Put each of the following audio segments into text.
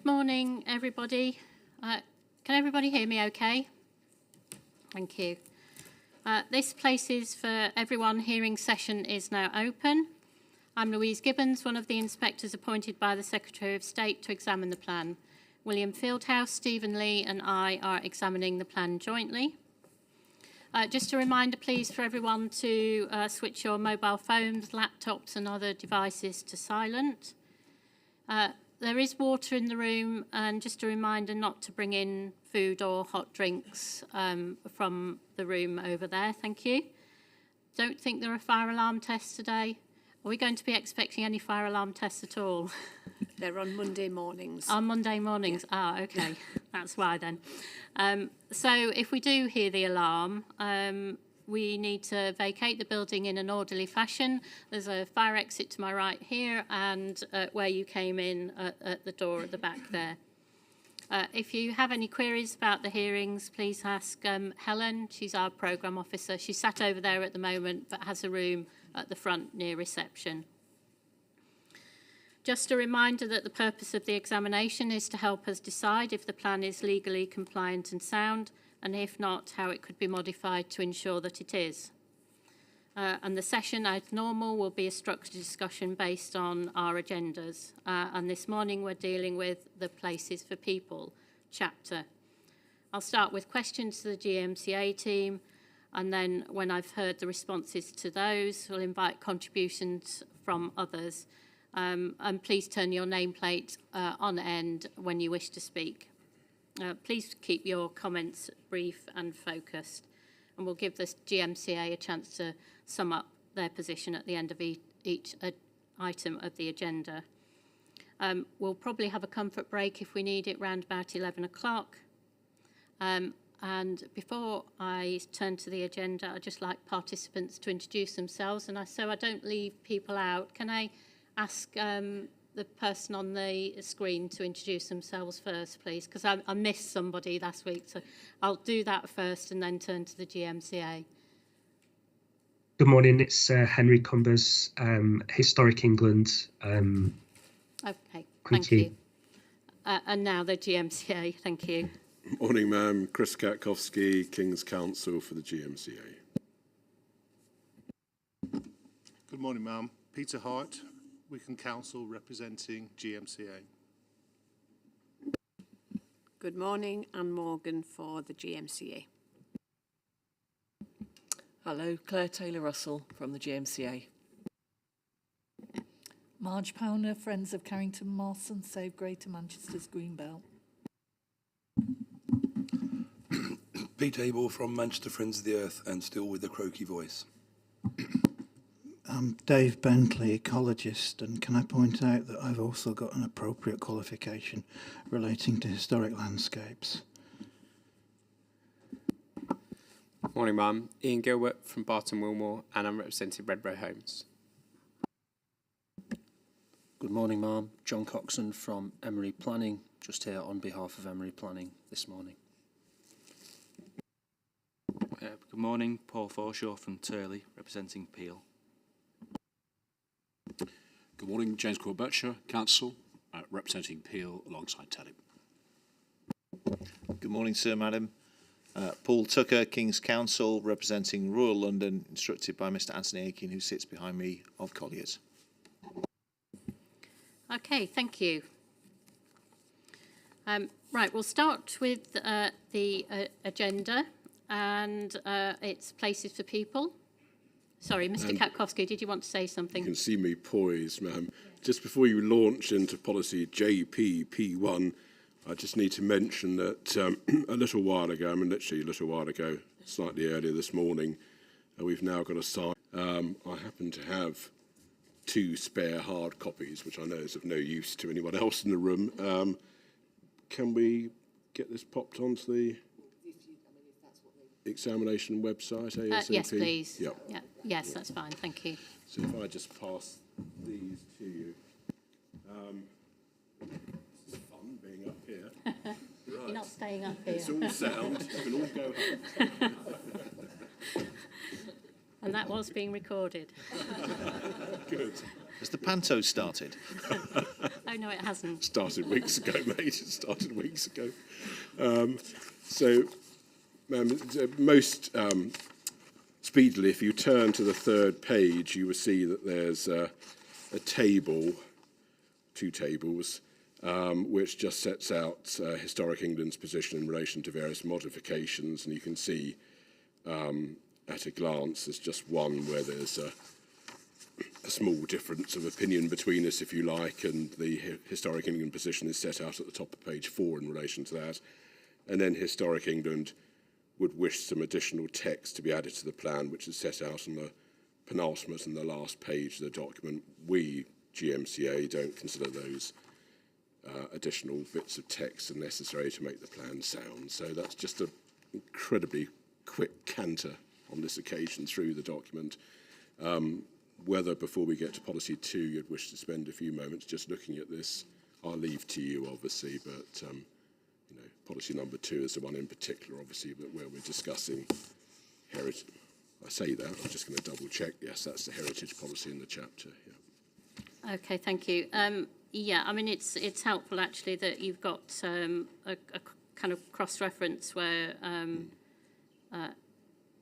Good morning, everybody. Can everybody hear me okay? Thank you. This Places for Everyone hearing session is now open. I'm Louise Gibbons, one of the inspectors appointed by the Secretary of State to examine the plan. William Fieldhouse, Stephen Lee and I are examining the plan jointly. Just a reminder, please, for everyone to switch your mobile phones, laptops and other devices to silent. There is water in the room, and just a reminder not to bring in food or hot drinks from the room over there. Thank you. Don't think there are fire alarm tests today. Are we going to be expecting any fire alarm tests at all? They're on Monday mornings. On Monday mornings? Yeah. Okay. That's why then. So if we do hear the alarm, we need to vacate the building in an orderly fashion. There's a fire exit to my right here and where you came in at the door at the back there. If you have any queries about the hearings, please ask Helen. She's our programme officer. She's sat over there at the moment but has a room at the front near reception. Just a reminder that the purpose of the examination is to help us decide if the plan is legally compliant and sound, and if not, how it could be modified to ensure that it is. And the session, as normal, will be a structured discussion based on our agendas. And this morning we're dealing with the Places for People chapter. I'll start with questions to the GMCA team, and then when I've heard the responses to those, we'll invite contributions from others. And please turn your nameplate on end when you wish to speak. Please keep your comments brief and focused, and we'll give the GMCA a chance to sum up their position at the end of each item of the agenda. We'll probably have a comfort break if we need it round about 11 o'clock. And before I turn to the agenda, I'd just like participants to introduce themselves, and so I don't leave people out. Can I ask the person on the screen to introduce themselves first, please, because I missed somebody last week, so I'll do that first and then turn to the GMCA. Good morning, it's Henry Cumbers, Historic England. Okay, thank you. And now the GMCA, thank you. Morning, ma'am. Chris Katkowski, King's Counsel for the GMCA. Good morning, ma'am. Peter Hart, Wycombe Council representing GMCA. Good morning, Anne Morgan for the GMCA. Hello, Claire Taylor-Russell from the GMCA. Marge Powner, Friends of Carrington Moss and Save Greater Manchester's Greenbelt. Pete Abel from Manchester Friends of the Earth, and still with a croaky voice. I'm Dave Bentley, ecologist, and can I point out that I've also got an appropriate qualification relating to historic landscapes. Morning, ma'am. Ian Gilbert from Barton Wilmore, and I'm representing Redborough Homes. Good morning, ma'am. John Coxon from Emery Planning, just here on behalf of Emery Planning this morning. Good morning, Paul Forshaw from Turley, representing Peel. Good morning, James Corbetcher, Council, representing Peel alongside Telly. Good morning, sir, madam. Paul Tucker, King's Counsel, representing Royal London, instructed by Mr Anthony Aiken, who sits behind me, of Colliers. Okay, thank you. Right, we'll start with the agenda, and it's Places for People. Sorry, Mr Katkowski, did you want to say something? You can see me poised, ma'am. Just before you launch into policy JPP1, I just need to mention that a little while ago, I mean literally a little while ago, slightly earlier this morning, we've now got a sign. I happen to have 2 spare hard copies, which I know is of no use to anyone else in the room. Can we get this popped onto the examination website, ASAP? Yes, please. Yep. Yeah. Yes, that's fine. Thank you. So if I just pass these to you. This is fun being up here. Right. You're not staying up here. It's all sound. You can all go home. And that was being recorded. Good. Has the panto started? Oh, no, it hasn't. Started weeks ago, mate. It started weeks ago. So, most speedily, if you turn to the third page, you will see that there's a table, two tables, which just sets out Historic England's position in relation to various modifications. And you can see at a glance, there's just one where there's a small difference of opinion between us, if you like, and the Historic England position is set out at the top of page 4 in relation to that. And then Historic England would wish some additional text to be added to the plan, which is set out on the penultimate and the last page of the document. We, GMCA, don't consider those additional bits of text are necessary to make the plan sound. So that's just an incredibly quick canter on this occasion through the document. Whether before we get to policy 2 you'd wish to spend a few moments just looking at this, I'll leave to you, obviously, but you know, policy number 2 is the one in particular, obviously, but where we're discussing heritage. I say that, I'm just going to double check. Yes, that's the heritage policy in the chapter. Yeah. Okay, thank you. Yeah, I mean, it's helpful actually that you've got a kind of cross-reference where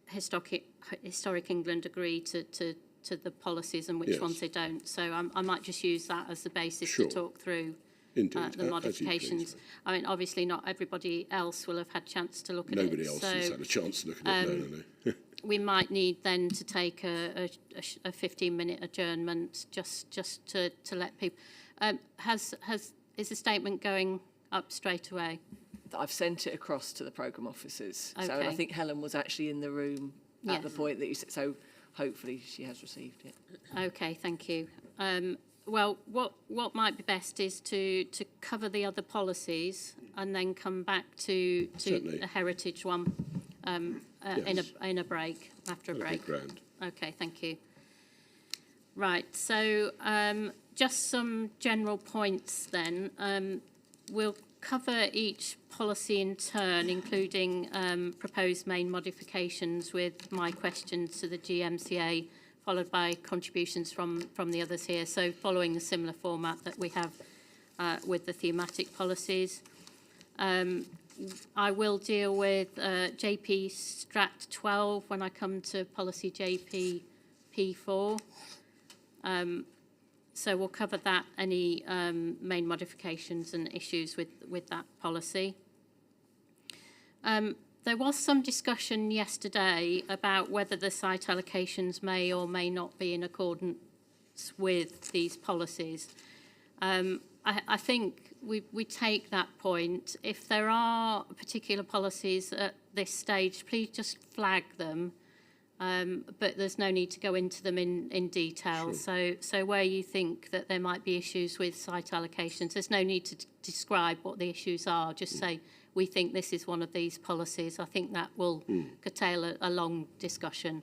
Historic England agree to the policies and which ones they don't. So I might just use that as the basis to talk through the modifications. I mean, obviously not everybody else will have had a chance to look at it. Nobody else has had a chance to look at it, no. We might need then to take a 15-minute adjournment just to let people... is the statement going up straight away? I've sent it across to the programme officers. Okay. So I think Helen was actually in the room at the point that you said, so hopefully she has received it. Okay, thank you. Well, what might be best is to cover the other policies and then come back to the heritage one in a break, after a break. Grand. Okay, thank you. Right, so just some general points then. We'll cover each policy in turn, including proposed main modifications with my questions to the GMCA, followed by contributions from the others here. So following a similar format that we have with the thematic policies. I will deal with JP Strat 12 when I come to policy JP P4. So we'll cover that, any main modifications and issues with that policy. There was some discussion yesterday about whether the site allocations may or may not be in accordance with these policies. I think we take that point. If there are particular policies at this stage, please just flag them. But there's no need to go into them in detail. Sure. So where you think that there might be issues with site allocations, there's no need to describe what the issues are. Just say, we think this is one of these policies. I think that will curtail a long discussion.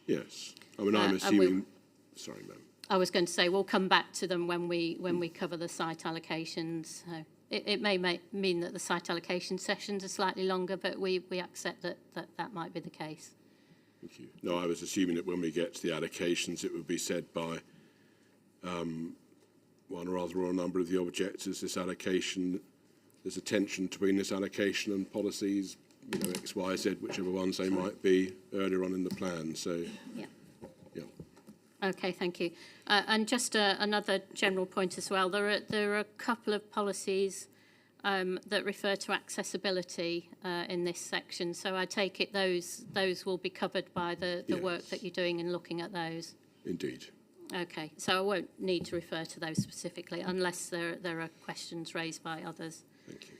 Yes. I mean, I'm assuming... Sorry, ma'am. I was going to say, we'll come back to them when we cover the site allocations. So it may mean that the site allocation sessions are slightly longer, but we accept that might be the case. Thank you. No, I was assuming that when we get to the allocations, it would be said by one or other or a number of the objectors, this allocation, there's a tension between this allocation and policies, you know, X, Y, Z, whichever ones they might be earlier on in the plan. So, yeah. Okay, thank you. And just another general point as well. There are a couple of policies that refer to accessibility in this section. So I take it those will be covered by the work that you're doing in looking at those. Indeed. Okay, so I won't need to refer to those specifically unless there are questions raised by others. Thank you.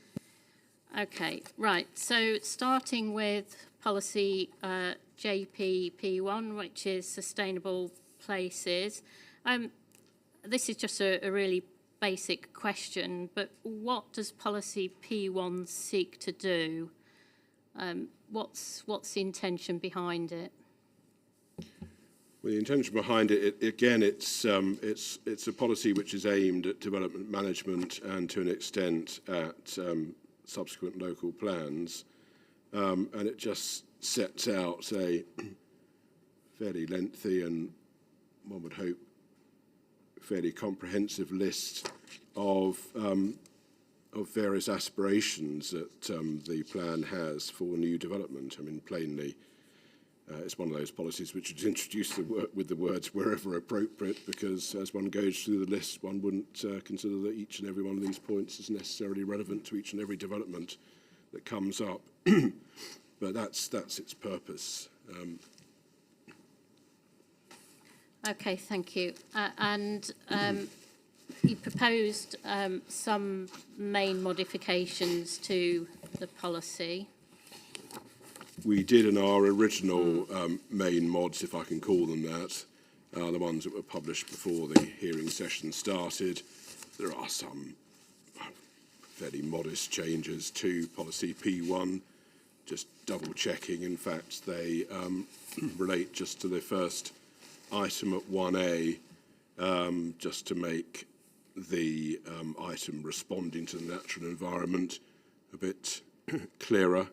Okay, right. So starting with policy JPP1, which is sustainable places. This is just a really basic question, but what does policy P1 seek to do? What's the intention behind it? Well, the intention behind it, again, it's a policy which is aimed at development management and to an extent at subsequent local plans, and it just sets out a fairly lengthy and one would hope fairly comprehensive list of various aspirations that the plan has for new development. I mean, plainly, it's one of those policies which is introduced with the words wherever appropriate, because as one goes through the list, one wouldn't consider that each and every one of these points is necessarily relevant to each and every development that comes up. But that's its purpose. Okay, thank you. You proposed some main modifications to the policy. We did in our original main mods, if I can call them that, the ones that were published before the hearing session started. There are some fairly modest changes to policy P1, just double checking. In fact, they relate just to the first item at 1A, just to make the item responding to the natural environment a bit clearer,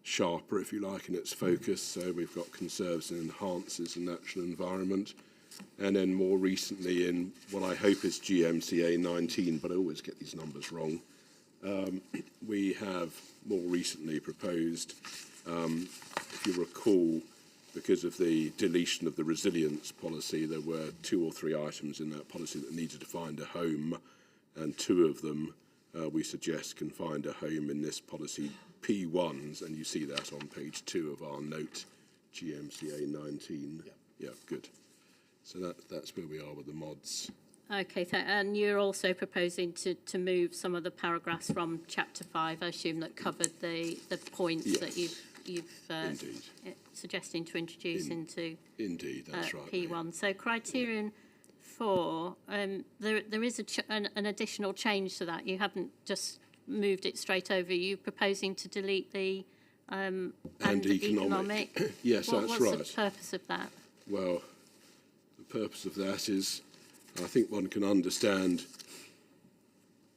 sharper, if you like, in its focus. So we've got conserves and enhances the natural environment. And then more recently in what I hope is GMCA 19, but I always get these numbers wrong, we have more recently proposed, if you recall, because of the deletion of the resilience policy, there were 2 or 3 items in that policy that needed to find a home, and 2 of them we suggest can find a home in this policy P1s, and you see that on page 2 of our note, GMCA 19. Yeah, good. So that's where we are with the mods. Okay, and you're also proposing to move some of the paragraphs from Chapter 5, I assume, that covered the points that you've suggesting to introduce into Indeed, that's right. P1. So criterion 4, there is an additional change to that. You haven't just moved it straight over. You're proposing to delete the and economic. Yes, that's right. What's the purpose of that? Well, the purpose of that is, I think one can understand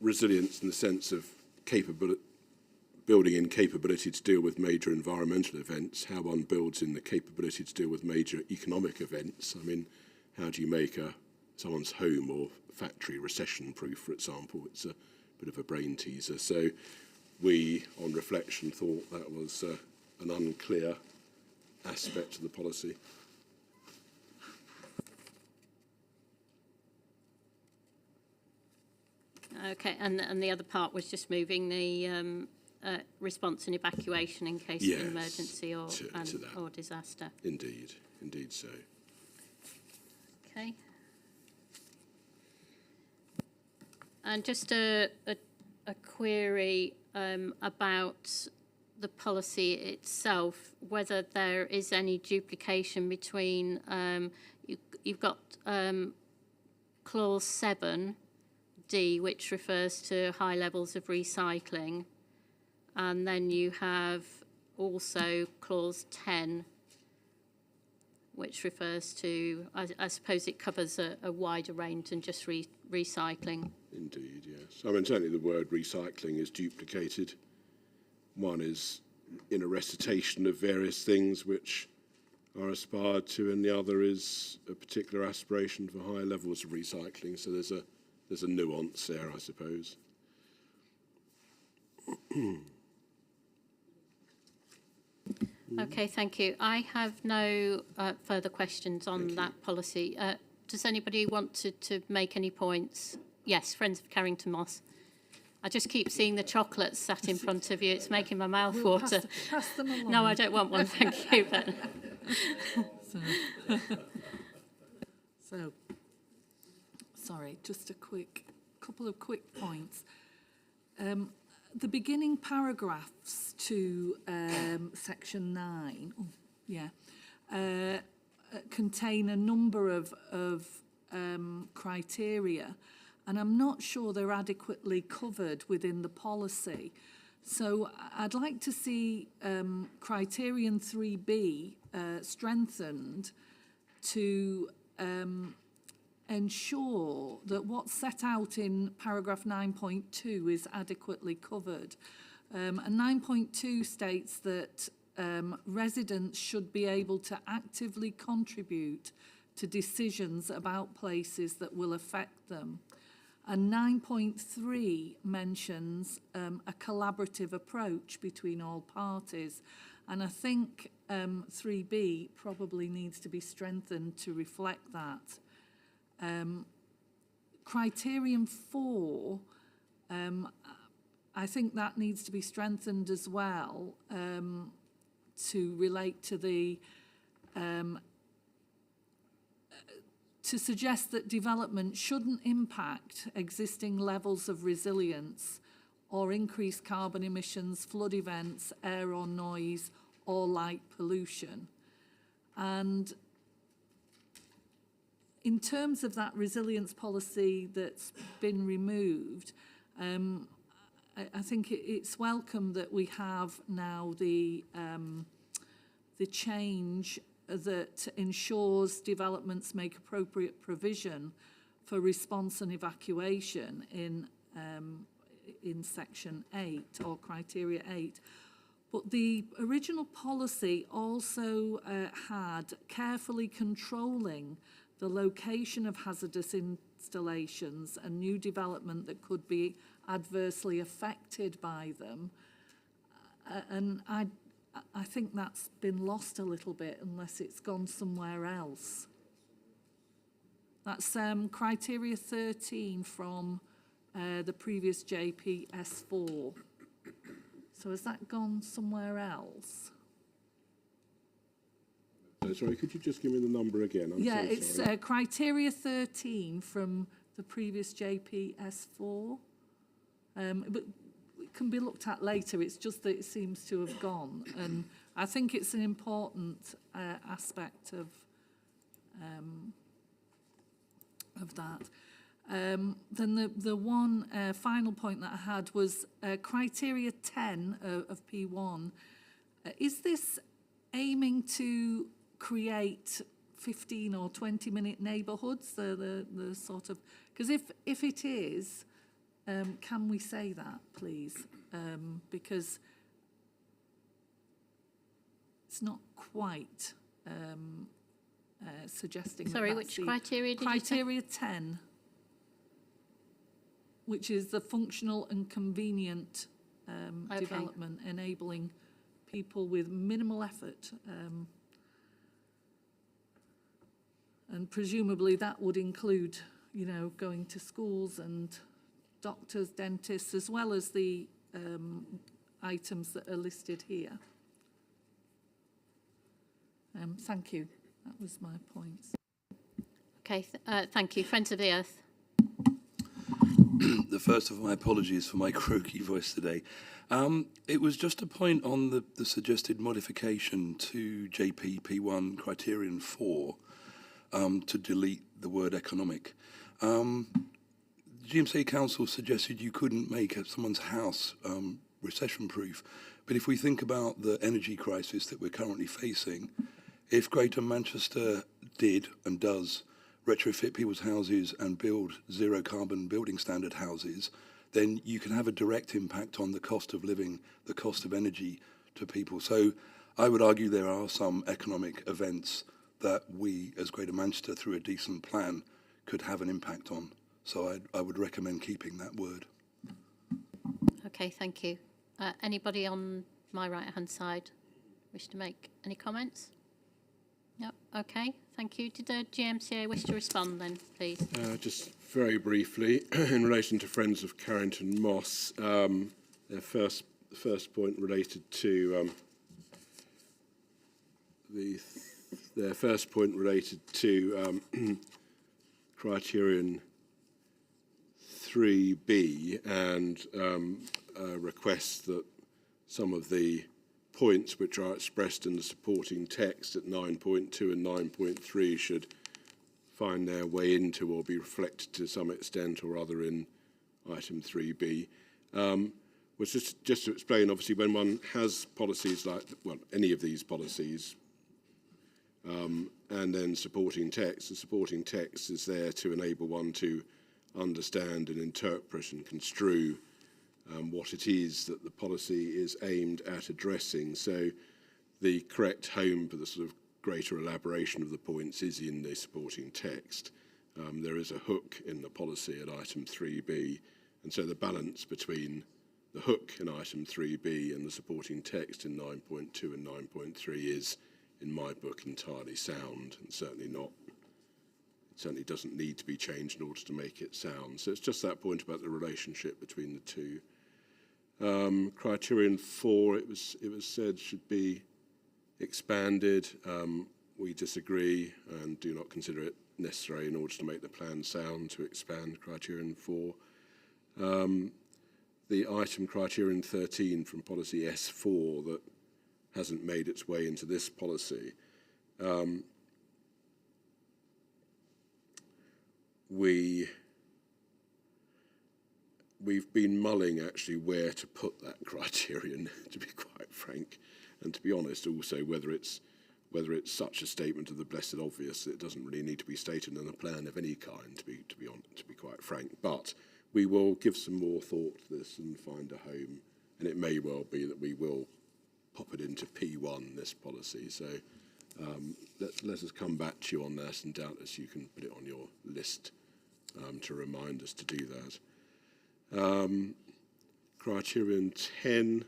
resilience in the sense of building in capability to deal with major environmental events, how one builds in the capability to deal with major economic events. I mean, how do you make someone's home or factory recession-proof, for example? It's a bit of a brain teaser. So we, on reflection, thought that was an unclear aspect of the policy. Okay, and the other part was just moving the response and evacuation in case of emergency or disaster. Indeed so. Okay. And just a query about the policy itself, whether there is any duplication between, you've got clause 7D, which refers to high levels of recycling, and then you have also clause 10, which refers to, I suppose it covers a wider range than just recycling. Indeed, yes. I mean, certainly the word recycling is duplicated. One is in a recitation of various things which are aspired to, and the other is a particular aspiration for higher levels of recycling. So there's a nuance there, I suppose. Okay, thank you. I have no further questions on that policy. Does anybody want to make any points? Yes, Friends of Carrington Moss. I just keep seeing the chocolates sat in front of you. It's making my mouth water. Pass them along. No, I don't want one, thank you. But So, sorry, just a couple of quick points. The beginning paragraphs to section 9, contain a number of criteria, and I'm not sure they're adequately covered within the policy. So I'd like to see criterion 3B strengthened to ensure that what's set out in paragraph 9.2 is adequately covered. And 9.2 states that residents should be able to actively contribute to decisions about places that will affect them. And 9.3 mentions a collaborative approach between all parties. And I think 3B probably needs to be strengthened to reflect that. Criterion 4, I think that needs to be strengthened as well to relate to the to suggest that development shouldn't impact existing levels of resilience or increase carbon emissions, flood events, air or noise, or light pollution. And in terms of that resilience policy that's been removed, I think it's welcome that we have now the change that ensures developments make appropriate provision for response and evacuation in Section 8 or Criteria 8. But the original policy also had carefully controlling the location of hazardous installations and new development that could be adversely affected by them. And I think that's been lost a little bit unless it's gone somewhere else. That's Criteria 13 from the previous JPS4. So has that gone somewhere else? Sorry, could you just give me the number again? I'm so It's sorry. Criteria 13 from the previous JPS4. But it can be looked at later. It's just that it seems to have gone. And I think it's an important aspect of that. Then the one final point that I had was Criteria 10 of P1. Is this aiming to create 15 or 20-minute neighbourhoods? The sort of, because if it is, can we say that, please? Because it's not quite suggesting. Sorry, that which that's criteria did you say? Criteria 10, which is the functional and convenient Okay. development, enabling people with minimal effort. And presumably that would include, you know, going to schools and doctors, dentists, as well as the items that are listed here. Thank you. That was my points. Okay, thank you. Friends of the Earth. The first of my apologies for my croaky voice today. It was just a point on the suggested modification to JPP1 Criterion 4 to delete the word economic. GMC Council suggested you couldn't make someone's house recession-proof, but if we think about the energy crisis that we're currently facing, if Greater Manchester did and does retrofit people's houses and build zero-carbon building standard houses, then you can have a direct impact on the cost of living, the cost of energy to people. So I would argue there are some economic events that we, as Greater Manchester, through a decent plan, could have an impact on. So I would recommend keeping that word. Okay, thank you. Anybody on my right-hand side wish to make any comments? Yep, okay, thank you. Did the GMCA wish to respond then, please? Just very briefly, in relation to Friends of Carrington Moss, their first point related to their first point related to Criterion 3B and a request that some of the points which are expressed in the supporting text at 9.2 and 9.3 should find their way into or be reflected to some extent or other in item 3B. Was just to explain, obviously, when one has policies like, well, any of these policies, and then supporting text, the supporting text is there to enable one to understand and interpret and construe what it is that the policy is aimed at addressing. So the correct home for the sort of greater elaboration of the points is in the supporting text. There is a hook in the policy at item 3B, and so the balance between the hook in item 3B and the supporting text in 9.2 and 9.3 is, in my book, entirely sound, and certainly doesn't need to be changed in order to make it sound. So it's just that point about the relationship between the two. Criterion 4, it was said should be expanded. We disagree and do not consider it necessary in order to make the plan sound to expand criterion 4. The item criterion 13 from policy S4 that hasn't made its way into this policy, we've been mulling actually where to put that criterion, to be quite frank, and to be honest also whether it's such a statement of the blessed obvious that it doesn't really need to be stated in a plan of any kind, to be quite frank. But we will give some more thought to this and find a home, and it may well be that we will pop it into P1, this policy. So let us come back to you on that, and doubtless you can put it on your list to remind us to do that. Criterion 10,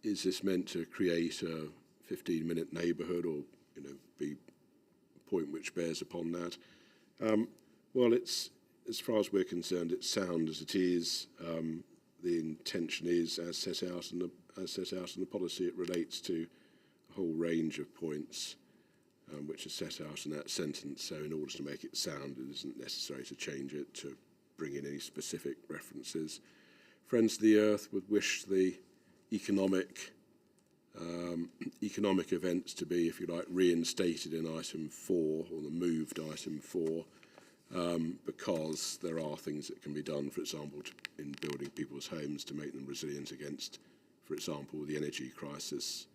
is this meant to create a 15-minute neighbourhood, or be a point which bears upon that? Well, it's, as far as we're concerned, it's sound as it is. The intention is, as set out in the policy, it relates to a whole range of points which are set out in that sentence. So in order to make it sound, it isn't necessary to change it to bring in any specific references. Friends of the Earth would wish the economic events to be, if you like, reinstated in item 4, or the moved item 4, because there are things that can be done, for example, in building people's homes to make them resilient against, for example, the energy crisis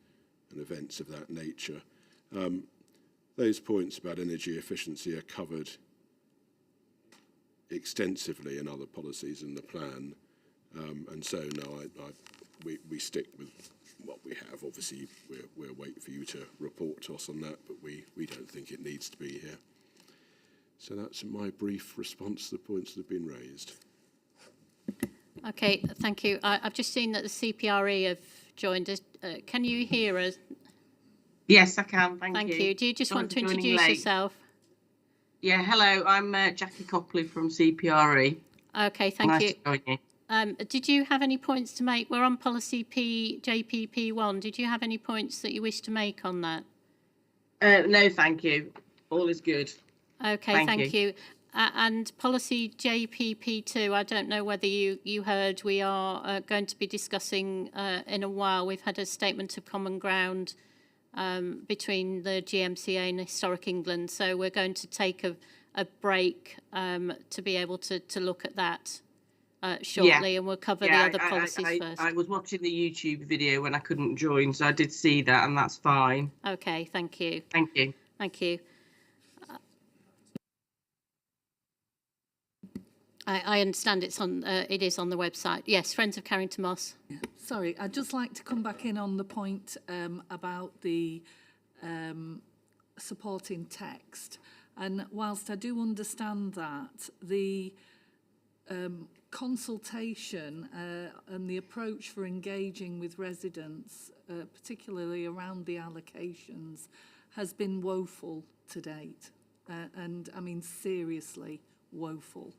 and events of that nature. Those points about energy efficiency are covered extensively in other policies in the plan, and so no, we stick with what we have. Obviously, we'll wait for you to report to us on that, but we don't think it needs to be here. So that's my brief response to the points that have been raised. Okay, thank you. I've just seen that the CPRE have joined us. Can you hear us? Yes, I can. Thank you. Thank you. Do you just Sorry want to for joining introduce late. yourself? Yeah, hello. I'm Jackie Copley from CPRE. Okay, thank Nice you. to join you. Did you have any points to make? We're on policy JPP1. Did you have any points that you wish to make on that? No, thank you. All is good. Okay, thank you. And policy JPP2, I don't know whether you heard, we are going to be discussing in a while. We've had a statement of common ground between the GMCA and Historic England, so we're going to take a break to be able to look at that shortly, and we'll cover the other policies first. I was watching the YouTube video when I couldn't join, so I did see that, and that's fine. Okay, thank you. Thank you. Thank you. I understand it's on. It is on the website. Yes, Friends of Carrington Moss. Sorry, I'd just like to come back in on the point about the supporting text. And whilst I do understand that, the consultation and the approach for engaging with residents, particularly around the allocations, has been woeful to date. And I mean, seriously woeful.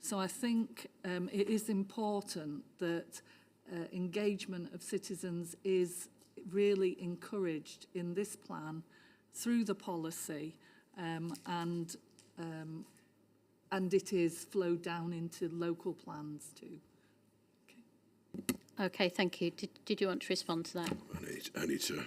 So I think it is important that engagement of citizens is really encouraged in this plan through the policy, and it is flowed down into local plans too. Okay, thank you. Did you want to respond to that? I need to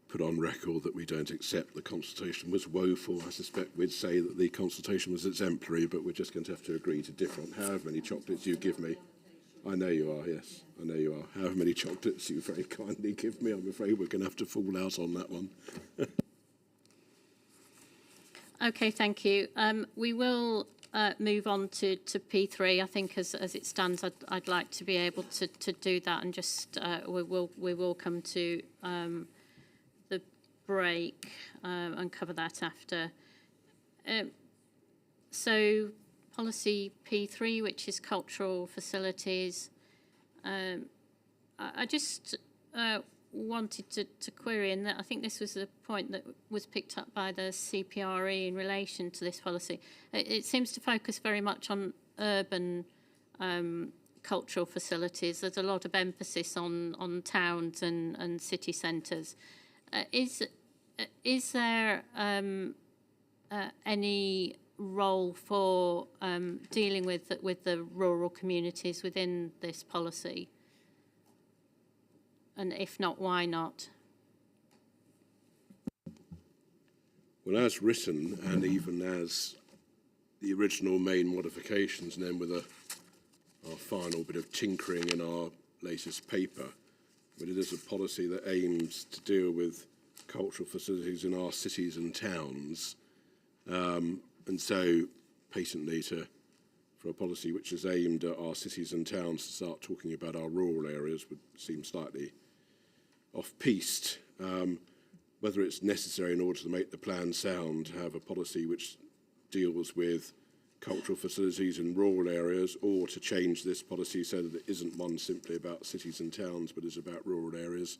put on record that we don't accept the consultation was woeful. I suspect we'd say that the consultation was exemplary, but we're just going to have to agree to different. However many chocolates you give me. I know you are, yes. I know you are. However many chocolates you very kindly give me, I'm afraid we're going to have to fall out on that one. Okay, thank you. We will move on to P3. I think as it stands, I'd like to be able to do that, and just we will come to break and cover that after. So policy P3, which is cultural facilities, I just wanted to query, and I think this was a point that was picked up by the CPRE in relation to this policy. It seems to focus very much on urban cultural facilities. There's a lot of emphasis on towns and city centres. Is there any role for dealing with the rural communities within this policy? And if not, why not? Well, as written, and even as the original main modifications, and then with our final bit of tinkering in our latest paper, but it is a policy that aims to deal with cultural facilities in our cities and towns, and so patently for a policy which is aimed at our cities and towns to start talking about our rural areas would seem slightly off-piste. Whether it's necessary in order to make the plan sound to have a policy which deals with cultural facilities in rural areas, or to change this policy so that it isn't one simply about cities and towns but is about rural areas.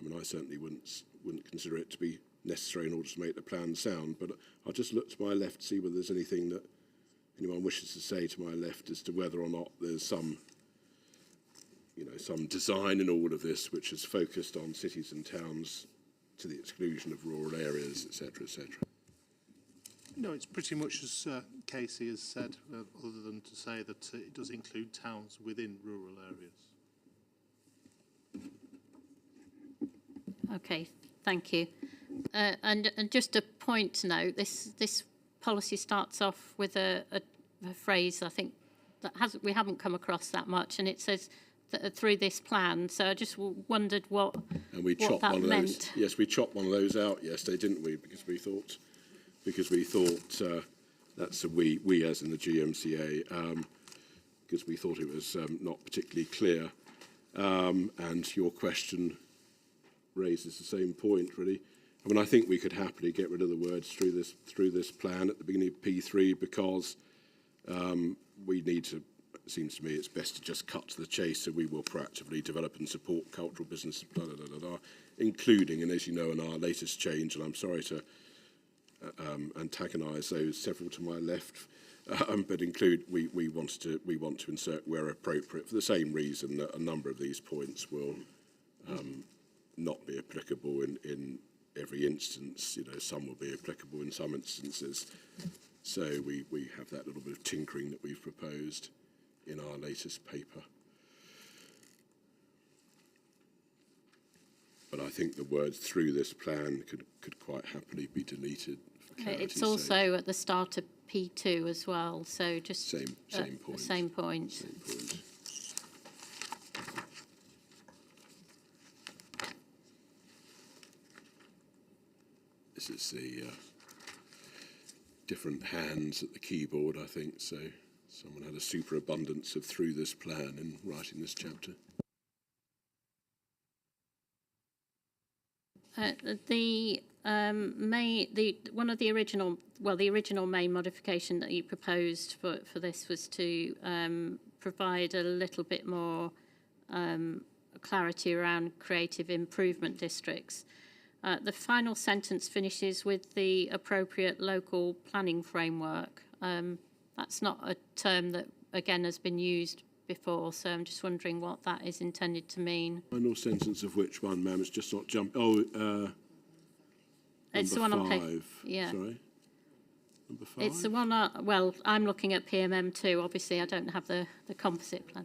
I mean, I certainly wouldn't consider it to be necessary in order to make the plan sound, but I'll just look to my left to see whether there's anything that anyone wishes to say to my left as to whether or not there's some design in all of this which is focused on cities and towns to the exclusion of rural areas, etc., etc. No, it's pretty much as Casey has said, other than to say that it does include towns within rural areas. Okay, thank you. And just a point to note, this policy starts off with a phrase, I think, that we haven't come across that much, and it says through this plan. So I just wondered what that meant. Yes, we chopped one of those out yesterday, didn't we? Because we thought that's a we as in the GMCA, because we thought it was not particularly clear. And your question raises the same point, really. I mean, I think we could happily get rid of the words through this plan at the beginning of P3, because we need to. It seems to me it's best to just cut to the chase. So we will proactively develop and support cultural business, including, and as you know, in our latest change, and I'm sorry to antagonise those several to my left, but include we want to insert where appropriate, for the same reason that a number of these points will not be applicable in every instance. Some will be applicable in some instances. So we have that little bit of tinkering that we've proposed in our latest paper. But I think the words through this plan could quite happily be deleted. It's also at the start of P2 as well, so just same point. Same point. Same point. This is the different hands at the keyboard, I think, so someone had a superabundance of through this plan in writing this chapter. The original main modification that you proposed for this was to provide a little bit more clarity around creative improvement districts. The final sentence finishes with the appropriate local planning framework. That's not a term that, again, has been used before, so I'm just wondering what that is intended to mean. Final sentence of which one, ma'am? It's just not jump. It's the one on page. Yeah. Sorry. Number 5. It's the one. Well, I'm looking at PMM2. Obviously, I don't have the composite plan.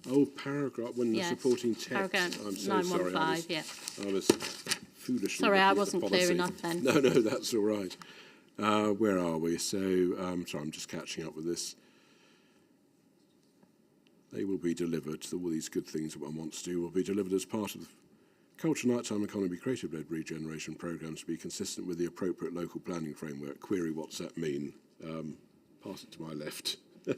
Oh, paragraph when the supporting text. Paragraph I'm so 915. sorry. I was foolishly. Sorry, I wasn't clear enough then. No, that's all right. Where are we? So, sorry, I'm just catching up with this. They will be delivered. All these good things that one wants to do will be delivered as part of Culture, Nighttime Economy, Creative-Led Regeneration Programmes to be consistent with the appropriate local planning framework. Query, what's that mean? Pass it to my left. Are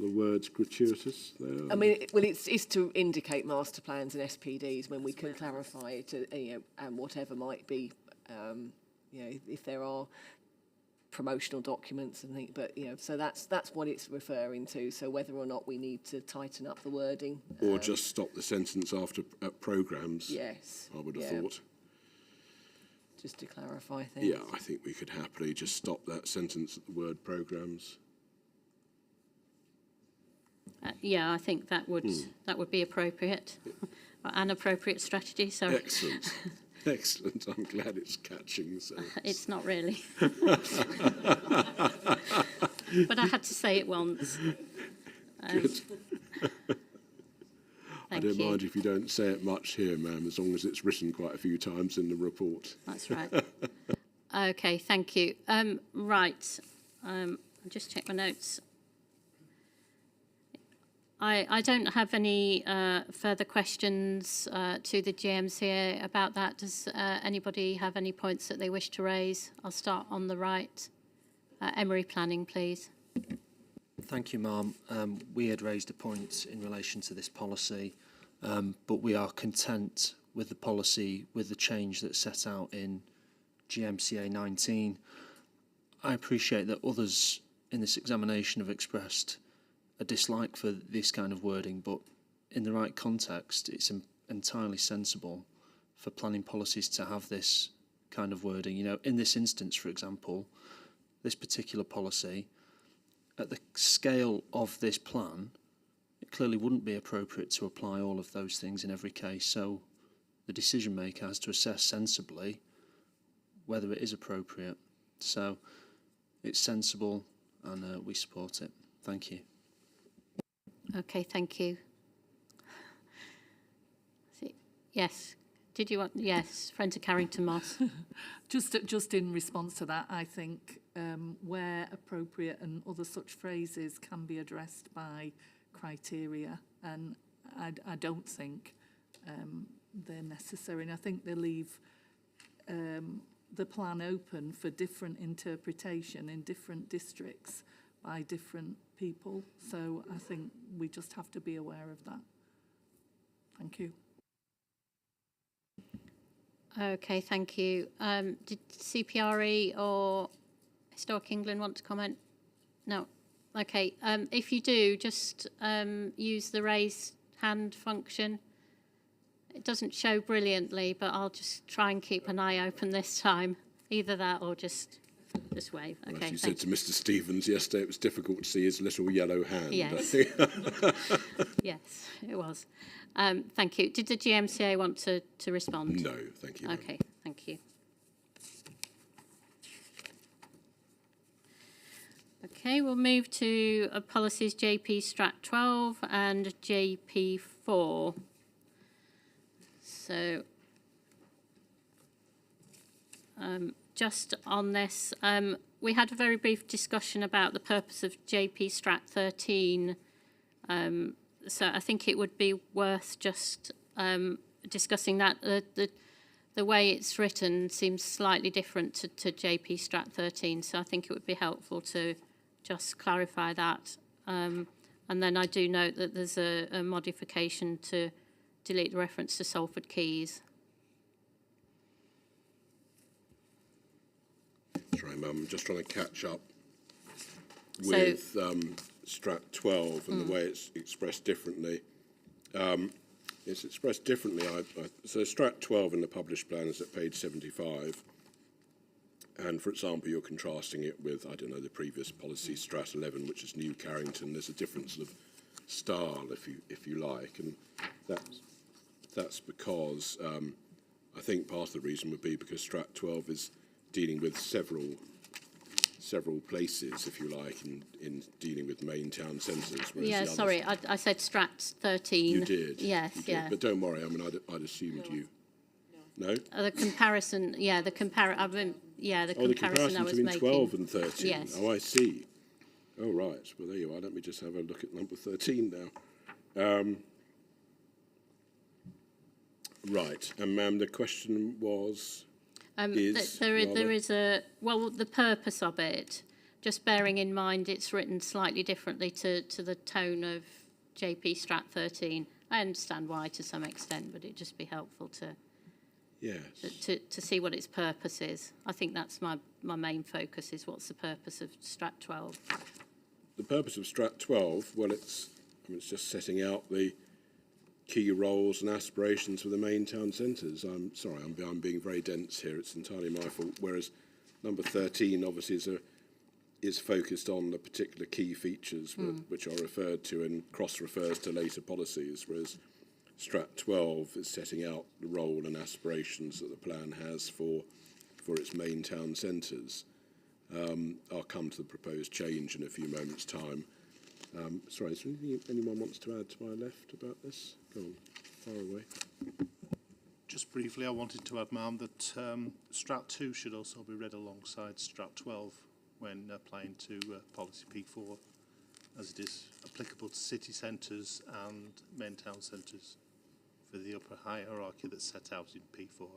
the words gratuitous there? I mean, well, it's to indicate master plans and SPDs when we can clarify it, and whatever might be, if there are promotional documents and things, but so that's what it's referring to. So whether or not we need to tighten up the wording, or just stop the sentence after programmes. Yes, I would have thought. Just to clarify things. Yeah, I think we could happily just stop that sentence at the word programmes. Yeah, I think that would be appropriate. An appropriate strategy. Sorry. Excellent. Excellent. I'm glad it's catching. So it's not really. But I had to say it once. Good. I don't mind if you don't say it much here, ma'am, as long as it's written quite a few times in the report. That's right. Okay, thank you. Right. I'll just check my notes. I don't have any further questions to the GMCA about that. Does anybody have any points that they wish to raise? I'll start on the right. Emery Planning, please. Thank you, Ma'am. We had raised a point in relation to this policy, but we are content with the policy, with the change that's set out in GMCA 19. I appreciate that others in this examination have expressed a dislike for this kind of wording, but in the right context, it's entirely sensible for planning policies to have this kind of wording. In this instance, for example, this particular policy, at the scale of this plan, it clearly wouldn't be appropriate to apply all of those things in every case. So the decision maker has to assess sensibly whether it is appropriate. So it's sensible, and we support it. Thank you. Okay, thank you. Yes. Did you want? Yes, Brenda Carrington-Moss. Just in response to that, I think where appropriate and other such phrases can be addressed by criteria, and I don't think they're necessary. And I think they leave the plan open for different interpretation in different districts by different people. So I think we just have to be aware of that. Thank you. Okay, thank you. Did CPRE or Historic England want to comment? No. Okay. If you do, just use the raise hand function. It doesn't show brilliantly, but I'll just try and keep an eye open this time. Either that or just wave. Okay. Well, as you said to Mr. Stevens yesterday, it was difficult to see his little yellow hand. Yes. Yes, it was. Thank you. Did the GMCA want to respond? No, thank you. Okay, thank you. Okay, we'll move to policies JP Strat 12 and JP 4. So, just on this, we had a very brief discussion about the purpose of JP Strat 13. So I think it would be worth just discussing that. The way it's written seems slightly different to JP Strat 13, so I think it would be helpful to just clarify that. And then I do note that there's a modification to delete the reference to Salford Quays. Sorry, Mum, I'm just trying to catch up with Strat 12 and the way it's expressed differently. It's expressed differently. So Strat 12 in the published plan is at page 75. And, for example, you're contrasting it with, I don't know, the previous policy, Strat 11, which is New Carrington. There's a different sort of style, if you like. And that's because I think part of the reason would be because Strat 12 is dealing with several places, if you like, in dealing with main town centres. Yeah, sorry, I said Strat 13. You did. Yes, you did. yeah. But don't worry, I mean, I'd assumed you. No? The comparison, yeah, the comparison I was between making. 12 and 13. Yes. Oh, I see. Oh, right. Well, there you are. Let me just have a look at number 13 now. Right. And, ma'am, the question was... there is the purpose of it, just bearing in mind it's written slightly differently to the tone of JP Strat 13. I understand why to some extent, but it'd just be helpful to Yes. to see what its purpose is. I think that's my main focus, is what's the purpose of Strat 12. The purpose of Strat 12, well, it's just setting out the key roles and aspirations for the main town centres. I'm sorry, I'm being very dense here. It's entirely my fault. Whereas number 13 obviously is focused on the particular key features which are referred to and cross-refers to later policies, whereas Strat 12 is setting out the role and aspirations that the plan has for its main town centres. I'll come to the proposed change in a few moments' time. Sorry, is there anything anyone wants to add to my left about this? Go on, far away. Just briefly, I wanted to add, ma'am, that Strat 2 should also be read alongside Strat 12 when applying to policy P4, as it is applicable to city centres and main town centres for the upper hierarchy that's set out in P4.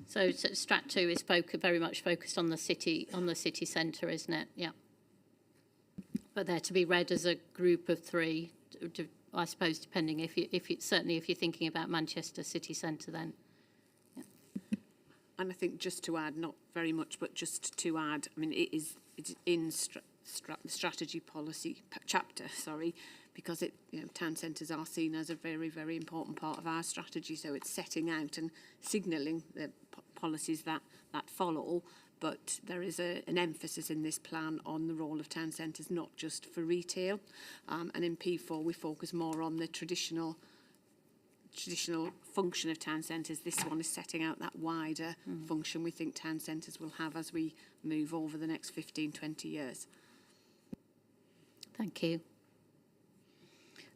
So Strat 2 is very much focused on the city centre, isn't it? Yeah. But they're to be read as a group of three, I suppose, depending certainly if you're thinking about Manchester city centre, then. Yeah. And I think just to add, not very much, but just to add, I mean, it's in the strategy policy chapter, sorry, because town centres are seen as a very, very important part of our strategy. So it's setting out and signalling the policies that follow. But there is an emphasis in this plan on the role of town centres, not just for retail. And in P4, we focus more on the traditional function of town centres. This one is setting out that wider function we think town centres will have as we move over the next 15, 20 years. Thank you.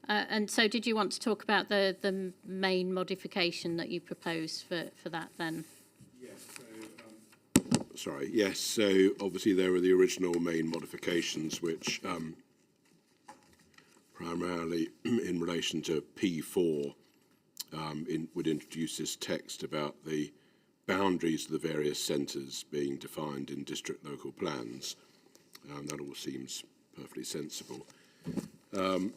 And so did you want to talk about the main modification that you propose for that then? Yes, so obviously there were the original main modifications which primarily in relation to P4 would introduce this text about the boundaries of the various centres being defined in district local plans. That all seems perfectly sensible. The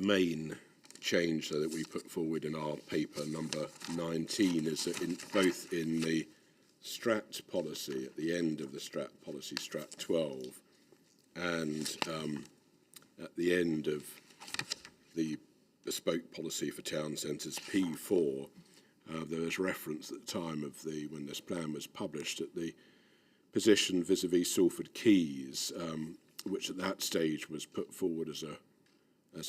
main change that we put forward in our paper number 19 is that both in the Strat policy, at the end of the Strat policy, Strat 12, and at the end of the bespoke policy for town centres, P4, there was reference at the time of when this plan was published at the position vis-à-vis Salford Quays, which at that stage was put forward as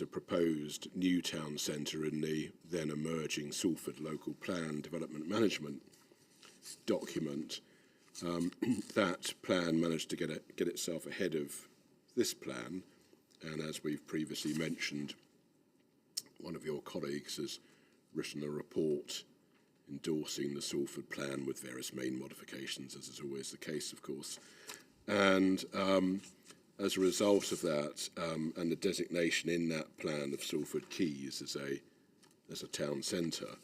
a proposed new town centre in the then emerging Salford Local Plan Development Management document. That plan managed to get itself ahead of this plan, and as we've previously mentioned, one of your colleagues has written a report endorsing the Salford plan with various main modifications, as is always the case, of course. And as a result of that, and the designation in that plan of Salford Quays as a town centre,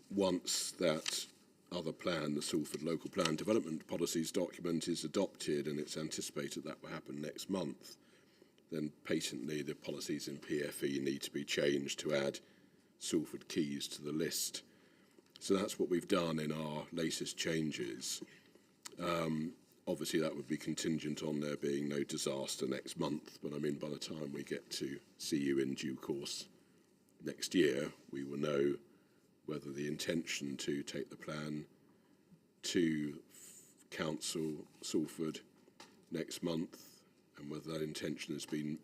once that other plan, the Salford Local Plan Development Policies document, is adopted, and it's anticipated that will happen next month, then patently the policies in PFE need to be changed to add Salford Quays to the list. So that's what we've done in our latest changes. Obviously that would be contingent on there being no disaster next month, but I mean by the time we get to see you in due course next year, we will know whether the intention to take the plan to Council Salford next month, and whether that intention has been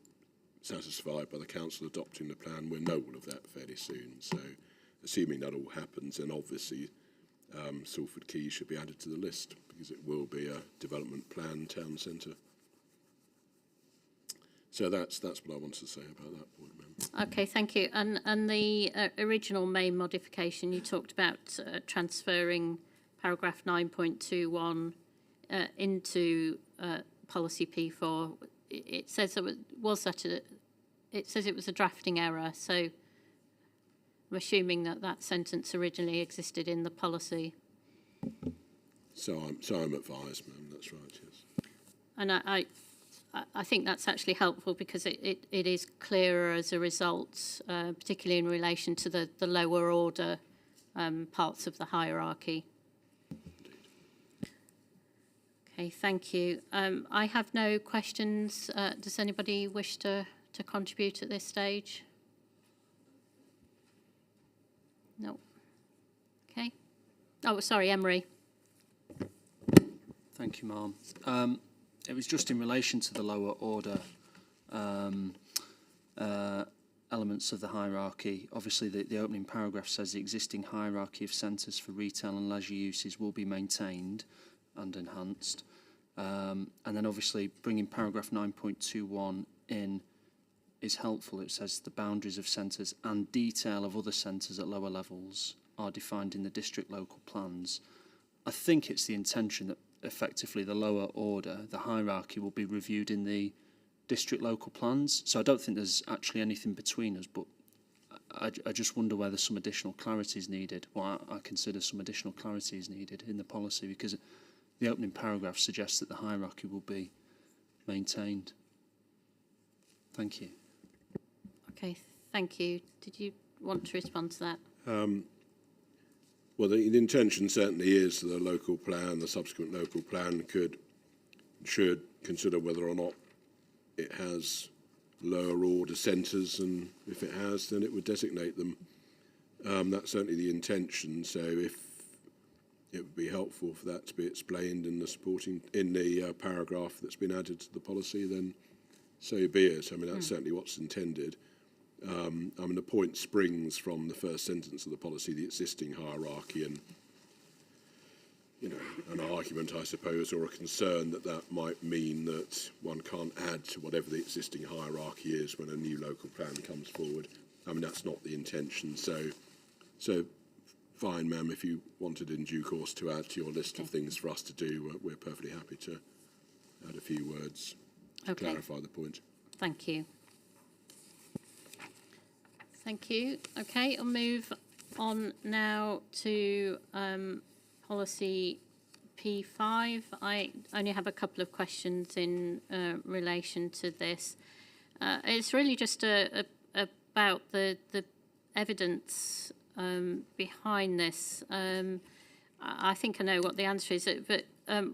satisfied by the Council adopting the plan, we'll know all of that fairly soon. So assuming that all happens, then obviously Salford Quays should be added to the list, because it will be a development plan town centre. So that's what I wanted to say about that point, ma'am. Okay, thank you. And the original main modification, you talked about transferring paragraph 9.21 into policy P4. It says it was a drafting error, so I'm assuming that sentence originally existed in the policy. So I'm advised, ma'am. That's right. Yes. And I think that's actually helpful because it is clearer as a result, particularly in relation to the lower order parts of the hierarchy. Okay, thank you. I have no questions. Does anybody wish to contribute at this stage? No. Okay. Oh, sorry, Emery. Thank you, Ma'am. It was just in relation to the lower order elements of the hierarchy. Obviously, the opening paragraph says the existing hierarchy of centres for retail and leisure uses will be maintained and enhanced. And then obviously bringing paragraph 9.21 in is helpful. It says the boundaries of centres and detail of other centres at lower levels are defined in the district local plans. I think it's the intention that effectively the lower order, the hierarchy, will be reviewed in the district local plans. So I don't think there's actually anything between us, but I just wonder whether some additional clarity is needed. Well, I consider some additional clarity is needed in the policy because the opening paragraph suggests that the hierarchy will be maintained. Thank you. Okay, thank you. Did you want to respond to that? Well, the intention certainly is that the local plan, the subsequent local plan, should consider whether or not it has lower order centres, and if it has, then it would designate them. That's certainly the intention. So, if it would be helpful for that to be explained in the paragraph that's been added to the policy, then so be it. I mean, that's certainly what's intended. I mean, the point springs from the first sentence of the policy, the existing hierarchy, and, you know, an argument, I suppose, or a concern that might mean that one can't add to whatever the existing hierarchy is when a new local plan comes forward. I mean, that's not the intention. So fine, ma'am, if you wanted in due course to add to your list of things for us to do, we're perfectly happy to add a few words to clarify the point. Thank you. Thank you. Okay, I'll move on now to policy P5. I only have a couple of questions in relation to this. It's really just about the evidence behind this. I think I know what the answer is, but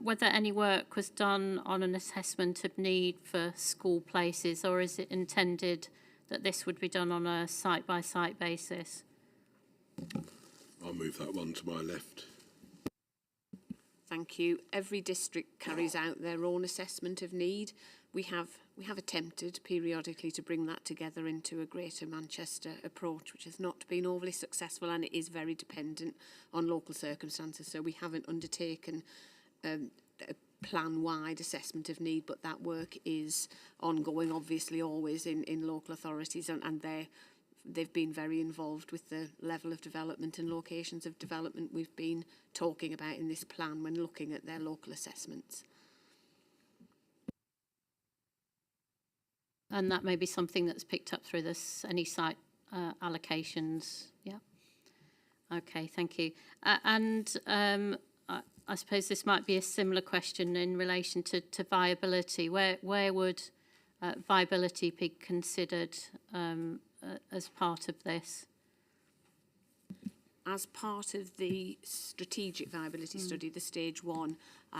whether any work was done on an assessment of need for school places, or is it intended that this would be done on a site-by-site basis? I'll move that one to my left. Thank you. Every district carries out their own assessment of need. We have attempted periodically to bring that together into a Greater Manchester approach, which has not been overly successful, and it is very dependent on local circumstances. So we haven't undertaken a plan-wide assessment of need, but that work is ongoing, obviously, always in local authorities, and they've been very involved with the level of development and locations of development we've been talking about in this plan when looking at their local assessments. And that may be something that's picked up through this any site allocations. Yeah. Okay, thank you. I suppose this might be a similar question in relation to viability. Where would viability be considered as part of this? As part of the strategic viability study, the stage 1,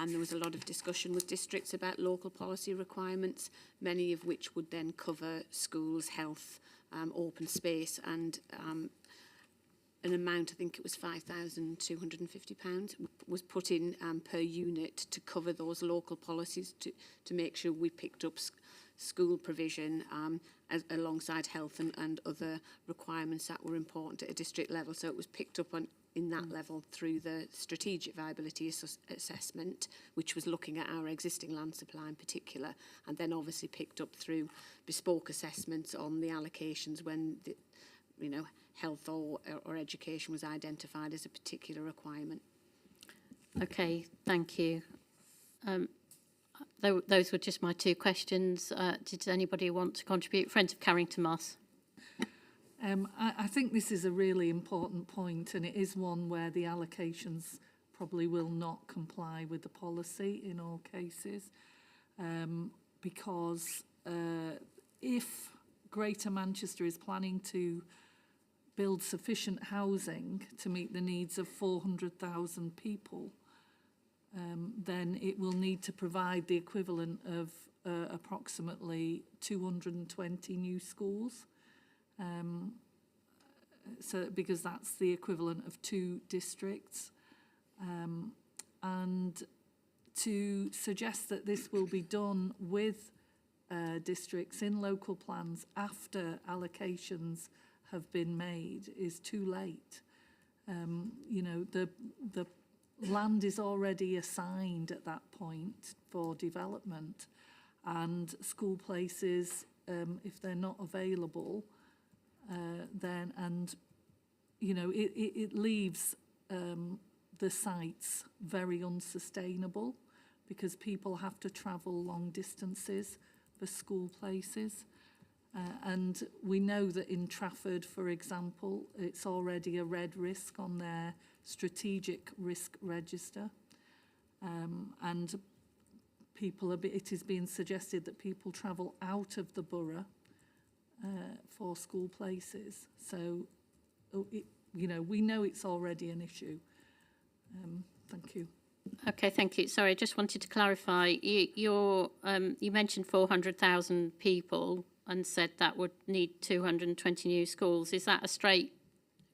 there was a lot of discussion with districts about local policy requirements, many of which would then cover schools, health, open space, and an amount, I think it was £5,250, was put in per unit to cover those local policies to make sure we picked up school provision alongside health and other requirements that were important at a district level. So it was picked up in that level through the strategic viability assessment, which was looking at our existing land supply in particular, and then obviously picked up through bespoke assessments on the allocations when health or education was identified as a particular requirement. Okay, thank you. Those were just my two questions. Did anybody want to contribute? Friends of Carrington Moss. I think this is a really important point, and it is one where the allocations probably will not comply with the policy in all cases, because if Greater Manchester is planning to build sufficient housing to meet the needs of 400,000 people, then it will need to provide the equivalent of approximately 220 new schools. So because that's the equivalent of 2 districts. And to suggest that this will be done with districts in local plans after allocations have been made is too late. You know, the land is already assigned at that point for development, and school places, if they're not available, then, and you know, it leaves the sites very unsustainable because people have to travel long distances for school places. And we know that in Trafford, for example, it's already a red risk on their strategic risk register. And people it is being suggested that people travel out of the borough for school places. So, you know, we know it's already an issue. Thank you. Okay, thank you. Sorry, I just wanted to clarify. You mentioned 400,000 people and said that would need 220 new schools. Is that a straight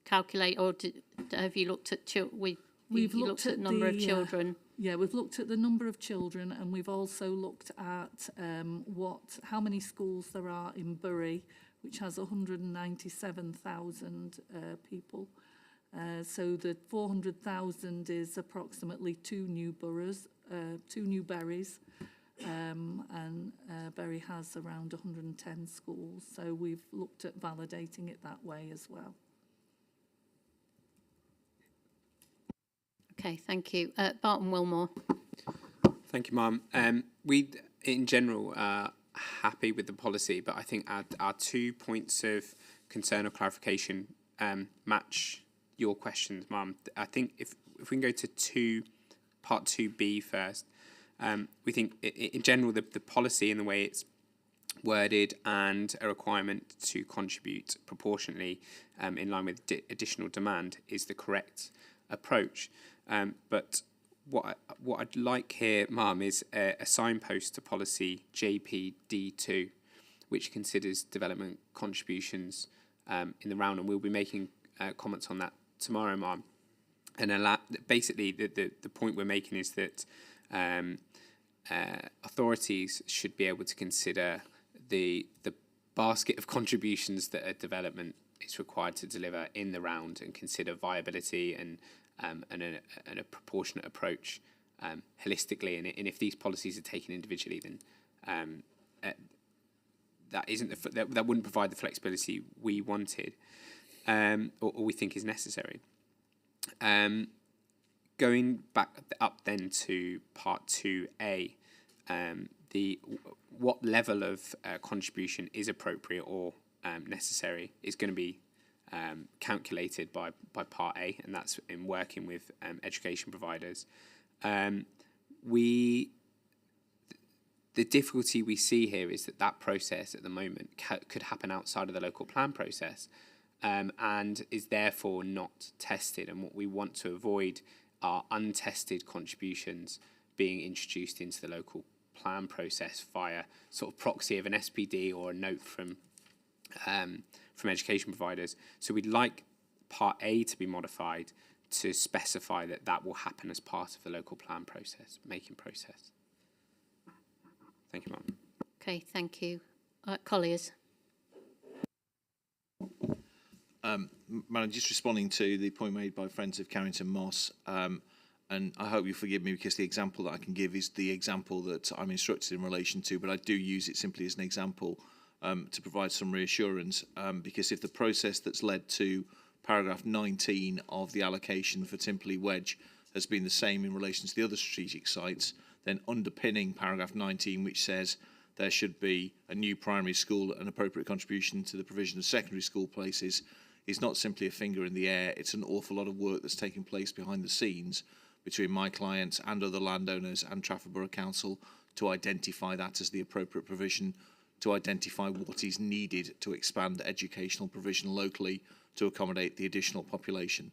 calculate, or have you looked at We've looked at number of children? Yeah, we've looked at the number of children, and we've also looked at how many schools there are in Bury, which has 197,000 people. So the 400,000 is approximately 2 new boroughs, 2 new Burys, and Bury has around 110 schools. So we've looked at validating it that way as well. Okay, thank you. Barton Wilmore. Thank you, Ma'am. We, in general, are happy with the policy, but I think our 2 points of concern or clarification match your questions, Ma'am. I think if we can go to part 2B first, we think in general the policy and the way it's worded and a requirement to contribute proportionately in line with additional demand is the correct approach. But what I'd like here, Ma'am, is a signpost to policy JPD2, which considers development contributions in the round, and we'll be making comments on that tomorrow, Ma'am. And basically, the point we're making is that authorities should be able to consider the basket of contributions that a development is required to deliver in the round, and consider viability and a proportionate approach holistically. And if these policies are taken individually, then that wouldn't provide the flexibility we wanted or we think is necessary. Going back up then to part 2A, what level of contribution is appropriate or necessary is going to be calculated by part A, and that's in working with education providers. The difficulty we see here is that process at the moment could happen outside of the local plan process, and is therefore not tested. And what we want to avoid are untested contributions being introduced into the local plan process via sort of proxy of an SPD or a note from education providers. So we'd like part A to be modified to specify that will happen as part of the local plan process, making process. Thank you, Ma'am. Okay, thank you. Colliers. Madam, just responding to the point made by Friends of Carrington Moss, and I hope you forgive me because the example that I can give is the example that I'm instructed in relation to, but I do use it simply as an example to provide some reassurance, because if the process that's led to paragraph 19 of the allocation for Timperley Wedge has been the same in relation to the other strategic sites, then underpinning paragraph 19, which says there should be a new primary school and appropriate contribution to the provision of secondary school places, is not simply a finger in the air. It's an awful lot of work that's taking place behind the scenes between my clients and other landowners and Trafford Borough Council to identify that as the appropriate provision, to identify what is needed to expand educational provision locally to accommodate the additional population.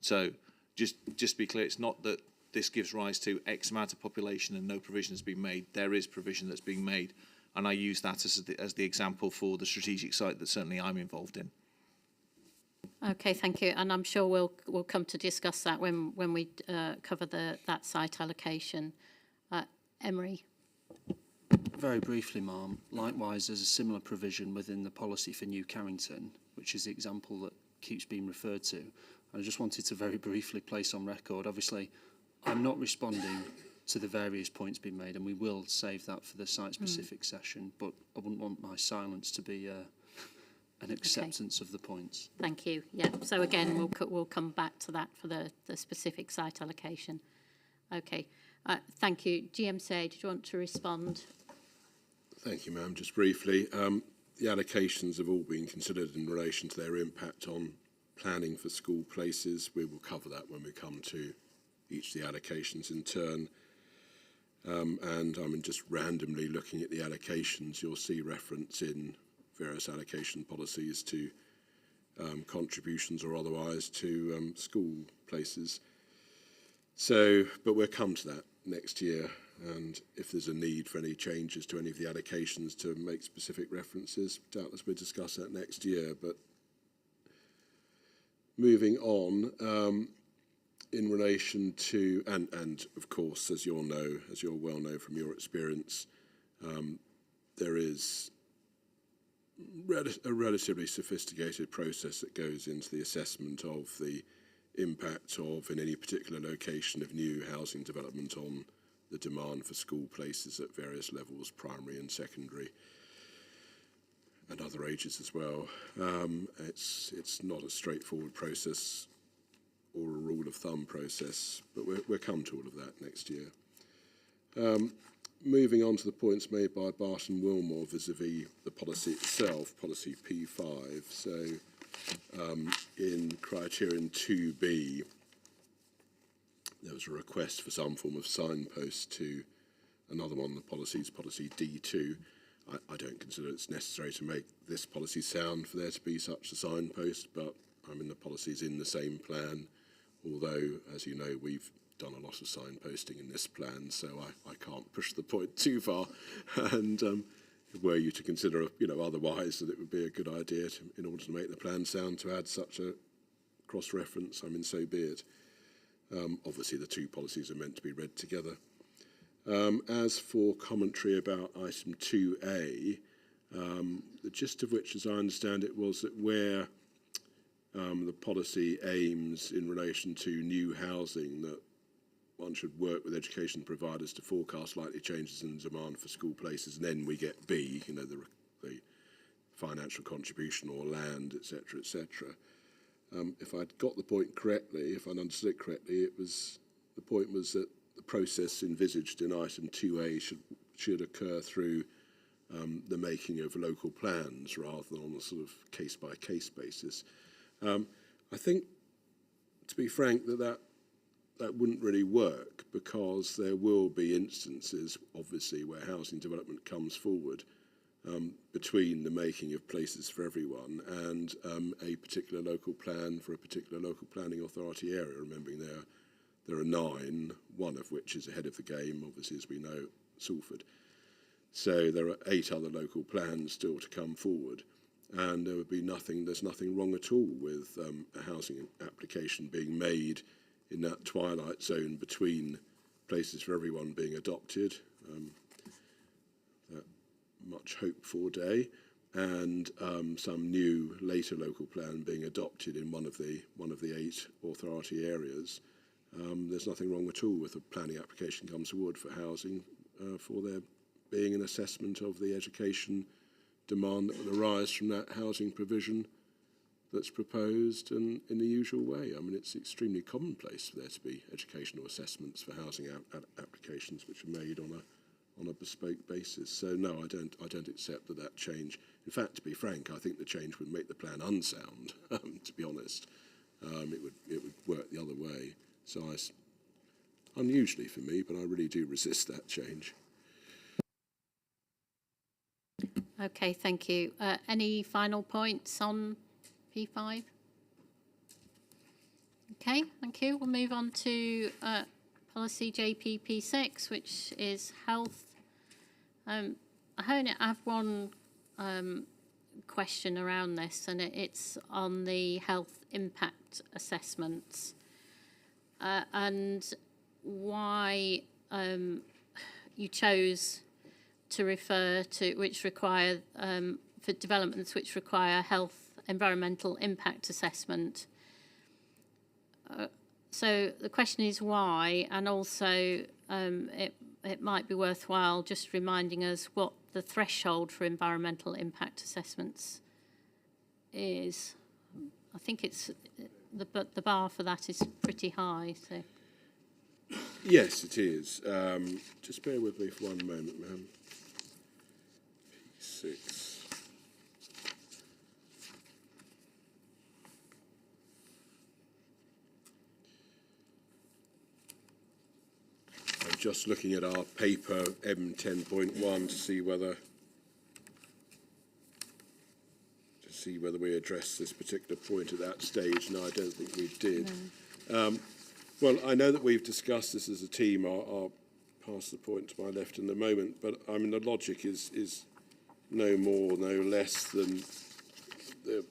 So just to be clear, it's not that this gives rise to X amount of population and no provision has been made. There is provision that's being made, and I use that as the example for the strategic site that certainly I'm involved in. Okay, thank you. And I'm sure we'll come to discuss that when we cover that site allocation. Emery. Very briefly, Ma'am. Likewise, there's a similar provision within the policy for New Carrington, which is the example that keeps being referred to. I just wanted to very briefly place on record, obviously, I'm not responding to the various points being made, and we will save that for the site-specific session, but I wouldn't want my silence to be an acceptance of the points. Thank you. Yeah, so again, we'll come back to that for the specific site allocation. Okay, thank you. GMC, did you want to respond? Thank you, ma'am. Just briefly, the allocations have all been considered in relation to their impact on planning for school places. We will cover that when we come to each of the allocations in turn. And I mean, just randomly looking at the allocations, you'll see reference in various allocation policies to contributions or otherwise to school places. So, but we'll come to that next year, and if there's a need for any changes to any of the allocations to make specific references, doubtless we'll discuss that next year. But moving on, in relation to, and of course, as you'll well know from your experience, there is a relatively sophisticated process that goes into the assessment of the impact of, in any particular location, of new housing development on the demand for school places at various levels, primary and secondary, and other ages as well. It's not a straightforward process or a rule of thumb process, but we'll come to all of that next year. Moving on to the points made by Bart and Wilmore vis-à-vis the policy itself, policy P5. So in criterion 2B, there was a request for some form of signpost to another one of the policies, policy D2. I don't consider it's necessary to make this policy sound for there to be such a signpost, but I mean, the policy's in the same plan, although, as you know, we've done a lot of signposting in this plan, so I can't push the point too far. And were you to consider, otherwise, that it would be a good idea to, in order to make the plan sound, to add such a cross-reference, I mean, so be it. Obviously, the two policies are meant to be read together. As for commentary about item 2A, the gist of which, as I understand it, was that where the policy aims in relation to new housing, that one should work with education providers to forecast likely changes in demand for school places, and then we get B, the financial contribution or land, etc., etc. If I'd got the point correctly, if I'd understood it correctly, the point was that the process envisaged in item 2A should occur through the making of local plans rather than on a sort of case-by-case basis. I think, to be frank, that wouldn't really work, because there will be instances, obviously, where housing development comes forward between the making of places for everyone and a particular local plan for a particular local planning authority area. Remembering there are 9, one of which is ahead of the game, obviously, as we know, Salford. So there are 8 other local plans still to come forward. And there would be there's nothing wrong at all with a housing application being made in that twilight zone between places for everyone being adopted, that much hoped for day, and some new later local plan being adopted in one of the 8 authority areas. There's nothing wrong at all with a planning application comes forward for housing, for there being an assessment of the education demand that will arise from that housing provision that's proposed, and in the usual way. I mean, it's extremely commonplace for there to be educational assessments for housing applications which are made on a bespoke basis. So no, I don't accept that change. In fact, to be frank, I think the change would make the plan unsound. To be honest, it would work the other way. So unusually for me, but I really do resist that change. Okay, thank you. Any final points on P5? Okay, thank you. We'll move on to policy JPP6, which is health. I have one question around this, and it's on the health impact assessments and why you chose to refer to which require for developments which require health environmental impact assessment. So the question is why, and also it might be worthwhile just reminding us what the threshold for environmental impact assessments is. I think it's the bar for that is pretty high. So. Yes, it is. Just bear with me for one moment, ma'am. P6. I'm just looking at our paper M10.1 to see whether we addressed this particular point at that stage. No, I don't think we did. No. Well, I know that we've discussed this as a team. I'll pass the point to my left in a moment, but I mean the logic is no more, no less than the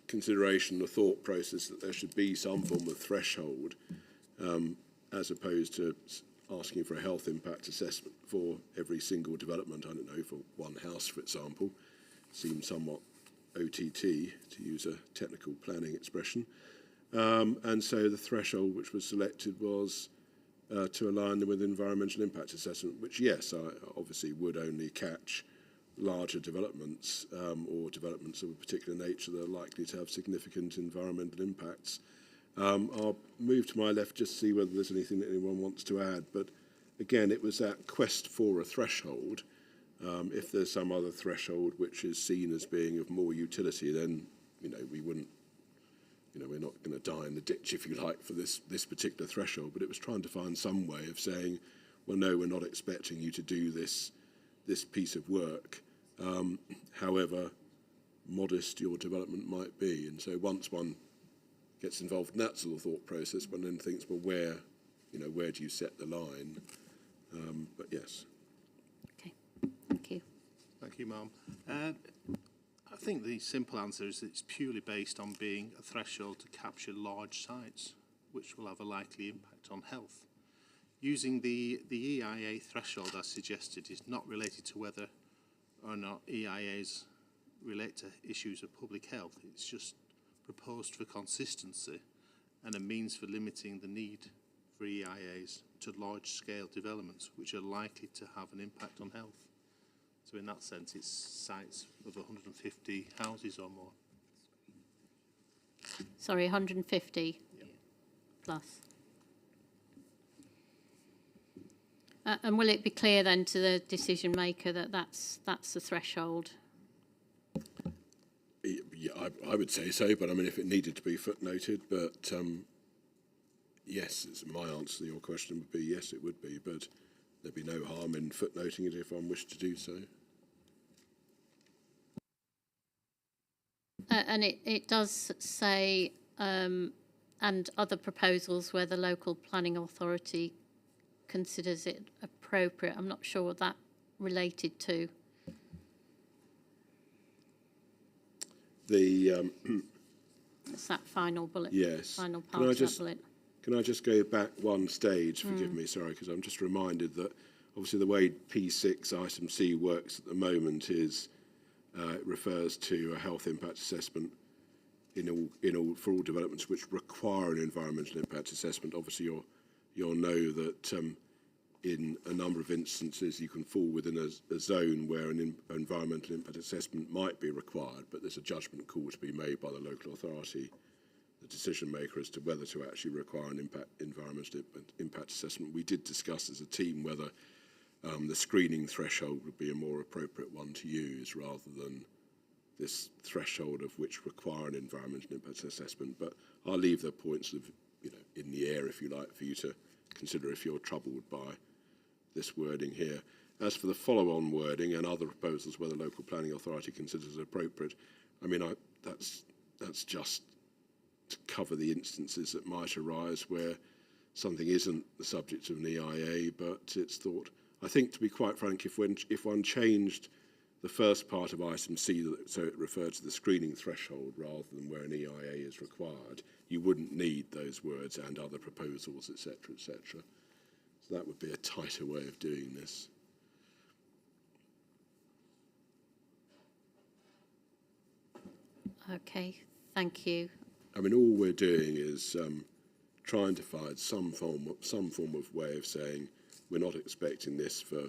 consideration, the thought process that there should be some form of threshold, as opposed to asking for a health impact assessment for every single development. I don't know, for one house, for example, seems somewhat OTT, to use a technical planning expression. And so the threshold which was selected was to align them with environmental impact assessment, which, yes, I obviously would only catch larger developments or developments of a particular nature that are likely to have significant environmental impacts. I'll move to my left just to see whether there's anything that anyone wants to add. But again, it was that quest for a threshold. If there's some other threshold which is seen as being of more utility, then we wouldn't. We're not going to die in the ditch, if you like, for this particular threshold. But it was trying to find some way of saying, well, no, we're not expecting you to do this piece of work, however modest your development might be. And so once one gets involved in that sort of thought process, one then thinks, well, where do you set the line? But yes. Okay, thank you. Thank you, Ma'am. I think the simple answer is that it's purely based on being a threshold to capture large sites, which will have a likely impact on health. Using the EIA threshold as suggested is not related to whether or not EIAs relate to issues of public health. It's just proposed for consistency and a means for limiting the need for EIAs to large-scale developments which are likely to have an impact on health. So in that sense, it's sites of 150 houses or more. Sorry, 150 plus. And will it be clear then to the decision maker that that's the threshold? Yeah, I would say so, but I mean, if it needed to be footnoted, but yes, my answer to your question would be yes, it would be, but there'd be no harm in footnoting it if one wished to do so. And it does say, and other proposals where the local planning authority considers it appropriate. I'm not sure what that related to. The it's that final bullet. Yes. Final part of that bullet. Can I just go back one stage? Forgive me, sorry, because I'm just reminded that obviously the way P6 item C works at the moment is it refers to a health impact assessment for all developments which require an environmental impact assessment. Obviously, you'll know that in a number of instances you can fall within a zone where an environmental impact assessment might be required, but there's a judgment call to be made by the local authority, the decision maker, as to whether to actually require an environmental impact assessment. We did discuss as a team whether the screening threshold would be a more appropriate one to use rather than this threshold of which require an environmental impact assessment. But I'll leave the points of in the air, if you like, for you to consider if you're troubled by this wording here. As for the follow-on wording and other proposals where the local planning authority considers it appropriate, I mean, that's just to cover the instances that might arise where something isn't the subject of an EIA, but it's thought. I think, to be quite frank, if one changed the first part of item C so it referred to the screening threshold rather than where an EIA is required, you wouldn't need those words and other proposals, etc., etc. So that would be a tighter way of doing this. Okay, thank you. I mean, all we're doing is trying to find some form of way of saying we're not expecting this for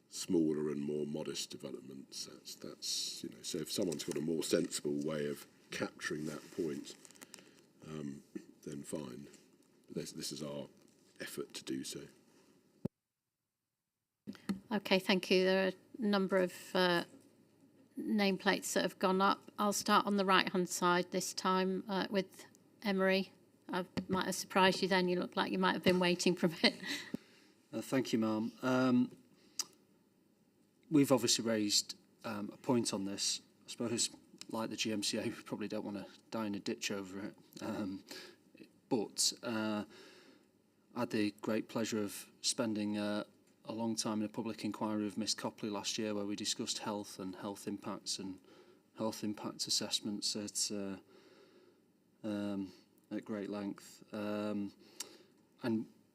smaller and more modest developments. That's you know. So if someone's got a more sensible way of capturing that point, then fine. But this is our effort to do so. Okay, thank you. There are a number of nameplates that have gone up. I'll start on the right-hand side this time with Emery. I might have surprised you then. You look like you might have been waiting for a bit. Thank you, ma'am. We've obviously raised a point on this. I suppose, like the GMCA, we probably don't want to die in a ditch over it. But I had the great pleasure of spending a long time in a public inquiry with Miss Copley last year, where we discussed health and health impacts and health impact assessments at great length. And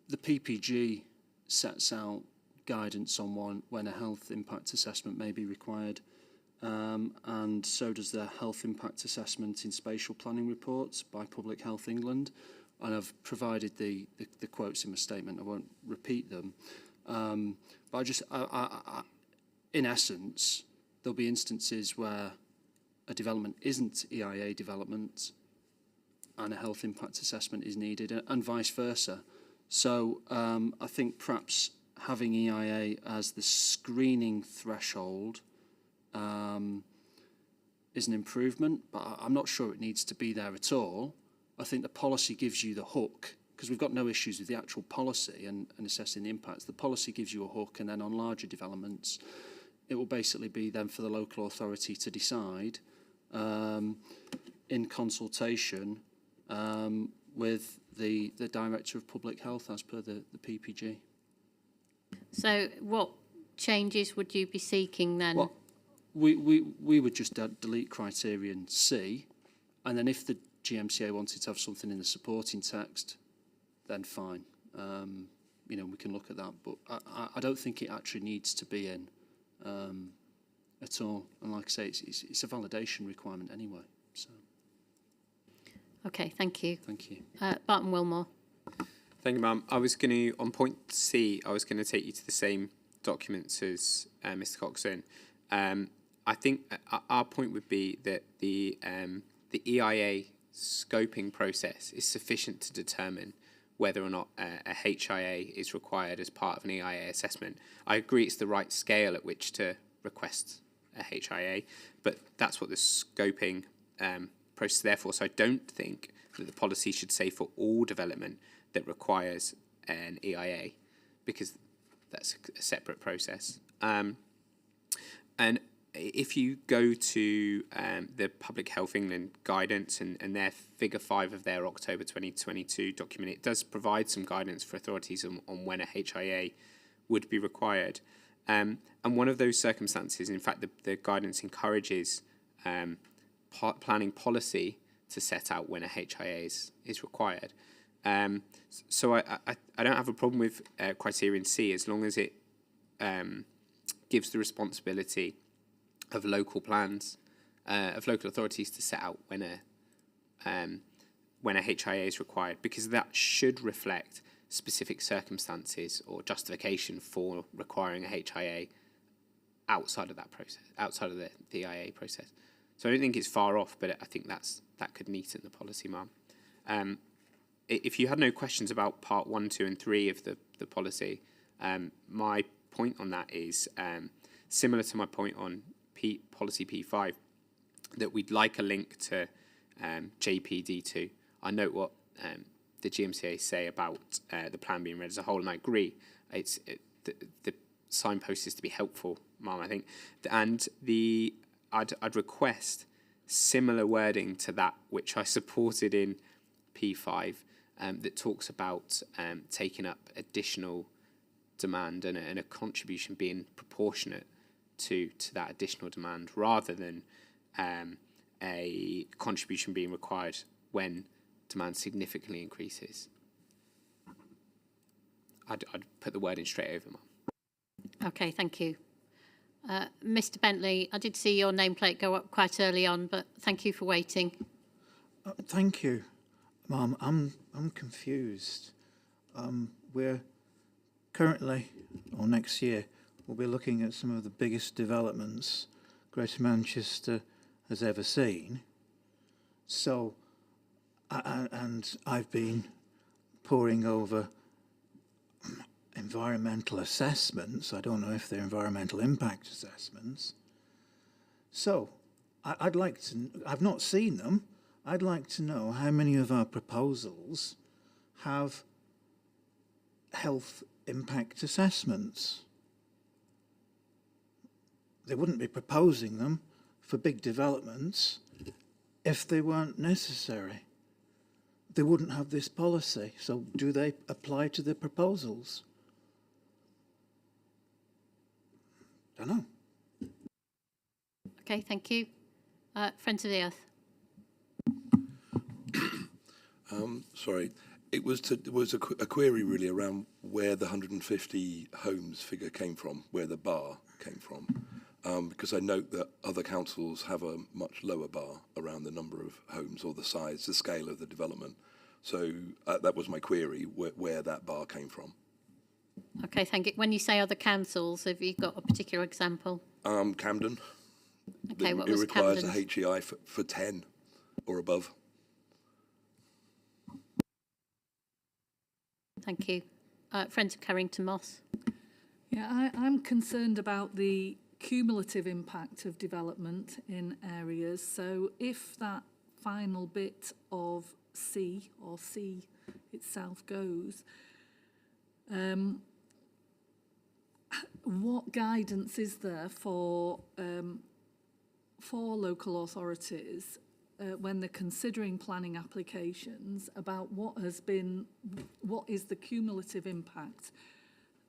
the PPG sets out guidance on when a health impact assessment may be required, and so does the health impact assessment in spatial planning reports by Public Health England. And I've provided the quotes in my statement. I won't repeat them. But in essence, there'll be instances where a development isn't EIA development and a health impact assessment is needed, and vice versa. So I think perhaps having EIA as the screening threshold is an improvement, but I'm not sure it needs to be there at all. I think the policy gives you the hook, because we've got no issues with the actual policy and assessing the impacts. The policy gives you a hook, and then on larger developments, it will basically be then for the local authority to decide in consultation with the Director of Public Health as per the PPG. So what changes would you be seeking then? Well, we would just delete criterion C, and then if the GMCA wanted to have something in the supporting text, then fine. You know, we can look at that, but I don't think it actually needs to be in at all. And like I say, it's a validation requirement anyway. So. Okay, thank you. Thank you. Barton Wilmore. Thank you, ma'am. I was going to, on point C, I was going to take you to the same documents as Mr. Coxon. I think our point would be that the EIA scoping process is sufficient to determine whether or not a HIA is required as part of an EIA assessment. I agree it's the right scale at which to request a HIA, but that's what the scoping process is there for. So I don't think that the policy should say for all development that requires an EIA, because that's a separate process. And if you go to the Public Health England guidance and their figure 5 of their October 2022 document, it does provide some guidance for authorities on when a HIA would be required. And one of those circumstances, in fact, the guidance encourages planning policy to set out when a HIA is required. So I don't have a problem with criterion C as long as it gives the responsibility of local plans, of local authorities to set out when a HIA is required, because that should reflect specific circumstances or justification for requiring a HIA outside of that process, outside of the EIA process. So I don't think it's far off, but I think that could neaten the policy, ma'am. If you had no questions about part 1, 2, and 3 of the policy, my point on that is similar to my point on policy P5, that we'd like a link to JPD2. I note what the GMCA say about the plan being read as a whole, and I agree. The signpost is to be helpful, Ma'am, I think, and I'd request similar wording to that which I supported in P5, that talks about taking up additional demand and a contribution being proportionate to that additional demand, rather than a contribution being required when demand significantly increases. I'd put the wording straight over, Ma'am. Okay, thank you. Mr. Bentley, I did see your nameplate go up quite early on, but thank you for waiting. Thank you, Ma'am. I'm confused. We're currently, or next year, we'll be looking at some of the biggest developments Greater Manchester has ever seen. So, and I've been poring over environmental assessments. I don't know if they're environmental impact assessments. So, I'd like to, I've not seen them. I'd like to know how many of our proposals have health impact assessments. They wouldn't be proposing them for big developments if they weren't necessary. They wouldn't have this policy. So do they apply to the proposals? Don't know. Okay, thank you. Friends of the Earth. Sorry, it was a query really around where the 150 homes figure came from, where the bar came from, because I note that other councils have a much lower bar around the number of homes or the size, the scale of the development. So that was my query, where that bar came from. Okay, thank you. When you say other councils, have you got a particular example? Camden. Okay, what it was requires Camden's? a HEI for 10 or above. Thank you. Friends of Carrington Moss. Yeah, I'm concerned about the cumulative impact of development in areas. So if that final bit of C or C itself goes, what guidance is there for local authorities when they're considering planning applications about what is the cumulative impact?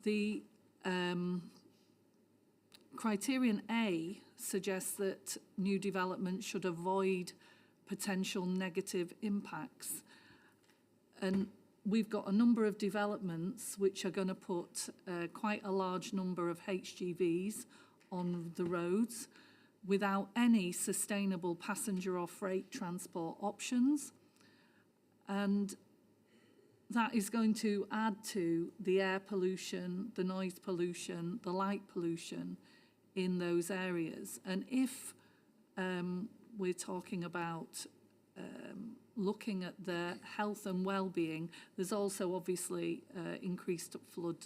The criterion A suggests that new development should avoid potential negative impacts. And we've got a number of developments which are going to put quite a large number of HGVs on the roads without any sustainable passenger or freight transport options. And that is going to add to the air pollution, the noise pollution, the light pollution in those areas. And if we're talking about looking at their health and well-being, there's also obviously increased flood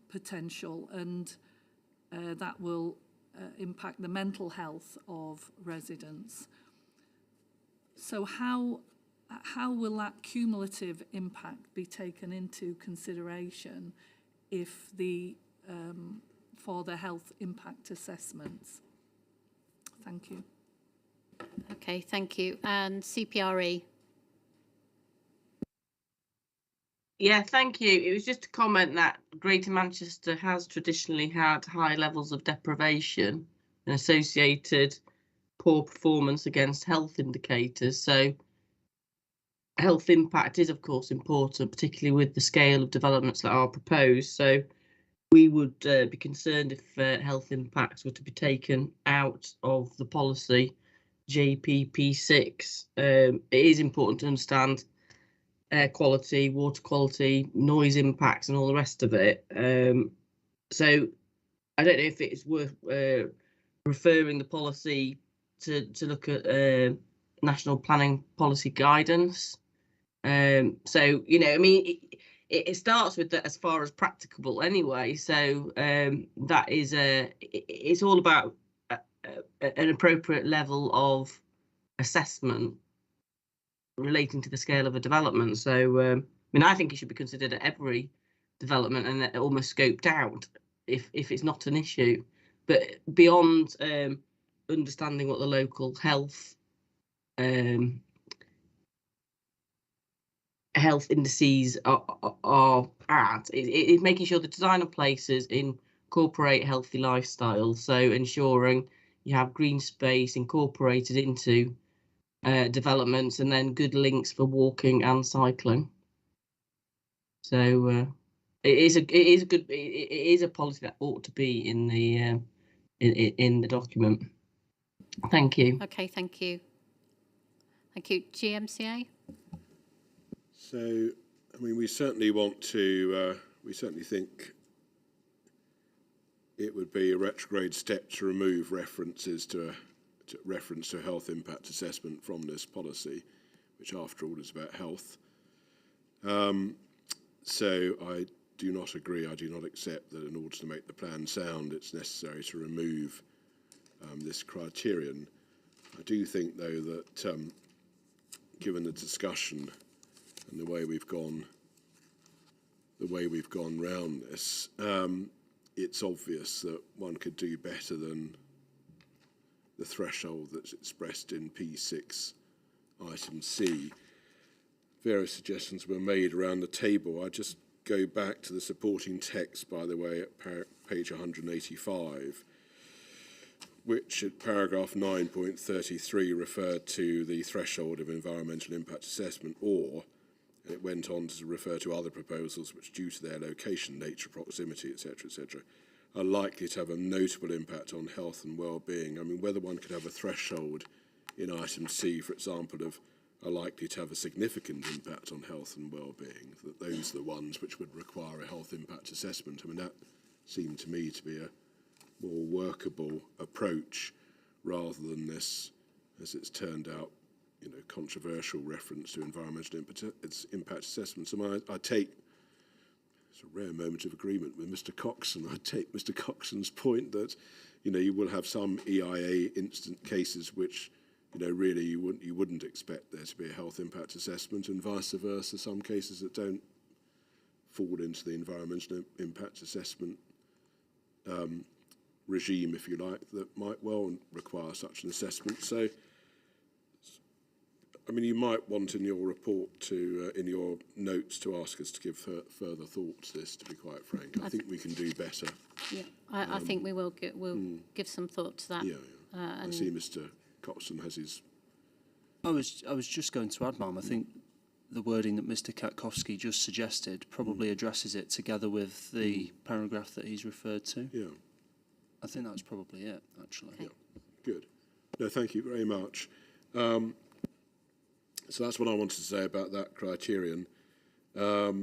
potential, and that will impact the mental health of residents. So how will that cumulative impact be taken into consideration if for the health impact assessments? Thank you. Okay, thank you. And CPRE. Yeah, thank you. It was just a comment that Greater Manchester has traditionally had high levels of deprivation and associated poor performance against health indicators. So health impact is, of course, important, particularly with the scale of developments that are proposed. So we would be concerned if health impacts were to be taken out of the policy JPP6. It is important to understand air quality, water quality, noise impacts and all the rest of it. So I don't know if it's worth referring the policy to look at national planning policy guidance. So, you know, I mean, it starts with that as far as practicable anyway. So that is it's all about an appropriate level of assessment relating to the scale of a development. So, I mean, I think it should be considered at every development and almost scoped out if it's not an issue. But beyond understanding what the local health indices are at, it's making sure the design of places incorporate healthy lifestyles. So ensuring you have green space incorporated into developments, and then good links for walking and cycling. So it is a policy that ought to be in the document. Thank you. Okay, thank you. Thank you. GMCA? So, I mean, we certainly want to, we certainly think it would be a retrograde step to remove references to reference to health impact assessment from this policy, which after all is about health. So I do not agree, I do not accept that in order to make the plan sound, it's necessary to remove this criterion. I do think, though, that given the discussion and the way we've gone round this, it's obvious that one could do better than the threshold that's expressed in P6 item C. Various suggestions were made around the table. I just go back to the supporting text, by the way, at page 185, which at paragraph 9.33 referred to the threshold of environmental impact assessment, or it went on to refer to other proposals which, due to their location, nature, proximity, etc., are likely to have a notable impact on health and well-being. I mean, whether one could have a threshold in item C, for example, of are likely to have a significant impact on health and well-being, that those are the ones which would require a health impact assessment. I mean, that seemed to me to be a more workable approach rather than this, as it's turned out, controversial reference to environmental impact assessments. And I take, it's a rare moment of agreement with Mr. Coxon, I take Mr. Coxon's point that, you will have some EIA instant cases which, really you wouldn't expect there to be a health impact assessment, and vice versa, some cases that don't fall into the environmental impact assessment regime, if you like, that might well require such an assessment. So, I mean, you might want in your report to, in your notes, to ask us to give further thought to this, to be quite frank. I think we can do better. Yeah, I think we will give some thought to that. Yeah, yeah. I see Mr. Coxon has his... I was just going to add, ma'am, I think the wording that Mr. Katkowski just suggested probably addresses it together with the paragraph that he's referred to. Yeah. I think that's probably it, actually. Okay. Yeah. Good. No, thank you very much. So that's what I wanted to say about that criterion. As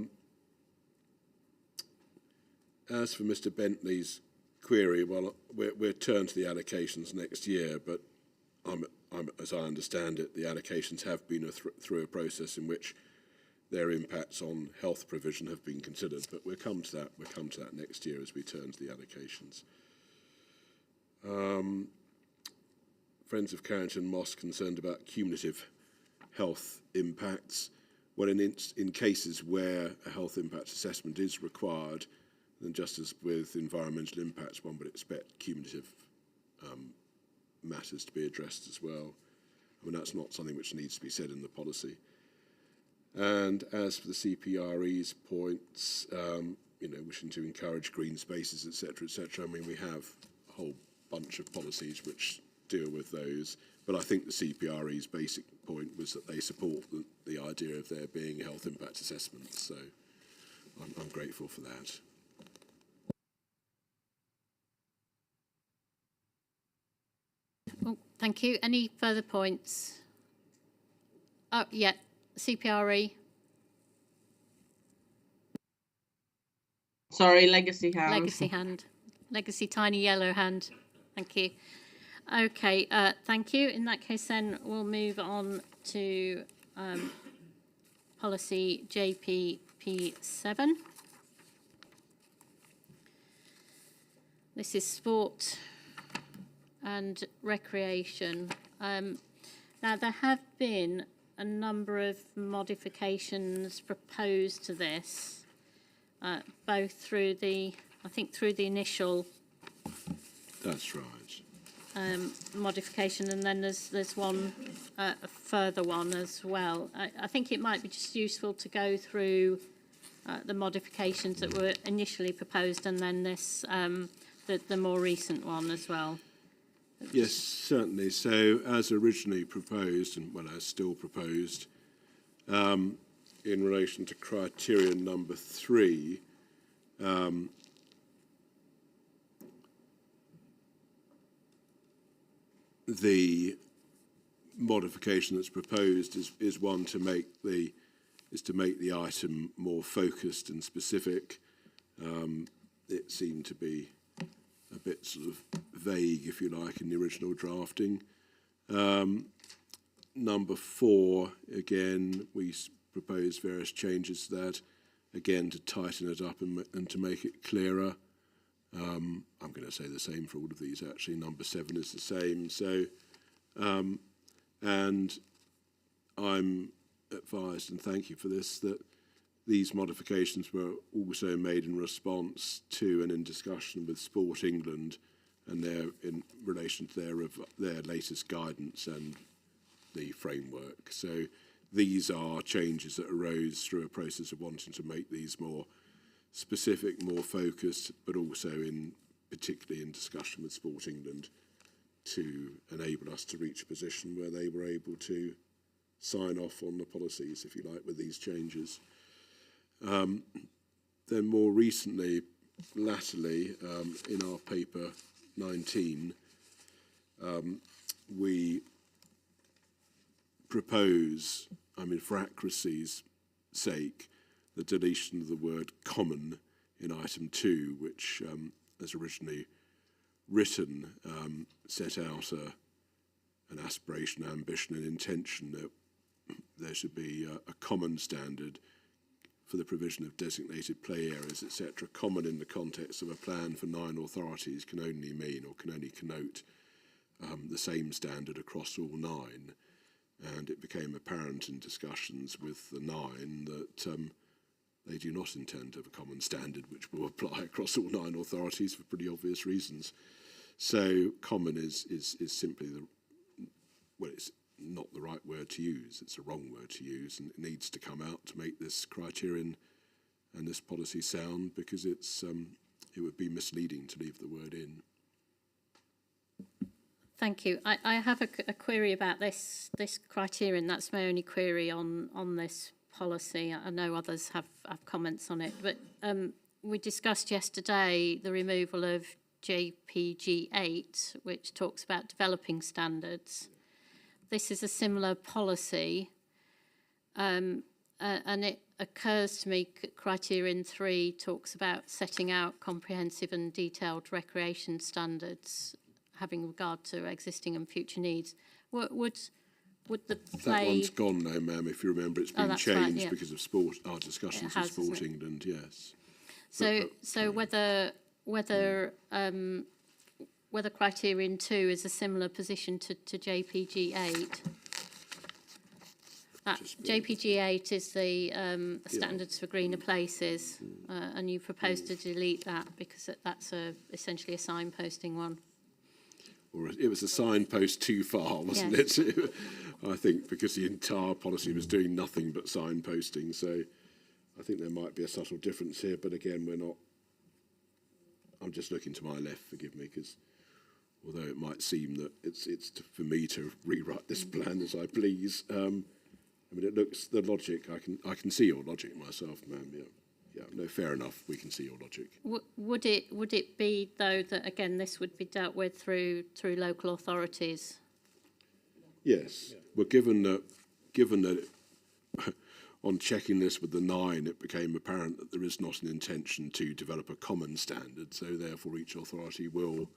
for Mr. Bentley's query, well, we're turned to the allocations next year, but as I understand it, the allocations have been through a process in which their impacts on health provision have been considered. But we'll come to that. We'll come to that next year as we turn to the allocations. Friends of Carrington Moss concerned about cumulative health impacts. Well, in cases where a health impact assessment is required, then just as with environmental impacts, one would expect cumulative matters to be addressed as well. I mean, that's not something which needs to be said in the policy. And as for the CPRE's points, wishing to encourage green spaces, etc., I mean, we have a whole bunch of policies which deal with those. But I think the CPRE's basic point was that they support the idea of there being health impact assessments. So I'm grateful for that. Oh, thank you. Any further points? Oh, yeah, CPRE. Sorry, legacy hand. Legacy hand. Legacy tiny yellow hand. Thank you. Okay, thank you. In that case, then we'll move on to policy JPP7. This is sport and recreation. Now, there have been a number of modifications proposed to this, both through the initial That's right. modification, and then there's one, a further one as well. I think it might be just useful to go through the modifications that were initially proposed, and then this, the more recent one as well. Yes, certainly. So, as originally proposed, and well, as still proposed, in relation to criterion number 3, the modification that's proposed is one to make the item more focused and specific. It seemed to be a bit sort of vague, if you like, in the original drafting. Number 4, again, we proposed various changes to that, again, to tighten it up and to make it clearer. I'm going to say the same for all of these, actually. Number 7 is the same. So, and I'm advised, and thank you for this, that these modifications were also made in response to and in discussion with Sport England, and in relation to their latest guidance and the framework. So these are changes that arose through a process of wanting to make these more specific, more focused, but also particularly in discussion with Sport England, to enable us to reach a position where they were able to sign off on the policies, if you like, with these changes. Then more recently, latterly, in our paper 19, we propose, for accuracy's sake, the deletion of the word common in item 2, which, as originally written, set out an aspiration, ambition and intention that there should be a common standard for the provision of designated play areas, etc. Common in the context of a plan for 9 authorities can only mean or can only connote the same standard across all 9. And it became apparent in discussions with the 9 that they do not intend to have a common standard which will apply across all 9 authorities for pretty obvious reasons. So common is simply it's not the right word to use. It's a wrong word to use, and it needs to come out to make this criterion and this policy sound, because it would be misleading to leave the word in. Thank you. I have a query about this criterion. That's my only query on this policy. I know others have comments on it, but we discussed yesterday the removal of JPG 8, which talks about developing standards. This is a similar policy, and it occurs to me criterion 3 talks about setting out comprehensive and detailed recreation standards having regard to existing and future needs. Would the play... That one's gone now, ma'am, if you remember. It's been changed right, yeah. because of our discussions with Sport England, yes. So whether criterion 2 is a similar position to JPG 8. JPG 8 is the standards for greener places, and you propose to delete that because that's essentially a signposting one. Or it was a signpost too far, wasn't it? I think because the entire policy was doing nothing but signposting. So I think there might be a subtle difference here, but again, we're not. I'm just looking to my left, forgive me, because although it might seem that it's for me to rewrite this plan as I please, it looks the logic. I can see your logic myself, ma'am. Yeah, no, fair enough. We can see your logic. Would it be though that again this would be dealt with through local authorities? Yes. Well, given that on checking this with the 9, it became apparent that there is not an intention to develop a common standard. So therefore, each authority will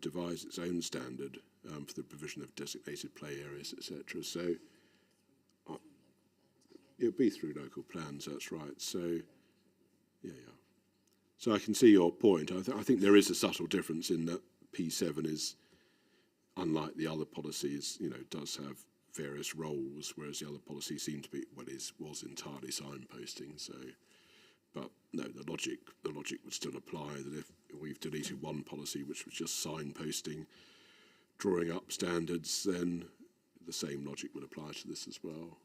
devise its own standard for the provision of designated play areas, etc. So it'll be through local plans. That's right. So yeah. So I can see your point. I think there is a subtle difference in that P7 is, unlike the other policies, does have various roles, whereas the other policy seemed to be, well, was entirely signposting. So, but no, the logic would still apply, that if we've deleted one policy which was just signposting, drawing up standards, then the same logic would apply to this as well.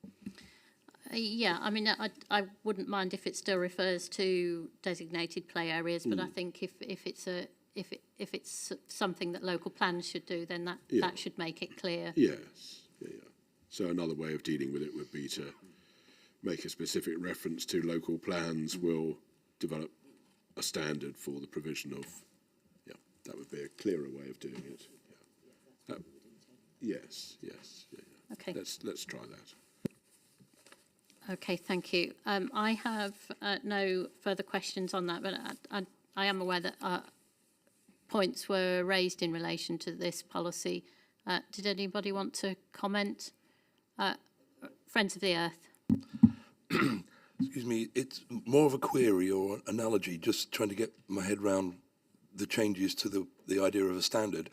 Yeah, I mean, I wouldn't mind if it still refers to designated play areas, but I think if it's something that local plans should do, then that should make it clear. Yes, yeah. So another way of dealing with it would be to make a specific reference to local plans will develop a standard for the provision of. Yeah, that would be a clearer way of doing it. Yeah. Yes. Yeah. Okay. Let's try that. Okay, thank you. I have no further questions on that, but I am aware that points were raised in relation to this policy. Did anybody want to comment? Friends of the Earth. Excuse me, it's more of a query or an analogy, just trying to get my head around the changes to the idea of a standard.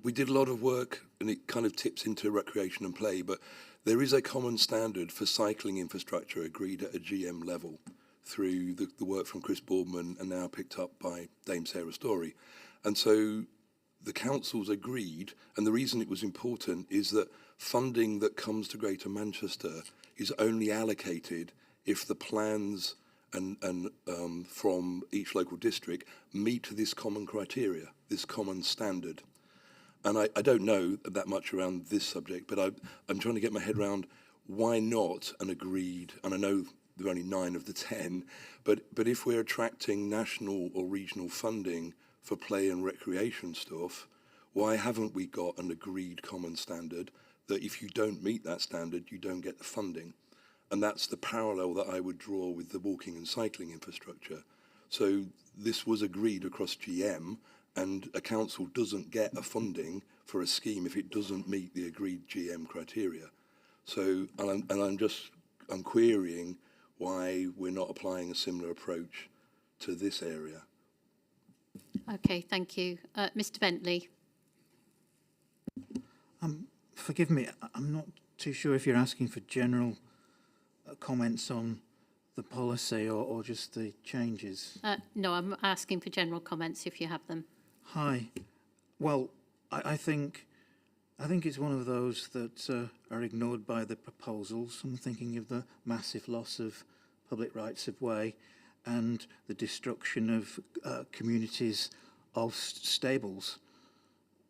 We did a lot of work, and it kind of tips into recreation and play, but there is a common standard for cycling infrastructure agreed at a GM level through the work from Chris Boardman and now picked up by Dame Sarah Story. And so the councils agreed, and the reason it was important is that funding that comes to Greater Manchester is only allocated if the plans and from each local district meet this common criteria, this common standard. And I don't know that much around this subject, but I'm trying to get my head around why not an agreed, and I know there are only 9 of the 10, but if we're attracting national or regional funding for play and recreation stuff, why haven't we got an agreed common standard that if you don't meet that standard, you don't get the funding? And that's the parallel that I would draw with the walking and cycling infrastructure. So this was agreed across GM, and a council doesn't get a funding for a scheme if it doesn't meet the agreed GM criteria. So, I'm querying why we're not applying a similar approach to this area. Okay, thank you. Mr. Bentley. Forgive me, I'm not too sure if you're asking for general comments on the policy or just the changes. No, I'm asking for general comments if you have them. Hi. Well, I think it's one of those that are ignored by the proposals. I'm thinking of the massive loss of public rights of way and the destruction of communities of stables,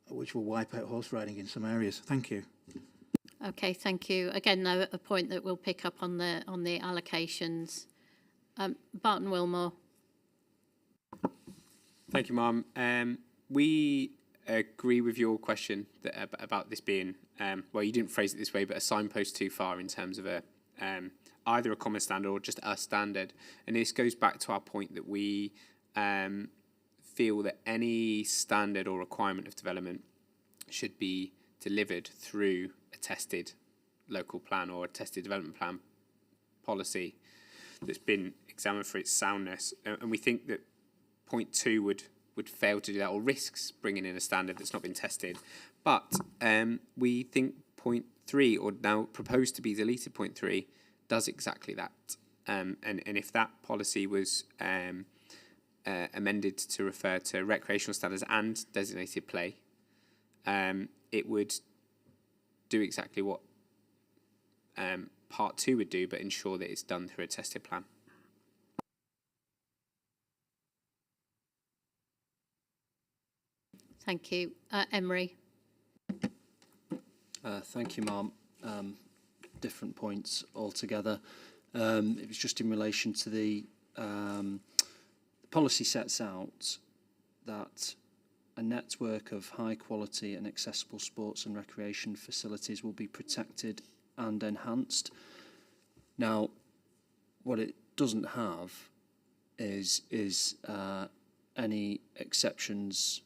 which will wipe out horse riding in some areas. Thank you. Okay, thank you. Again, though, a point that we'll pick up on the allocations. Barton Wilmore. Thank you, Ma'am. We agree with your question that, about this being, well, you didn't phrase it this way, but a signpost too far in terms of either a common standard or just a standard. And this goes back to our point that we feel that any standard or requirement of development should be delivered through a tested local plan or a tested development plan policy that's been examined for its soundness. And we think that point 2 would fail to do that, or risks bringing in a standard that's not been tested. But we think point 3, or now proposed to be deleted point 3, does exactly that. And if that policy was amended to refer to recreational standards and designated play, it would do exactly what part 2 would do, but ensure that it's done through a tested plan. Thank you. Emery. Thank you, Ma'am. Different points altogether. It was just in relation to the policy sets out that a network of high quality and accessible sports and recreation facilities will be protected and enhanced. Now, what it doesn't have is any exceptions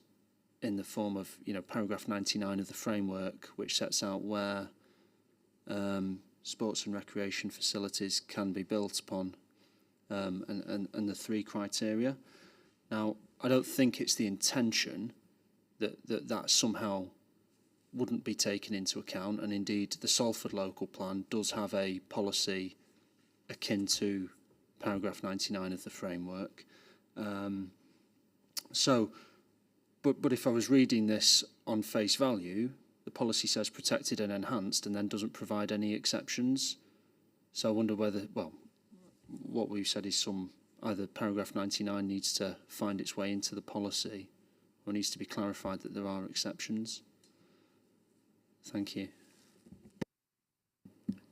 in the form of, paragraph 99 of the framework, which sets out where sports and recreation facilities can be built upon, and the 3 criteria. Now, I don't think it's the intention that somehow wouldn't be taken into account, and indeed the Salford local plan does have a policy akin to paragraph 99 of the framework. But if I was reading this on face value, the policy says protected and enhanced and then doesn't provide any exceptions. So I wonder whether, well, what we've said is either paragraph 99 needs to find its way into the policy or needs to be clarified that there are exceptions. Thank you.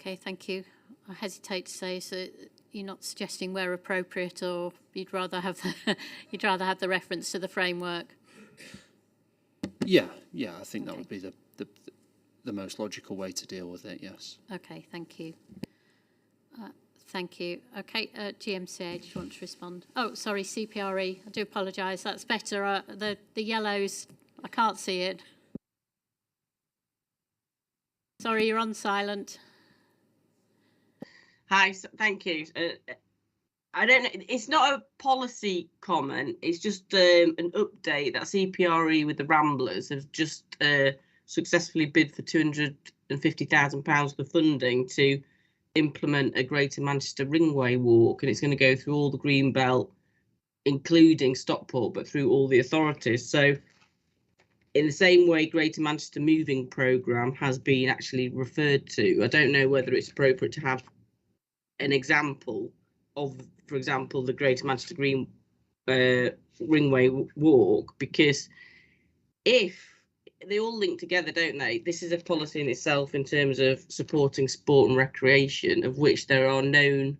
Okay, thank you. I hesitate to say, so you're not suggesting where appropriate, or you'd rather have the reference to the framework? Yeah, I think that would be the most logical way to deal with it, yes. Okay, thank you. Thank you. Okay, GMCA, do you want to respond? Oh, sorry, CPRE. I do apologise. That's better. The yellows, I can't see it. Sorry, you're on silent. Hi, thank you. I don't know. It's not a policy comment. It's just an update that CPRE with the Ramblers have just successfully bid for £250,000 of funding to implement a Greater Manchester Ringway walk, and it's going to go through all the green belt, including Stockport, but through all the authorities. So in the same way Greater Manchester Moving Programme has been actually referred to, I don't know whether it's appropriate to have an example of, for example, the Greater Manchester Ringway walk, because if they all link together, don't they? This is a policy in itself in terms of supporting sport and recreation, of which there are known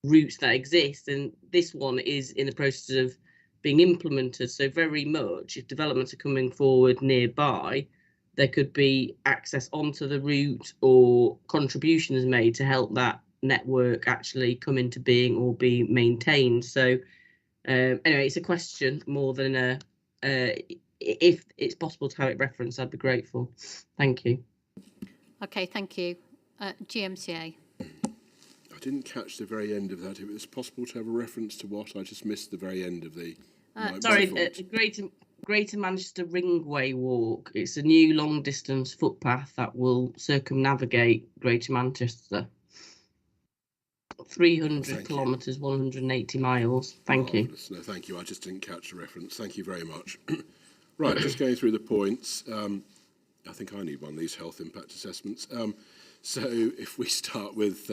routes that exist, and this one is in the process of being implemented. So very much, if developments are coming forward nearby, there could be access onto the route or contributions made to help that network actually come into being or be maintained. So anyway, it's a question more than if it's possible to have it referenced, I'd be grateful. Thank you. Okay, thank you. GMCA. I didn't catch the very end of that. If it was possible to have a reference to what? I just missed the very end of the... Sorry, Greater Manchester Ringway Walk. It's a new long-distance footpath that will circumnavigate Greater Manchester. 300 kilometres, 180 miles. Thank you. No, thank you. I just didn't catch the reference. Thank you very much. Right, just going through the points. I think I need one of these health impact assessments. So if we start with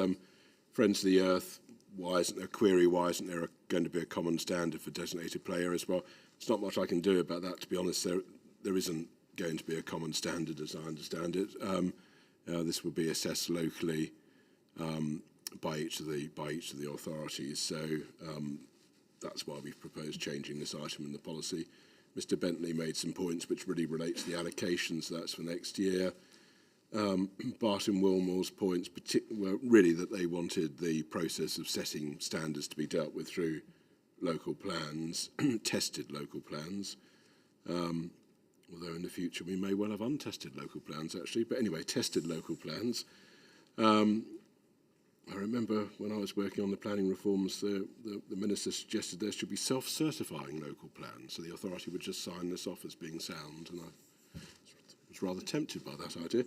Friends of the Earth, why isn't there going to be a common standard for designated play areas? Well, there's not much I can do about that, to be honest. There isn't going to be a common standard, as I understand it. This will be assessed locally by each of the authorities. So that's why we've proposed changing this item in the policy. Mr. Bentley made some points which really relate to the allocations. So that's for next year. Bart and Wilmore's points were really that they wanted the process of setting standards to be dealt with through local plans, tested local plans. Although in the future we may well have untested local plans actually, but anyway, tested local plans. I remember when I was working on the planning reforms, the Minister suggested there should be self-certifying local plans, so the authority would just sign this off as being sound, and I was rather tempted by that idea.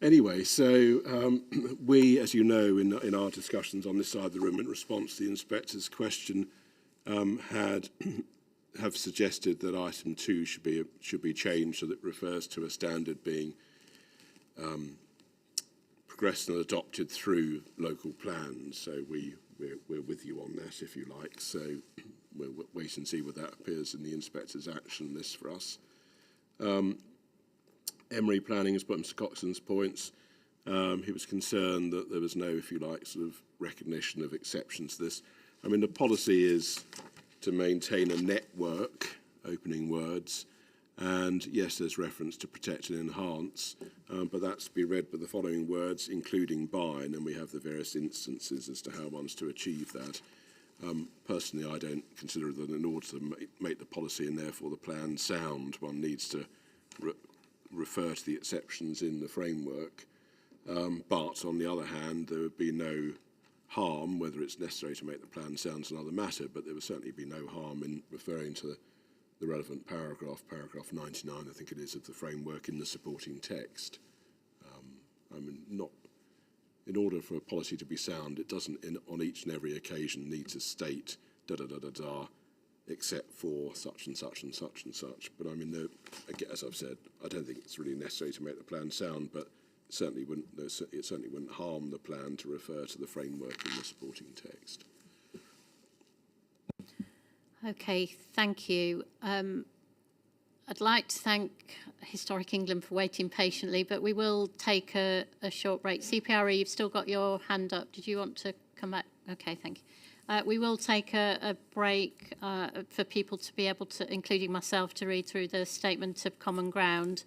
Anyway, so we, as you know, in our discussions on this side of the room in response to the inspector's question, have suggested that item 2 should be changed so that it refers to a standard being progressed and adopted through local plans. So we're with you on that, if you like. So we'll wait and see whether that appears in the inspector's action list for us. Emery Planning has put Mr. Coxon's points. He was concerned that there was no, if you like, sort of recognition of exceptions to this. I mean, the policy is to maintain a network, opening words, and yes, there's reference to protect and enhance, but that's to be read with the following words, including by, and then we have the various instances as to how one's to achieve that. Personally, I don't consider that in order to make the policy and therefore the plan sound, one needs to refer to the exceptions in the framework. But on the other hand, there would be no harm, whether it's necessary to make the plan sound is another matter, but there would certainly be no harm in referring to the relevant paragraph, paragraph 99, I think it is, of the framework in the supporting text. I mean, in order for a policy to be sound, it doesn't, on each and every occasion, need to state da-da-da-da-da, except for such and such and such and such. But I mean, again, as I've said, I don't think it's really necessary to make the plan sound, but it certainly wouldn't harm the plan to refer to the framework in the supporting text. Okay, thank you. I'd like to thank Historic England for waiting patiently, but we will take a short break. CPRE, you've still got your hand up. Did you want to come back? Okay, thank you. We will take a break for people to be able to, including myself, to read through the Statement of Common Ground.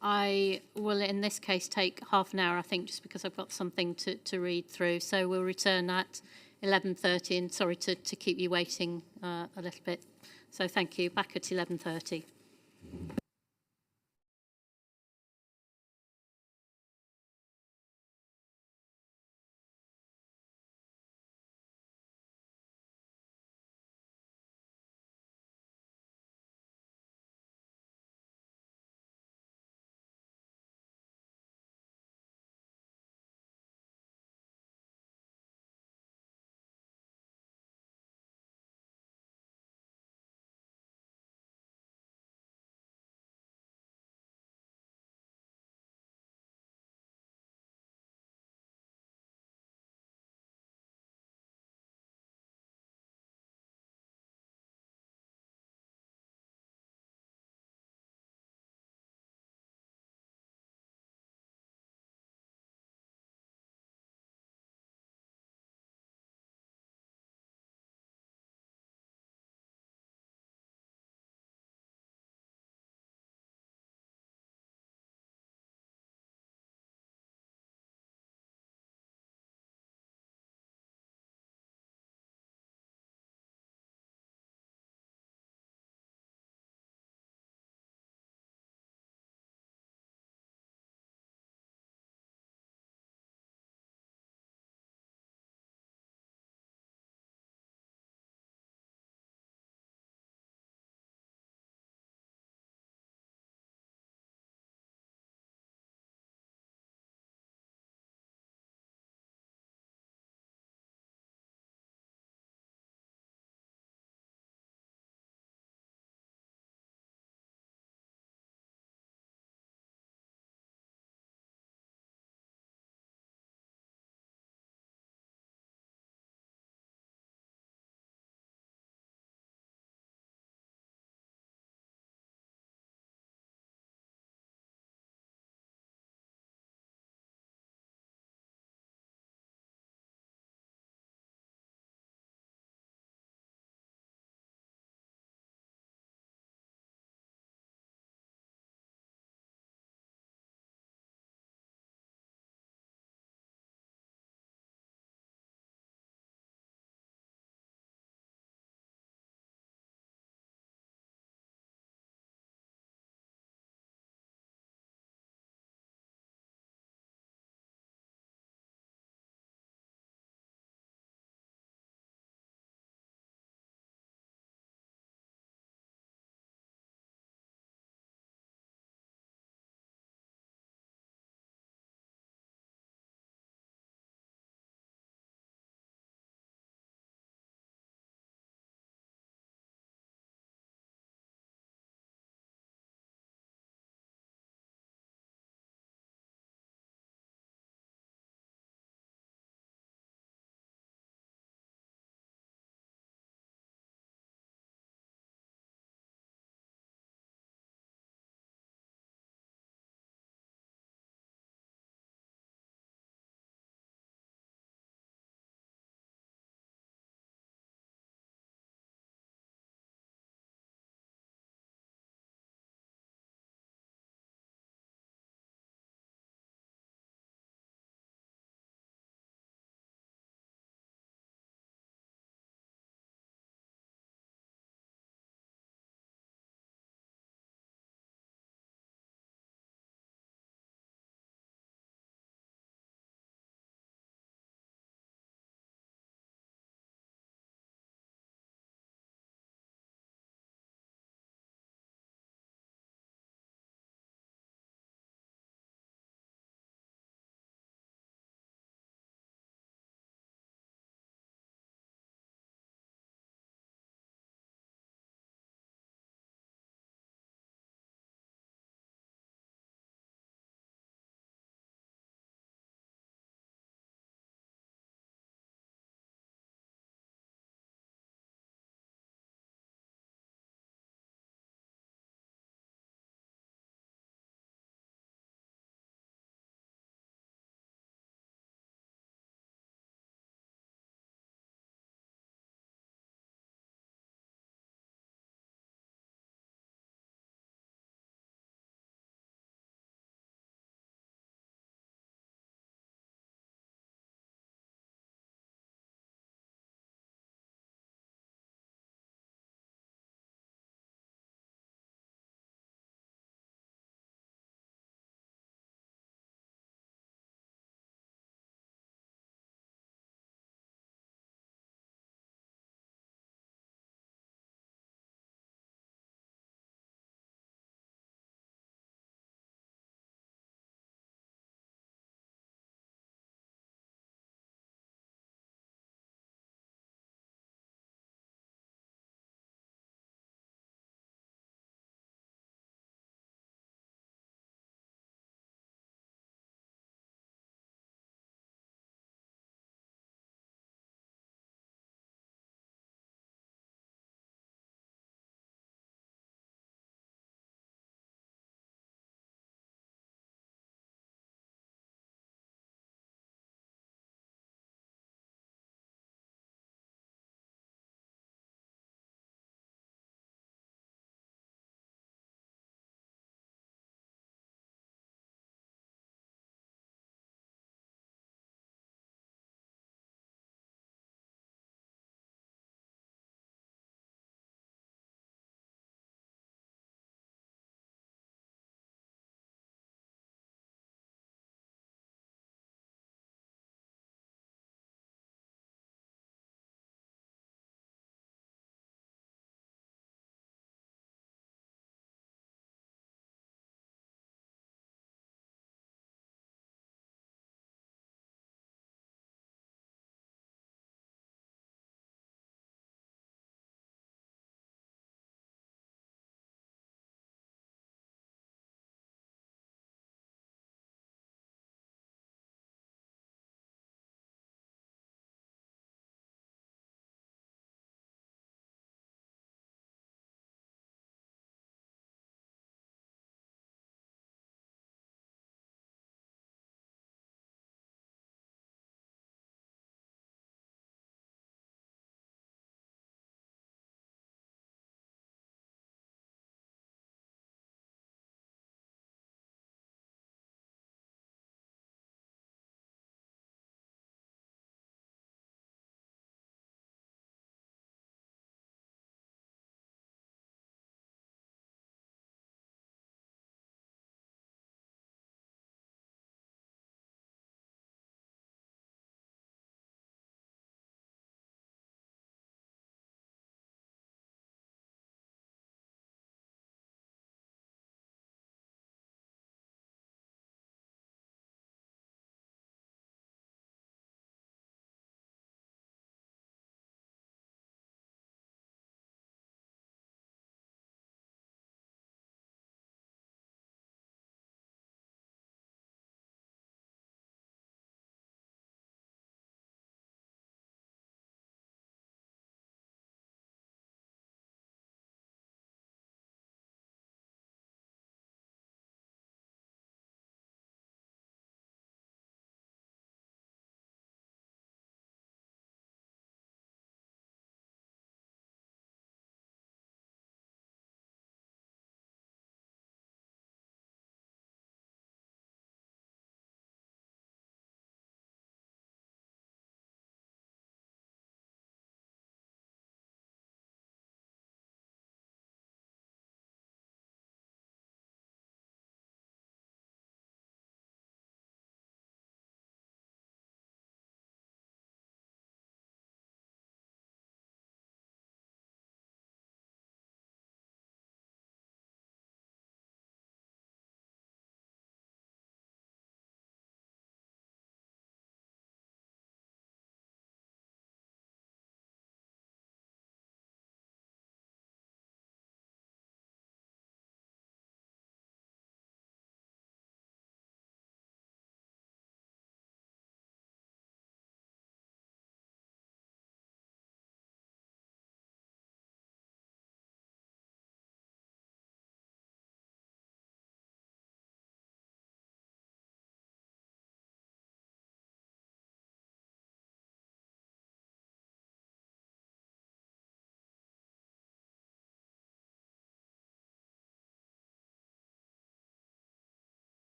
I will, in this case, take half an hour, I think, just because I've got something to read through. So we'll return at 11:30, and sorry to keep you waiting a little bit. So thank you. Back at 11:30.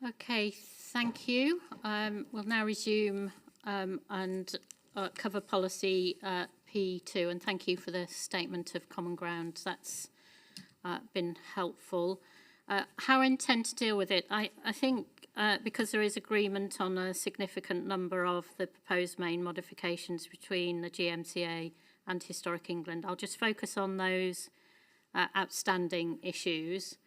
Okay, thank you. We'll now resume and cover policy P2, and thank you for the statement of common ground. That's been helpful. How I intend to deal with it, I think because there is agreement on a significant number of the proposed main modifications between the GMCA and Historic England, I'll just focus on those outstanding issues.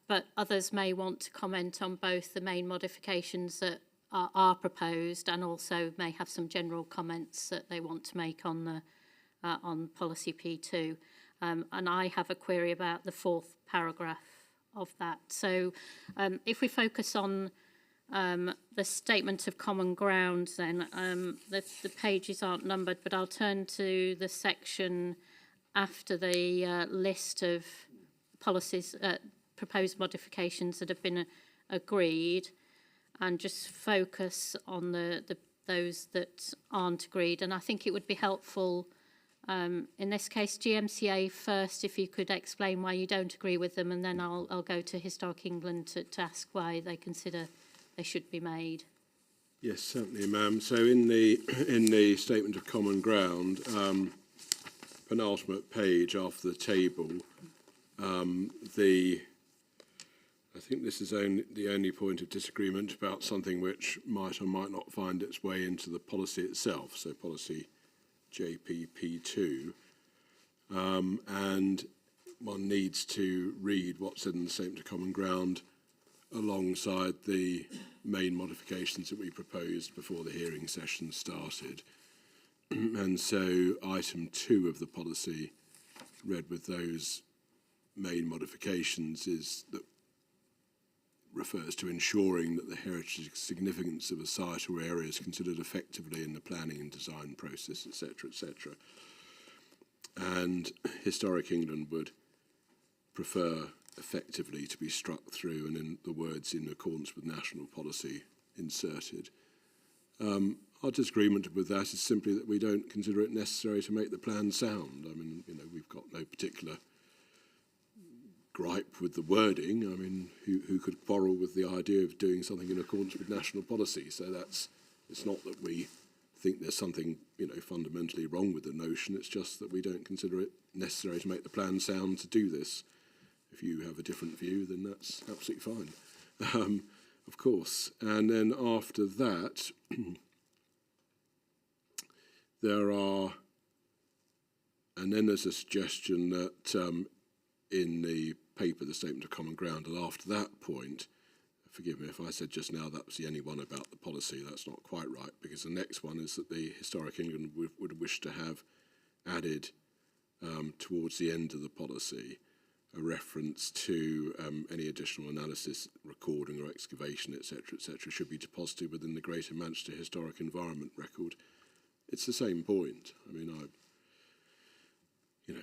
But others may want to comment on both the main modifications that are proposed and also may have some general comments that they want to make on the on policy P2. And I have a query about the fourth paragraph of that. So if we focus on the statement of common ground, then the pages aren't numbered, but I'll turn to the section after the list of policies, proposed modifications that have been agreed, and just focus on those that aren't agreed. And I think it would be helpful in this case, GMCA first, if you could explain why you don't agree with them, and then I'll go to Historic England to ask why they consider they should be made. Yes, certainly, ma'am. So in the statement of common ground, penultimate page after the table, I think this is the only point of disagreement about something which might or might not find its way into the policy itself, so policy JPP2, and one needs to read what's in the statement of common ground alongside the main modifications that we proposed before the hearing session started. And so item 2 of the policy, read with those main modifications, is that refers to ensuring that the heritage significance of a site or area is considered effectively in the planning and design process, etc., etc. And Historic England would prefer effectively to be struck through and in the words in accordance with national policy inserted. Our disagreement with that is simply that we don't consider it necessary to make the plan sound. I mean, you know, we've got no particular gripe with the wording. I mean, who could quarrel with the idea of doing something in accordance with national policy? So it's not that we think there's something, you know, fundamentally wrong with the notion. It's just that we don't consider it necessary to make the plan sound to do this. If you have a different view, then that's absolutely fine, of course. And then after that, then there's a suggestion that in the paper, the Statement of Common Ground, and after that point, forgive me if I said just now that was the only one about the policy, that's not quite right, because the next one is that the Historic England would wish to have added towards the end of the policy a reference to any additional analysis, recording or excavation, etc., should be deposited within the Greater Manchester Historic Environment Record. It's the same point. I mean,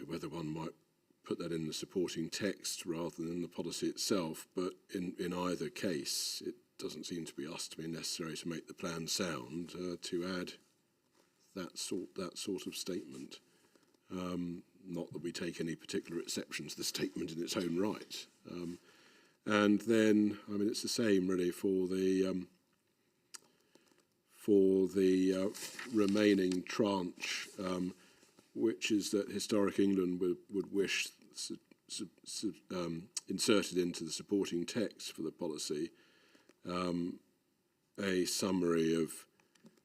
whether one might put that in the supporting text rather than in the policy itself, but in either case, it doesn't seem to be necessary to make the plan sound to add that sort of statement. Not that we take any particular exception to the statement in its own right. And then, I mean, it's the same really for the remaining tranche, which is that Historic England would wish inserted into the supporting text for the policy a summary of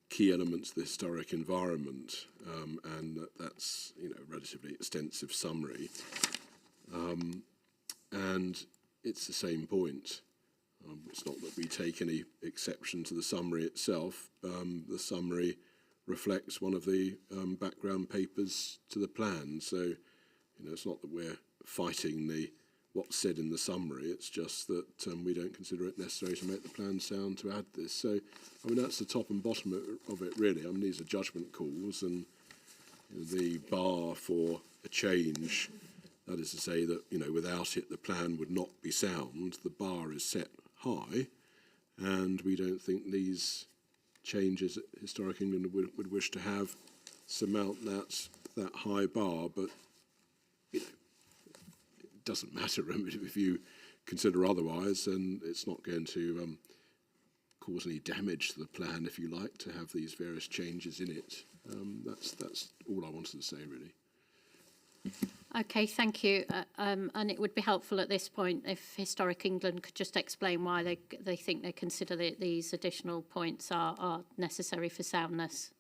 key elements of the historic environment, and that's a relatively extensive summary, and it's the same point. It's not that we take any exception to the summary itself. The summary reflects one of the background papers to the plan, so it's not that we're fighting what's said in the summary. It's just that we don't consider it necessary to make the plan sound to add this. So, I mean, that's the top and bottom of it, really. I mean, these are judgment calls, and the bar for a change, that is to say that, without it, the plan would not be sound. The bar is set high, and we don't think these changes that Historic England would wish to have surmount that high bar, but doesn't matter if you consider otherwise, and it's not going to cause any damage to the plan, if you like, to have these various changes in it. That's all I wanted to say, really. Okay, thank you. And it would be helpful at this point if Historic England could just explain why they think they consider these additional points are necessary for soundness.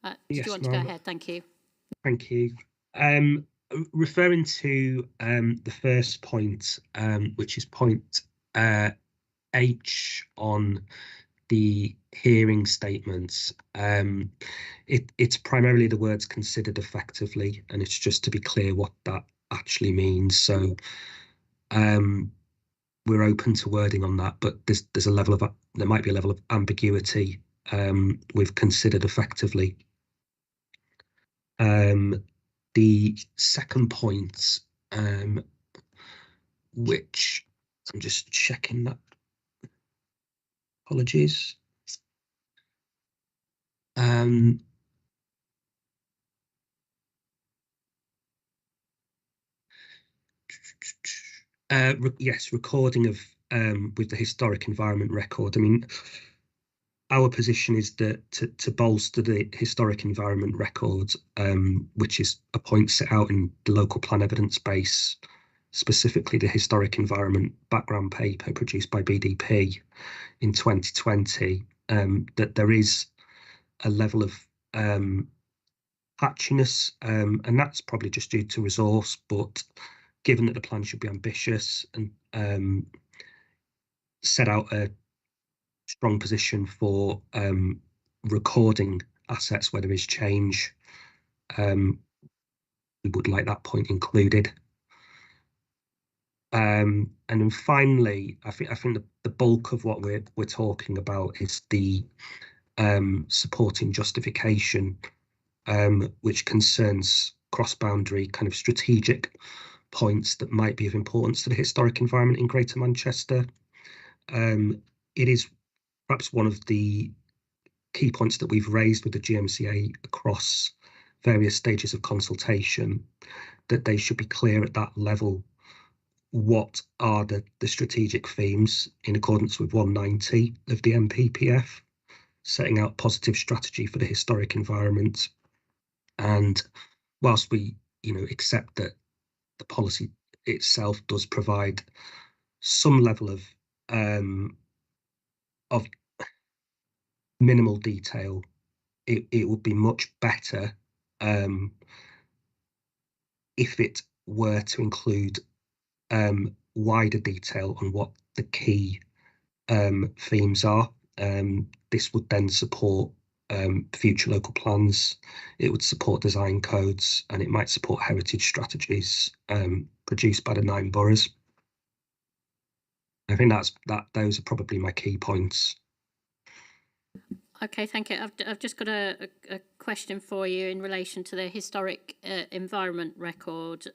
Do Yes, you want to go ahead? Thank you. Thank you. Referring to the first point, which is point H on the hearing statements, it's primarily the words considered effectively, and it's just to be clear what that actually means. So we're open to wording on that, but there's a level of there might be a level of ambiguity with considered effectively. The second point, which I'm just checking that. Apologies. Yes, recording of with the historic environment record. I mean, our position is that to bolster the historic environment record, which is a point set out in the local plan evidence base, specifically the historic environment background paper produced by BDP in 2020, that there is a level of patchiness, and that's probably just due to resource, but given that the plan should be ambitious and set out a strong position for recording assets where there is change, we would like that point included. And then finally, I think the bulk of what we're talking about is the supporting justification, which concerns cross-boundary kind of strategic points that might be of importance to the historic environment in Greater Manchester. It is perhaps one of the key points that we've raised with the GMCA across various stages of consultation, that they should be clear at that level what are the strategic themes in accordance with 190 of the NPPF, setting out positive strategy for the historic environment. And whilst we, accept that the policy itself does provide some level of minimal detail, it would be much better if it were to include wider detail on what the key themes are. This would then support future local plans, it would support design codes, and it might support heritage strategies produced by the 9 boroughs. I think those are probably my key points. Okay, thank you. I've just got a question for you in relation to the historic environment record.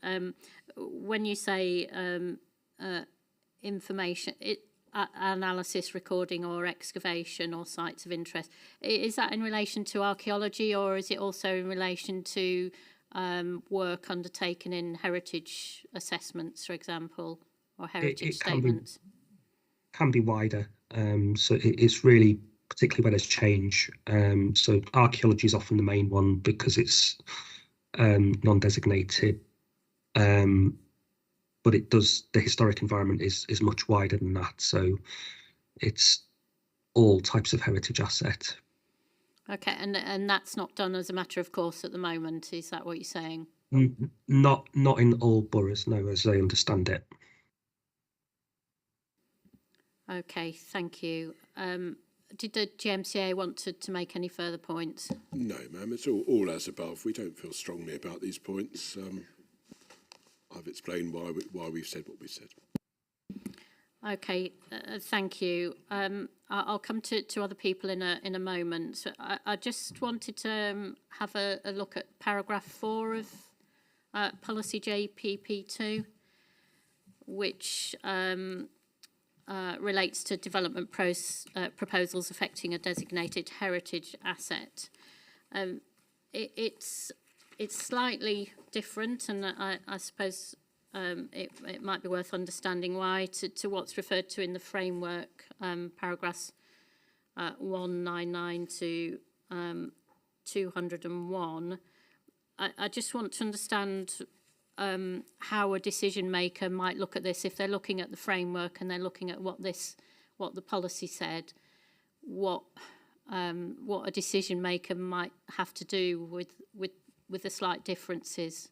When you say information, analysis, recording or excavation or sites of interest, is that in relation to archaeology, or is it also in relation to work undertaken in heritage assessments, for example, or heritage statements? Can be wider. So it's really particularly where there's change. So archaeology is often the main one because it's non-designated. But the historic environment is much wider than that. So it's all types of heritage asset. Okay, and that's not done as a matter of course at the moment, is that what you're saying? Not in all boroughs, no, as I understand it. Okay, thank you. Did the GMCA want to make any further points? No, ma'am, it's all as above. We don't feel strongly about these points. I've explained why we've said what we said. Okay, thank you. I'll come to other people in a moment. So I just wanted to have a look at paragraph 4 of policy JPP2, which relates to development proposals affecting a designated heritage asset. It's slightly different, and I suppose it might be worth understanding why to what's referred to in the framework, paragraphs 199 to 201. I just want to understand how a decision maker might look at this if they're looking at the framework and they're looking at what the policy said. What a decision maker might have to do with the slight differences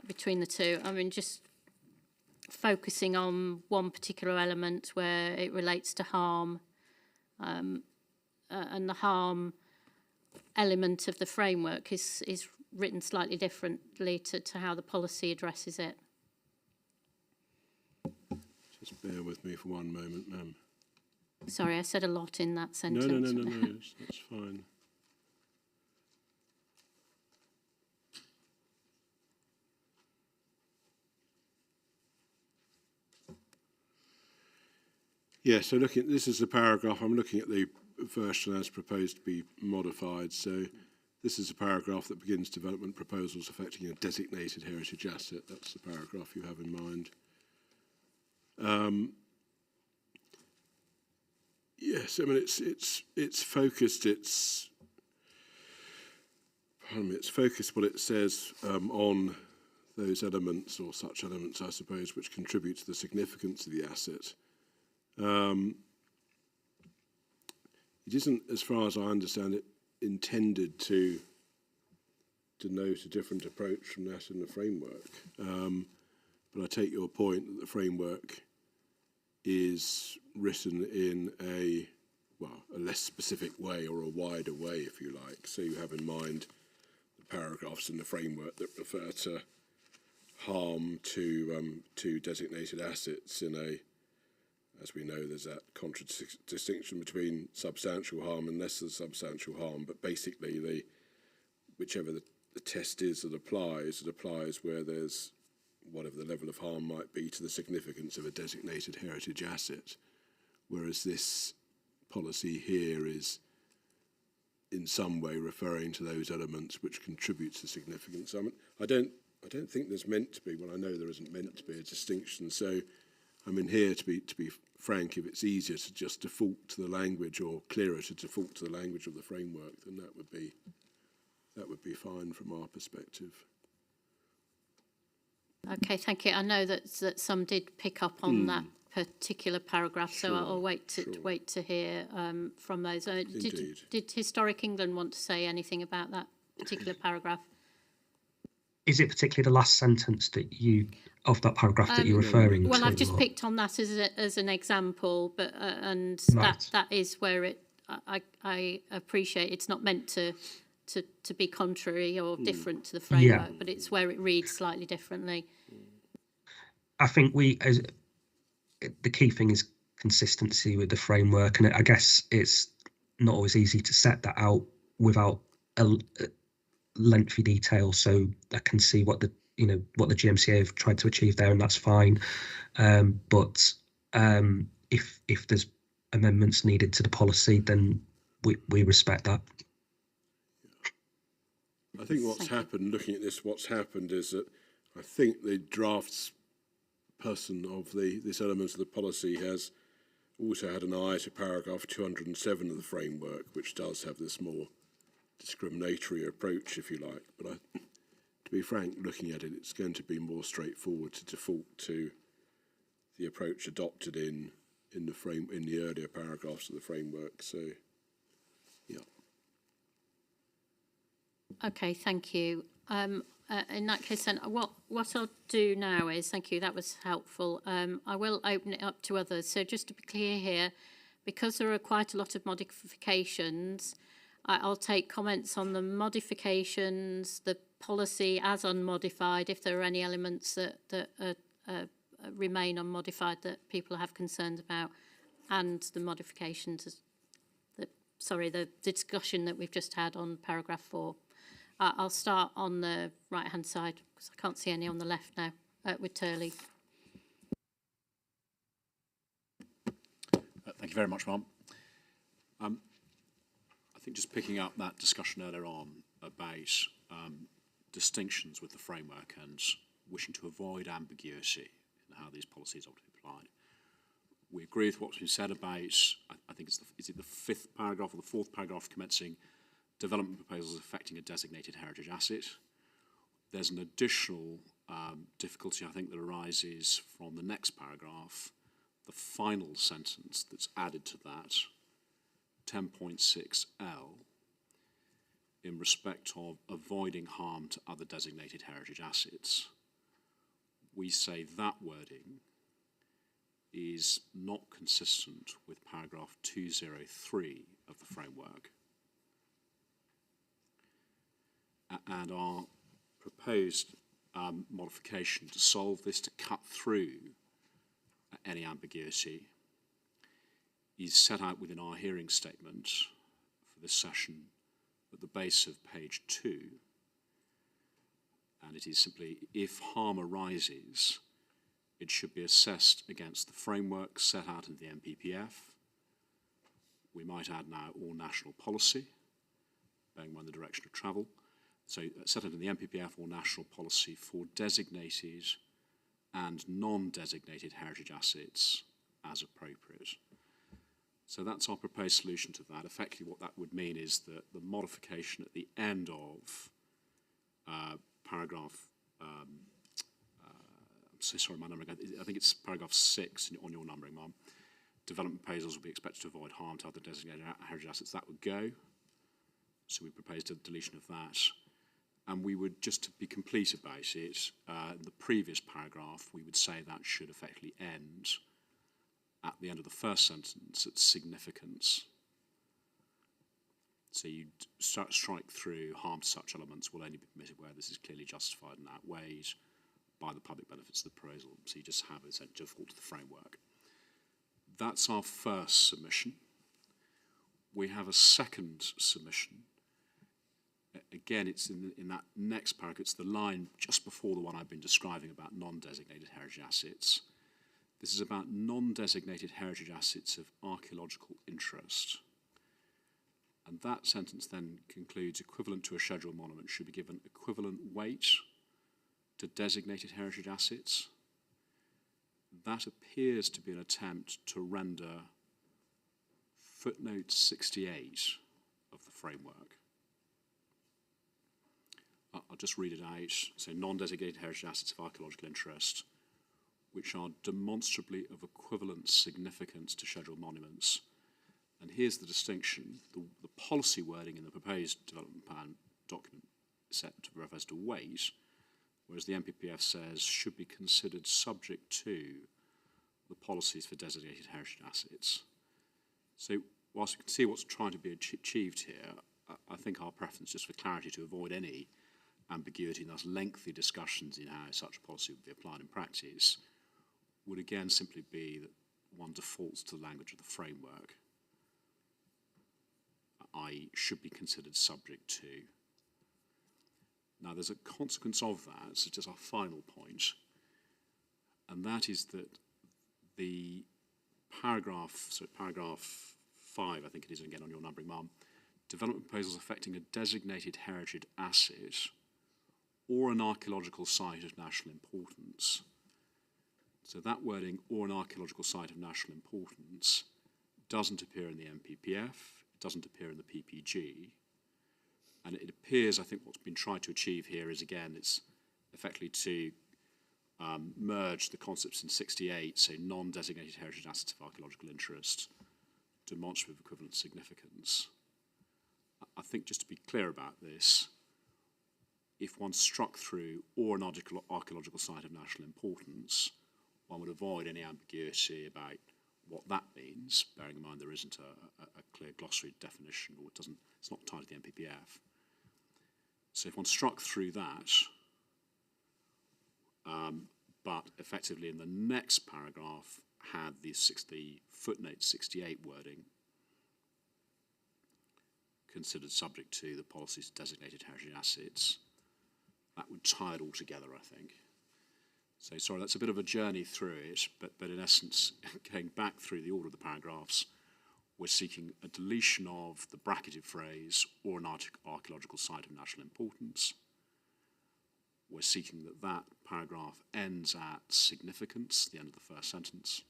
between the two. I mean, just focusing on one particular element where it relates to harm, and the harm element of the framework is written slightly differently to how the policy addresses it. Just bear with me for one moment, ma'am. Sorry, I said a lot in that sentence. No, that's fine. Yeah, so this is the paragraph. I'm looking at the version as proposed to be modified. So this is a paragraph that begins development proposals affecting a designated heritage asset. That's the paragraph you have in mind. Yes, I mean it's focused. It's focused what it says on those elements, or such elements, I suppose, which contribute to the significance of the asset. It isn't, as far as I understand it, intended to denote a different approach from that in the framework. But I take your point that the framework is written in a less specific way, or a wider way, if you like. So you have in mind the paragraphs in the framework that refer to harm to designated assets in a, as we know, there's that distinction between substantial harm and less than substantial harm. But basically, whichever the test is that applies, it applies where there's whatever the level of harm might be to the significance of a designated heritage asset. Whereas this policy here is in some way referring to those elements which contribute to significance. I don't think there's meant to be, well, I know there isn't meant to be a distinction. So I mean, here, to be frank, if it's easier to just default to the language, or clearer to default to the language of the framework, then that would be fine from our perspective. Okay, thank you. I know that some did pick up on that particular paragraph, so I'll wait to hear from those. Did Historic England want to say anything about that particular paragraph? Is it particularly the last sentence of that paragraph that you're referring to? Well, I've just picked on that as an example, but that is where it. I appreciate it's not meant to be contrary or different to the framework, but it's where it reads slightly differently. I think the key thing is consistency with the framework, and I guess it's not always easy to set that out without a lengthy detail, so I can see what the GMCA have tried to achieve there, and that's fine. But if there's amendments needed to the policy, then we respect that. I think what's happened, looking at this, what's happened is that I think the drafts person of this element of the policy has also had an eye to paragraph 207 of the framework, which does have this more discriminatory approach, if you like. But to be frank, looking at it, it's going to be more straightforward to default to the approach adopted in the earlier paragraphs of the framework. So, yeah. Okay, thank you. In that case, then, what I'll do now is, thank you, that was helpful. I will open it up to others. So just to be clear here, because there are quite a lot of modifications, I'll take comments on the modifications, the policy as unmodified, if there are any elements that remain unmodified that people have concerns about, and the modifications, the discussion that we've just had on paragraph 4. I'll start on the right-hand side, because I can't see any on the left now, with Turley. Thank you very much, Mum. I think just picking up that discussion earlier on about distinctions with the framework and wishing to avoid ambiguity in how these policies ought to be applied. We agree with what's been said about, I think it's is it the fifth paragraph or the fourth paragraph commencing development proposals affecting a designated heritage asset. There's an additional difficulty, I think, that arises from the next paragraph, the final sentence that's added to that, 10.6L, in respect of avoiding harm to other designated heritage assets. We say that wording is not consistent with paragraph 203 of the framework. And our proposed modification to solve this, to cut through any ambiguity, is set out within our hearing statement for this session at the base of page 2. And it is simply, if harm arises, it should be assessed against the framework set out in the NPPF. We might add now all national policy, bearing in mind the direction of travel. So set out in the NPPF or national policy for designated and non-designated heritage assets as appropriate. So that's our proposed solution to that. Effectively what that would mean is that the modification at the end of paragraph, so sorry, my numbering, I think it's paragraph 6 on your numbering, Ma'am. Development proposals will be expected to avoid harm to other designated heritage assets. That would go. So we proposed a deletion of that. And we would, just to be complete about it, in the previous paragraph, we would say that should effectively end at the end of the first sentence at significance. So you'd strike through harm to such elements will only be permitted where this is clearly justified and outweighed by the public benefits of the proposal. So you just have a default to the framework. That's our first submission. We have a second submission. Again, it's in that next paragraph, it's the line just before the one I've been describing about non-designated heritage assets. This is about non-designated heritage assets of archaeological interest. And that sentence then concludes, equivalent to a scheduled monument should be given equivalent weight to designated heritage assets. That appears to be an attempt to render footnote 68 of the framework. I'll just read it out. So non-designated heritage assets of archaeological interest, which are demonstrably of equivalent significance to scheduled monuments. And here's the distinction. The policy wording in the proposed development plan document is set to refers to weight, whereas the NPPF says should be considered subject to the policies for designated heritage assets. So whilst we can see what's trying to be achieved here, I think our preference, just for clarity, to avoid any ambiguity and thus lengthy discussions in how such a policy would be applied in practice, would again simply be that one defaults to the language of the framework, i.e. should be considered subject to. Now there's a consequence of that, so just our final point, and that is that the paragraph, so paragraph 5, I think it is again on your numbering, Ma'am, development proposals affecting a designated heritage asset or an archaeological site of national importance. So that wording, or an archaeological site of national importance, doesn't appear in the NPPF, it doesn't appear in the PPG, and it appears, I think what's been tried to achieve here is, again, it's effectively to merge the concepts in 68, so non-designated heritage assets of archaeological interest, demonstrative equivalent significance. I think just to be clear about this, if one struck through or an archaeological site of national importance, one would avoid any ambiguity about what that means, bearing in mind there isn't a clear glossary definition, or it's not tied to the NPPF. So if one struck through that, but effectively in the next paragraph had the footnote 68 wording, considered subject to the policies of designated heritage assets, that would tie it all together, I think. So sorry, that's a bit of a journey through it, but in essence, going back through the order of the paragraphs, we're seeking a deletion of the bracketed phrase, or an archaeological site of national importance. we're seeking that that paragraph ends at significance, the end of the first sentence.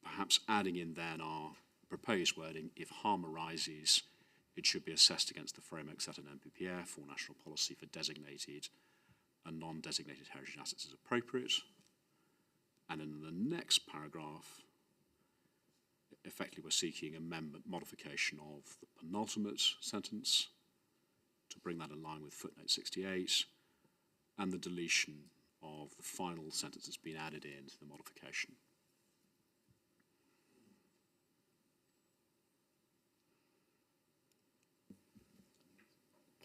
Perhaps adding in then our proposed wording, if harm arises, it should be assessed against the framework set in NPPF or national policy for designated and non-designated heritage assets as appropriate. And in the next paragraph, effectively we're seeking amendment, modification of the penultimate sentence to bring that in line with footnote 68 and the deletion of the final sentence that's been added into the modification.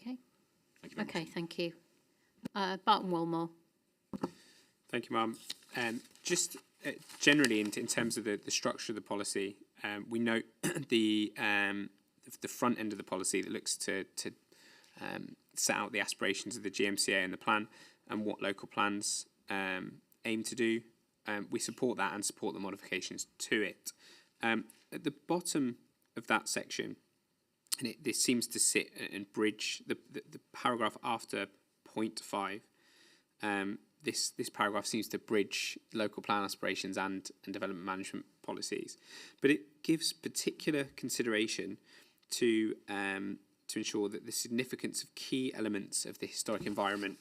Okay. Thank you very Okay, much. thank you. Barton Wilmore. Thank you, Ma'am. Just generally, in terms of the structure of the policy, we note the front end of the policy that looks to set out the aspirations of the GMCA and the plan and what local plans aim to do. We support that and support the modifications to it. At the bottom of that section, and this seems to sit and bridge the paragraph after point 5. This paragraph seems to bridge local plan aspirations and development management policies, but it gives particular consideration to ensure that the significance of key elements of the historic environment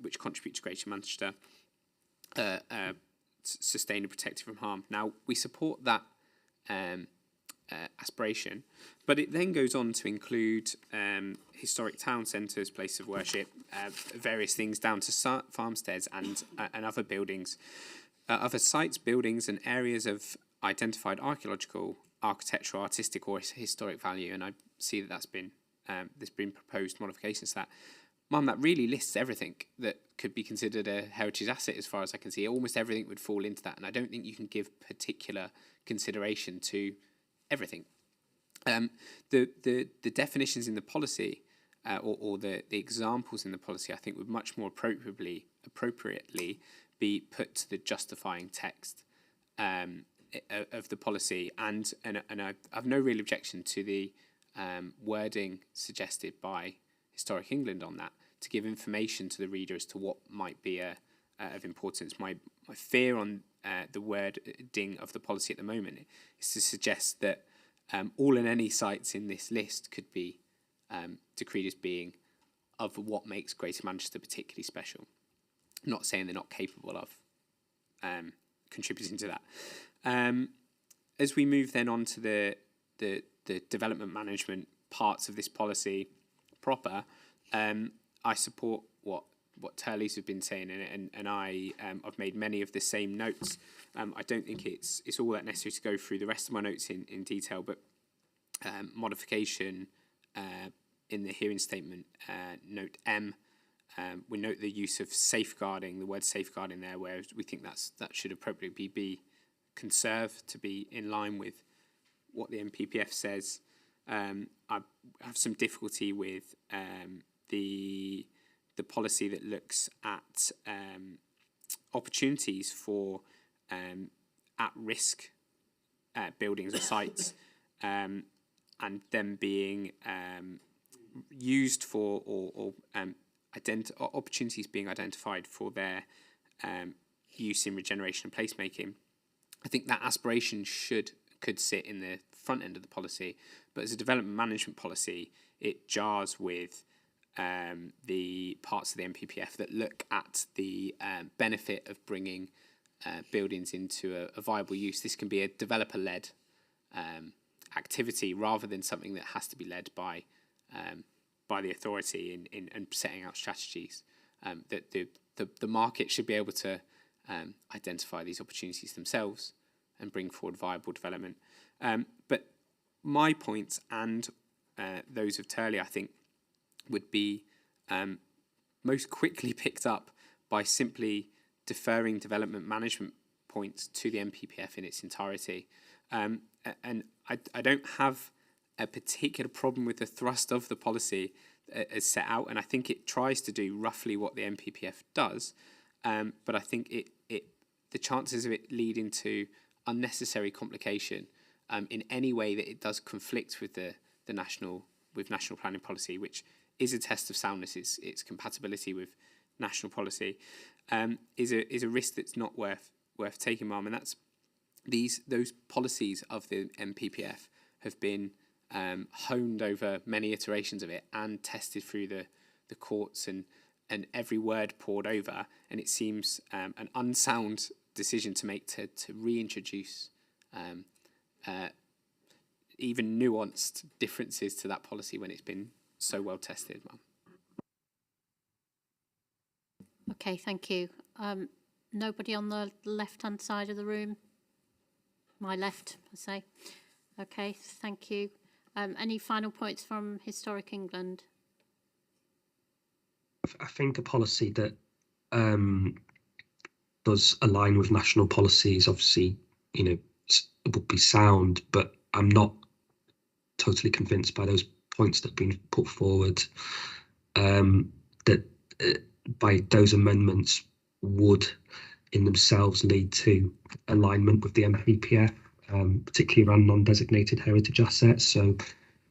which contribute to Greater Manchester sustained and protected from harm. Now, we support that aspiration, but it then goes on to include historic town centres, places of worship, various things down to farmsteads and other buildings, other sites, buildings and areas of identified archaeological, architectural, artistic or historic value. And I see that that's been there's been proposed modifications to that. Mum, that really lists everything that could be considered a heritage asset as far as I can see. Almost everything would fall into that, and I don't think you can give particular consideration to everything. The definitions in the policy or the examples in the policy, I think, would much more appropriately be put to the justifying text of the policy, and I have no real objection to the wording suggested by Historic England on that, to give information to the reader as to what might be of importance. My fear on the wording of the policy at the moment is to suggest that all and any sites in this list could be decreed as being of what makes Greater Manchester particularly special. I'm not saying they're not capable of contributing to that. As we move then on to the development management parts of this policy proper, I support what Turley's have been saying, and I've made many of the same notes. I don't think it's all that necessary to go through the rest of my notes in detail, but modification in the hearing statement, note M, we note the use of safeguarding, the word safeguarding there, where we think that should appropriately be conserved to be in line with what the NPPF says. I have some difficulty with the policy that looks at opportunities for at-risk buildings or sites and them being used for or opportunities being identified for their use in regeneration and placemaking. I think that aspiration could sit in the front end of the policy, but as a development management policy, it jars with the parts of the NPPF that look at the benefit of bringing buildings into a viable use. This can be a developer-led activity rather than something that has to be led by the authority in setting out strategies. That the market should be able to identify these opportunities themselves and bring forward viable development. But my points and those of Turley, I think, would be most quickly picked up by simply deferring development management points to the NPPF in its entirety. And I don't have a particular problem with the thrust of the policy as set out, and I think it tries to do roughly what the NPPF does, but I think the chances of it leading to unnecessary complication in any way that it does conflict with the national planning policy, which is a test of soundness, its compatibility with national policy, is a risk that's not worth taking, Mum. And that's those policies of the NPPF have been honed over many iterations of it and tested through the courts and every word poured over. And it seems an unsound decision to make to reintroduce even nuanced differences to that policy when it's been so well tested, Mum. Okay, thank you. Nobody on the left-hand side of the room? My left, I say. Okay, thank you. Any final points from Historic England? I think a policy that does align with national policies, obviously, would be sound, but I'm not totally convinced by those points that have been put forward, that by those amendments would in themselves lead to alignment with the NPPF, particularly around non-designated heritage assets. So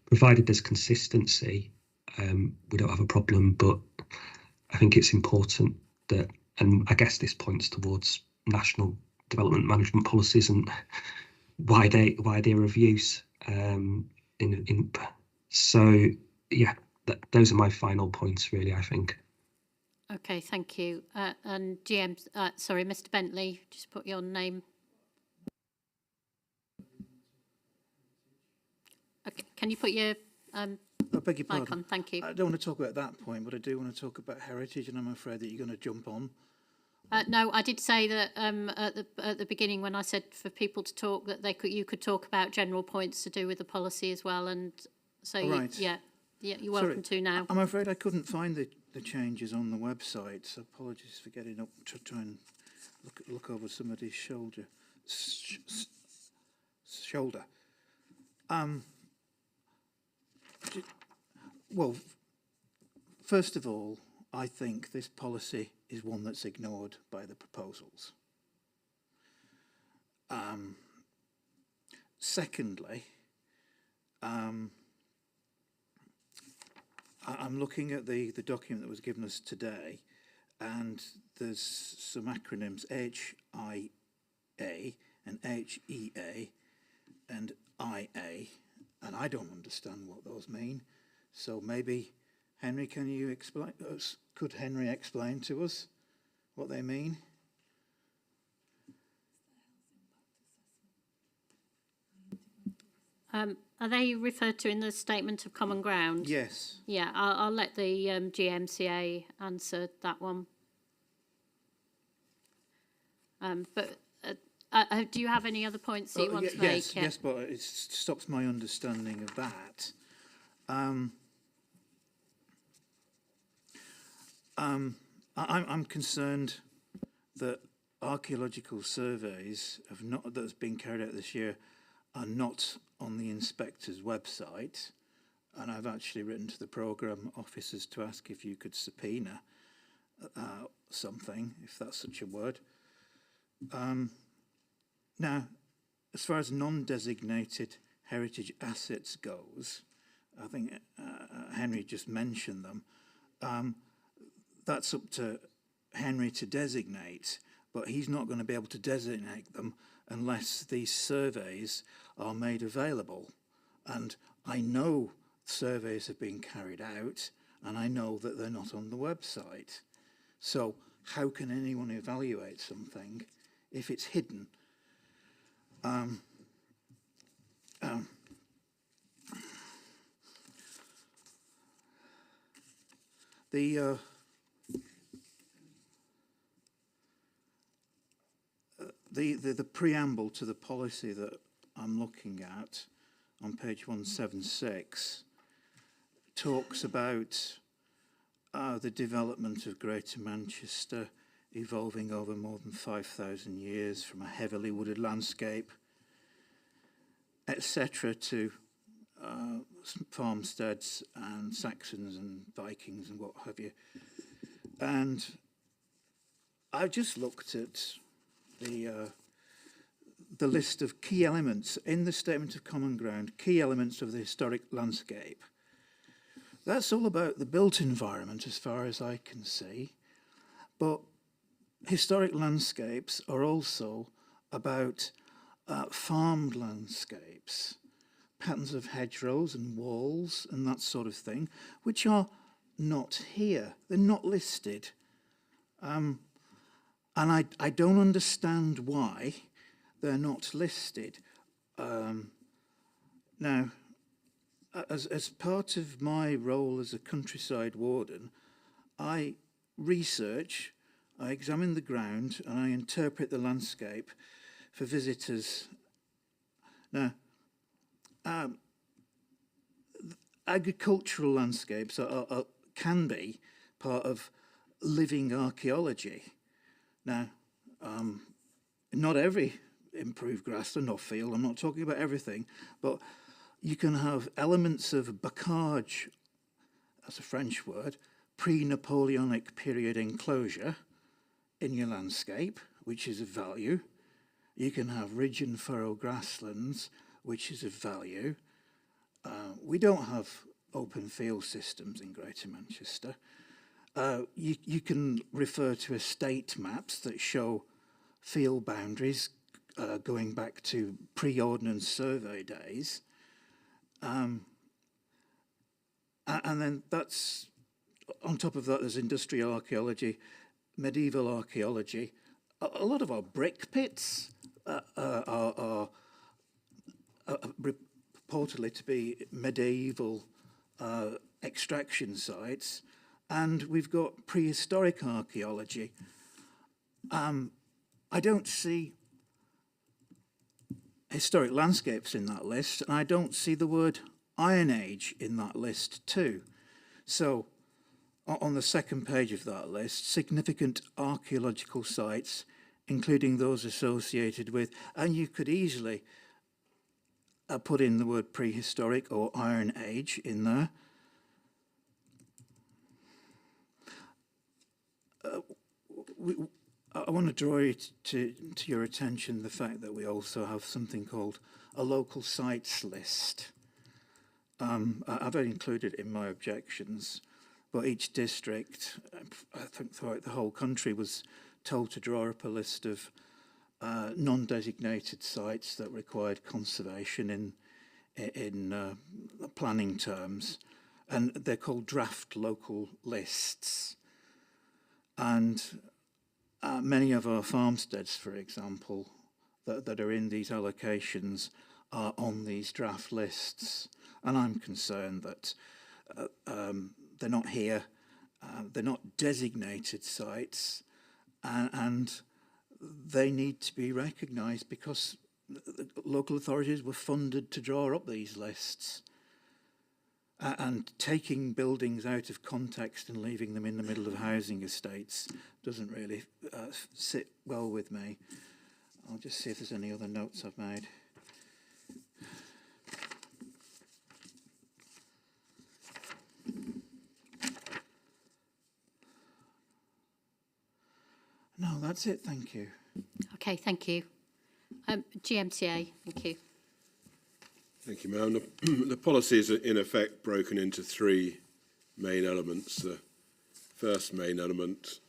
provided there's consistency, we don't have a problem, but I think it's important that, and I guess this points towards national development management policies and why they're of use. So yeah, those are my final points, really, I think. Okay, thank you. And GM, sorry, Mr. Bentley, just put your name. Okay, can you put your I beg your mic pardon. on? Thank you. I don't want to talk about that point, but I do want to talk about heritage, and I'm afraid that you're going to jump on. No, I did say that at the beginning when I said for people to talk that you could talk about general points to do with the policy as well, and so Right. yeah, you're welcome to now. I'm afraid I couldn't find the changes on the website, so apologies for getting up to try and look over somebody's shoulder. Well, first of all, I think this policy is one that's ignored by the proposals. Secondly, I'm looking at the document that was given us today, and there's some acronyms, HIA and HEA and IA, and I don't understand what those mean. So maybe, Henry, can you explain? Could Henry explain to us what they mean? Are they referred to in the Statement of Common Ground? Yes. Yeah, I'll let the GMCA answer that one. But do you have any other points that you want to make? Yes, but it stops my understanding of that. I'm concerned that archaeological surveys that's been carried out this year are not on the inspector's website, and I've actually written to the programme officers to ask if you could subpoena something, if that's such a word. Now, as far as non-designated heritage assets goes, I think Henry just mentioned them. That's up to Henry to designate, but he's not going to be able to designate them unless these surveys are made available. And I know surveys have been carried out, and I know that they're not on the website. So how can anyone evaluate something if it's hidden? The preamble to the policy that I'm looking at on page 176 talks about the development of Greater Manchester evolving over more than 5,000 years from a heavily wooded landscape, etc., to farmsteads and Saxons and Vikings and what have you. And I've just looked at the list of key elements in the Statement of Common Ground, key elements of the historic landscape. That's all about the built environment as far as I can see. But historic landscapes are also about farmed landscapes, patterns of hedgerows and walls and that sort of thing, which are not here. They're not listed. And I don't understand why they're not listed. Now, as part of my role as a countryside warden, I research, I examine the ground, and I interpret the landscape for visitors. Now, agricultural landscapes can be part of living archaeology. Now, not every improved grassland or field, I'm not talking about everything, but you can have elements of bocage, that's a French word, pre-Napoleonic period enclosure in your landscape, which is of value. You can have ridge and furrow grasslands, which is of value. We don't have open field systems in Greater Manchester. You can refer to estate maps that show field boundaries going back to pre-ordnance survey days. And then that's, on top of that, there's industrial archaeology, medieval archaeology. A lot of our brick pits are reportedly to be medieval extraction sites, and we've got prehistoric archaeology. I don't see historic landscapes in that list, and I don't see the word Iron Age in that list too. So, on the second page of that list, significant archaeological sites, including those associated with, and you could easily put in the word prehistoric or Iron Age in there. I want to draw it to your attention the fact that we also have something called a local sites list. I've included it in my objections, but each district, I think throughout the whole country, was told to draw up a list of non-designated sites that required conservation in planning terms, and they're called draft local lists. And many of our farmsteads, for example, that are in these allocations are on these draft lists. And I'm concerned that they're not here, they're not designated sites, and they need to be recognised because the local authorities were funded to draw up these lists. And taking buildings out of context and leaving them in the middle of housing estates doesn't really sit well with me. I'll just see if there's any other notes I've made. No, that's it, thank you. Okay, thank you. GMCA, thank you. Thank you, Ma'am. The policy is in effect broken into three main elements. The first main element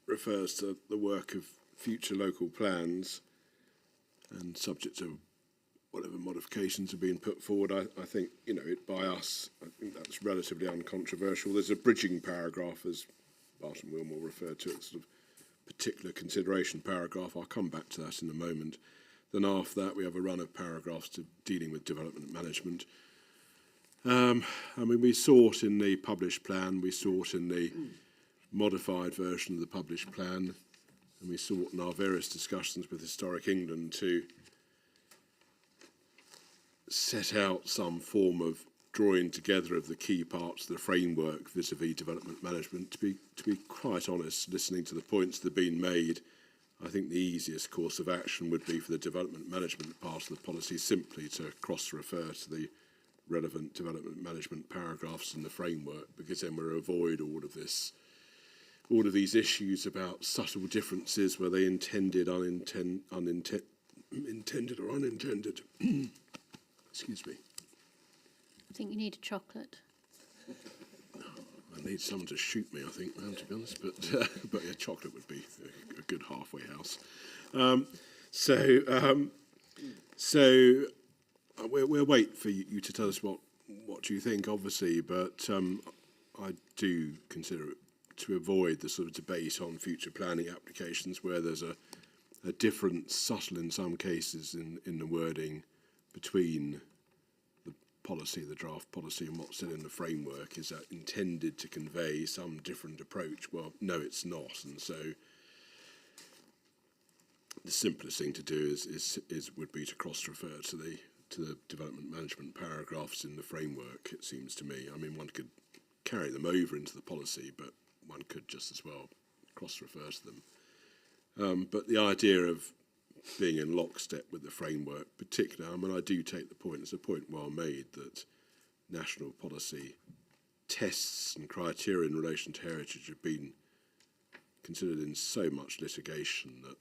refers to the work of future local plans, and subject to whatever modifications have been put forward, I think, by us, I think that's relatively uncontroversial. There's a bridging paragraph, as Barton Wilmore referred to it, sort of particular consideration paragraph. I'll come back to that in a moment. Then after that, we have a run of paragraphs dealing with development management. We sought in the published plan, we sought in the modified version of the published plan, and we sought in our various discussions with Historic England to set out some form of drawing together of the key parts of the framework vis-a-vis development management. To be quite honest, listening to the points that have been made, I think the easiest course of action would be for the development management part of the policy simply to cross-refer to the relevant development management paragraphs in the framework, because then we'll avoid all of these issues about subtle differences, were they intended, intended or unintended. Excuse me. I think you need a chocolate. I need someone to shoot me, I think, man, to be honest. But yeah, chocolate would be a good halfway house. We'll wait for you to tell us what you think, obviously. But I do consider it to avoid the sort of debate on future planning applications where there's a difference, subtle in some cases, in the wording between the policy, the draft policy, and what's said in the framework. Is that intended to convey some different approach? Well, no, it's not. And so the simplest thing to do would be to cross-refer to the development management paragraphs in the framework, it seems to me. I mean, one could carry them over into the policy, but one could just as well cross-refer to them. But the idea of being in lockstep with the framework, particularly, I mean, I do take the point, it's a point well made, that national policy tests and criteria in relation to heritage have been considered in so much litigation that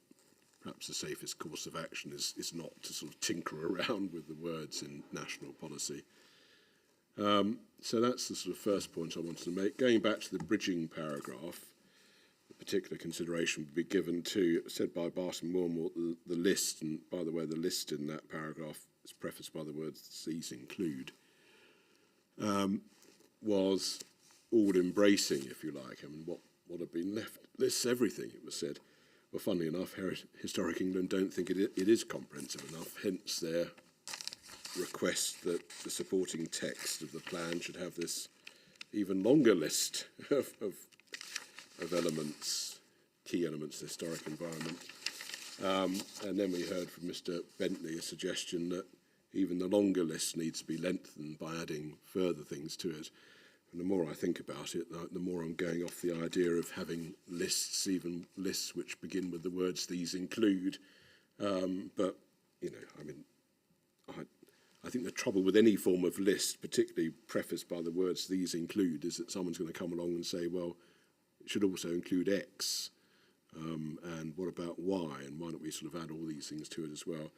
perhaps the safest course of action is not to sort of tinker around with the words in national policy. So that's the sort of first point I wanted to make. Going back to the bridging paragraph, particular consideration would be given to, said by Barton Wilmot, the list, and by the way, the list in that paragraph is prefaced by the words "these include," was all-embracing, if you like. I mean, what had been left lists everything, it was said. Well, funnily enough, Historic England don't think it is comprehensive enough, hence their request that the supporting text of the plan should have this even longer list of elements, key elements of the historic environment. And then we heard from Mr. Bentley a suggestion that even the longer list needs to be lengthened by adding further things to it. And the more I think about it, the more I'm going off the idea of having lists, even lists which begin with the words "these include." But, you know, I mean, I think the trouble with any form of list, particularly prefaced by the words "these include," is that someone's going to come along and say, well, it should also include X, and what about Y, and why don't we sort of add all these things to it as well?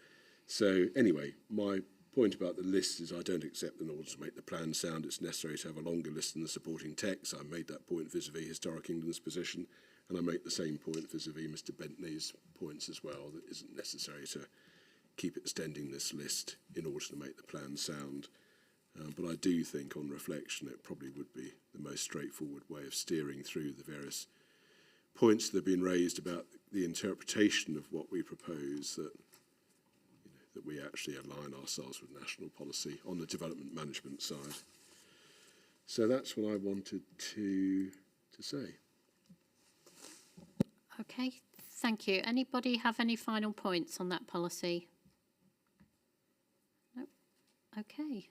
So anyway, my point about the list is I don't accept that in order to make the plan sound it's necessary to have a longer list than the supporting text. I made that point vis-a-vis Historic England's position, and I make the same point vis-a-vis Mr. Bentley's points as well, that it isn't necessary to keep extending this list in order to make the plan sound. But I do think, on reflection, it probably would be the most straightforward way of steering through the various points that have been raised about the interpretation of what we propose, that, you know, that we actually align ourselves with national policy on the development management side. So that's what I wanted to say. Okay, thank you. Anybody have any final points on that policy? No? Okay.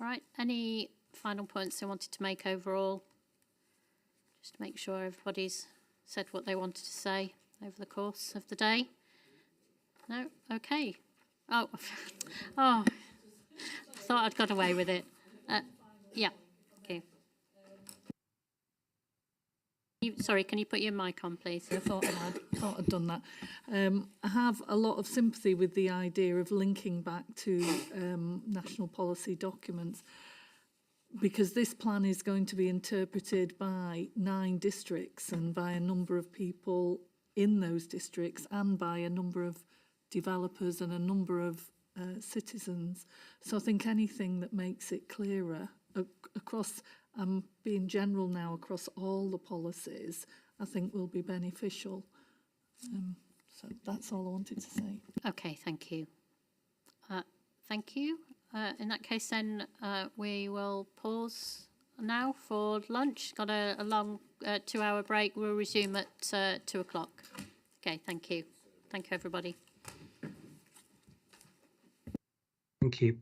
All right, any final points they wanted to make overall? Just to make sure everybody's said what they wanted to say over the course of the day. No? Okay. Oh, oh, I thought I'd got away with it. Yeah, okay. Sorry, can you put your mic on, please? I thought I'd done that. I have a lot of sympathy with the idea of linking back to national policy documents, because this plan is going to be interpreted by 9 districts and by a number of people in those districts and by a number of developers and a number of citizens. So I think anything that makes it clearer across, being general now, across all the policies, I think will be beneficial. So that's all I wanted to say. Okay, thank you. Thank you. In that case, then, we will pause now for lunch. Got a long 2-hour break. We'll resume at 2 o'clock. Okay, thank you. Thank you, everybody. Thank you.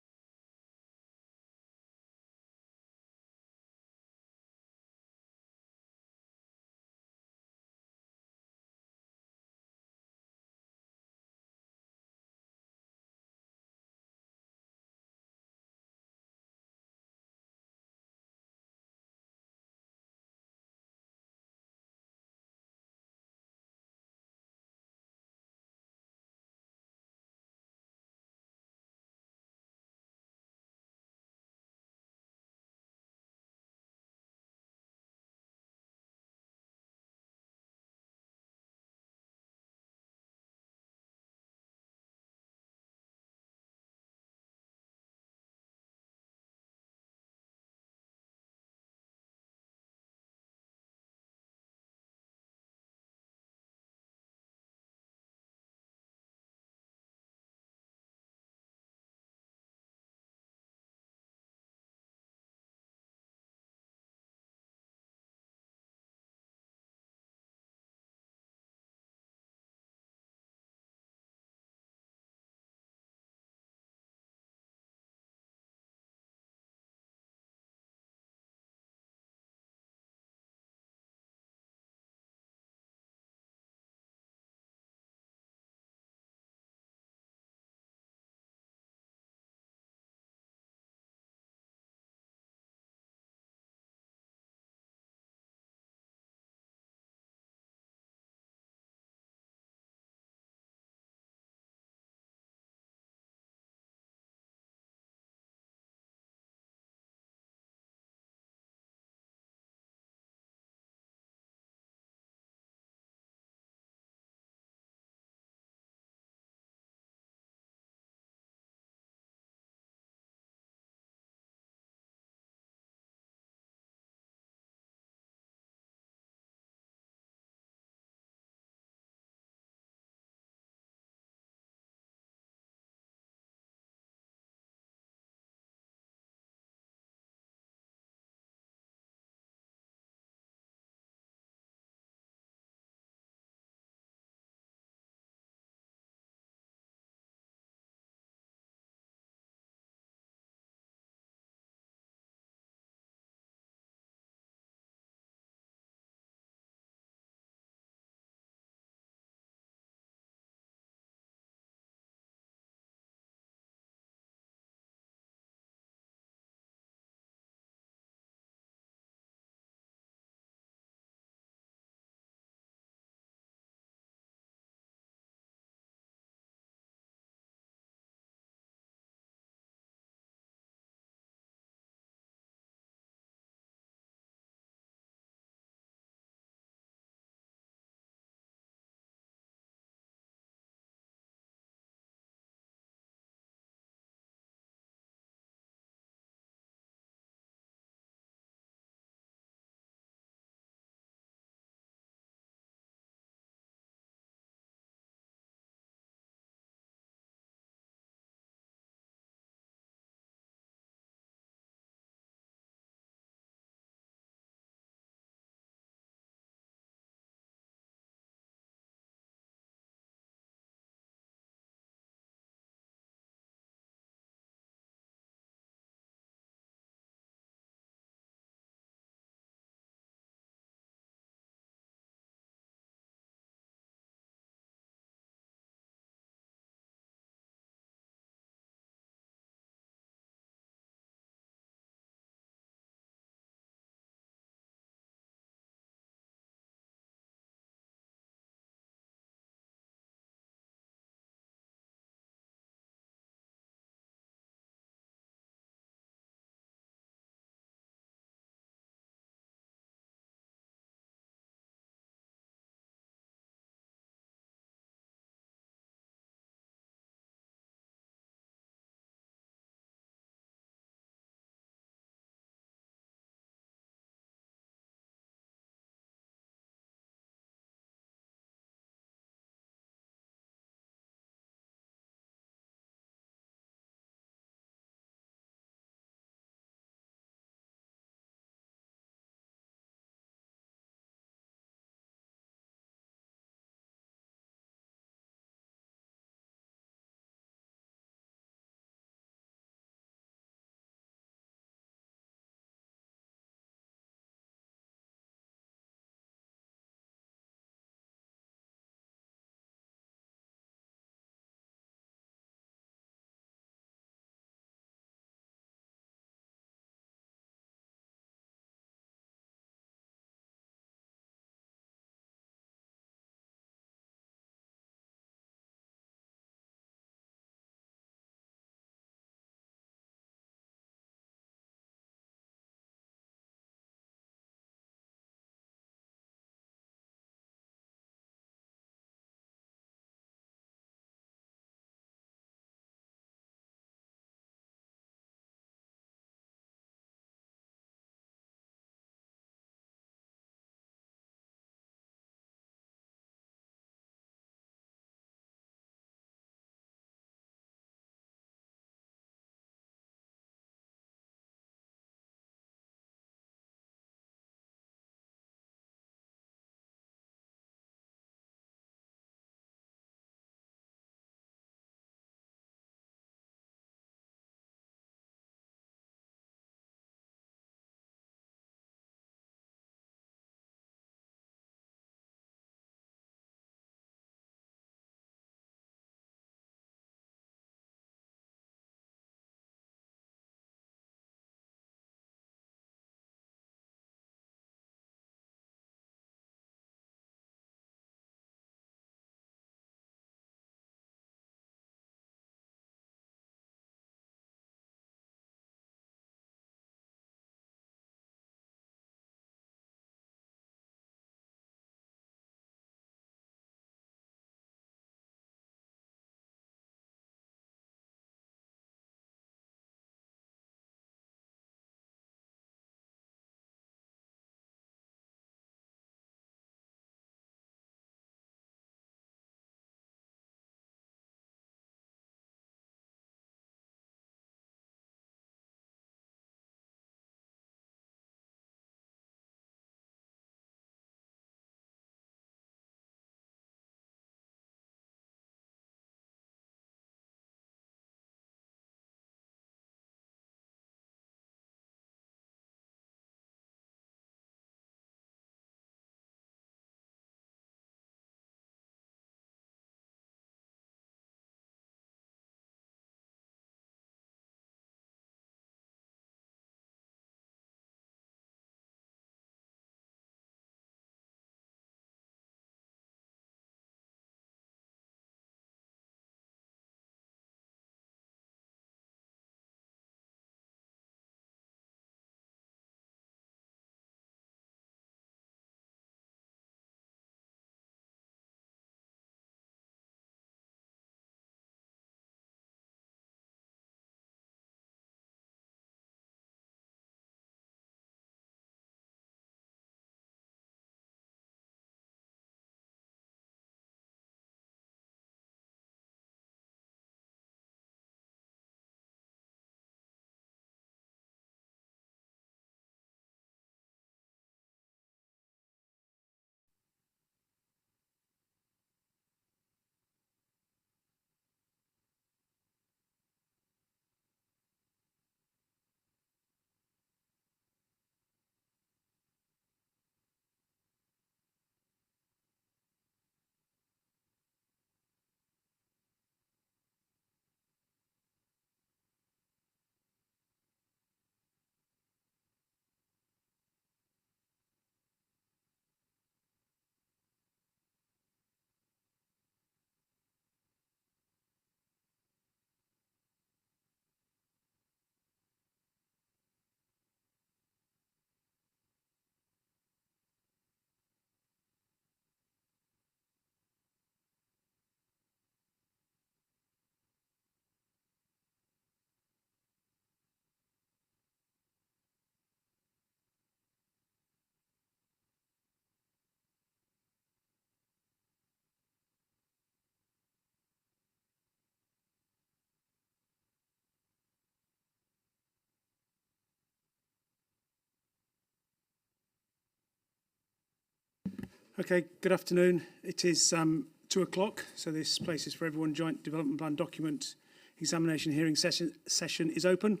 Okay, good afternoon. It is 2 o'clock, so this place is for everyone. Joint Development Plan document examination hearing session is open.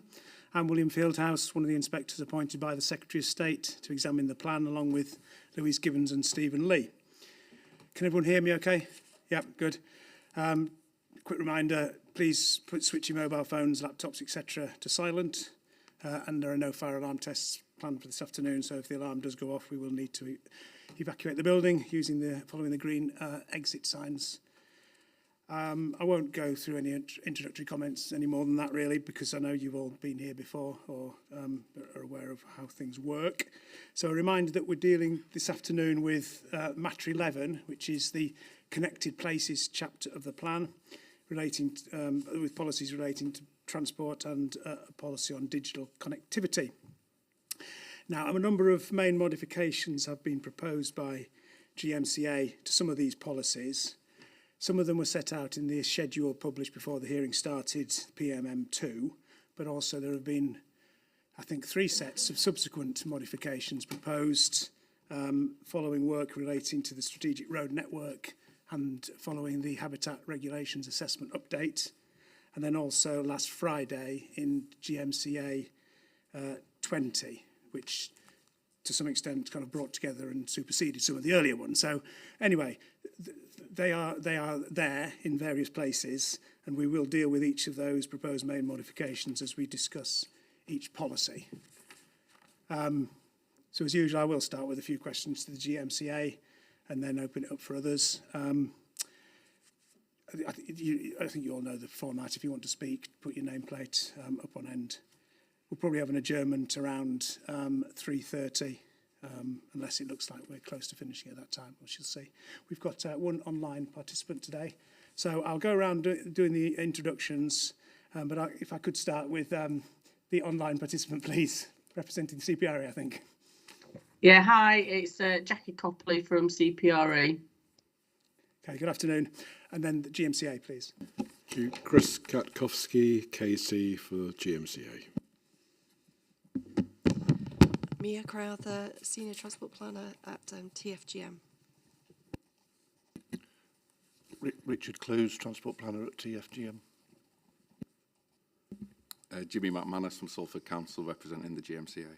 I'm William Fieldhouse, one of the inspectors appointed by the Secretary of State to examine the plan, along with Louise Gibbons and Stephen Lee. Can everyone hear me okay? Yeah, good. Quick reminder, please switch your mobile phones, laptops, etc. to silent. And there are no fire alarm tests planned for this afternoon, so if the alarm does go off, we will need to evacuate the building following the green exit signs. I won't go through any introductory comments any more than that, really, because I know you've all been here before or are aware of how things work. So a reminder that we're dealing this afternoon with Matter 11, which is the Connected Places chapter of the plan, relating with policies relating to transport and a policy on digital connectivity. Now, a number of main modifications have been proposed by GMCA to some of these policies. Some of them were set out in the schedule published before the hearing started, PMM2, but also there have been, I think, 3 sets of subsequent modifications proposed following work relating to the strategic road network and following the habitat regulations assessment update. And then also last Friday in GMCA 20, which to some extent kind of brought together and superseded some of the earlier ones. So anyway, they are there in various places, and we will deal with each of those proposed main modifications as we discuss each policy. So as usual, I will start with a few questions to the GMCA and then open it up for others. I think you all know the format. If you want to speak, put your nameplate up on end. We'll probably have an adjournment around 3:30, unless it looks like we're close to finishing at that time. We shall see. We've got one online participant today. So I'll go around doing the introductions, but if I could start with the online participant, please, representing CPRE, I think. Yeah, hi, it's Jackie Copley from CPRE. Okay, good afternoon. And then the GMCA, please. Thank you. Chris Katkowski, KC for GMCA. Mia Crowther, Senior Transport Planner at TFGM. Richard Clues, Transport Planner at TFGM. Jimmy McManus from Salford Council, representing the GMCA.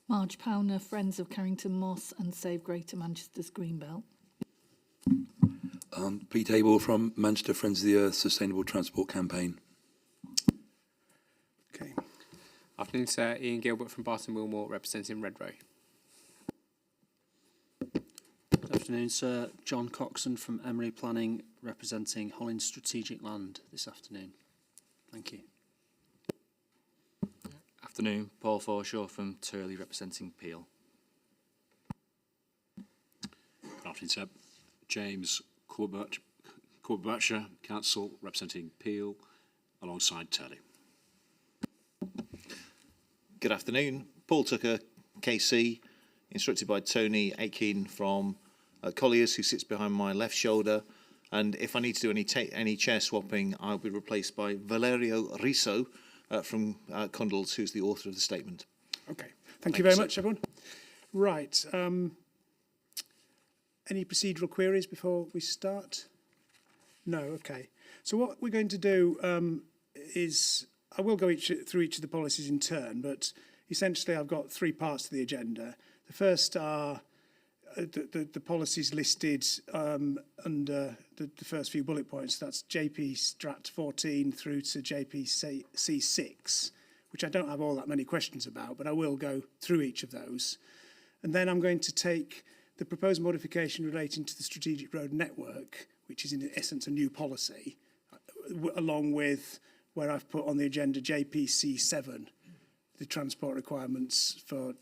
Marge Powner, Friends of Carrington Moss and Save Greater Manchester's Greenbelt. Pete Abel from Manchester Friends of the Earth Sustainable Transport Campaign. Okay. Afternoon, sir. Ian Gilbert from Barton Wilmore, representing Redrow. Good afternoon, sir. John Coxon from Emery Planning, representing Hollins Strategic Land this afternoon. Thank you. Afternoon, Paul Forshaw from Turley, representing Peel. Good afternoon, sir. James Corbett, Council, representing Peel, alongside Turley. Good afternoon. Paul Tucker, KC, instructed by Tony Aiken from Colliers, who sits behind my left shoulder. And if I need to do any chair swapping, I'll be replaced by Valerio Riso from Condals, who's the author of the statement. Okay. Thank you very much, everyone. Right. Any procedural queries before we start? No, okay. So what we're going to do is, I will go through each of the policies in turn, but essentially I've got 3 parts to the agenda. The first are the policies listed under the first few bullet points. That's JP Strat 14 through to JPC 6, which I don't have all that many questions about, but I will go through each of those. And then I'm going to take the proposed modification relating to the strategic road network, which is in essence a new policy, along with where I've put on the agenda JPC 7, the transport requirements for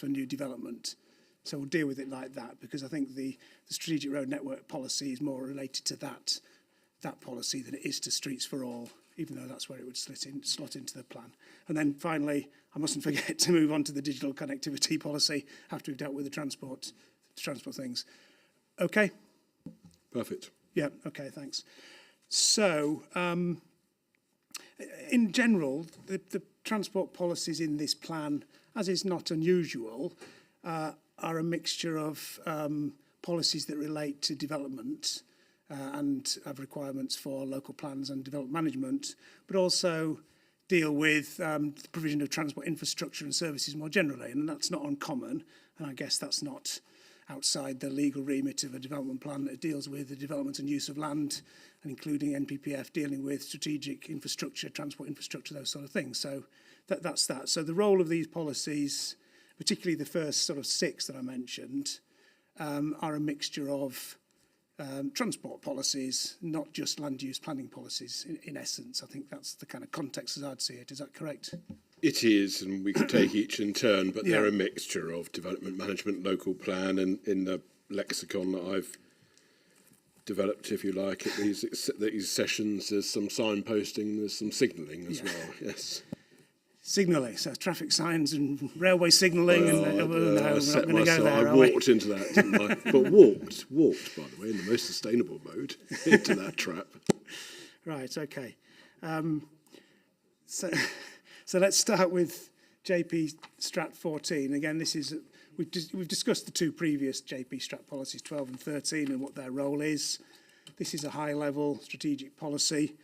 new development. So we'll deal with it like that, because I think the strategic road network policy is more related to that policy than it is to Streets for All, even though that's where it would slot into the plan. And then finally, I mustn't forget to move on to the digital connectivity policy after we've dealt with the transport things. Okay? Perfect. Yeah, okay, thanks. So, in general, the transport policies in this plan, as is not unusual, are a mixture of policies that relate to development and have requirements for local plans and development management, but also deal with the provision of transport infrastructure and services more generally. And that's not uncommon, and I guess that's not outside the legal remit of a development plan that deals with the development and use of land, and including NPPF dealing with strategic infrastructure, transport infrastructure, those sort of things. So that's that. So the role of these policies, particularly the first sort of 6 that I mentioned, are a mixture of transport policies, not just land use planning policies, in essence. I think that's the kind of context as I'd see it. Is that correct? It is, and we could take each in turn, but they're Yeah. a mixture of development management, local plan, and in the lexicon that I've developed, if you like, at these sessions, there's some signposting, there's some signalling as well, yes. Signalling, so traffic signs and railway signalling, Well, and no, we're not set going to go myself- there, I are we? walked into that, didn't I? But walked, by the way, in the most sustainable mode, into that trap. Right, okay. So let's start with JP Strat 14. Again, this is we've discussed the 2 previous JP Strat policies, 12 and 13, and what their role is. This is a high-level strategic policy.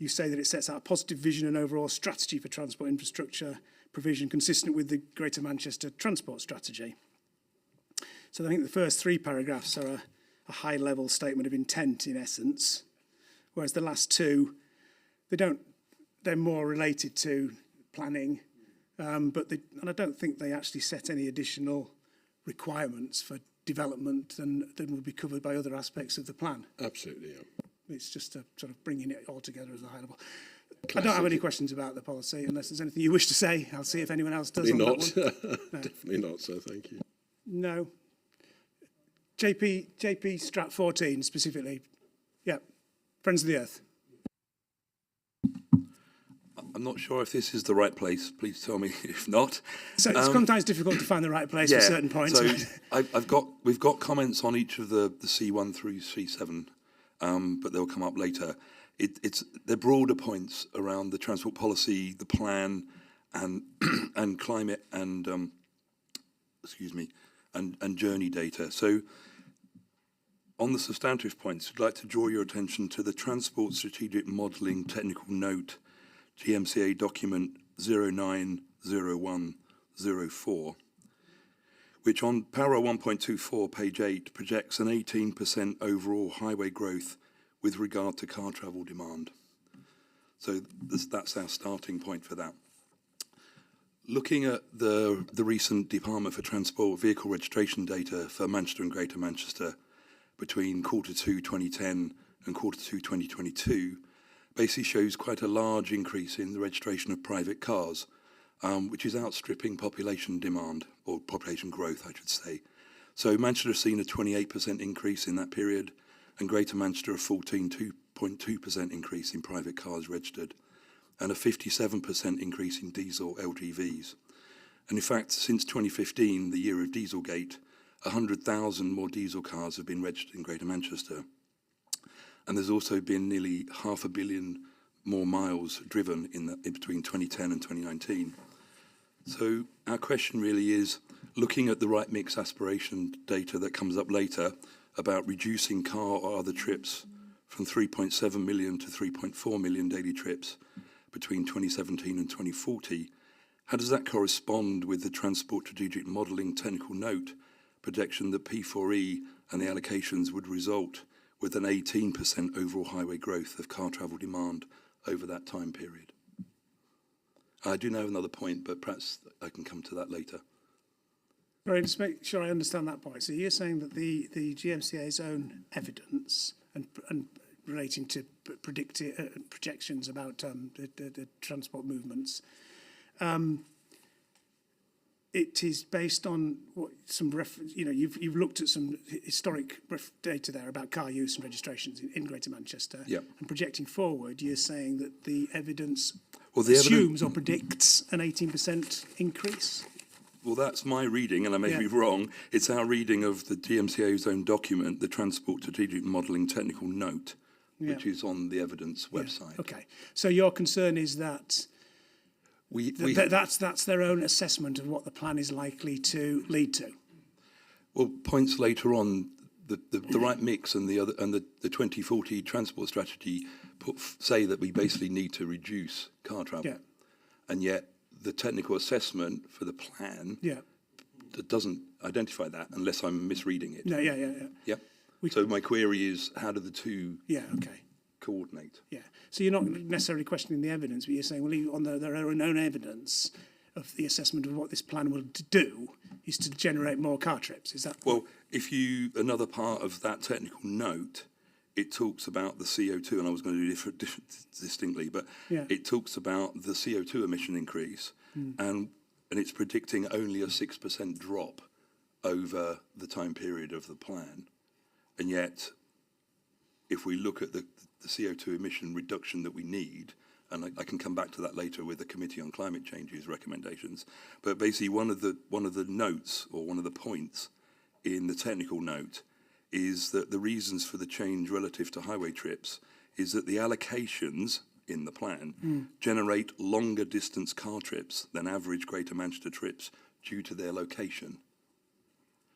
You say that it sets out a positive vision and overall strategy for transport infrastructure provision consistent with the Greater Manchester Transport Strategy. So I think the first 3 paragraphs are a high-level statement of intent, in essence, whereas the last 2, they're more related to planning, and I don't think they actually set any additional requirements for development than would be covered by other aspects of the plan. Absolutely, yeah. It's just a sort of bringing it all together as a high level. I don't have any questions about the policy, unless there's anything you wish to say. I'll see if anyone else does. Definitely on not. that one. No. Definitely not, so thank you. No. JP Strat 14 specifically. Yeah. Friends of the Earth. I'm not sure if this is the right place. Please tell me if not. So it's sometimes difficult to find the right place for certain points. So we've got comments on each of the C1 through C7, but they'll come up later. They're broader points around the transport policy, the plan, and and climate and and journey data. So on the substantive points, I'd like to draw your attention to the Transport Strategic Modelling Technical Note, GMCA document 090104, which on para 1.24, page 8, projects an 18% overall highway growth with regard to car travel demand. So that's our starting point for that. Looking at the recent Department for Transport vehicle registration data for Manchester and Greater Manchester between Q2 2010 and Q2 2022, basically shows quite a large increase in the registration of private cars, which is outstripping population demand, or population growth, I should say. So Manchester has seen a 28% increase in that period, and Greater Manchester a 14.2% increase in private cars registered, and a 57% increase in diesel LGVs. And in fact, since 2015, the year of Dieselgate, 100,000 more diesel cars have been registered in Greater Manchester. And there's also been nearly 500 million more miles driven in between 2010 and 2019. So our question really is, looking at the right mix aspiration data that comes up later about reducing car or other trips from 3.7 million to 3.4 million daily trips between 2017 and 2040, how does that correspond with the Transport Strategic Modelling Technical Note projection that P4E and the allocations would result with an 18% overall highway growth of car travel demand over that time period? I do know another point, but perhaps I can come to that later. Right, just make sure I understand that point. So you're saying that the GMCA's own evidence and relating to projections about the transport movements, it is based on what some reference. You know, you've looked at some historic data there about car use and registrations in Greater Manchester. Yep. And projecting forward, you're saying that the evidence the assumes or predicts an 18% increase. Well, that's my reading, and I may be wrong. It's our reading of the GMCA's own document, the Transport Strategic Modelling Technical Note, which is on the evidence website. Okay. So your concern is that That's their own assessment of what the plan is likely to lead to. Well, points later on, the right mix and the 2040 transport strategy say that we basically need to reduce car travel, and yet the technical assessment for the plan that doesn't identify that, unless I'm misreading it. Yeah. So my query is, how do the two coordinate? Yeah. So you're not necessarily questioning the evidence, but you're saying, well, on their own evidence of the assessment of what this plan will do is to generate more car trips. Is that? Well, another part of that technical note, it talks about the CO2, and I was going to do different distinctly, but it talks about the CO2 emission increase, and it's predicting only a 6% drop over the time period of the plan. And yet, if we look at the CO2 emission reduction that we need, and I can come back to that later with the Committee on Climate Change's recommendations, but basically one of the notes, or one of the points in the technical note, is that the reasons for the change relative to highway trips is that the allocations in the plan generate longer distance car trips than average Greater Manchester trips due to their location.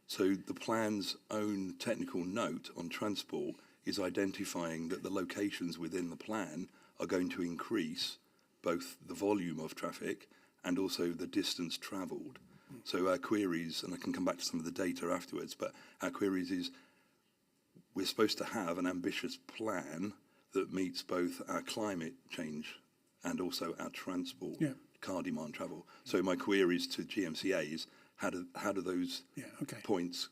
So the plan's own technical note on transport is identifying that the locations within the plan are going to increase both the volume of traffic and also the distance travelled. So our queries, and I can come back to some of the data afterwards, but our queries is we're supposed to have an ambitious plan that meets both our climate change and also our transport car demand travel. So my queries to GMCAs, how do those points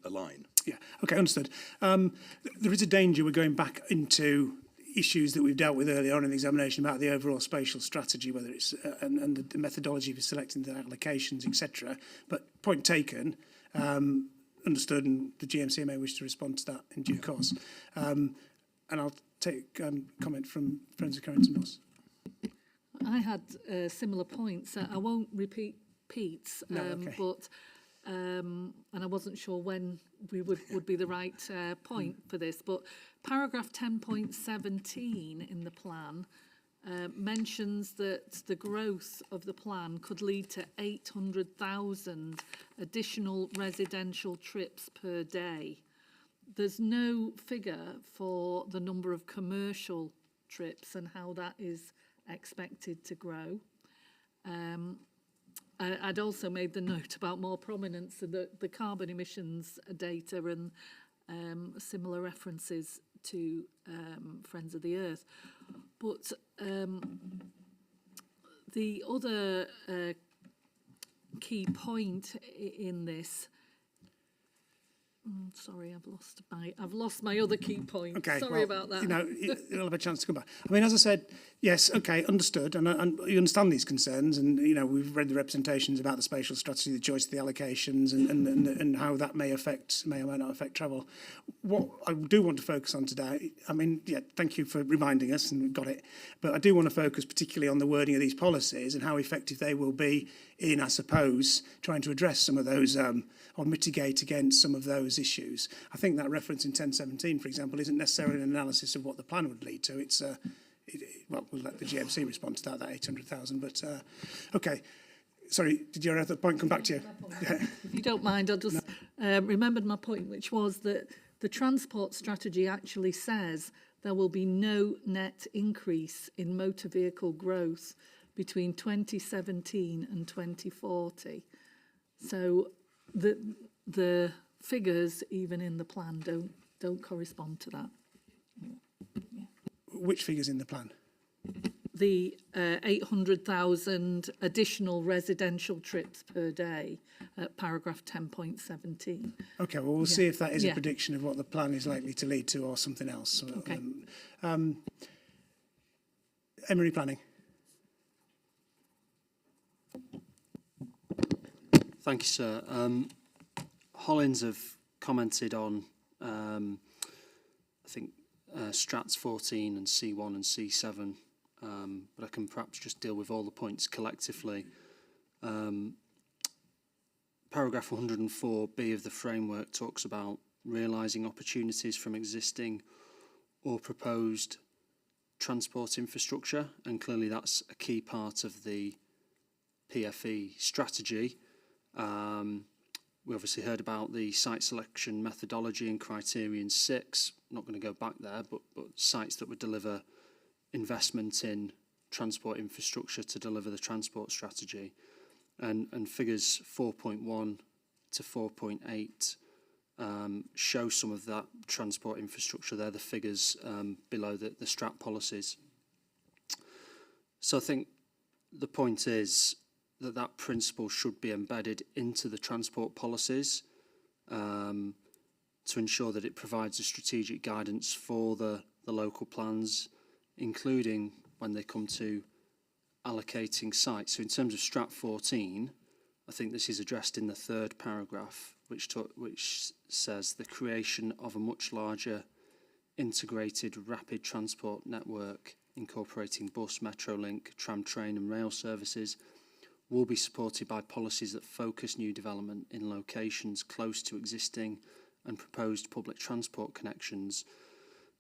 align? Yeah, okay, understood. There is a danger we're going back into issues that we've dealt with earlier on in the examination about the overall spatial strategy, whether it's and the methodology for selecting the allocations, etc. But point taken, understood, and the GMC may wish to respond to that in due course. And I'll take comment from Friends of Carrington Moss. I had similar points. I won't repeat Pete's, but and I wasn't sure when we would be the right point for this, but paragraph 10.17 in the plan mentions that the growth of the plan could lead to 800,000 additional residential trips per day. There's no figure for the number of commercial trips and how that is expected to grow. I'd also made the note about more prominence of the carbon emissions data and similar references to Friends of the Earth. But the other key point in this, sorry, I've lost my other key point. Okay, sorry about that. You'll have a chance to come back. I mean, as I said, yes, okay, understood, and you understand these concerns, and we've read the representations about the spatial strategy, the choice of the allocations, and how that may or may not affect travel. What I do want to focus on today, I mean, thank you for reminding us, and we've got it, but I do want to focus particularly on the wording of these policies and how effective they will be in, I suppose, trying to address some of those or mitigate against some of those issues. I think that reference in 1017, for example, isn't necessarily an analysis of what the plan would lead to. It's well, we'll let the GMC respond to that 800,000. But okay, sorry, did your other point come back to you? If you don't mind, I'll just remembered my point, which was that the transport strategy actually says there will be no net increase in motor vehicle growth between 2017 and 2040. So the figures, even in the plan, don't correspond to that. Which figures in the plan? The 800,000 additional residential trips per day at paragraph 10.17. Okay, well, we'll see if that is a prediction of what the plan is likely to lead to or something else. Okay. Emery Planning. Thank you, sir. Hollins have commented on, I think, Strats 14 and C1 and C7, but I can perhaps just deal with all the points collectively. Paragraph 104B of the framework talks about realising opportunities from existing or proposed transport infrastructure, and clearly that's a key part of the PFE strategy. We obviously heard about the site selection methodology and criterion 6. Not going to go back there, but sites that would deliver investment in transport infrastructure to deliver the transport strategy. And figures 4.1 to 4.8 show some of that transport infrastructure. They're the figures below the strat policies. So I think the point is that principle should be embedded into the transport policies to ensure that it provides a strategic guidance for the local plans, including when they come to allocating sites. So in terms of Strat 14, I think this is addressed in the third paragraph, which says the creation of a much larger integrated rapid transport network incorporating bus, Metrolink, tram, train and rail services will be supported by policies that focus new development in locations close to existing and proposed public transport connections.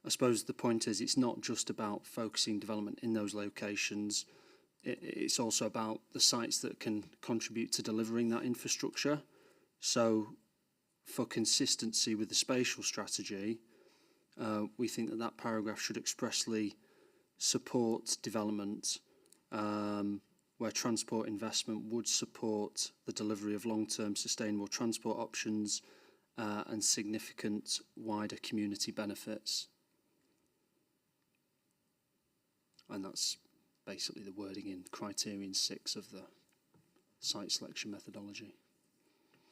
I suppose the point is it's not just about focusing development in those locations, it's also about the sites that can contribute to delivering that infrastructure. So for consistency with the spatial strategy, we think that paragraph should expressly support development where transport investment would support the delivery of long-term sustainable transport options and significant wider community benefits. And that's basically the wording in criterion 6 of the site selection methodology.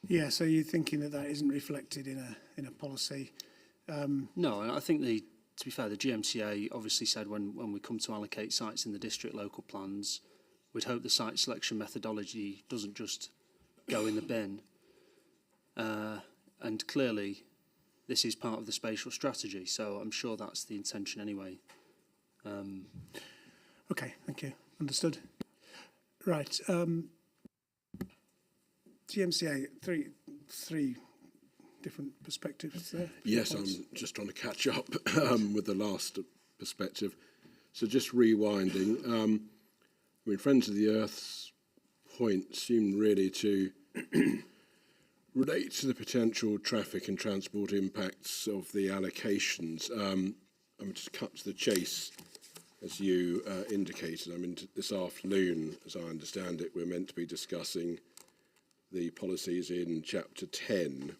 Yeah, so you're thinking that isn't reflected in a policy? No, I think to be fair, the GMCA obviously said when we come to allocate sites in the district local plans, we'd hope the site selection methodology doesn't just go in the bin. And clearly, this is part of the spatial strategy, so I'm sure that's the intention anyway. Okay, thank you. Understood. Right. GMCA, three different perspectives there. Yes, I'm just trying to catch up with the last perspective. So just rewinding, I mean, Friends of the Earth's point seemed really to relate to the potential traffic and transport impacts of the allocations. I'm just cut to the chase, as you indicated. I mean, this afternoon, as I understand it, we're meant to be discussing the policies in Chapter 10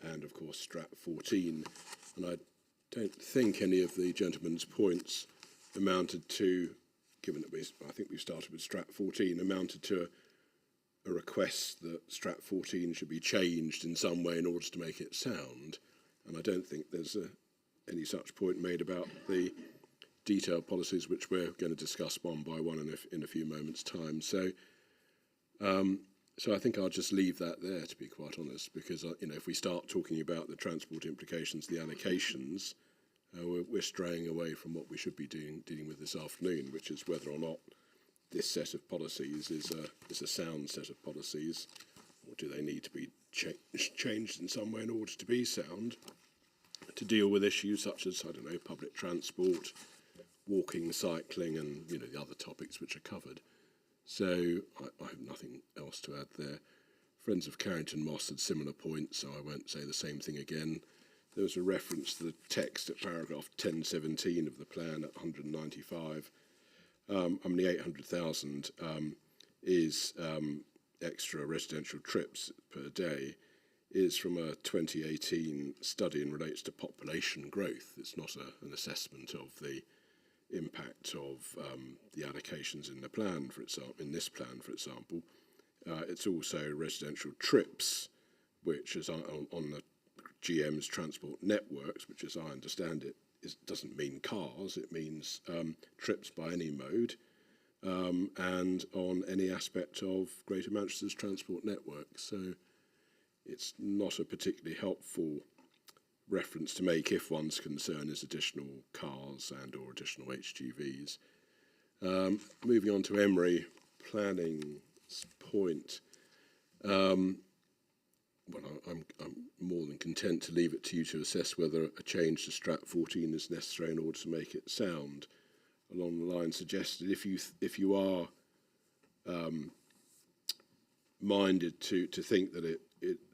and, of course, Strat 14. And I don't think any of the gentleman's points amounted to, given that I think we've started with Strat 14, amounted to a request that Strat 14 should be changed in some way in order to make it sound. And I don't think there's any such point made about the detailed policies, which we're going to discuss one by one in a few moments' time. So, so I think I'll just leave that there, to be quite honest, because if we start talking about the transport implications, the allocations, we're straying away from what we should be dealing with this afternoon, which is whether or not this set of policies is a sound set of policies, or do they need to be changed in some way in order to be sound, to deal with issues such as, I don't know, public transport, walking, cycling, and the other topics which are covered. So I have nothing else to add there. Friends of Carrington Moss had similar points, so I won't say the same thing again. There was a reference to the text at paragraph 1017 of the plan at 195. I mean, the 800,000 is extra residential trips per day, is from a 2018 study and relates to population growth. It's not an assessment of the impact of the allocations in the plan, for example. In this plan, for example, it's also residential trips, which is on the GM's transport networks, which, as I understand it, doesn't mean cars. It means trips by any mode, and on any aspect of Greater Manchester's transport network. So it's not a particularly helpful reference to make if one's concern is additional cars and or additional HGVs. Moving on to Emery Planning's point, well, I'm more than content to leave it to you to assess whether a change to Strat 14 is necessary in order to make it sound. Along the line suggested, if you are minded to think that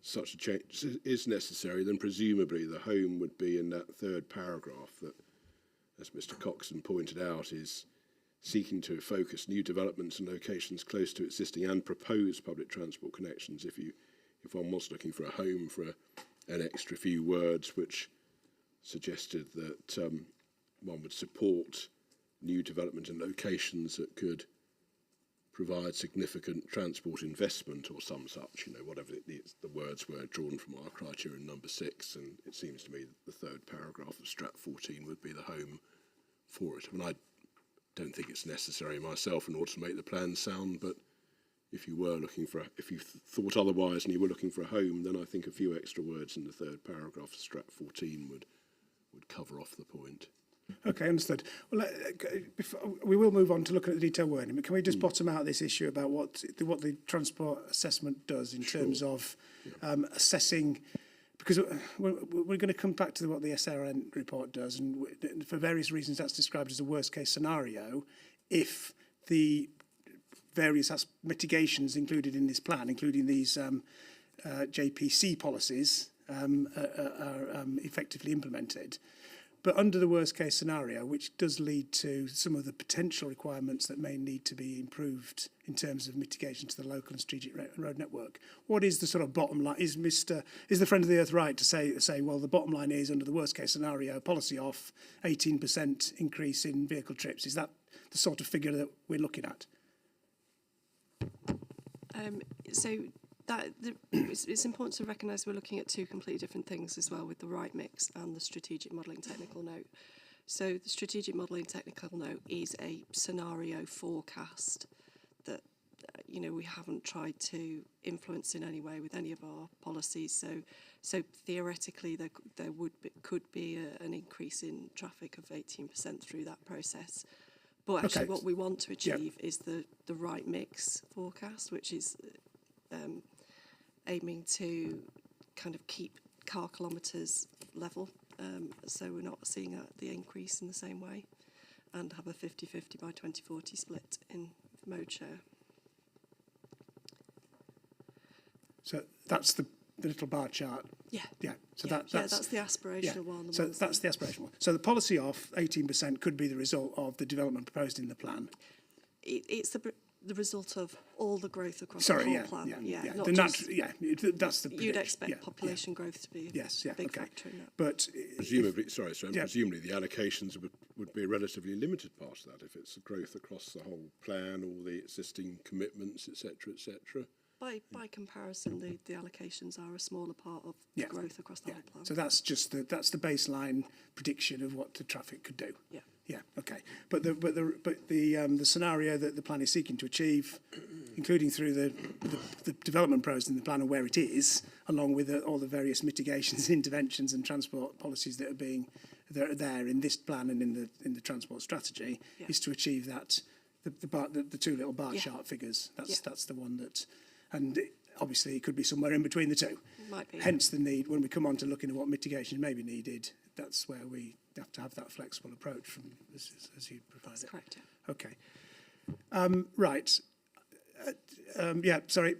such a change is necessary, then presumably the home would be in that third paragraph that, as Mr. Coxon pointed out, is seeking to focus new developments and locations close to existing and proposed public transport connections. If one was looking for a home for an extra few words which suggested that one would support new development and locations that could provide significant transport investment or some such, whatever the words were drawn from our criterion number 6, and it seems to me that the third paragraph of Strat 14 would be the home for it. I mean, I don't think it's necessary myself in order to make the plan sound, but if you thought otherwise and you were looking for a home, then I think a few extra words in the third paragraph of Strat 14 would cover off the point. Okay, understood. Well, we will move on to looking at the detailed wording, but can we just bottom out this issue about what the transport assessment does in terms of assessing, because we're going to come back to what the SRN report does, and for various reasons that's described as a worst case scenario if the various mitigations included in this plan, including these JPC policies, are effectively implemented. But under the worst case scenario, which does lead to some of the potential requirements that may need to be improved in terms of mitigation to the local and strategic road network, what is the sort of bottom line? Is the Friend of the Earth right to say, well, the bottom line is under the worst case scenario, policy off, 18% increase in vehicle trips? Is that the sort of figure that we're looking at? It's important to recognise we're looking at two completely different things as well, with the right mix and the strategic modelling technical note. So the strategic modelling technical note is a scenario forecast that we haven't tried to influence in any way with any of our policies. So theoretically there could be an increase in traffic of 18% through that process. But actually what we want to achieve is the right mix forecast, which is aiming to kind of keep car kilometres level, so we're not seeing the increase in the same way, and have a 50-50 by 2040 split in mode share. So that's the little bar chart. Yeah. Yeah. So that's the aspirational one. So that's the aspirational one. So the policy off 18% could be the result of the development proposed in the plan. It's the result of all the growth across the whole plan. That's the prediction. You'd expect population growth to be a big factor in that. But presumably, presumably the allocations would be a relatively limited part of that if it's the growth across the whole plan, all the existing commitments, etc., etc. By comparison, the allocations are a smaller part of the growth across the whole plan. So that's just that's the baseline prediction of what the traffic could do. Yeah. Yeah. Okay. But the scenario that the plan is seeking to achieve, including through the development process in the plan and where it is, along with all the various mitigations, interventions, and transport policies that are there in this plan and in the transport strategy, is to achieve that the two little bar chart figures. That's the one that. And obviously it could be somewhere in between the two. Might be. Hence the need, when we come on to looking at what mitigation may be needed, that's where we have to have that flexible approach from as you provide. That's correct, yeah. Okay. Right. Sorry,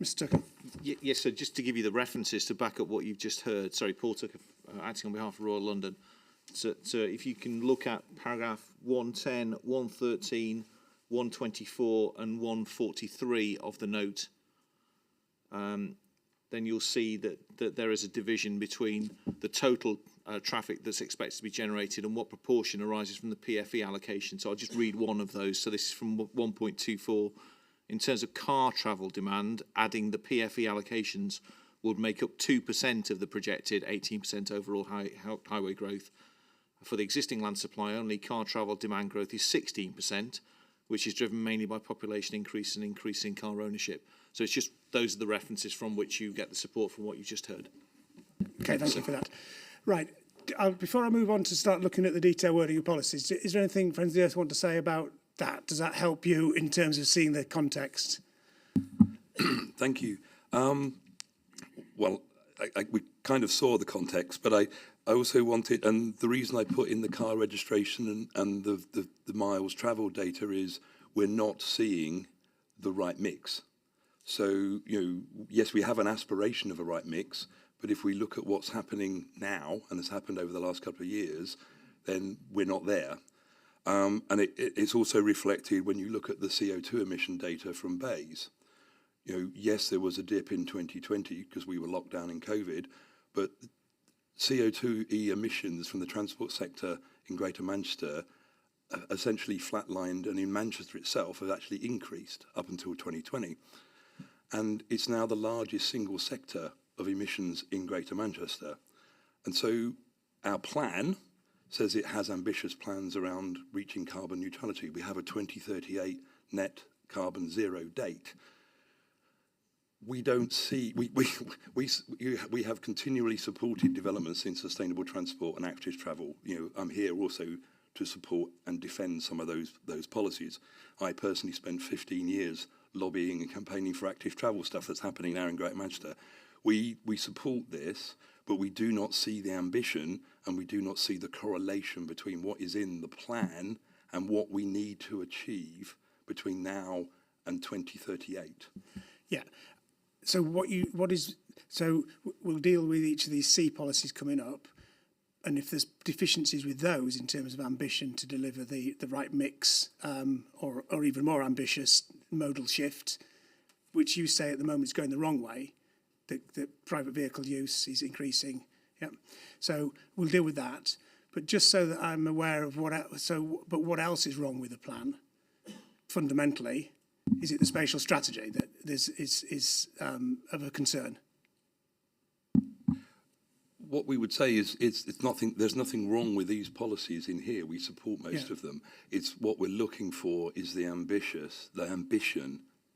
Mr. Tucker. Yes, so just to give you the references to back up what you've just heard. Sorry, Paul Tucker, acting on behalf of Royal London. So if you can look at paragraph 110, 113, 124 and 143 of the note, then you'll see that there is a division between the total traffic that's expected to be generated and what proportion arises from the PFE allocation. So I'll just read one of those. So this is from 1.24. In terms of car travel demand, adding the PFE allocations would make up 2% of the projected 18% overall highway growth. For the existing land supply only, car travel demand growth is 16%, which is driven mainly by population increase and increase in car ownership. So it's just those are the references from which you get the support from what you've just heard. Okay, thank you for that. Right, before I move on to start looking at the detailed wording of policies, is there anything Friends of the Earth want to say about that? Does that help you in terms of seeing the context? Thank you. Well, we kind of saw the context, but I also wanted, and the reason I put in the car registration and the miles travel data is we're not seeing the right mix. So, yes, we have an aspiration of a right mix, but if we look at what's happening now and has happened over the last couple of years, then we're not there. And it's also reflected when you look at the CO2 emission data from BEIS. Yes, there was a dip in 2020 because we were locked down in COVID, but CO2e emissions from the transport sector in Greater Manchester essentially flatlined, and in Manchester itself have actually increased up until 2020. And it's now the largest single sector of emissions in Greater Manchester. And so our plan says it has ambitious plans around reaching carbon neutrality. We have a 2038 net carbon zero date. We don't see, we have continually supported developments in sustainable transport and active travel. I'm here also to support and defend some of those policies. I personally spent 15 years lobbying and campaigning for active travel stuff that's happening now in Greater Manchester. We support this, but we do not see the ambition and we do not see the correlation between what is in the plan and what we need to achieve between now and 2038. Yeah. So we'll deal with each of these C policies coming up, and if there's deficiencies with those in terms of ambition to deliver the right mix, or even more ambitious modal shift, which you say at the moment is going the wrong way, the private vehicle use is increasing. Yeah. So we'll deal with that. But just so that I'm aware of what else is wrong with the plan, fundamentally, is it the spatial strategy that is of a concern? What we would say is it's nothing. There's nothing wrong with these policies in here. We support most of them. It's what we're looking for is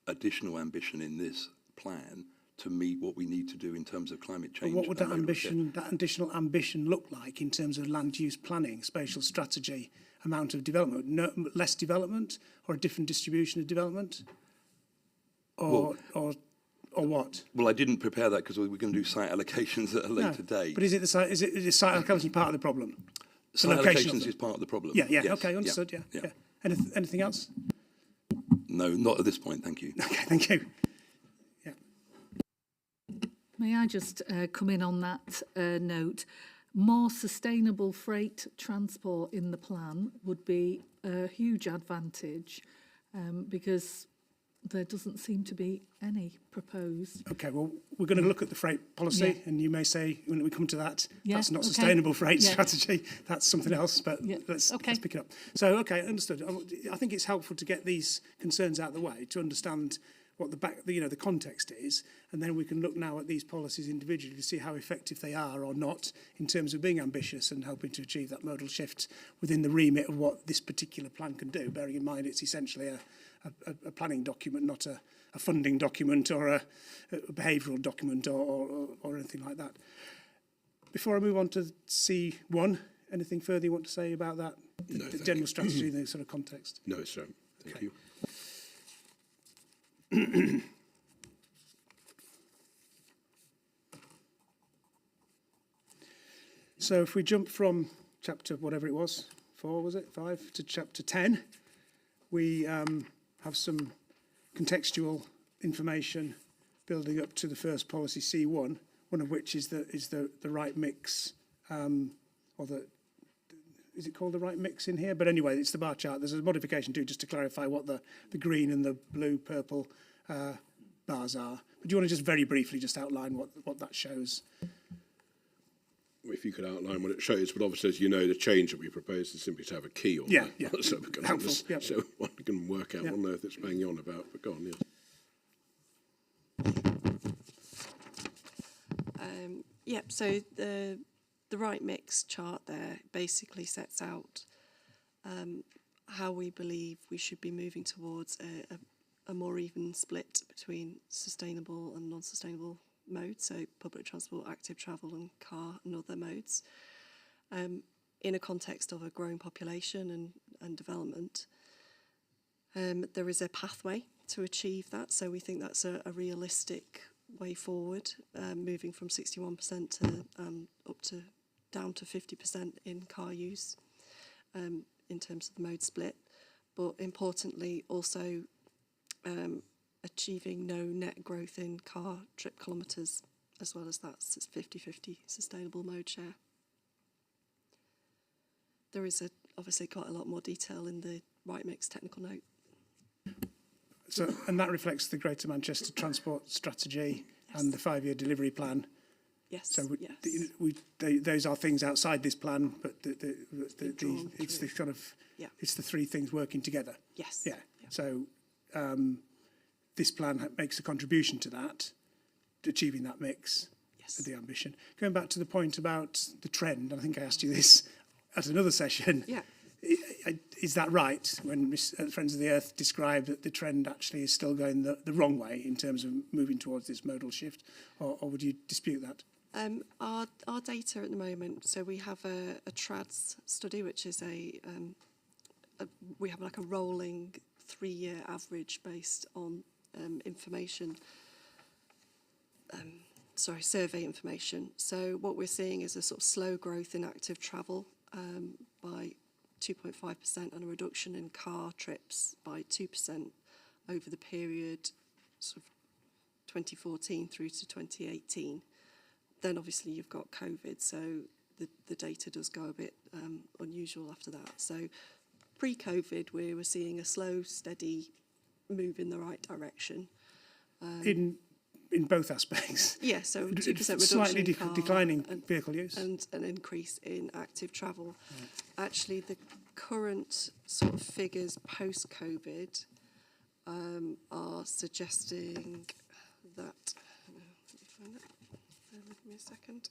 additional ambition in this plan to meet what we need to do in terms of climate change. But what would that additional ambition look like in terms of land use planning, spatial strategy, amount of development? Less development, or a different distribution of development, or what? Well, I didn't prepare that because we're going to do site allocations at a later date. But is the site allocation part of the problem? Site allocations is part of the problem. Yeah. Yes. Okay, understood. Yeah. Anything else? No, not at this point. Thank you. Okay, thank you. May I just come in on that note? More sustainable freight transport in the plan would be a huge advantage because there doesn't seem to be any proposed. Okay, well, we're going to look at the freight policy, and you may say when we come to that, that's not sustainable freight strategy, that's something else, but let's pick it up. So, okay, understood. I think it's helpful to get these concerns out of the way, to understand what the context is, and then we can look now at these policies individually to see how effective they are or not in terms of being ambitious and helping to achieve that modal shift within the remit of what this particular plan can do, bearing in mind it's essentially a planning document, not a funding document or a behavioural document or anything like that. Before I move on to C1, anything further you want to say about that? No, the general strategy in the sort of context? No, sir. Thank you. So if we jump from chapter, whatever it was, 4 was it, 5, to chapter 10, we have some contextual information building up to the first policy C1, one of which is the right mix, is it called the right mix in here? But anyway, it's the bar chart. There's a modification too, just to clarify what the green and the blue, purple bars are. But do you want to just very briefly just outline what that shows? If you could outline what it shows, but obviously, as you know, the change that we propose is simply to have a key on Yeah. so one can work out on earth it's banging on about. But go on, yes. So the right mix chart there basically sets out how we believe we should be moving towards a more even split between sustainable and non-sustainable modes, so public transport, active travel and car and other modes, in a context of a growing population and development. There is a pathway to achieve that, so we think that's a realistic way forward, moving from 61% to down to 50% in car use in terms of the mode split. But importantly, also achieving no net growth in car trip kilometres, as well as that 50-50 sustainable mode share. There is obviously quite a lot more detail in the right mix technical note. So, and that reflects the Greater Manchester Transport Strategy and the 5-year delivery plan. Yes. So those are things outside this plan, but it's the kind of it's the three things working together. Yes. Yeah. So this plan makes a contribution to that, to achieving that mix, the ambition. Going back to the point about the trend, and I think I asked you this at another session. Yeah. Is that right, when Friends of the Earth described that the trend actually is still going the wrong way in terms of moving towards this modal shift, or would you dispute that? Our data at the moment, so we have a TRADS study, which is we have like a rolling 3-year average based on survey information. So what we're seeing is a sort of slow growth in active travel by 2.5% and a reduction in car trips by 2% over the period sort of 2014 through to 2018. Then obviously you've got COVID, so the data does go a bit unusual after that. So pre-COVID, we were seeing a slow, steady move in the right direction. In both aspects? Yeah, so 2% reduction slightly in car declining vehicle use? And an increase in active travel. Right. Actually, the current sort of figures post-COVID are suggesting that... let me find it. Bear with me a second.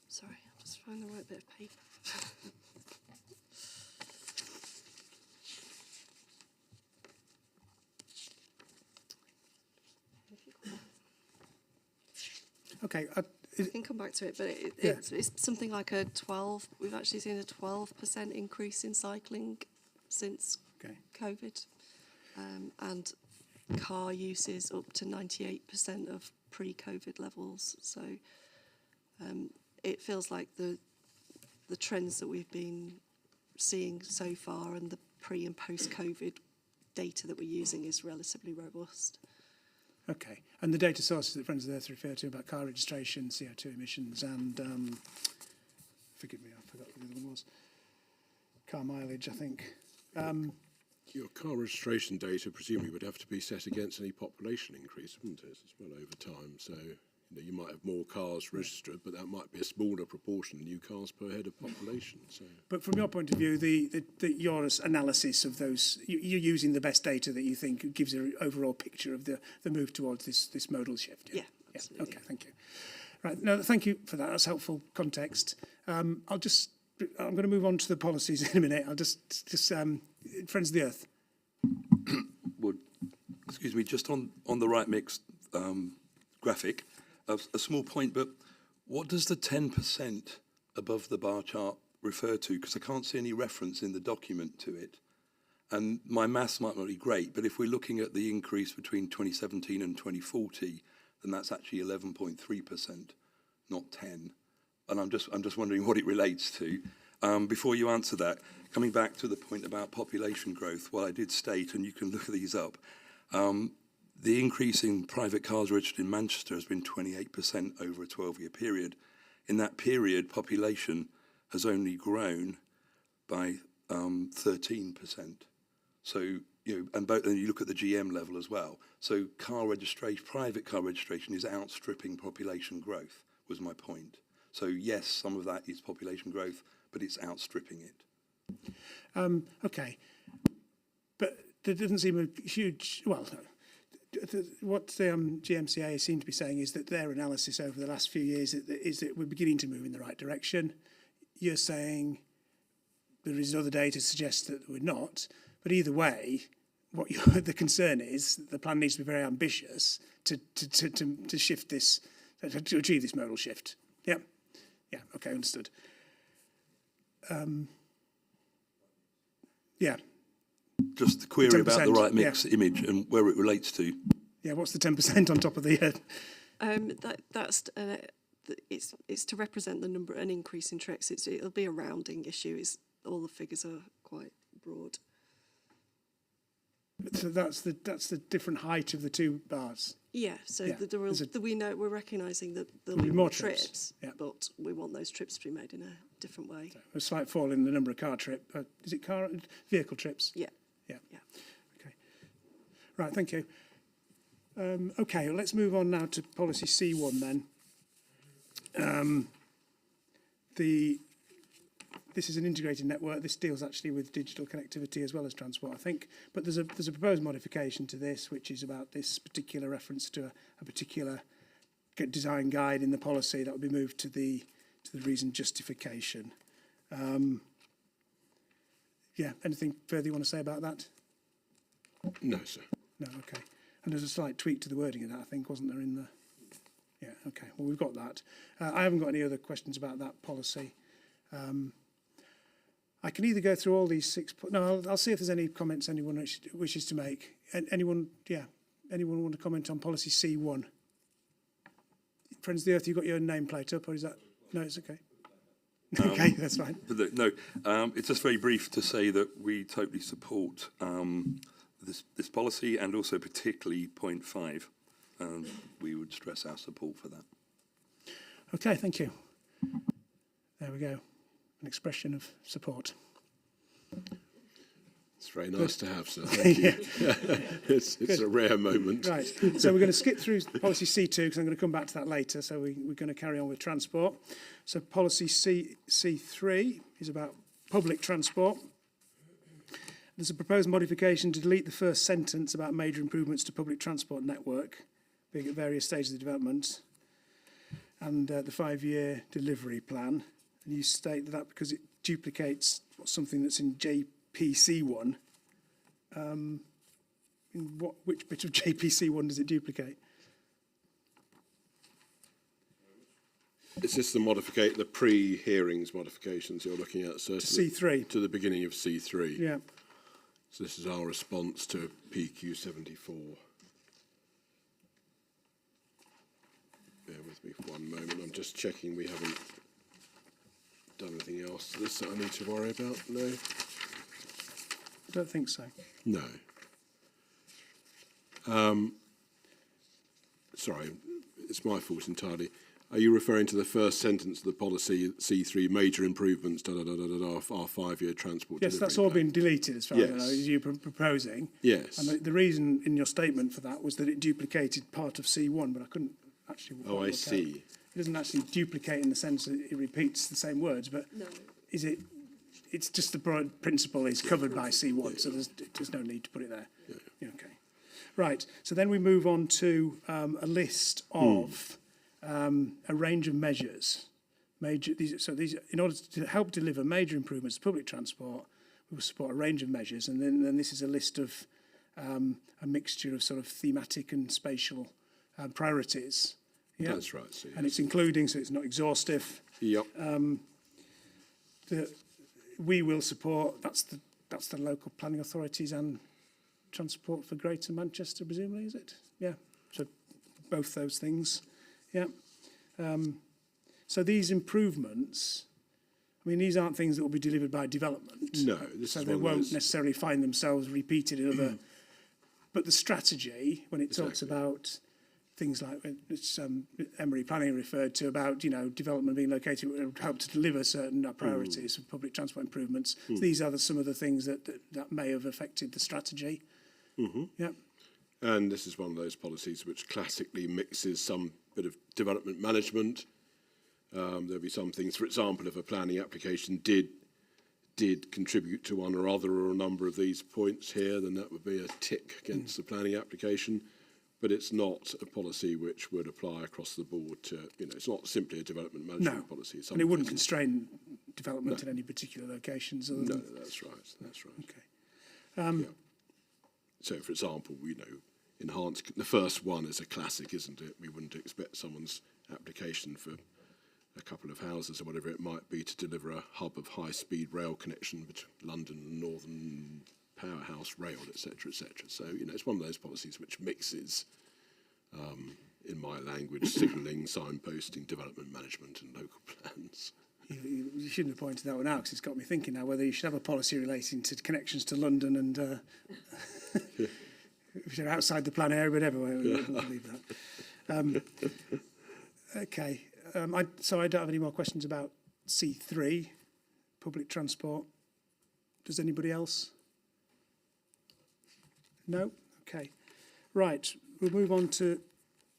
Sorry, I'll just find the right bit of paper. Okay. I can come back to it, but it's something like a 12. We've actually seen a 12% increase in cycling since COVID, and car use is up to 98% of pre-COVID levels. So it feels like the trends that we've been seeing so far and the pre and post-COVID data that we're using is relatively robust. Okay, and the data sources that Friends of the Earth refer to about car registration, CO2 emissions, and forgive me, I forgot what the other one was. Car mileage, I think. Your car registration data presumably would have to be set against any population increase, wouldn't it, as well over time? So you might have more cars registered, but that might be a smaller proportion of new cars per head of population. So, but from your point of view, your analysis of those, you're using the best data that you think gives an overall picture of the move towards this modal shift. Yeah, absolutely. Okay, thank you. Right, no, thank you for that. That's helpful context. I'm going to move on to the policies in a minute. I'll just Friends of the Earth. Excuse me, just on the right mix graphic. A small point, but what does the 10% above the bar chart refer to? Because I can't see any reference in the document to it. And my maths might not be great, but if we're looking at the increase between 2017 and 2040, then that's actually 11.3%, not 10. And I'm just wondering what it relates to. Before you answer that, coming back to the point about population growth, what I did state, and you can look these up, the increase in private cars registered in Manchester has been 28% over a 12-year period. In that period, population has only grown by 13%. So, and you look at the GM level as well. So private car registration is outstripping population growth, was my point. So yes, some of that is population growth, but it's outstripping it. Okay. But there doesn't seem a huge, well, what the GMCA seem to be saying is that their analysis over the last few years is that we're beginning to move in the right direction. You're saying there is other data to suggest that we're not, but either way, the concern is that the plan needs to be very ambitious to shift this, to achieve this modal shift. Yeah. Yeah, okay, understood. Yeah. Just the query about the 10%, right mix image and where it relates to. Yeah, what's the 10% on top of the... It's to represent the number, an increase in trips. It'll be a rounding issue. All the figures are quite broad. So that's the different height of the two bars. Yeah, so Yeah, we're recognising that there'll be be more more trips, trips, but we want those trips to be made in a different way. A slight fall in the number of is it vehicle trips? Yeah. Yeah. Okay. Right, thank you. Okay, well, let's move on now to policy C1 then. This is an integrated network. This deals actually with digital connectivity as well as transport, I think. But there's a proposed modification to this, which is about this particular reference to a particular design guide in the policy that will be moved to the reason justification. Yeah, anything further you want to say about that? No, sir. No, okay. And there's a slight tweak to the wording of that, I think, wasn't there, in the... Yeah, okay. Well, we've got that. I haven't got any other questions about that policy. I can either go through all these 6... No, I'll see if there's any comments anyone wishes to make. Anyone want to comment on policy C1? Friends of the Earth, you got your nameplate up, or is that... No, it's okay. Okay, that's fine. No, it's just very brief to say that we totally support this policy and also particularly point 5. We would stress our support for that. Okay, thank you. There we go. An expression of support. It's very nice to have, sir. Thank you. It's a rare moment. Right, so we're going to skip through policy C2 because I'm going to come back to that later. So we're going to carry on with transport. So policy C3 is about public transport. There's a proposed modification to delete the first sentence about major improvements to public transport network, being at various stages of development, and the 5-year delivery plan. And you state that because it duplicates something that's in JPC1. Which bit of JPC1 does it duplicate? Is this the pre-hearings modifications you're looking at? To C3. To the beginning of C3. Yeah. So this is our response to PQ74. Bear with me for one moment. I'm just checking we haven't done anything else to this that I need to worry about. No? I don't think so. No. Sorry, it's my fault entirely. Are you referring to the first sentence of the policy C3, major improvements, our 5-year transport Yes, delivery that's all plan? been deleted as far as I know, as you're proposing. Yes. And the reason in your statement for that was that it duplicated part of C1, but I couldn't actually Oh, I see. It doesn't actually duplicate in the sense that it repeats the same words, but is it? It's just the broad principle is covered by C1, so there's no need to put it there. Yeah, okay. Right. So then we move on to a list of a range of measures. These in order to help deliver major improvements to public transport, we will support a range of measures, and then this is a list of a mixture of sort of thematic and spatial priorities. Yeah? That's right. So And it's including, so it's not exhaustive. Yep. We will support, that's the local planning authorities and Transport for Greater Manchester, presumably, is it? Yeah, so both those things, yeah. So these improvements, I mean, these aren't things that will be delivered by development. No, this so is they one of won't those- necessarily find themselves repeated in other. But the strategy, when it talks Exactly. about things like it's, Emery Planning referred to about development being located will help to deliver certain priorities for public transport improvements. So these are some of the things that may have affected the strategy. Mm-hmm. Yeah. And this is one of those policies which classically mixes some bit of development management. There'll be some things, for example, if a planning application did contribute to one or other or a number of these points here, then that would be a tick against the planning application. But it's not a policy which would apply across the board to, it's not simply a development management policy. And it wouldn't constrain development in any particular locations. Other No, than, that's right. That's right. Okay. So, for example, enhanced. The first one is a classic, isn't it? We wouldn't expect someone's application for a couple of houses or whatever it might be to deliver a hub of high-speed rail connection between London and Northern Powerhouse Rail, etc., etc. So, you know, it's one of those policies which mixes, in my language, signalling, signposting, development management and local plans. You shouldn't have pointed that one out, because it's got me thinking now whether you should have a policy relating to connections to London and if you're outside the plan area, whatever. We'll leave that. Okay. So I don't have any more questions about C3, public transport. Does anybody else? No? Okay. Right. We'll move on to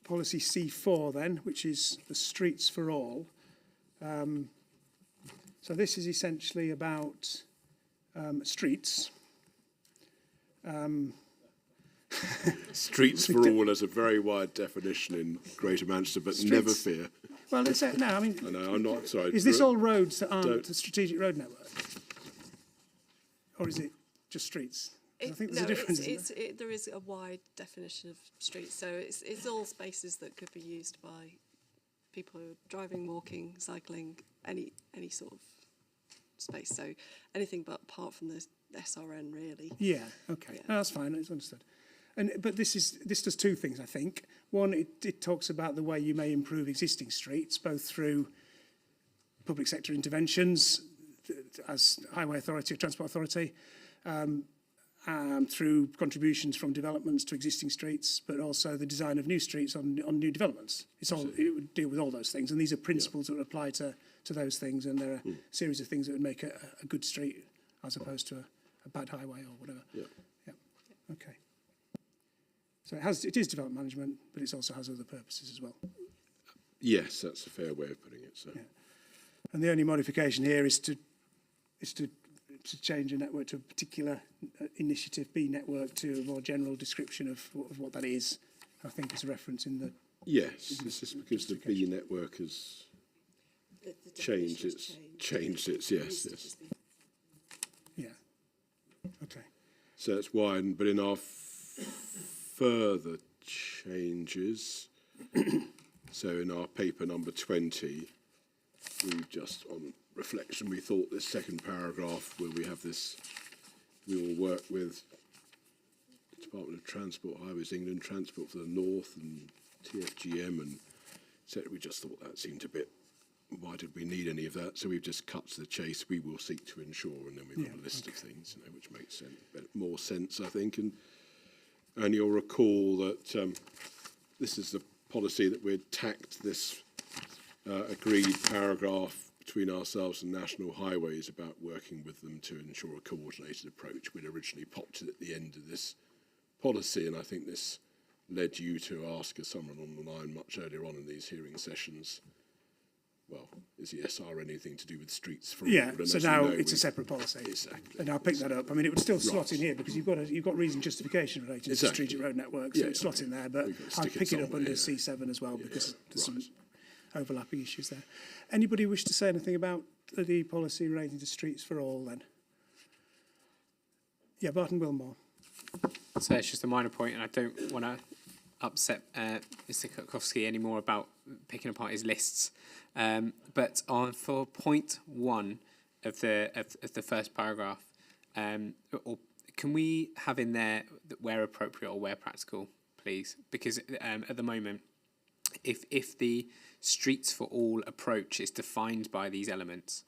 policy C4 then, which is the streets for all. So this is essentially about streets. Streets for all has a very wide definition in Greater Manchester, but Streets. never fear. Well, let's say, no, I mean, I know, I'm not sorry. is this all roads that aren't a strategic road network? Or is it just streets? 'Cause I think there's a difference. There is a wide definition of streets, so it's all spaces that could be used by people who are driving, walking, cycling, any sort of space. So anything but apart from the SRN, really. Yeah, okay. No, that's fine, it's understood. But this does two things, I think. One, it talks about the way you may improve existing streets, both through public sector interventions as Highway Authority or Transport Authority, through contributions from developments to existing streets, but also the design of new streets on new developments. It would deal with all those things, and these are principles that would apply to those things, and there are a series of things that would make a good street as opposed to a bad highway or whatever. Yeah. Okay. So it is development management, but it also has other purposes as well. Yes, that's a fair way of putting it. So. Yeah. And the only modification here is to change a network to a particular initiative B network to a more general description of what that is. I think it's a reference in the... Yes, this is because the B network has changed its, yes. Yeah, okay. So that's why, but in our further changes, so in our paper number 20, we just, on reflection, we thought this second paragraph where we have this, we will work with the Department of Transport, Highways England, Transport for the North and TFGM and etc. We just thought that seemed a bit, why did we need any of that? So we've just cut to the chase, we will seek to ensure, and then we've got a list of things, you know, which makes more sense, I think. And you'll recall that this is the policy that we'd tacked this agreed paragraph between ourselves and National Highways about working with them to ensure a coordinated approach. We'd originally popped it at the end of this policy, and I think this led you to ask us, someone on the line much earlier on in these hearing sessions, well, is the SR anything to do with streets for all? And so now it's a separate policy. Exactly. And I'll pick that up. I mean, it would still slot in here because you've got reason justification related to strategic road networks, so it's slot in there, but I'll pick it up under C7 as well because there's some overlapping issues there. Anybody wish to say anything about the policy relating to streets for all then? Yeah, Barton Wilmore. So it's just a minor point, and I don't want to upset Mr. Kutkowski anymore about picking apart his lists. But for point 1 of the first paragraph, or can we have in there that where appropriate or where practical, please? Because at the moment, if the streets for all approach is defined by these elements,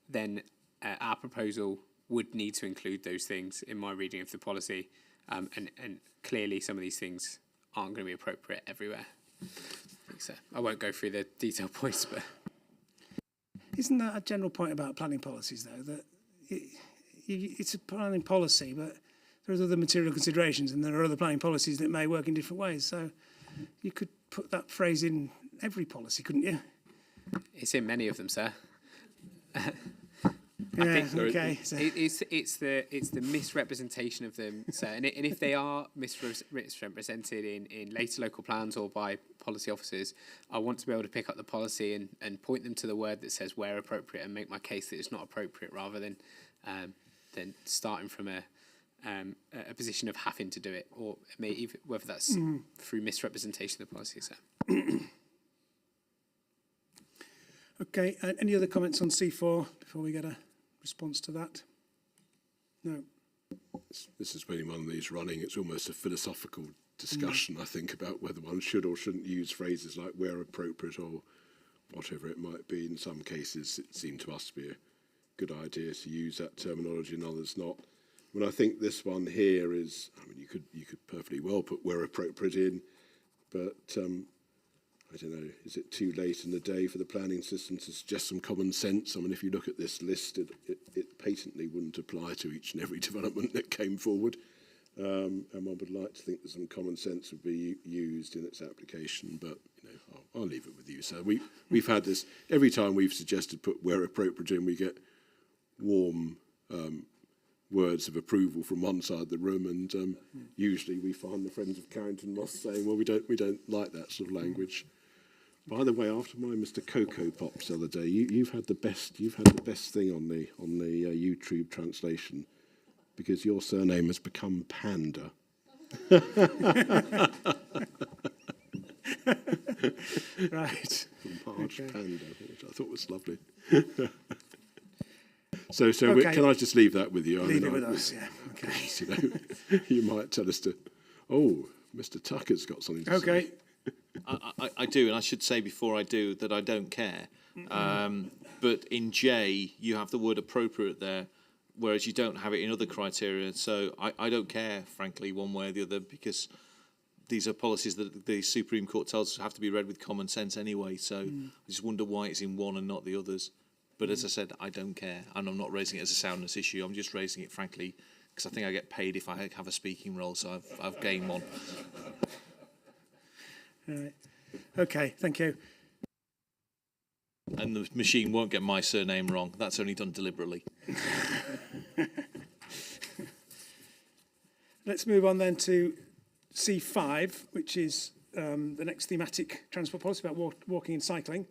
then our proposal would need to include those things in my reading of the policy, and clearly some of these things aren't going to be appropriate everywhere. So I won't go through the detailed points, but isn't that a general point about planning policies, though, that it's a planning policy, but there's other material considerations, and there are other planning policies that may work in different ways. So you could put that phrase in every policy, couldn't you? It's in many of them, sir. Yeah, okay. It's the misrepresentation of them, sir. And if they are misrepresented in later local plans or by policy officers, I want to be able to pick up the policy and point them to the word that says where appropriate and make my case that it's not appropriate, rather than starting from a position of having to do it, or even whether that's through misrepresentation of the policy, sir. Okay, any other comments on C4 before we get a response to that? No. This has been one of these running. It's almost a philosophical discussion, I think, about whether one should or shouldn't use phrases like where appropriate or whatever it might be. In some cases, it seemed to us to be a good idea to use that terminology, and others not. I mean, I think this one here is, I mean, you could perfectly well put where appropriate in, but I don't know, is it too late in the day for the planning system to suggest some common sense? I mean, if you look at this list, it patently wouldn't apply to each and every development that came forward. And one would like to think that some common sense would be used in its application, but you know, I'll leave it with you. So we've had this, every time we've suggested put where appropriate in, we get warm words of approval from one side of the room, and usually we find the Friends of Carrington Moss saying, well, we don't like that sort of language. By the way, after my Mr. Cocoa Pops the other day, you've had the best thing on the YouTube translation, because your surname has become Panda. Right. Marge Okay. Panda, which I thought was lovely. So Okay. can I just leave that with you? Leave it with us, yeah. Okay. You know, you might tell us to, oh, Mr. Tucker's got something to say. Okay. I do, and I should say before I do that I don't care. But in J, you have the word appropriate there, whereas you don't have it in other criteria. So I don't care, frankly, one way or the other, because these are policies that the Supreme Court tells us have to be read with common sense anyway. So I just wonder why it's in one and not the others. But as I said, I don't care, and I'm not raising it as a soundness issue. I'm just raising it, frankly, because I think I get paid if I have a speaking role, so I've gained one. All right. Okay, thank you. And the machine won't get my surname wrong. That's only done deliberately. Let's move on then to C5, which is the next thematic transport policy about walking and cycling.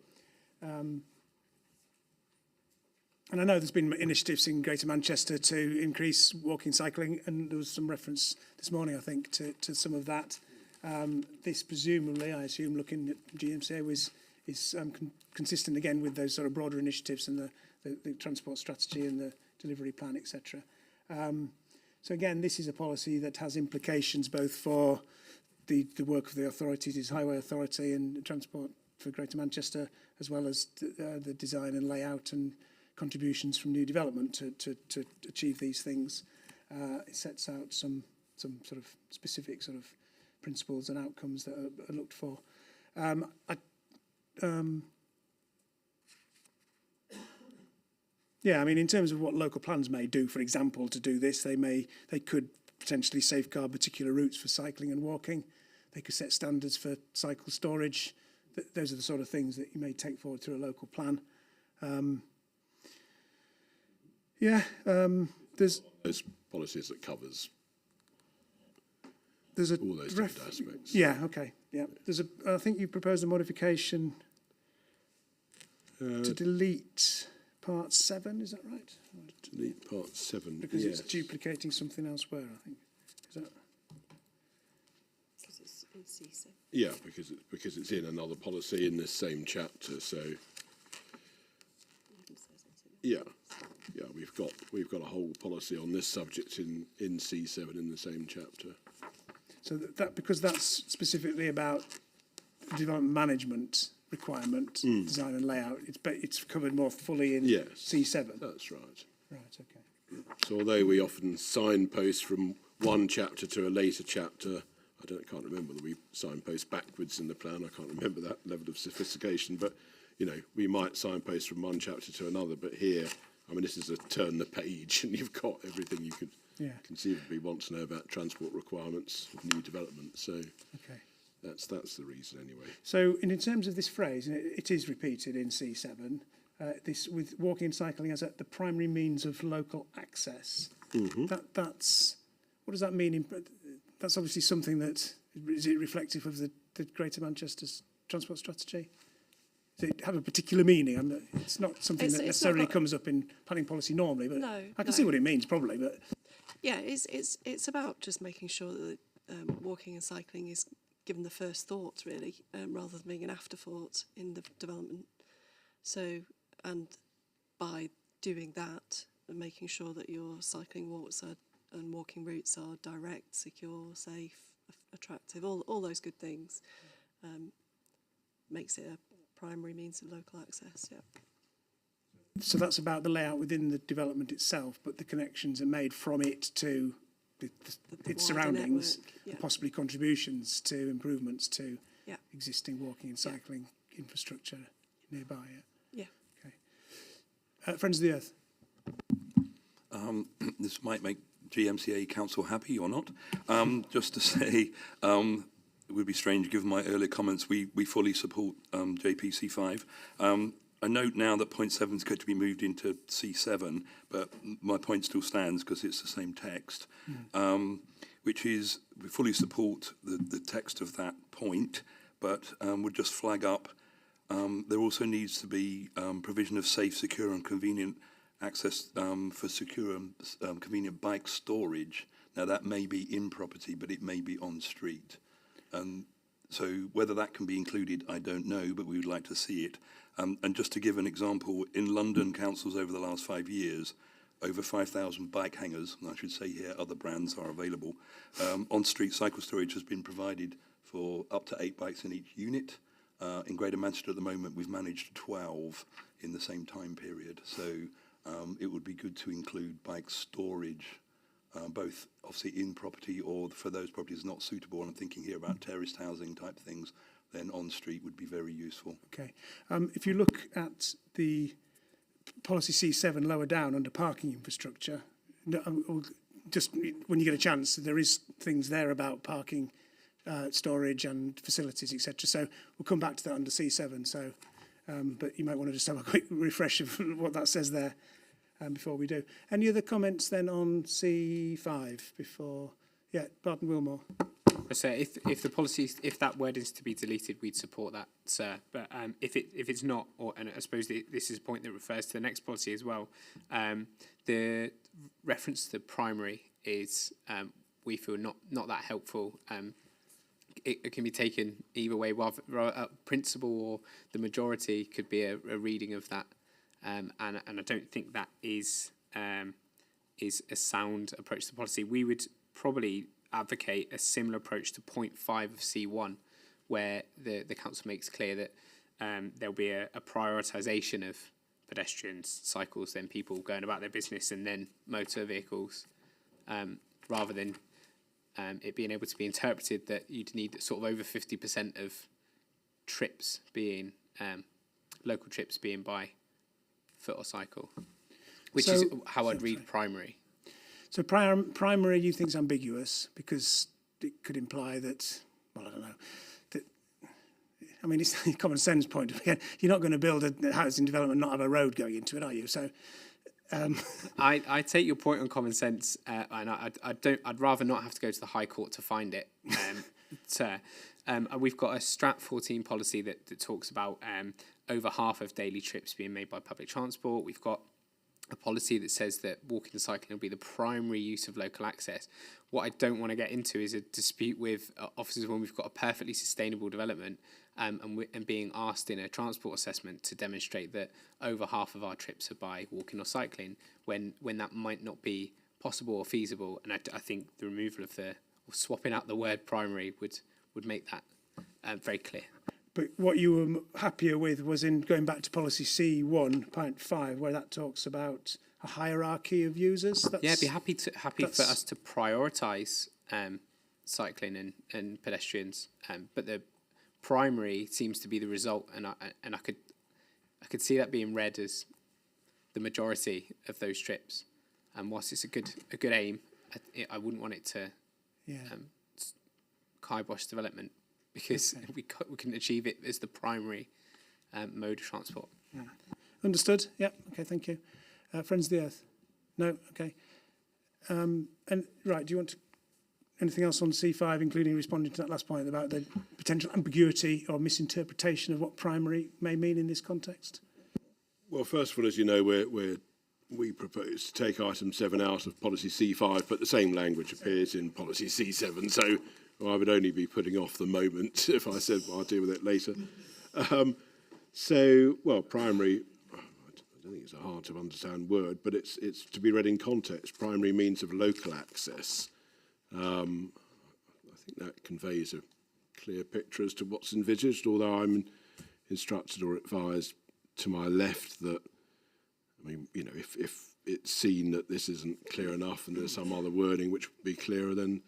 And I know there's been initiatives in Greater Manchester to increase walking and cycling, and there was some reference this morning, I think, to some of that. This presumably, I assume, looking at GMCA, is consistent again with those sort of broader initiatives and the transport strategy and the delivery plan, etc. So again, this is a policy that has implications both for the work of the authorities, its Highway Authority and Transport for Greater Manchester, as well as the design and layout and contributions from new development to achieve these things. It sets out some sort of specific sort of principles and outcomes that are looked for. Yeah, I mean, in terms of what local plans may do, for example, to do this, they could potentially safeguard particular routes for cycling and walking. They could set standards for cycle storage. Those are the sort of things that you may take forward through a local plan. There's those policies that covers all those different aspects. Yeah, okay. Yeah, I think you proposed a modification to delete part 7. Is that right? Delete part 7. Because yes. it's duplicating something elsewhere, I think. Is that? Because it's in C7. Yeah, because it's in another policy in this same chapter. So yeah, we've got a whole policy on this subject in C7 in the same chapter. So that because that's specifically about the development management requirement, design and layout, it's covered more fully in C7. That's right. Right, okay. So although we often signpost from one chapter to a later chapter, I can't remember whether we signpost backwards in the plan. I can't remember that level of sophistication, but you know, we might signpost from one chapter to another. But here, I mean, this is a turn the page, and you've got everything you could conceivably want to know about transport requirements of new development. So that's the reason anyway. So in terms of this phrase, and it is repeated in C7, this with walking and cycling as the primary means of local access. That's what does that mean? That's obviously something that is it reflective of the Greater Manchester's transport strategy? Does it have a particular meaning? It's not something that necessarily comes up in planning policy normally, but I can see what it means probably. But yeah, it's about just making sure that walking and cycling is given the first thought, really, rather than being an afterthought in the development. So, and by doing that and making sure that your cycling walks and walking routes are direct, secure, safe, attractive, all those good things, makes it a primary means of local access. Yeah. So that's about the layout within the development itself, but the connections are made from it to its surroundings, network, yeah. and possibly contributions to improvements to Yeah. existing walking and cycling infrastructure nearby. Yeah. Okay. Friends of the Earth. This might make GMCA Council happy or not. Just to say, it would be strange given my earlier comments, we fully support JPC5. I note now that point 7 is going to be moved into C7, but my point still stands because it's the same text, which is we fully support the text of that point, but would just flag up there also needs to be provision of safe, secure and convenient access for secure and convenient bike storage. Now that may be in property, but it may be on street. So whether that can be included, I don't know, but we would like to see it. And just to give an example, in London councils over the last 5 years, over 5,000 bike hangers, and I should say here other brands are available, on-street cycle storage has been provided for up to 8 bikes in each unit. In Greater Manchester at the moment, we've managed 12 in the same time period. So it would be good to include bike storage, both obviously in property or for those properties not suitable. And I'm thinking here about terraced housing type things, then on street would be very useful. Okay. If you look at the policy C7 lower down under parking infrastructure, just when you get a chance, there is things there about parking, storage and facilities, etc. So we'll come back to that under C7. So, but you might want to just have a quick refresh of what that says there before we do. Any other comments then on C5 before? Yeah, Barton Wilmore. So if the policy, if that word is to be deleted, we'd support that, sir. But if it's not, and I suppose this is a point that refers to the next policy as well, the reference to primary is, we feel not that helpful. It can be taken either way. Rather, principle or the majority could be a reading of that, and I don't think that is a sound approach to policy. We would probably advocate a similar approach to point 5 of C1, where the council makes clear that there'll be a prioritisation of pedestrians, cycles, then people going about their business, and then motor vehicles, rather than it being able to be interpreted that you'd need sort of over 50% of trips being local trips being by foot or cycle, which is how I'd read primary. So primary you think is ambiguous because it could imply that, well, I don't know, that, I mean, it's a common sense point. Again, you're not going to build a housing development and not have a road going into it, are you? So I take your point on common sense, and I'd rather not have to go to the High Court to find it. We've got a Strat 14 policy that talks about over half of daily trips being made by public transport. We've got a policy that says that walking and cycling will be the primary use of local access. What I don't want to get into is a dispute with officers when we've got a perfectly sustainable development and being asked in a transport assessment to demonstrate that over half of our trips are by walking or cycling when that might not be possible or feasible. And I think the removal of or swapping out the word primary would make that very clear. But what you were happier with was in going back to policy C1.5, where that talks about a hierarchy of users. I'd be happy for us to prioritise cycling and pedestrians, but the primary seems to be the result, and I could see that being read as the majority of those trips. And whilst it's a good aim, I wouldn't want it to kibosh development, because we can achieve it as the primary mode of transport. Yeah. Understood. Yeah. Okay. Thank you. Friends of the Earth. No. Okay. And right. Do you want anything else on C5, including responding to that last point about the potential ambiguity or misinterpretation of what primary may mean in this context? Well, first of all, as you know, we propose to take item 7 out of policy C5, but the same language appears in policy C7. So I would only be putting off the moment if I said, well, I'll deal with it later. So, well, primary, I don't think it's a hard to understand word, but it's to be read in context. Primary means of local access. I think that conveys a clear picture as to what's envisaged, although I'm instructed or advised to my left that, I mean, you know, if it's seen that this isn't clear enough and there's some other wording which would be clearer, then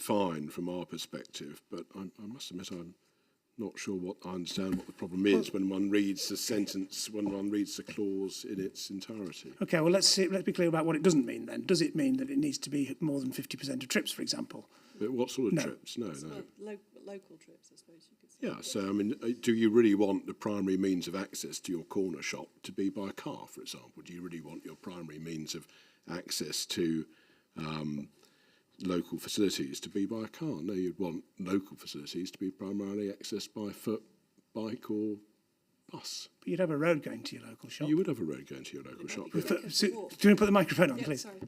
fine from our perspective. But I must admit I'm not sure I understand what the problem is when one reads the sentence, when one reads the clause in its entirety. Okay, well, let's be clear about what it doesn't mean then. Does it mean that it needs to be more than 50% of trips, for example? But what sort of No. trips? No. Local trips, I suppose you could say. Yeah, so I mean, do you really want the primary means of access to your corner shop to be by car, for example? Do you really want your primary means of access to local facilities to be by car? No, you'd want local facilities to be primarily accessed by foot, bike or bus. But you'd have a road going to your local shop. You would have a road going to your local shop. Do Yeah. you want to put the microphone on, Yeah, please? sorry.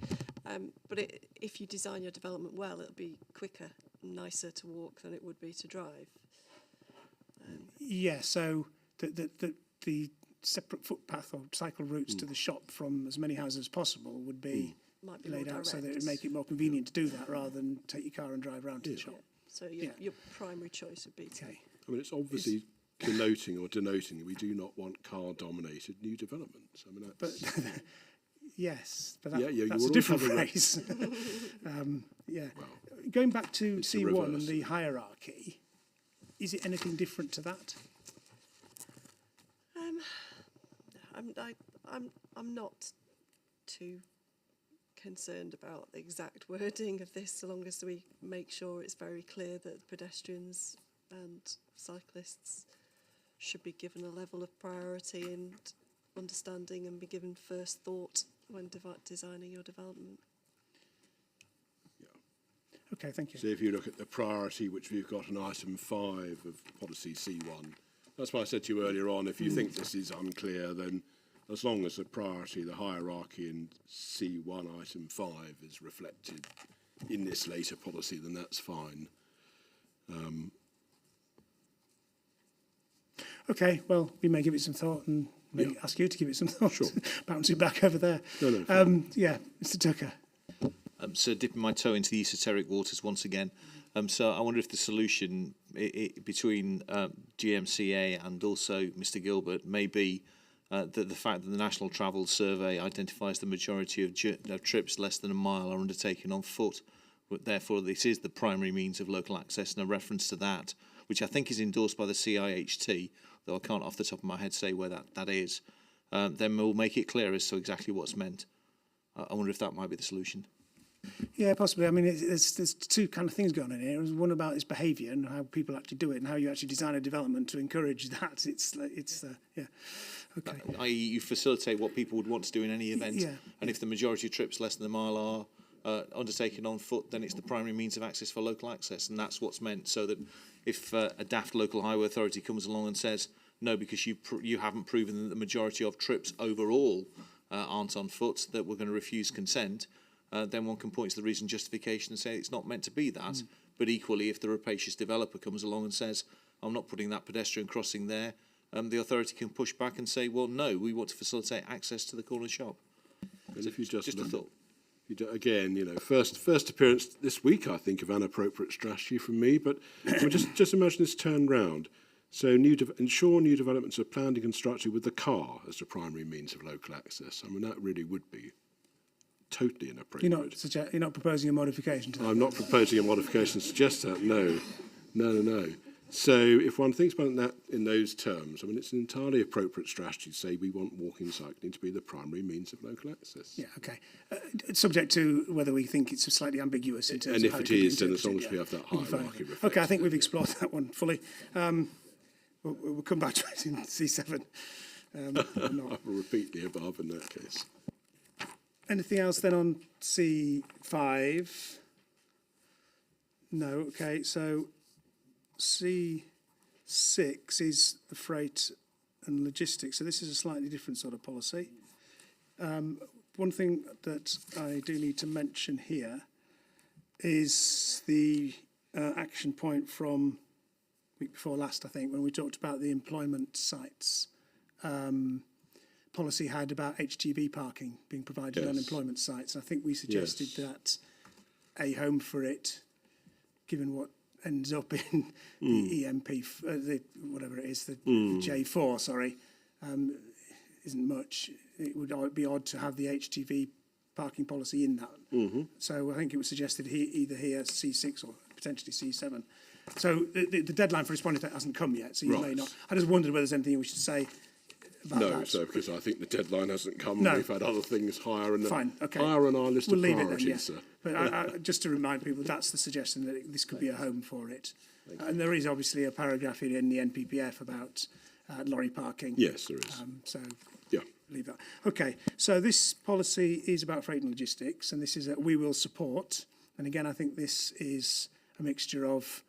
But if you design your development well, it'll be quicker and nicer to walk than it would be to drive. Yeah, so the separate footpath or cycle routes to the shop from as many houses as possible would be Might be laid more out so that it direct. would make it more convenient to do that rather than take your car and drive around to the shop. So your primary choice would be to I mean, it's obviously denoting that we do not want car-dominated new developments. I mean, that's... But yes, but you that's a will different have a re- phrase. Yeah. Going back to it's the C1 and reverse. the hierarchy, is it anything different to that? I'm not too concerned about the exact wording of this, so long as we make sure it's very clear that pedestrians and cyclists should be given a level of priority and understanding and be given first thought when designing your development. Okay, thank you. So if you look at the priority, which we've got in item 5 of policy C1, that's why I said to you earlier on, if you think this is unclear, then as long as the priority, the hierarchy in C1 item 5 is reflected in this later policy, then that's fine. Okay, well, we may give it some thought and may ask you to give it some thought. Sure. Bouncing back over there. No, yeah, Mr. Tucker. So dipping my toe into the esoteric waters once again. So I wonder if the solution between GMCA and also Mr. Gilbert may be that the fact that the National Travel Survey identifies the majority of trips less than a mile are undertaken on foot. But therefore, this is the primary means of local access, and a reference to that, which I think is endorsed by the CIHT, though I can't off the top of my head say where that is, then we'll make it clear as to exactly what's meant. I wonder if that might be the solution. Yeah, possibly. I mean, there's two kind of things going on here. There's one about its behaviour and how people actually do it, and how you actually design a development to encourage that. Yeah. Okay. I.e., you facilitate what people would want to do in any event, Yeah. and if the majority of trips less than a mile are undertaken on foot, then it's the primary means of access for local access, and that's what's meant. So that if a daft local highway authority comes along and says no, because you haven't proven that the majority of trips overall aren't on foot, that we're going to refuse consent. Then one can point to the reason justification and say it's not meant to be that. But equally, if the rapacious developer comes along and says, I'm not putting that pedestrian crossing there, the authority can push back and say, well, no, we want to facilitate access to the corner shop. And So if you just a look thought. again, first appearance this week, I think, of an appropriate strategy from me, but I mean, just imagine this turned round. So ensure new developments are planned and constructed with the car as the primary means of local access. I mean, that really would be totally inappropriate. You're not proposing a modification to that? I'm not proposing a modification to suggest that, no. So if one thinks about that in those terms, I mean, it's an entirely appropriate strategy to say we want walking and cycling to be the primary means of local access. Yeah, okay. Subject to whether we think it's slightly ambiguous in terms And of if how it could be is, then as long as interpreted, we have that we'll be fine. hierarchy reflected. Okay, I think we've explored that one fully. We'll come back to it in C7. I will repeat the above in that case. Anything else then on C5? No, okay, so C6 is the freight and logistics. So this is a slightly different sort of policy. One thing that I do need to mention here is the action point from week before last, I think, when we talked about the employment sites. Policy had about HGV parking being provided on employment sites. I think we suggested that a home for it, given what ends up in the EMP, whatever it is, the J4, sorry, isn't much. It would be odd to have the HGV parking policy in that. So I think it was suggested either here C6 or potentially C7. So the deadline for responding to that hasn't come yet, so you may not. I just wondered whether there's anything we should say about that. No, so because I think the deadline hasn't come. No. We've had other things higher, okay. higher on our list We'll of leave priorities. it then, yeah. But just to remind people, that's the suggestion, that this could be a home for it. And there is obviously a paragraph in the NPPF about lorry parking. Yes, there is. So leave that. Okay, so this policy is about freight and logistics, and this is a we will support. And again, I think this is a mixture of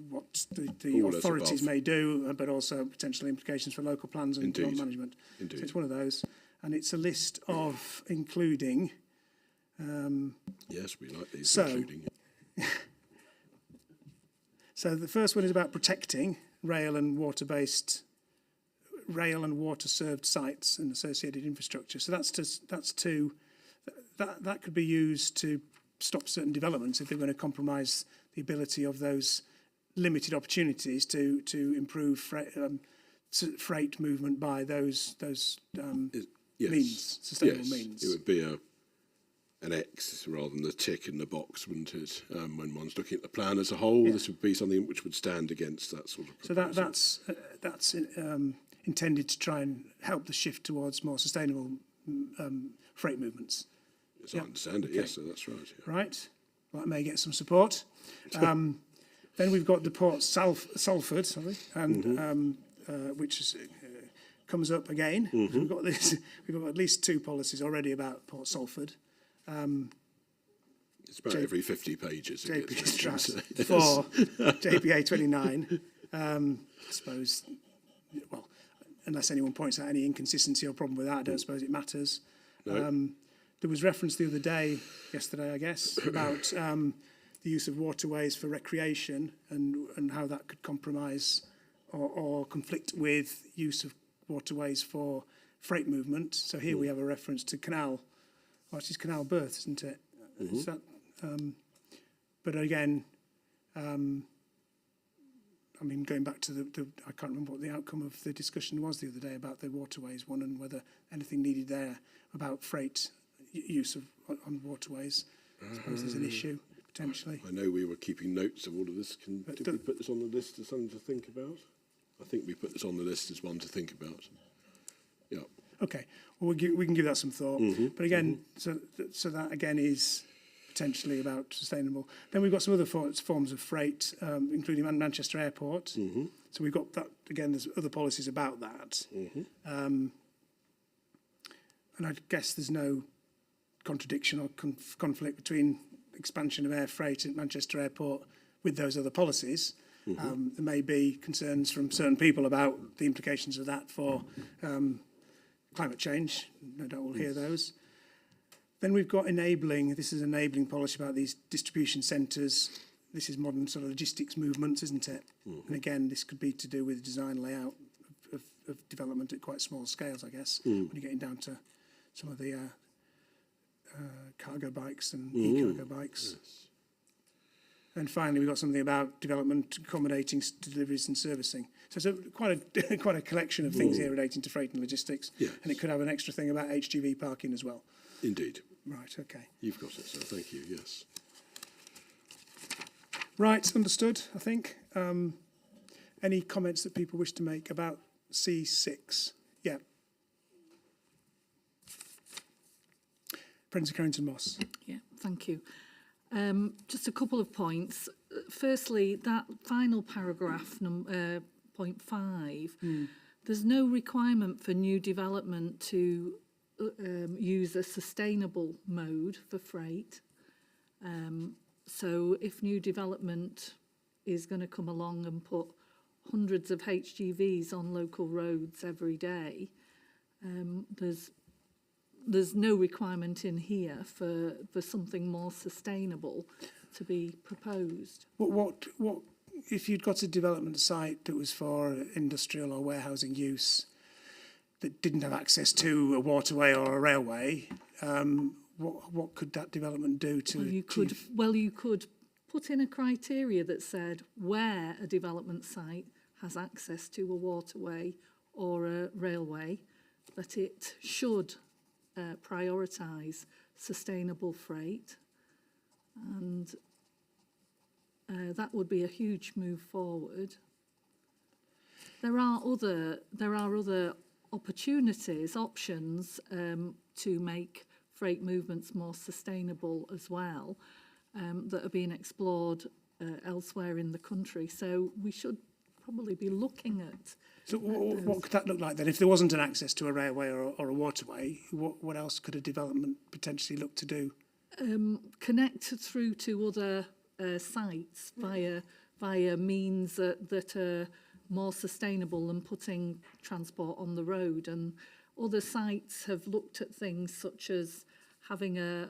what the authorities may do, but also potential implications for local plans and development management. Indeed. So it's one of those. And it's a list of including... yes, we like these including. So the first one is about protecting rail and water-served sites and associated infrastructure. So that could be used to stop certain developments if they're going to compromise the ability of those limited opportunities to improve freight movement by those means, sustainable means. It would be an X rather than a tick in the box, wouldn't it? When one's looking at the plan as a whole, this would be something which would stand against that sort of proposal. So that's intended to try and help the shift towards more sustainable freight movements. As I understand it, yes, so that's right. Yeah. Right, well, that may get some support. Then we've got the Port Salford, and which is, comes up again. We've got at least two policies already about Port Salford. It's about every 50 pages. JPA Strat 4, JPA 29. I suppose, well, unless anyone points out any inconsistency or problem with that, I don't suppose it matters. No. There was reference the other day, yesterday, I guess, about the use of waterways for recreation and how that could compromise or conflict with use of waterways for freight movement. So here we have a reference to canal, which is Canal Berth, isn't it? Is that, but again, I mean, going back to I can't remember what the outcome of the discussion was the other day about the waterways one and whether anything needed there about freight use on waterways. I suppose there's an issue, potentially. I know we were keeping notes of all of this. Did we put this on the list as something to think about? I think we put this on the list as one to think about. Yeah. Okay. Well, we can give that some thought. But again, so that again is potentially about sustainable. Then we've got some other forms of freight, including Manchester Airport. So we've got that, again, there's other policies about that. And I guess there's no contradiction or conflict between expansion of air freight at Manchester Airport with those other policies. There may be concerns from certain people about the implications of that for climate change. No doubt we'll hear those. Then we've got enabling. This is enabling policy about these distribution centres. This is modern sort of logistics movements, isn't it? And again, this could be to do with design layout of development at quite small scales, I guess, when you're getting down to some of the cargo bikes and e-cargo bikes. And finally, we've got something about development accommodating deliveries and servicing. So it's quite a collection of things here relating to freight and logistics. Yes. And it could have an extra thing about HGV parking as well. Indeed. Right, okay. You've got it, sir. Thank you, yes. Right, understood, I think. Any comments that people wish to make about C6? Yeah. Friends of Carrington Moss. Yeah, thank you. Just a couple of points. Firstly, that final paragraph, point 5, there's no requirement for new development to use a sustainable mode for freight. So if new development is going to come along and put hundreds of HGVs on local roads every day, there's no requirement in here for something more sustainable to be proposed. What if you'd got a development site that was for industrial or warehousing use that didn't have access to a waterway or a railway, what could that development do to achieve? You could put in a criteria that said where a development site has access to a waterway or a railway, that it should prioritise sustainable freight, and that would be a huge move forward. There are other opportunities, options to make freight movements more sustainable as well, that are being explored elsewhere in the country. So we should probably be looking at. So what could that look like then? If there wasn't an access to a railway or a waterway, what else could a development potentially look to do? Connect through to other sites via means that are more sustainable than putting transport on the road. And other sites have looked at things such as having a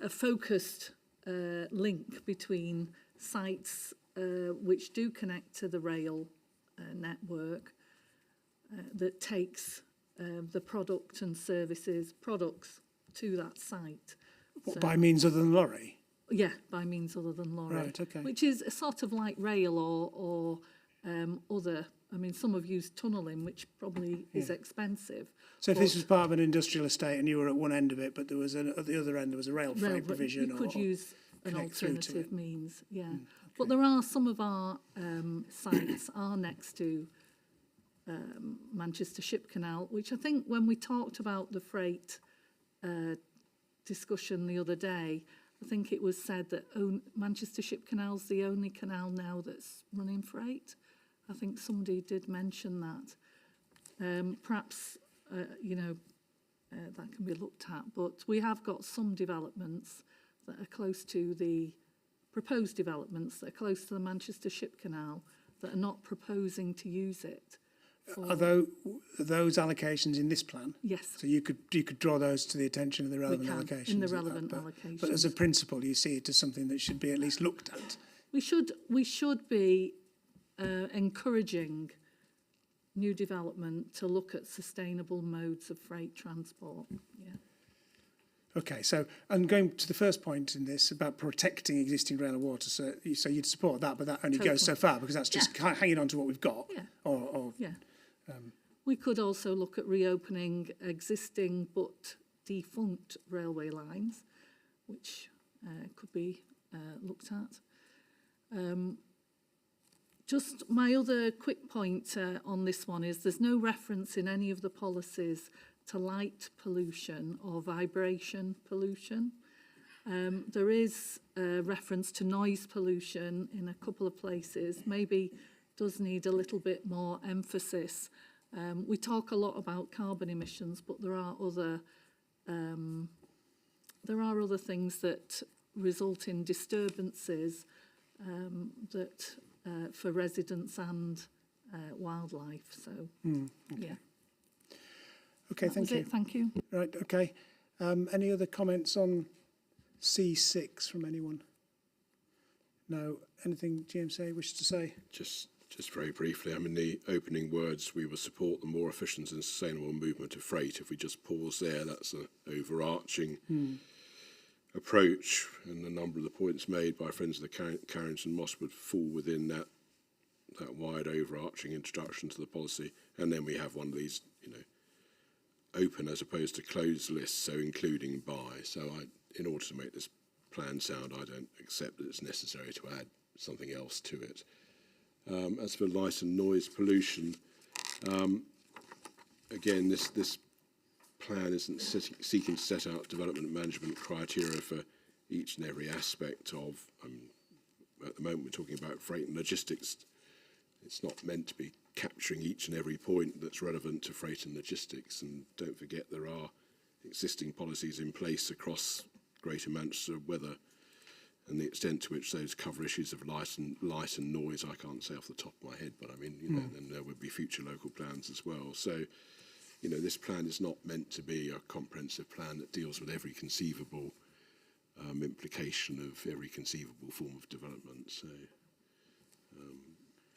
focused link between sites which do connect to the rail network that takes the product and products to that site. What, by means other than lorry? Yeah, by means other than lorry. Right, okay. Which is sort of like rail or other. I mean, some have used tunnelling, which probably is expensive. So if this was part of an industrial estate and you were at one end of it, but there was at the other end there was a rail freight provision, you could use an alternative alternative means, yeah. But there are some of our sites are next to Manchester Ship Canal, which I think when we talked about the freight discussion the other day, I think it was said that Manchester Ship Canal's the only canal now that's running freight. I think somebody did mention that. Perhaps, that can be looked at, but we have got some developments that are close to the proposed developments that are close to the Manchester Ship Canal that are not proposing to use it. Are those allocations in this plan? Yes. So you could draw those to the attention of the relevant allocations. In the relevant allocations. But as a principle, you see it as something that should be at least looked at. We should be encouraging new development to look at sustainable modes of freight transport. Yeah. Okay, so and going to the first point in this about protecting existing rail and water, so you'd support that, but that only goes so far because that's just hanging on to what we've got. Yeah. We could also look at reopening existing but defunct railway lines, which could be looked at. Just my other quick point on this one is there's no reference in any of the policies to light pollution or vibration pollution. There is a reference to noise pollution in a couple of places, maybe does need a little bit more emphasis. We talk a lot about carbon emissions, but there are other things that result in disturbances that for residents and wildlife. So, yeah. Okay, thank you. Thank you. Right, okay. Any other comments on C6 from anyone? No. Anything GMC wishes to say? Just very briefly, I mean, the opening words, we will support the more efficient and sustainable movement of freight. If we just pause there, that's an overarching approach, and a number of the points made by friends of the Carrington Moss would fall within that wide overarching introduction to the policy. And then we have one of these, open as opposed to closed lists, so including by. So in order to make this plan sound, I don't accept that it's necessary to add something else to it. As for light and noise pollution, again, this plan isn't seeking to set out development management criteria for each and every aspect of, at the moment we're talking about freight and logistics. It's not meant to be capturing each and every point that's relevant to freight and logistics. And don't forget there are existing policies in place across Greater Manchester, whether and the extent to which those cover issues of light and noise, I can't say off the top of my head, but I mean, then there would be future local plans as well. So, this plan is not meant to be a comprehensive plan that deals with every conceivable implication of every conceivable form of development. So,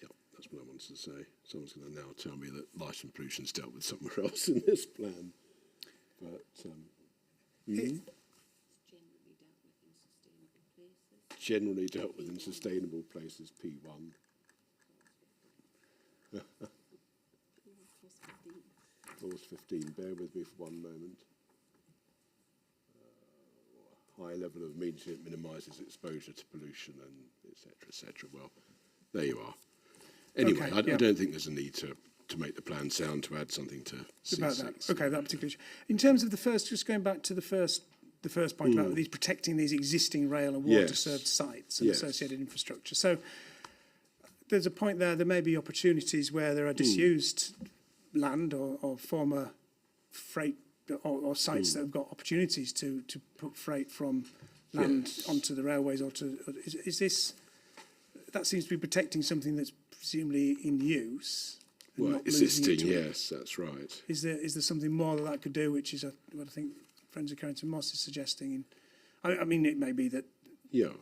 yeah, that's what I wanted to say. Someone's going to now tell me that light and pollution's dealt with somewhere else in this plan. But generally dealt with in sustainable places, P1. Clause 15, bear with me for one moment. High level of immediate minimises exposure to pollution and et cetera. Well, there you are. Anyway, Okay, I don't think there's a need to make the plan sound to add something to C6. About that. Okay, that particular issue. In terms of the first, just going back to the first point about these protecting these existing rail and water served sites and associated infrastructure. So there's a point there may be opportunities where there are disused land or former freight or sites that have got opportunities to put freight from land onto the railways or to is this that seems to be protecting something that's presumably in use. Well, existing, yes, that's right. Is there something more that could do, which is what I think Friends of Carrington Moss is suggesting? I mean, it may be that. Yeah.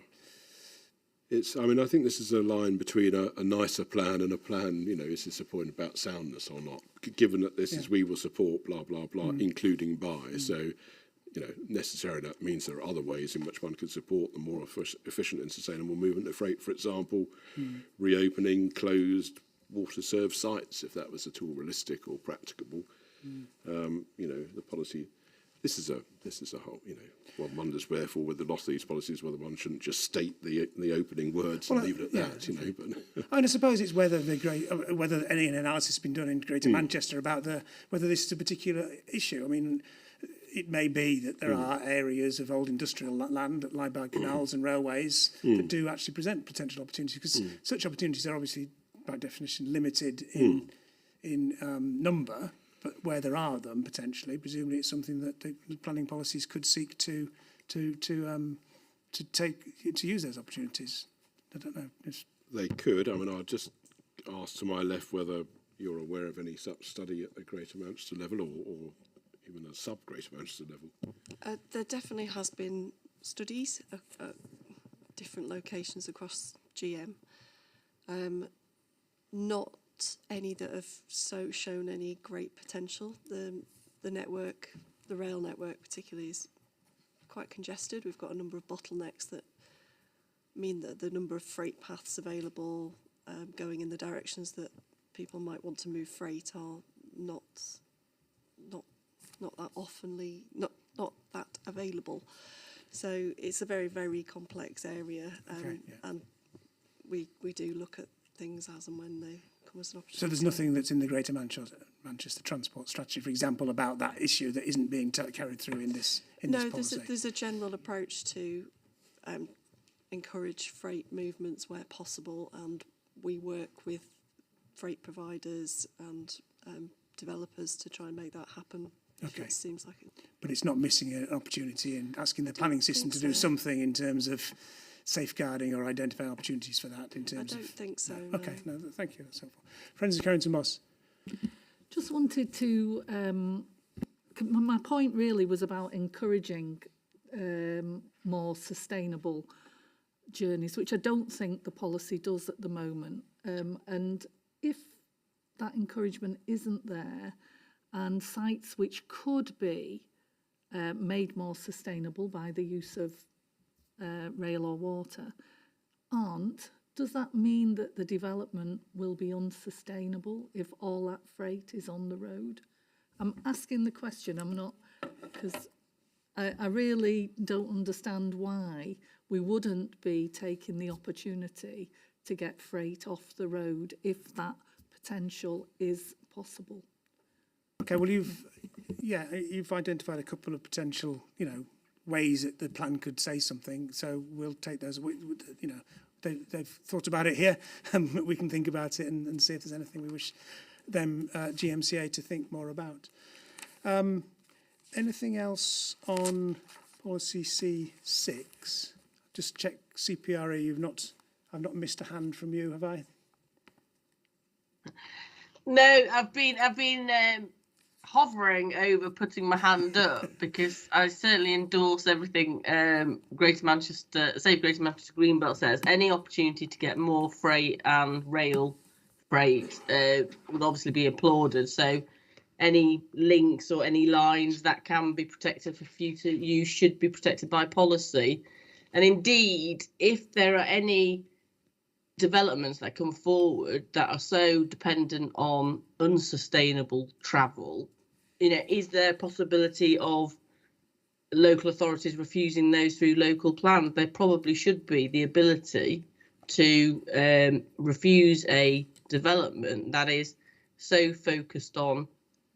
I mean, I think this is a line between a nicer plan and a plan, is this a point about soundness or not? Given that this is we will support, blah, blah, blah, including by. So, necessarily that means there are other ways in which one could support the more efficient and sustainable movement of freight, for example, reopening closed water-served sites, if that was at all realistic or practicable. The policy. This is a whole. One wonders wherefore, with a lot of these policies, whether one shouldn't just state the opening words and leave it at that. But and I suppose it's whether any analysis has been done in Greater Manchester about whether this is a particular issue. I mean, it may be that there are areas of old industrial land that lie by canals and railways that do actually present potential opportunities, because such opportunities are obviously, by definition, limited in number. But where there are them potentially, presumably it's something that the planning policies could seek to use those opportunities. I don't know. They could. I mean, I'll just ask to my left whether you're aware of any such study at the Greater Manchester level or even a sub-Greater Manchester level. There definitely has been studies at different locations across GM. Not any that have shown any great potential. The network, the rail network particularly, is quite congested. We've got a number of bottlenecks that mean that the number of freight paths available going in the directions that people might want to move freight are not that oftenly not that available. So it's a very, very complex area, and we do look at things as and when they come as an opportunity. So there's nothing that's in the Greater Manchester Transport Strategy, for example, about that issue that isn't being carried through in this policy? No, there's a general approach to encourage freight movements where possible, and we work with freight providers and developers to try and make that happen. Okay. It seems like it. But it's not missing an opportunity in asking the planning system to do something in terms of safeguarding or identifying opportunities for that in terms of... I don't think so. No. Okay, no, thank you, that's helpful. Friends of Carrington Moss. Just wanted to... my point really was about encouraging more sustainable journeys, which I don't think the policy does at the moment. And if that encouragement isn't there, and sites which could be made more sustainable by the use of rail or water aren't, does that mean that the development will be unsustainable if all that freight is on the road? I'm asking the question, I'm not, because I really don't understand why we wouldn't be taking the opportunity to get freight off the road if that potential is possible. Okay, well, you've identified a couple of potential, ways that the plan could say something. So we'll take those. They've thought about it here. We can think about it and see if there's anything we wish them GMCA to think more about. Anything else on policy C6? Just check CPRE. I've not missed a hand from you, have I? No, I've been hovering over putting my hand up because I certainly endorse everything Greater Manchester Greenbelt says. Any opportunity to get more freight and rail freight would obviously be applauded. So any links or any lines that can be protected for future use should be protected by policy. And indeed, if there are any developments that come forward that are so dependent on unsustainable travel, is there a possibility of local authorities refusing those through local plans? There probably should be the ability to refuse a development that is so focused on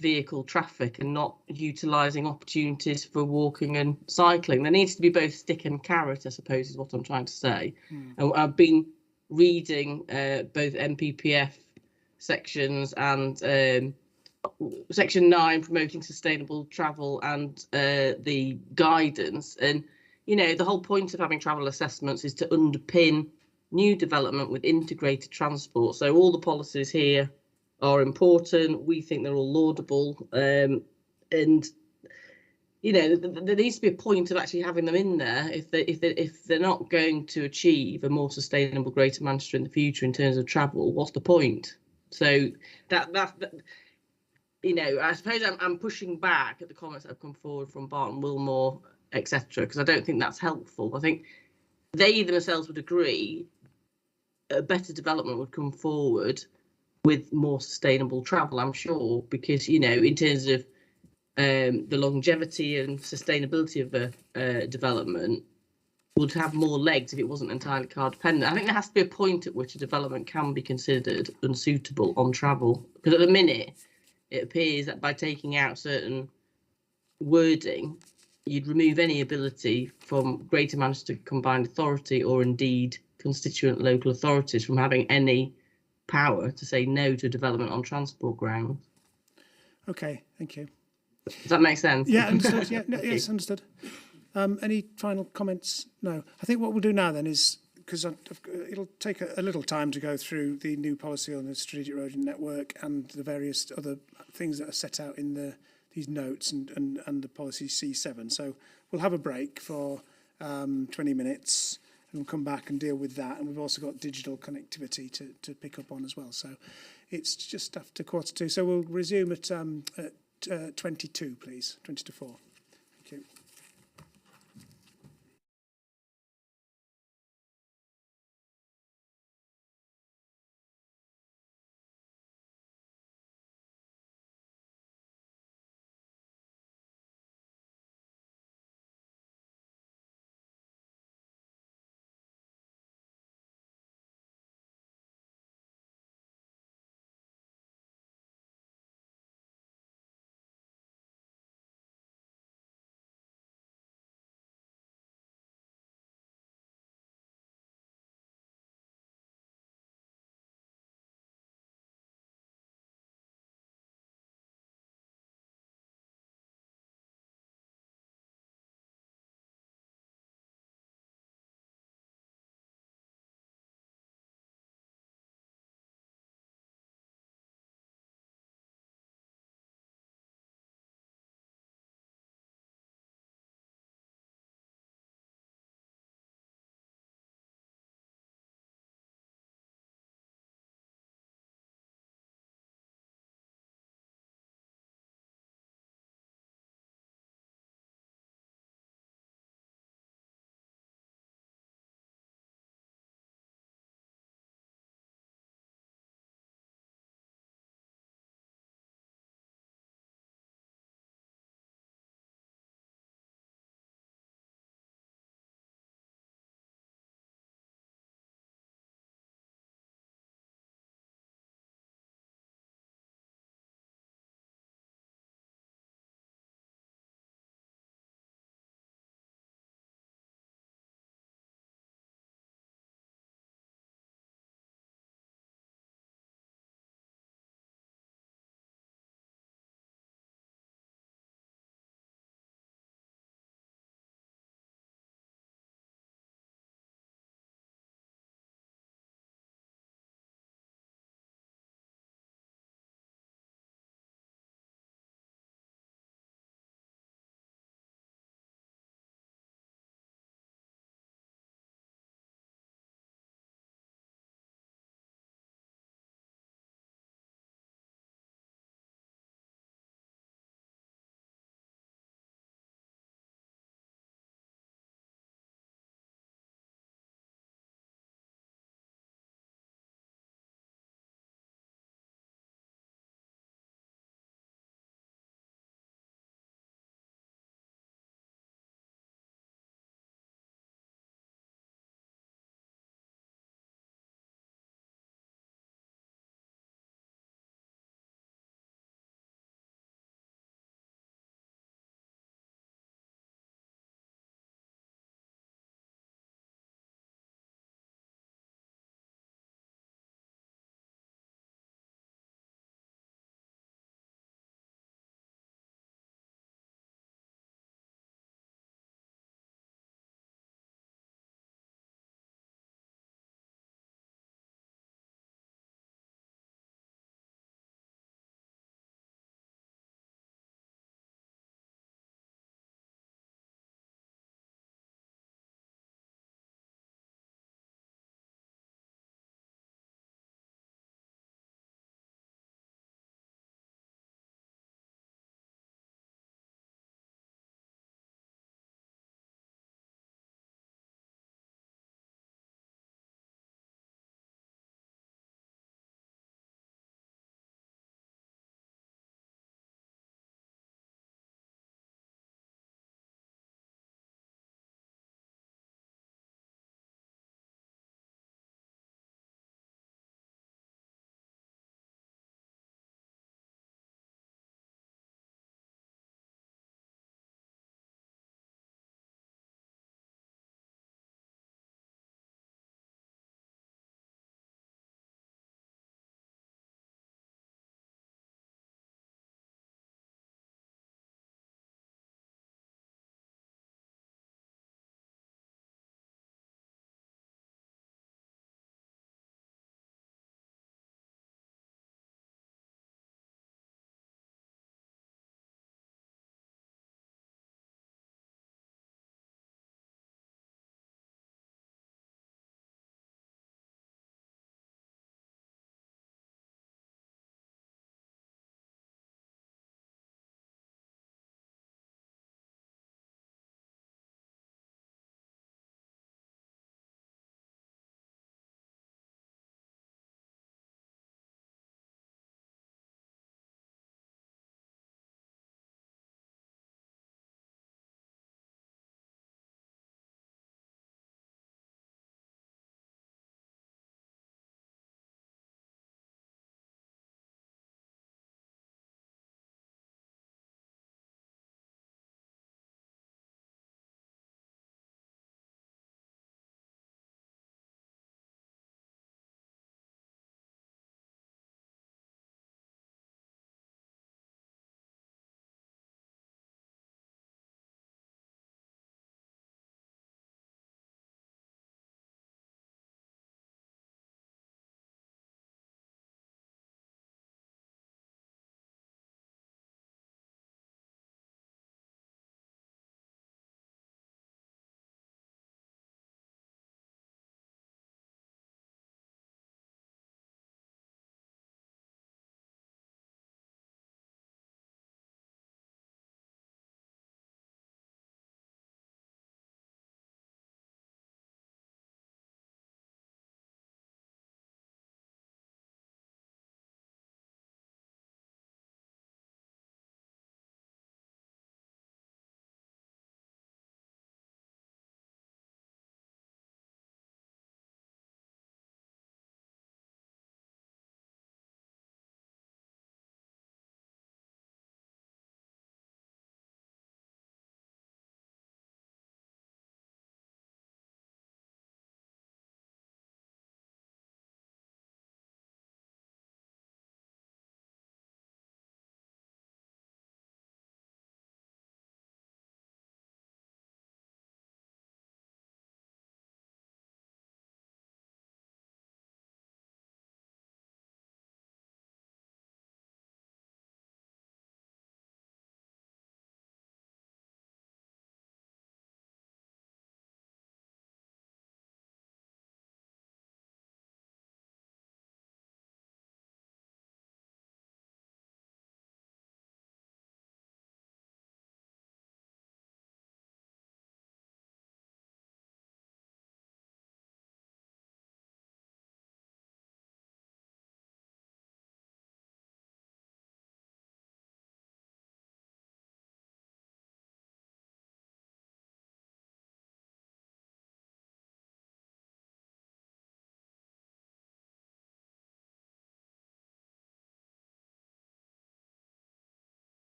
vehicle traffic and not utilising opportunities for walking and cycling. There needs to be both stick and carrot, I suppose, is what I'm trying to say. And I've been reading both MPPF sections and Section 9 promoting sustainable travel and the guidance. And, the whole point of having travel assessments is to underpin new development with integrated transport. So all the policies here are important. We think they're all laudable. And, there needs to be a point of actually having them in there if they're not going to achieve a more sustainable Greater Manchester in the future in terms of travel. What's the point? So that I suppose I'm pushing back at the comments that have come forward from Barton Wilmore, etc., because I don't think that's helpful. I think they themselves would agree a better development would come forward with more sustainable travel, I'm sure, because, in terms of the longevity and sustainability of a development would have more legs if it wasn't entirely car dependent. I think there has to be a point at which a development can be considered unsuitable on travel, because at the minute it appears that by taking out certain wording, you'd remove any ability from Greater Manchester Combined Authority or indeed constituent local authorities from having any power to say no to development on transport grounds. Okay, thank you. Does that make sense? Yeah, understood. Yeah, no, yes, understood. Any final comments? No. I think what we'll do now then is, because it'll take a little time to go through the new policy on the strategic road network and the various other things that are set out in these notes and the policy C7. So we'll have a break for 20 minutes and we'll come back and deal with that. And we've also got digital connectivity to pick up on as well. So it's just after 1:45. So we'll resume at 22, please, 20 to 4. Thank you.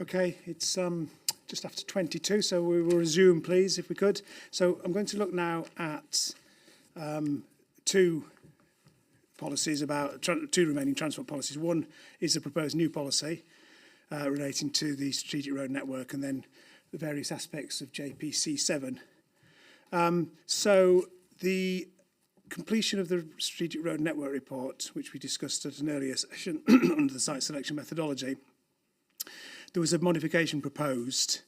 Okay, it's just after 22, so we will resume, please, if we could. So I'm going to look now at two policies about two remaining transport policies. One is the proposed new policy relating to the strategic road network, and then the various aspects of JPC7. So the completion of the strategic road network report, which we discussed at an earlier session under the site selection methodology, there was a modification proposed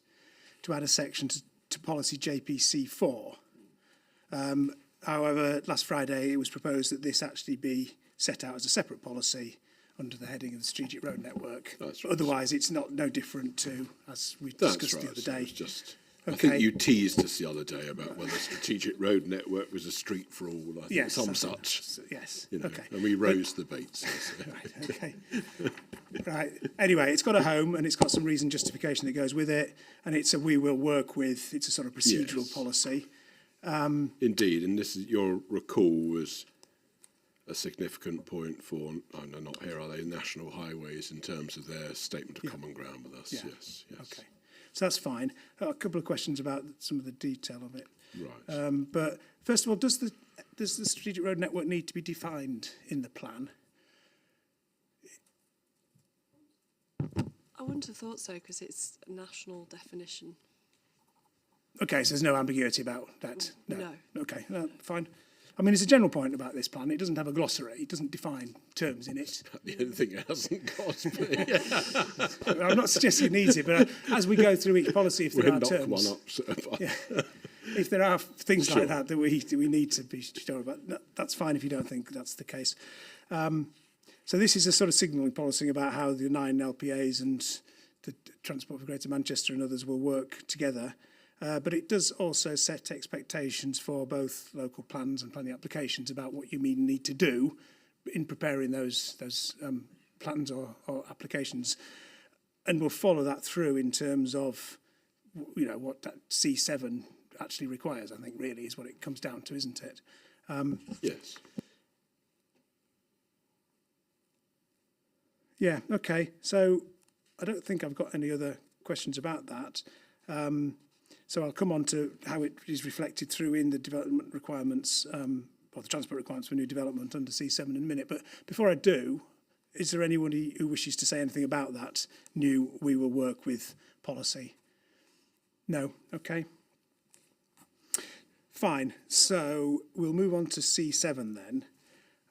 to add a section to policy JPC4. However, last Friday it was proposed that this actually be set out as a separate policy under the heading of the strategic road network. That's right. Otherwise, it's no different to, as we That's discussed the right. other So day. it's just, Okay. I think you teased us the other day about whether strategic road network was a street for all. I think Yes, some I think such. yes. You know, Okay. and we rose the baits. Right, okay. Right. Anyway, it's got a home and it's got some reason justification that goes with it, and it's a we will work with. It's a sort of procedural Yes. policy. Indeed, and this is your recall was a significant point for, I know not here are they, National Highways in terms of their statement of common ground with us. Yeah. Yes, yes. Okay. So that's fine. A couple of questions about some of the detail of it. Right. But first of all, does the strategic road network need to be defined in the plan? I wouldn't have thought so because it's a national definition. Okay, so there's no ambiguity about that? No. Okay, no, fine. I mean, it's a general point about this plan. It doesn't have a glossary. It doesn't define terms in it. The only thing it hasn't got. But I'm not suggesting it needs it, but as we go through each policy, if there we'll are knock terms... one up. So Yeah. If there are things Sure. like that that we need to be sure about, that's fine if you don't think that's the case. So this is a sort of signalling policy about how the 9 LPAs and the Transport for Greater Manchester and others will work together. But it does also set expectations for both local plans and planning applications about what you need to do in preparing those plans or applications, and we'll follow that through in terms of what that C7 actually requires. I think really is what it comes down to, isn't it? yes. Yeah. Okay. So I don't think I've got any other questions about that. So I'll come on to how it is reflected through in the development requirements, or the transport requirements for new development under C7 in a minute. But before I do, is there anybody who wishes to say anything about that new we will work with policy? No? Okay. Fine. So we'll move on to C7 then.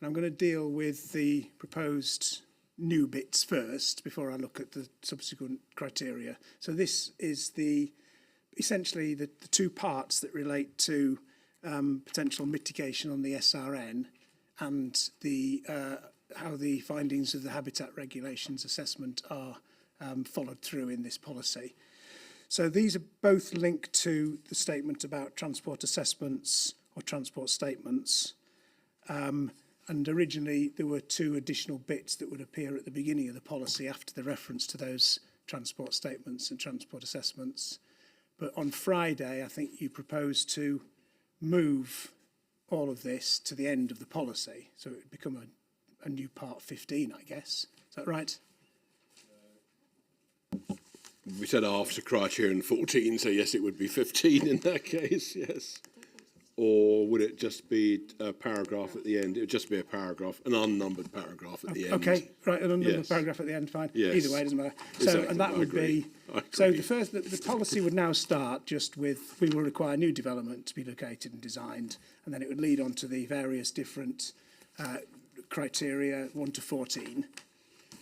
And I'm going to deal with the proposed new bits first before I look at the subsequent criteria. So this is essentially the two parts that relate to potential mitigation on the SRN and how the findings of the habitat regulations assessment are followed through in this policy. So these are both linked to the statement about transport assessments or transport statements. And originally there were two additional bits that would appear at the beginning of the policy after the reference to those transport statements and transport assessments. But on Friday, I think you proposed to move all of this to the end of the policy. So it would become a new part 15, I guess. Is that right? We said after criterion 14, so yes, it would be 15 in that case, yes. Or would it just be a paragraph at the end? It would just be a paragraph, an unnumbered paragraph at the end. Okay, right, an unnumbered Yes. paragraph at the end, fine. Yes. Either way, it doesn't matter. So, Exactly, and that I would agree. be, so the policy would now start just with, we will require new development to be located and designed, and then it would lead on to the various different criteria, 1 to 14,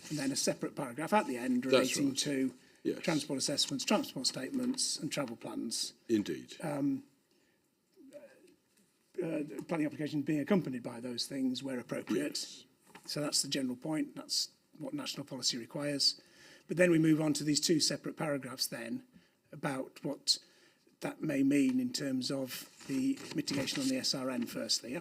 and then a separate paragraph at the end That's relating right. to Yes. transport assessments, transport statements, and travel plans. Indeed. Planning applications being accompanied by those things where appropriate. Yes. So that's the general point. That's what national policy requires. But then we move on to these two separate paragraphs then about what that may mean in terms of the mitigation on the SRN firstly. Yeah?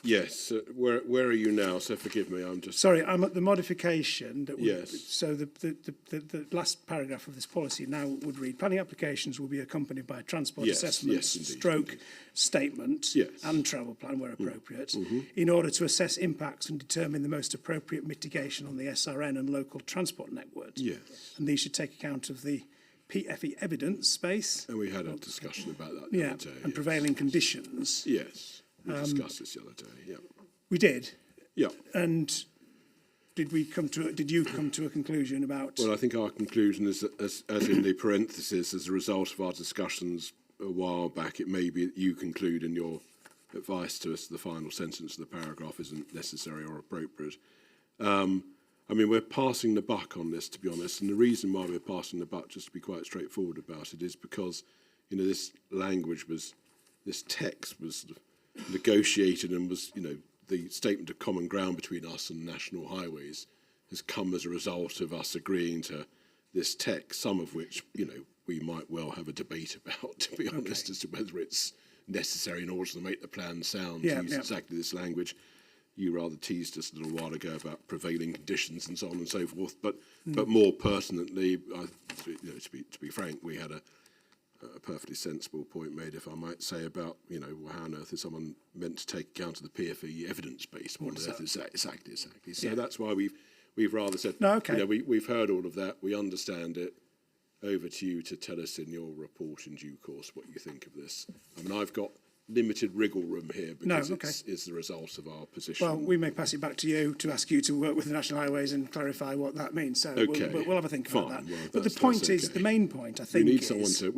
Yes. Where are you now? So forgive me. I'm just. Sorry, I'm at the modification. That would, Yes. So the last paragraph of this policy now would read: planning applications will be accompanied by a transport Yes, assessment, yes, indeed, stroke statement, Yes. and travel plan where appropriate, Mhm. in order to assess impacts and determine the most appropriate mitigation on the SRN and local transport networks. Yes. And these should take account of the PFE evidence space. And we had a discussion about that the Yeah, other day. and yes. prevailing conditions. Yes. We discussed this the other day. Yeah. We did. Yeah. And did you come to a conclusion about? Well, I think our conclusion is that, as in the parenthesis, as a result of our discussions a while back, it may be that you conclude in your advice to us the final sentence of the paragraph isn't necessary or appropriate. I mean, we're passing the buck on this, to be honest, and the reason why we're passing the buck, just to be quite straightforward about it, is because, you know, this text was sort of negotiated and was, you know, the statement of common ground between us and National Highways has come as a result of us agreeing to this text, some of which, you know, we might well have a debate about, to be honest, as to whether it's necessary in order to make the plan sound, to use exactly this language. You rather teased us a little while ago about prevailing conditions and so on and so forth, but more pertinently, you know, to be frank, we had a perfectly sensible point made, if I might say, about, you know, how on earth is someone meant to take account of the PFE evidence base? What on earth is that? Exactly. So that's why we've rather said, no, okay. You know, we've heard all of that, we understand it. Over to you to tell us in your report in due course what you think of this. I mean, I've got limited wriggle room here because it's the result of our position. Well, we may pass it back to you to ask you to work with the National Highways and clarify what that means. So we'll have a think about that. Well, but the point is, the main point, I think, we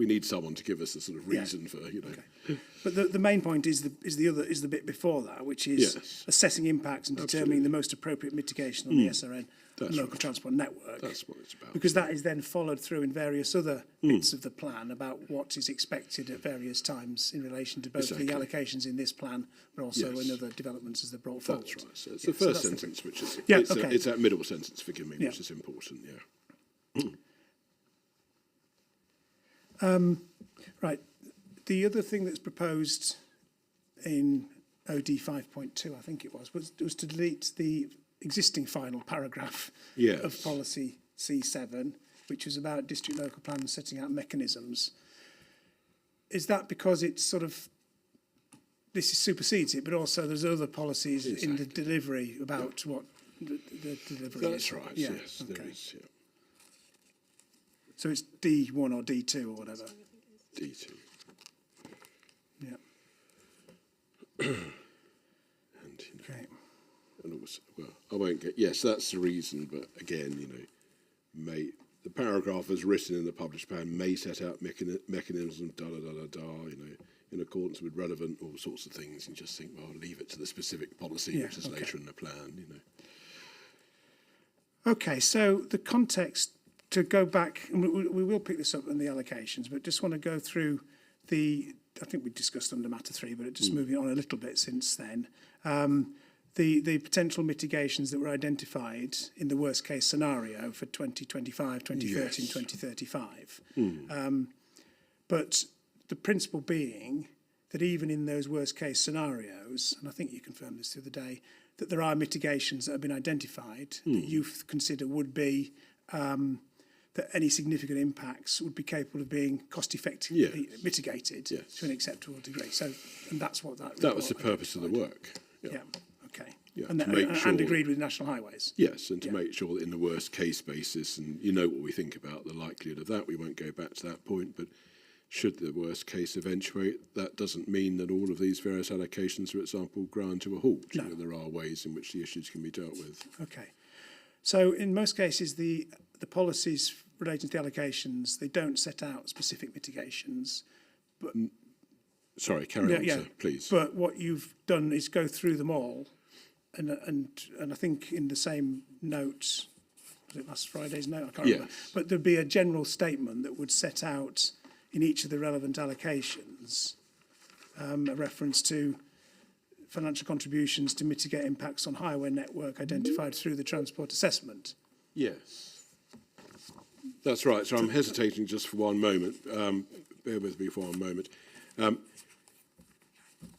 need someone to give us a sort of reason for, you know. Okay. But the main point is the bit before that, which is assessing impacts and determining the most appropriate mitigation on the SRN and local transport network. That's what it's about. Because that is then followed through in various other bits of the plan about what is expected at various times in relation to both the allocations in this plan, but also in other developments as they're brought forward. That's right. So it's the first sentence, which is it's that middle sentence, forgive me, which is important. Yeah. Right. The other thing that's proposed in OD 5.2, I think it was to delete the existing final paragraph of policy C7, which was about district local plans setting out mechanisms. Is that because it's sort of, this supersedes it, but also there's other policies in the delivery about what the delivery is? That's right, yes, there is, yeah. So it's D1 or D2 or whatever? D2. Yeah. Okay. And also, well, I won't get. Yes, that's the reason. But again, you know, the paragraph as written in the published plan may set out mechanisms, you know, in accordance with relevant all sorts of things. You just think, well, leave it to the specific policy, which is later in the plan. You know. Okay, so the context, to go back, and we will pick this up in the allocations, but just want to go through I think we discussed under matter 3, but just moving on a little bit since then. The potential mitigations that were identified in the worst case scenario for 2025, 2030 and 2035. But the principle being that even in those worst case scenarios, and I think you confirmed this the other day, that there are mitigations that have been identified that you consider would be that any significant impacts would be capable of being cost effectively mitigated to an acceptable degree. So, and that's what that was the purpose of the work. Yeah. Okay. Yeah, and agreed with National Highways. Yes, and to make sure that in the worst case basis, and you know what we think about the likelihood of that, we won't go back to that point, but should the worst case eventuate, that doesn't mean that all of these various allocations, for example, grind to a halt. No. You know, there are ways in which the issues can be dealt with. Okay. So in most cases, the policies relating to the allocations, they don't set out specific mitigations. But sorry, carry on, sir, please. But what you've done is go through them all, and I think in the same notes, was it last Friday's note? I can't remember. But there'd be a general statement that would set out in each of the relevant allocations a reference to financial contributions to mitigate impacts on highway network identified through the transport assessment. Yes. That's right. So I'm hesitating just for one moment. Bear with me for one moment.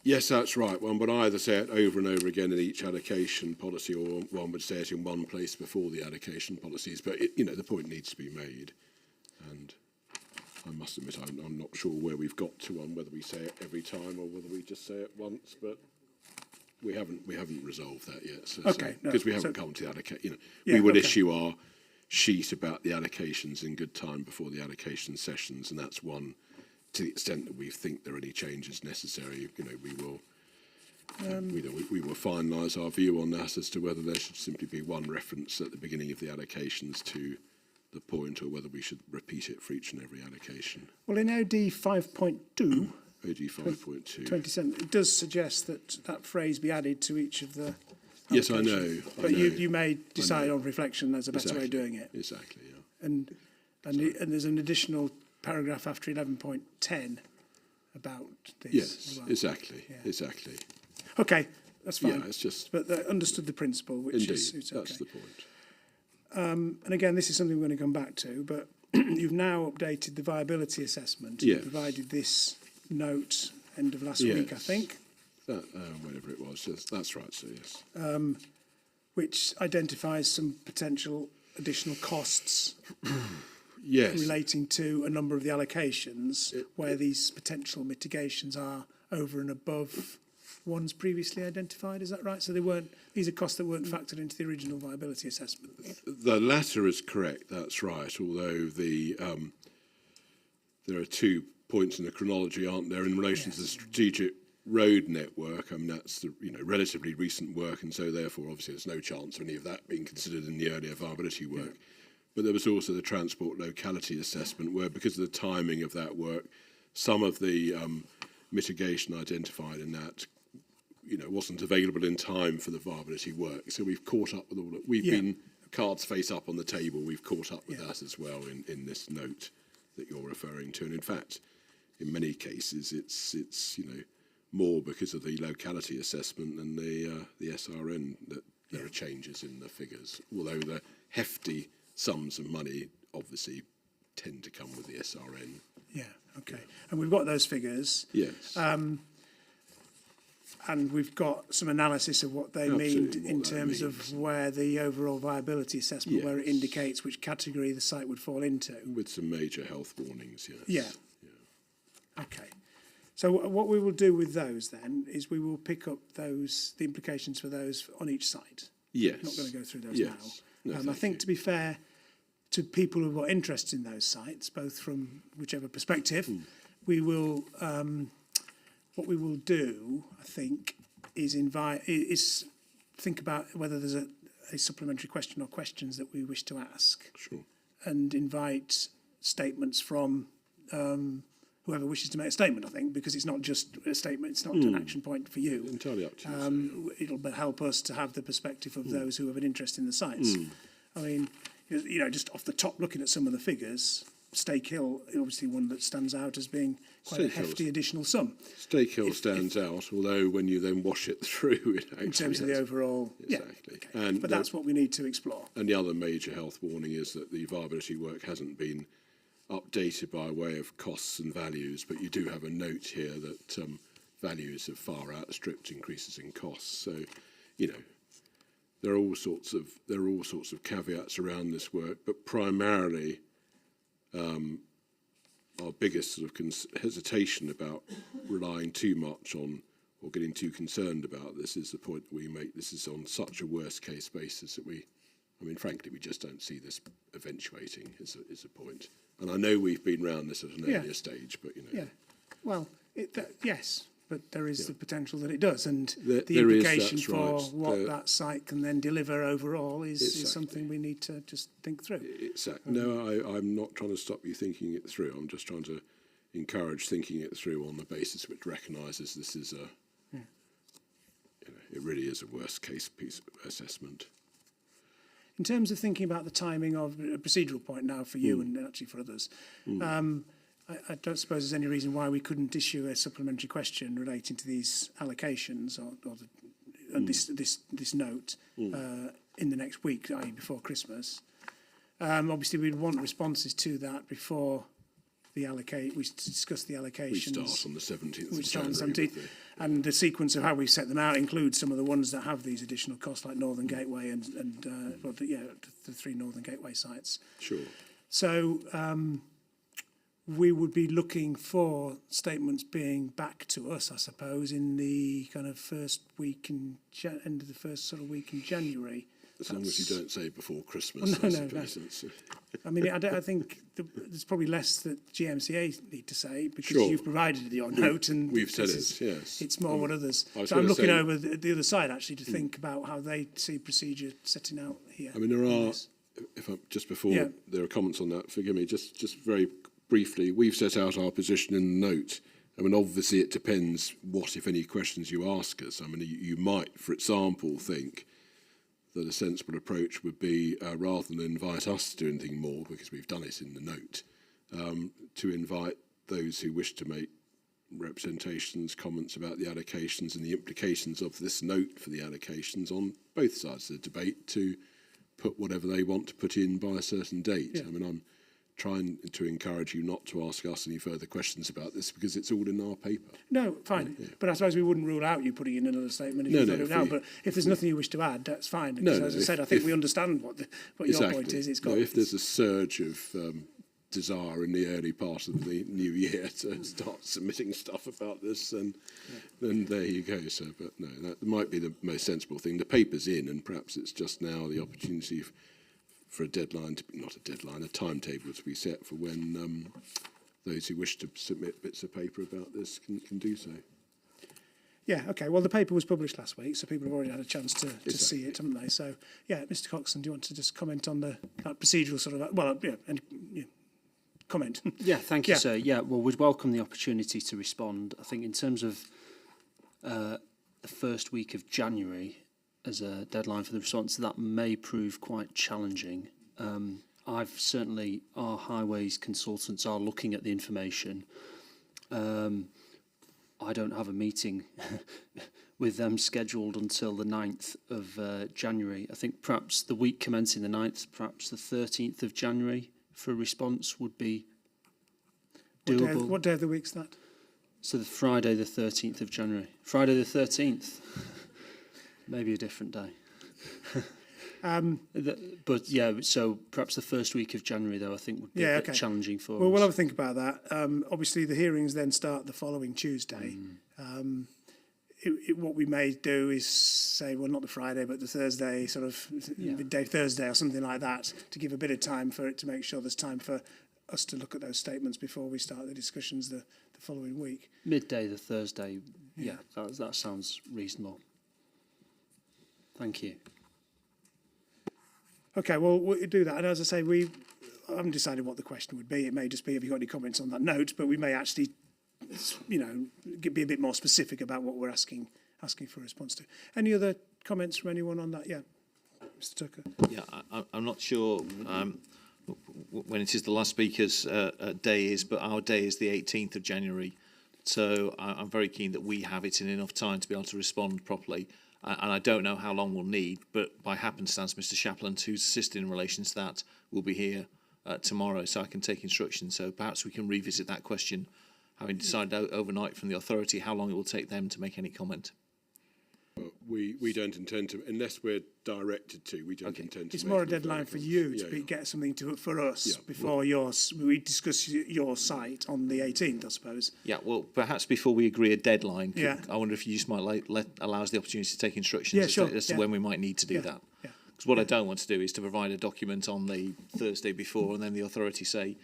Yes, that's right. One would either say it over and over again in each allocation policy, or one would say it in one place before the allocation policies. But, the point needs to be made. And I must admit, I'm not sure where we've got to on whether we say it every time or whether we just say it once. But we haven't resolved that yet. So, okay. Because we haven't come to the allocation. We would issue our sheet about the allocations in good time before the allocation sessions, and that's one. To the extent that we think there are any changes necessary, we will finalise our view on that as to whether there should simply be one reference at the beginning of the allocations to the point, or whether we should repeat it for each and every allocation. Well, in OD 5.2, OD 5.2, 27, it does suggest that phrase be added to each of the. Yes, I know. But you may decide on reflection there's a better way of doing it. Exactly. Yeah. And there's an additional paragraph after 11.10 about this. Yes, as well. exactly. Yeah. Exactly. Okay, that's fine. Yeah, it's just. But they understood the principle, which indeed, is it's okay. That's the point. And again, this is something we're going to come back to, but you've now updated the viability assessment. Yes. You provided this note end of last week, I think. Whatever it was. Yes, that's right, so yes. Which identifies some potential additional costs. Yes. Relating to a number of the allocations where these potential mitigations are over and above ones previously identified. Is that right? So these are costs that weren't factored into the original viability assessment. The latter is correct. That's right. Although there are 2 points in the chronology, aren't there, in relation to the strategic road network. I mean, that's the relatively recent work, and so therefore, obviously, there's no chance of any of that being considered in the earlier viability work. Yeah. But there was also the transport locality assessment where, because of the timing of that work, some of the mitigation identified in that, wasn't available in time for the viability work. So we've caught up with all of, we've been cards face up on the table. We've caught up with that as well in this note that you're referring to. And in fact, in many cases, it's more because of the locality assessment than the SRN that there are changes in the figures, although the hefty sums of money obviously tend to come with the SRN. Yeah, okay. And we've got those figures. Yes. And we've got some analysis of what they mean in terms of where the overall viability assessment, where it indicates which category the site would fall into. With some major health warnings, yes. Yeah. Okay. So what we will do with those then is we will pick up the implications for those on each site. Yes. I'm not going to go through those now. I think to be fair to people who are interested in those sites, both from whichever perspective, we will, what we will do, I think, is think about whether there's a supplementary question or questions that we wish to ask. Sure. And invite statements from whoever wishes to make a statement, I think, because it's not just a statement, it's not an action point for you. Entirely up to you. It'll help us to have the perspective of those who have an interest in the sites. I mean, just off the top, looking at some of the figures, Stake Hill, obviously one that stands out as being quite a hefty additional sum. Stake Hill stands out, although when you then wash it through, it actually in terms of the overall, exactly. Okay. And but that's what we need to explore. And the other major health warning is that the viability work hasn't been updated by way of costs and values, but you do have a note here that values have far outstripped increases in costs. So, there are all sorts of caveats around this work, but primarily our biggest sort of hesitation about relying too much on or getting too concerned about this is the point that we make. This is on such a worst case basis that frankly, we just don't see this eventuating is a point. And I know we've been round this at an earlier stage, but Yeah, well, yes, but there is the potential that it does, and the implication for what that site can then deliver overall is something we need to just think through. Exactly. No, I'm not trying to stop you thinking it through. I'm just trying to encourage thinking it through on the basis which recognises this is it really is a worst case piece of assessment. In terms of thinking about the timing of a procedural point now for you and actually for others, I don't suppose there's any reason why we couldn't issue a supplementary question relating to these allocations or this note in the next week, i.e. before Christmas. Obviously, we'd want responses to that before we discuss the allocations. We start on the 17th We of start on the January. 17th. And the sequence of how we set them out includes some of the ones that have these additional costs, like Northern Gateway and the 3 Northern Gateway sites. Sure. So we would be looking for statements being back to us, I suppose, in the kind of first week in end of the first sort of week in January. As long as you don't say before Christmas. Well, I no. suppose. I mean, I think there's probably less that GMCA need to say because Sure. you've provided your note and We've said this it, is- yes. It's more what others. I was So I'm gonna looking say- over the other side actually to think about how they see procedure setting out here. I mean, there are, just before Yeah. there are comments on that, forgive me, just very briefly, we've set out our position in the note. I mean, obviously it depends what, if any, questions you ask us. I mean, you might, for example, think that a sensible approach would be, rather than invite us to do anything more, because we've done it in the note, to invite those who wish to make representations, comments about the allocations and the implications of this note for the allocations on both sides of the debate to put whatever they want to put in by a certain date. Yeah. I mean, I'm trying to encourage you not to ask us any further questions about this because it's all in our paper. No, fine. But I suppose we wouldn't rule out you putting in another statement if No, you no, thought it if out. we- But if there's nothing you wish to add, that's fine. No, Because no, as I if- said, I think if- we understand what your point is. It's got if there's a surge of desire in the early part of the new year to start submitting stuff about this, then there you go, sir. But no, that might be the most sensible thing. The paper's in, and perhaps it's just now the opportunity for a deadline, not a deadline, a timetable to be set for when those who wish to submit bits of paper about this can do so. Yeah, okay. Well, the paper was published last week, so people have already had a chance to see it, haven't they? So, yeah, Mr. Coxon, do you want to just comment on that procedural sort of, comment? Yeah, thank you, Yeah. sir. Yeah, well, we'd welcome the opportunity to respond. I think in terms of the first week of January as a deadline for the response, that may prove quite challenging. Our highways consultants are looking at the information. I don't have a meeting with them scheduled until the 9th of January. I think perhaps the week commencing the 9th, perhaps the 13th of January for a response would be doable. What day of the week's that? So the Friday the 13th of January. Friday the 13th. Maybe a different day. But yeah, so perhaps the first week of January, though, I think would be a bit challenging for us. Well, we'll have a think about that. Obviously, the hearings then start the following Tuesday. What we may do is say, well, not the Friday, but the Thursday, sort of midday Thursday or something like that, to give a bit of time for it, to make sure there's time for us to look at those statements before we start the discussions the following week. Midday the Thursday, yeah, that sounds reasonable. Thank you. Okay, well, we'll do that. And as I say, I haven't decided what the question would be. It may just be, have you got any comments on that note? But we may actually, be a bit more specific about what we're asking for a response to. Any other comments from anyone on that? Yeah, Mr. Tucker. Yeah, I'm not sure when it is the last speaker's day is, but our day is the 18th of January. So I'm very keen that we have it in enough time to be able to respond properly. And I don't know how long we'll need, but by happenstance, Mr. Shapland, who's assisting in relation to that, will be here tomorrow, so I can take instructions. So perhaps we can revisit that question, having decided overnight from the authority how long it will take them to make any comment. We don't intend to, unless we're directed to, we don't intend to. It's more a deadline for you to get something for us before we discuss your site on the 18th, I suppose. Yeah, well, perhaps before we agree a deadline, Yeah. I wonder if you just might allow us the opportunity to take instructions as to when we might need to do that. Because what I don't want to do is to provide a document on the Thursday before and then the authority say,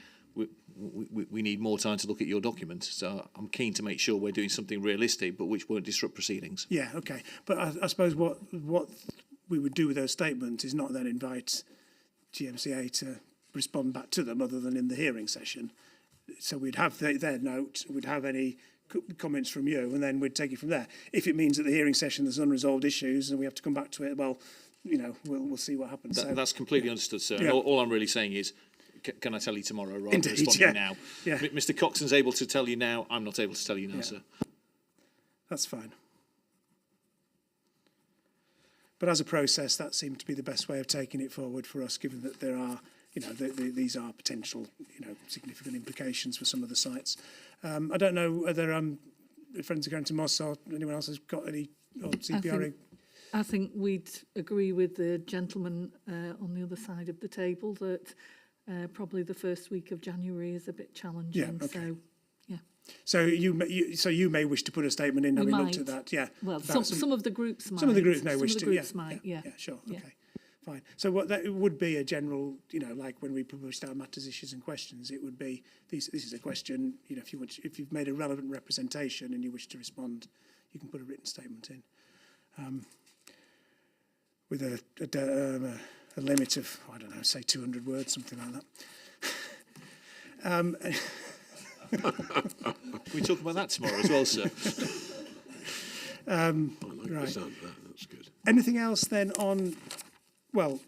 we need more time to look at your document. So I'm keen to make sure we're doing something realistic, but which won't disrupt proceedings. Yeah, okay. But I suppose what we would do with those statements is not then invite GMCA to respond back to them other than in the hearing session. So we'd have their note, we'd have any comments from you, and then we'd take it from there. If it means at the hearing session there's unresolved issues and we have to come back to it, well, we'll see what happens. That's completely understood, sir. Yeah. And all I'm really saying is, can I tell you tomorrow rather Indeed, than responding now? Yeah. Mr. Coxon's able to tell you now. I'm not able to tell you now, sir. That's fine. But as a process, that seemed to be the best way of taking it forward for us, given that there are you know, these are potential, you know, significant implications for some of the sites. I don't know whether Friends of Carrington Moss or anyone else has got any, or CPRA. I think we'd agree with the gentleman on the other side of the table that probably the first week of January is a bit challenging. Yeah, okay. So, yeah. So you may wish to put a statement in, having looked at that. Yeah. Well, some of the groups might. Some of the groups may wish to. Some of the groups might. Yeah. Sure. Yeah. Okay. Fine. So what that would be a general, you know, like when we published our matters, issues and questions, it would be this is a question, you know, if you've made a relevant representation and you wish to respond, you can put a written statement in. With a limit of, I don't know, say 200 words, something like that. Can we talk about that tomorrow as well, sir? I like right. the sound of that. That's good. Anything else then on, well,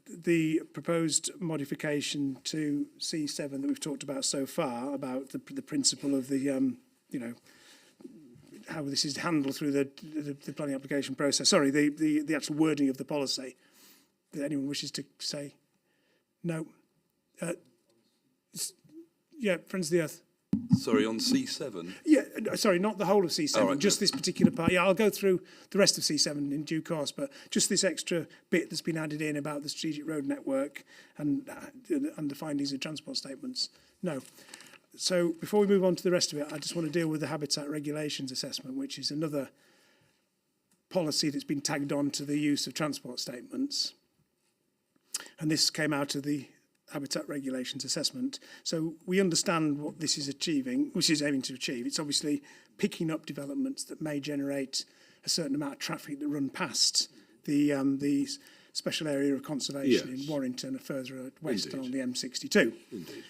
the proposed modification to C7 that we've talked about so far, about the principle of the, you know, how this is handled through the planning application process. Sorry, the actual wording of the policy. That anyone wishes to say? No. Yeah, Friends of the Earth. Sorry, on C7? Yeah, sorry, not the whole of C7, Oh, right. just this particular part. Yeah, I'll go through the rest of C7 in due course, but just this extra bit that's been added in about the strategic road network and the findings of transport statements. No. So before we move on to the rest of it, I just want to deal with the habitat regulations assessment, which is another policy that's been tagged on to the use of transport statements. And this came out of the habitat regulations assessment. So we understand what this is achieving, which is aiming to achieve. It's obviously picking up developments that may generate a certain amount of traffic that run past the special area of conservation in Warrington and further west on the M62. Indeed.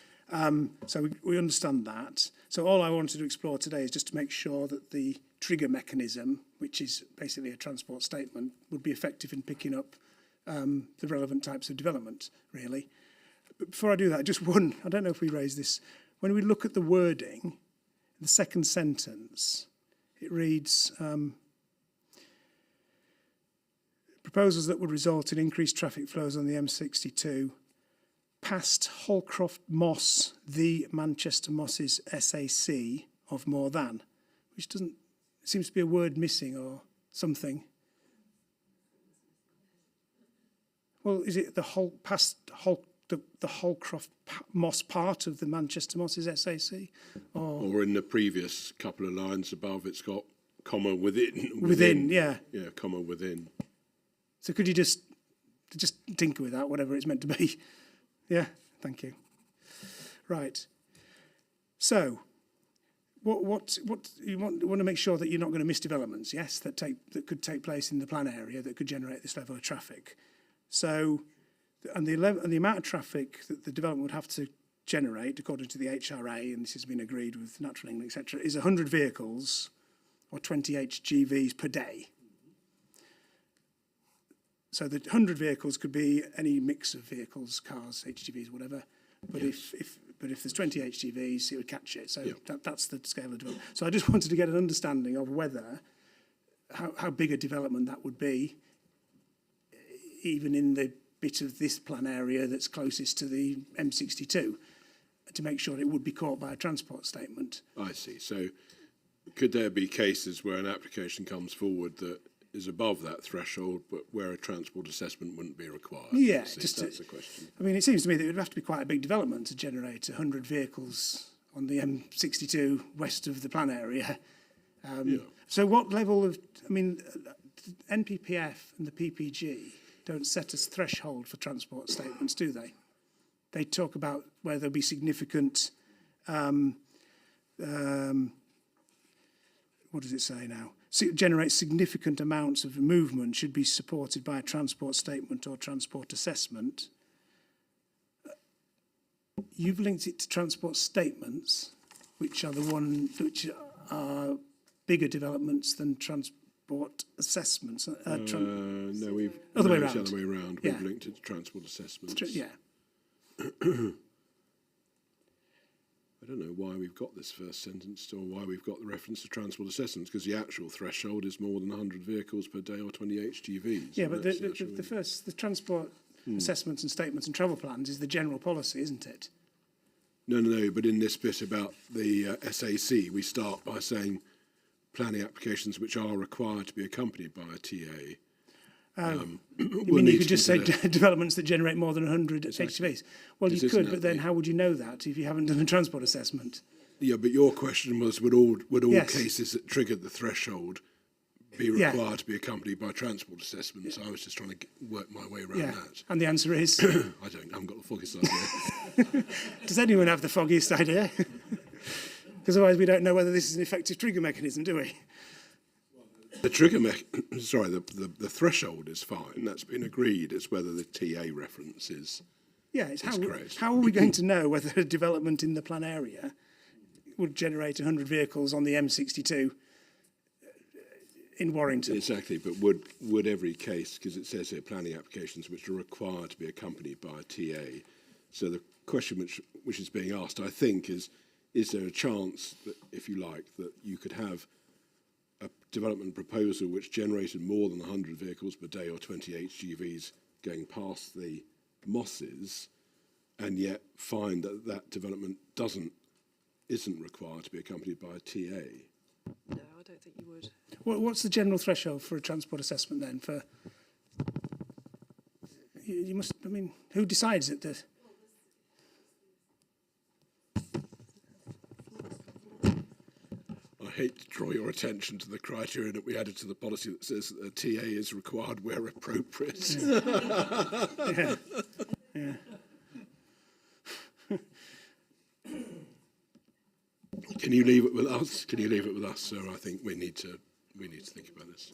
So we understand that. So all I wanted to explore today is just to make sure that the trigger mechanism, which is basically a transport statement, would be effective in picking up the relevant types of development, really. But before I do that, just one, I don't know if we raised this. When we look at the wording, the second sentence, it reads, proposals that would result in increased traffic flows on the M62 past Holcroft Moss, the Manchester Mosses SAC of more than, which doesn't, seems to be a word missing or something. Well, is it the whole past the Holcroft Moss part of the Manchester Mosses SAC? Or in the previous couple of lines above, it's got comma within. Within, yeah. Yeah, comma within. So could you just tinker with that, whatever it's meant to be? Yeah, thank you. Right. So, what you want to make sure that you're not going to miss developments, yes, that could take place in the plan area that could generate this level of traffic. So, and the amount of traffic that the development would have to generate, according to the HRA, and this has been agreed with Natural England, etc., is 100 vehicles or 20 HGVs per day. So the 100 vehicles could be any mix of vehicles, cars, HGVs, whatever. But if there's 20 HGVs, it would catch it. So that's the scale of development. So I just wanted to get an understanding of whether how big a development that would be, even in the bit of this plan area that's closest to the M62, to make sure it would be caught by a transport statement. I see. So could there be cases where an application comes forward that is above that threshold, but where a transport assessment wouldn't be required? Yeah, that's the question. I mean, it seems to me that it would have to be quite a big development to generate 100 vehicles on the M62 west of the plan area. So what level of, I mean, NPPF and the PPG don't set a threshold for transport statements, do they? They talk about where there'll be significant, what does it say now? Generate significant amounts of movement should be supported by a transport statement or transport assessment. You've linked it to transport statements, which are which are bigger developments than transport assessments. No, we've other way it's around. the other way around. We've linked it to transport assessments. Yeah. I don't know why we've got this first sentence or why we've got the reference to transport assessments, because the actual threshold is more than 100 vehicles per day or 20 HGVs. Yeah, but the transport, assessments and statements and travel plans is the general policy, isn't it? No, but in this bit about the SAC, we start by saying planning applications which are required to be accompanied by a TA. You mean you could just say developments that generate more than 100 HGVs? Well, you could, but then how would you know that if you haven't done a transport assessment? Yeah, but your question was, would all cases that triggered the threshold be required to be accompanied by transport assessments? I was just trying to work my way around that. And the answer is? I haven't got the foggiest idea. Does anyone have the foggiest idea? Because otherwise we don't know whether this is an effective trigger mechanism, do we? The trigger the threshold is fine. That's been agreed. It's whether the TA reference is correct. How are we going to know whether a development in the plan area would generate 100 vehicles on the M62 in Warrington? Exactly, but would every case, because it says here planning applications which are required to be accompanied by a TA. So the question which is being asked, I think, is there a chance that, if you like, that you could have a development proposal which generated more than 100 vehicles per day or 20 HGVs going past the Mosses, and yet find that that development isn't required to be accompanied by a TA? No, I don't think you would. What's the general threshold for a transport assessment then? For you must. I mean, who decides it? I hate to draw your attention to the criteria that we added to the policy that says that a TA is required where appropriate. Yeah. Can you leave it with us? Can you leave it with us, sir? I think we need to think about this.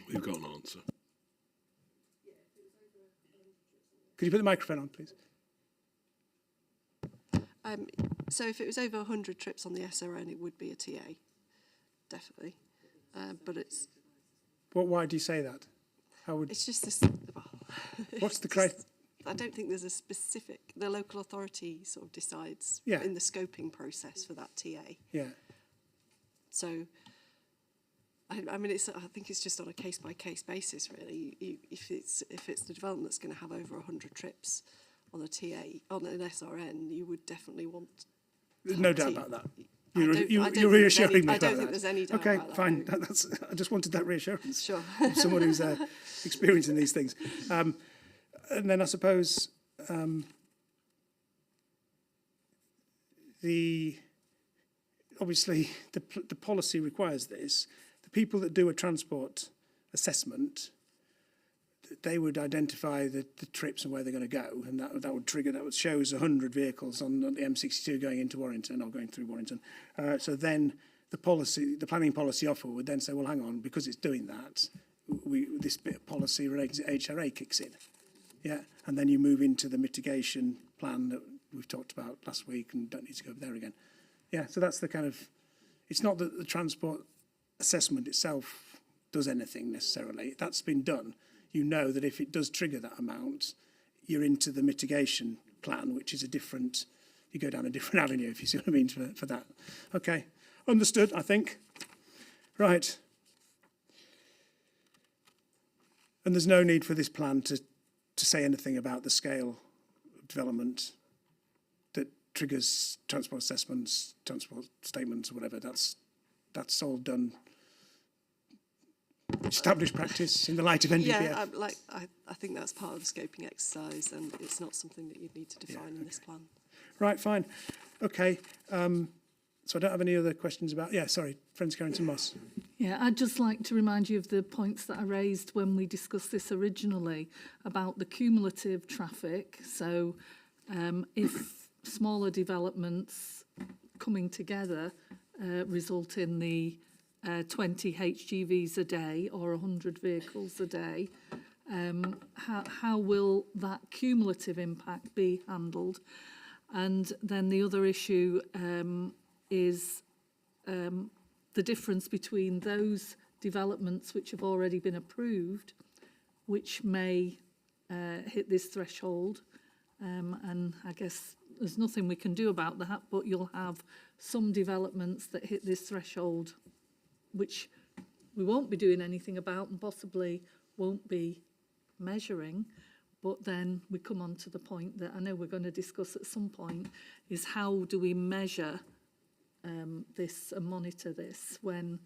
We've got an answer. Could you put the microphone on, please? So if it was over 100 trips on the SRN, it would be a TA, definitely. But it's... Why do you say that? How would... It's just this... Well, what's the criteria? I don't think there's a specific... The local authority sort of decides in the scoping process for that TA. Yeah. So, I mean, I think it's just on a case-by-case basis, really. If it's the development that's going to have over 100 trips on a TA, on an SRN, you would definitely want... There's no doubt about that. You're reassuring me about that. I don't think there's any doubt about that. Fine. I just wanted that reassurance. Sure. From someone who's experiencing these things. And then I suppose obviously the policy requires this. The people that do a transport assessment, they would identify the trips and where they're going to go, and that would trigger, that would shows 100 vehicles on the M62 going into Warrington or going through Warrington. So then the planning policy offer would then say, well, hang on, because it's doing that, this bit of policy related to HRA kicks in. Yeah, and then you move into the mitigation plan that we've talked about last week and don't need to go there again. Yeah, so that's the kind of, it's not that the transport assessment itself does anything necessarily. That's been done. You know that if it does trigger that amount, you're into the mitigation plan, which is you go down a different avenue, if you see what I mean, for that. Okay, understood, I think. Right. And there's no need for this plan to say anything about the scale of development that triggers transport assessments, transport statements, or whatever. That's all done. Established practice in the light of NDPF. Yeah, I think that's part of the scoping exercise, and it's not something that you'd need to define in this plan. Right, fine. Okay. So I don't have any other questions about... Yeah, sorry, Friends Carrington Moss. Yeah, I'd just like to remind you of the points that I raised when we discussed this originally about the cumulative traffic. So if smaller developments coming together result in the 20 HGVs a day or 100 vehicles a day, how will that cumulative impact be handled? And then the other issue is the difference between those developments which have already been approved, which may hit this threshold, and I guess there's nothing we can do about that, but you'll have some developments that hit this threshold which we won't be doing anything about and possibly won't be measuring. But then we come on to the point that I know we're going to discuss at some point, is how do we measure this and monitor this when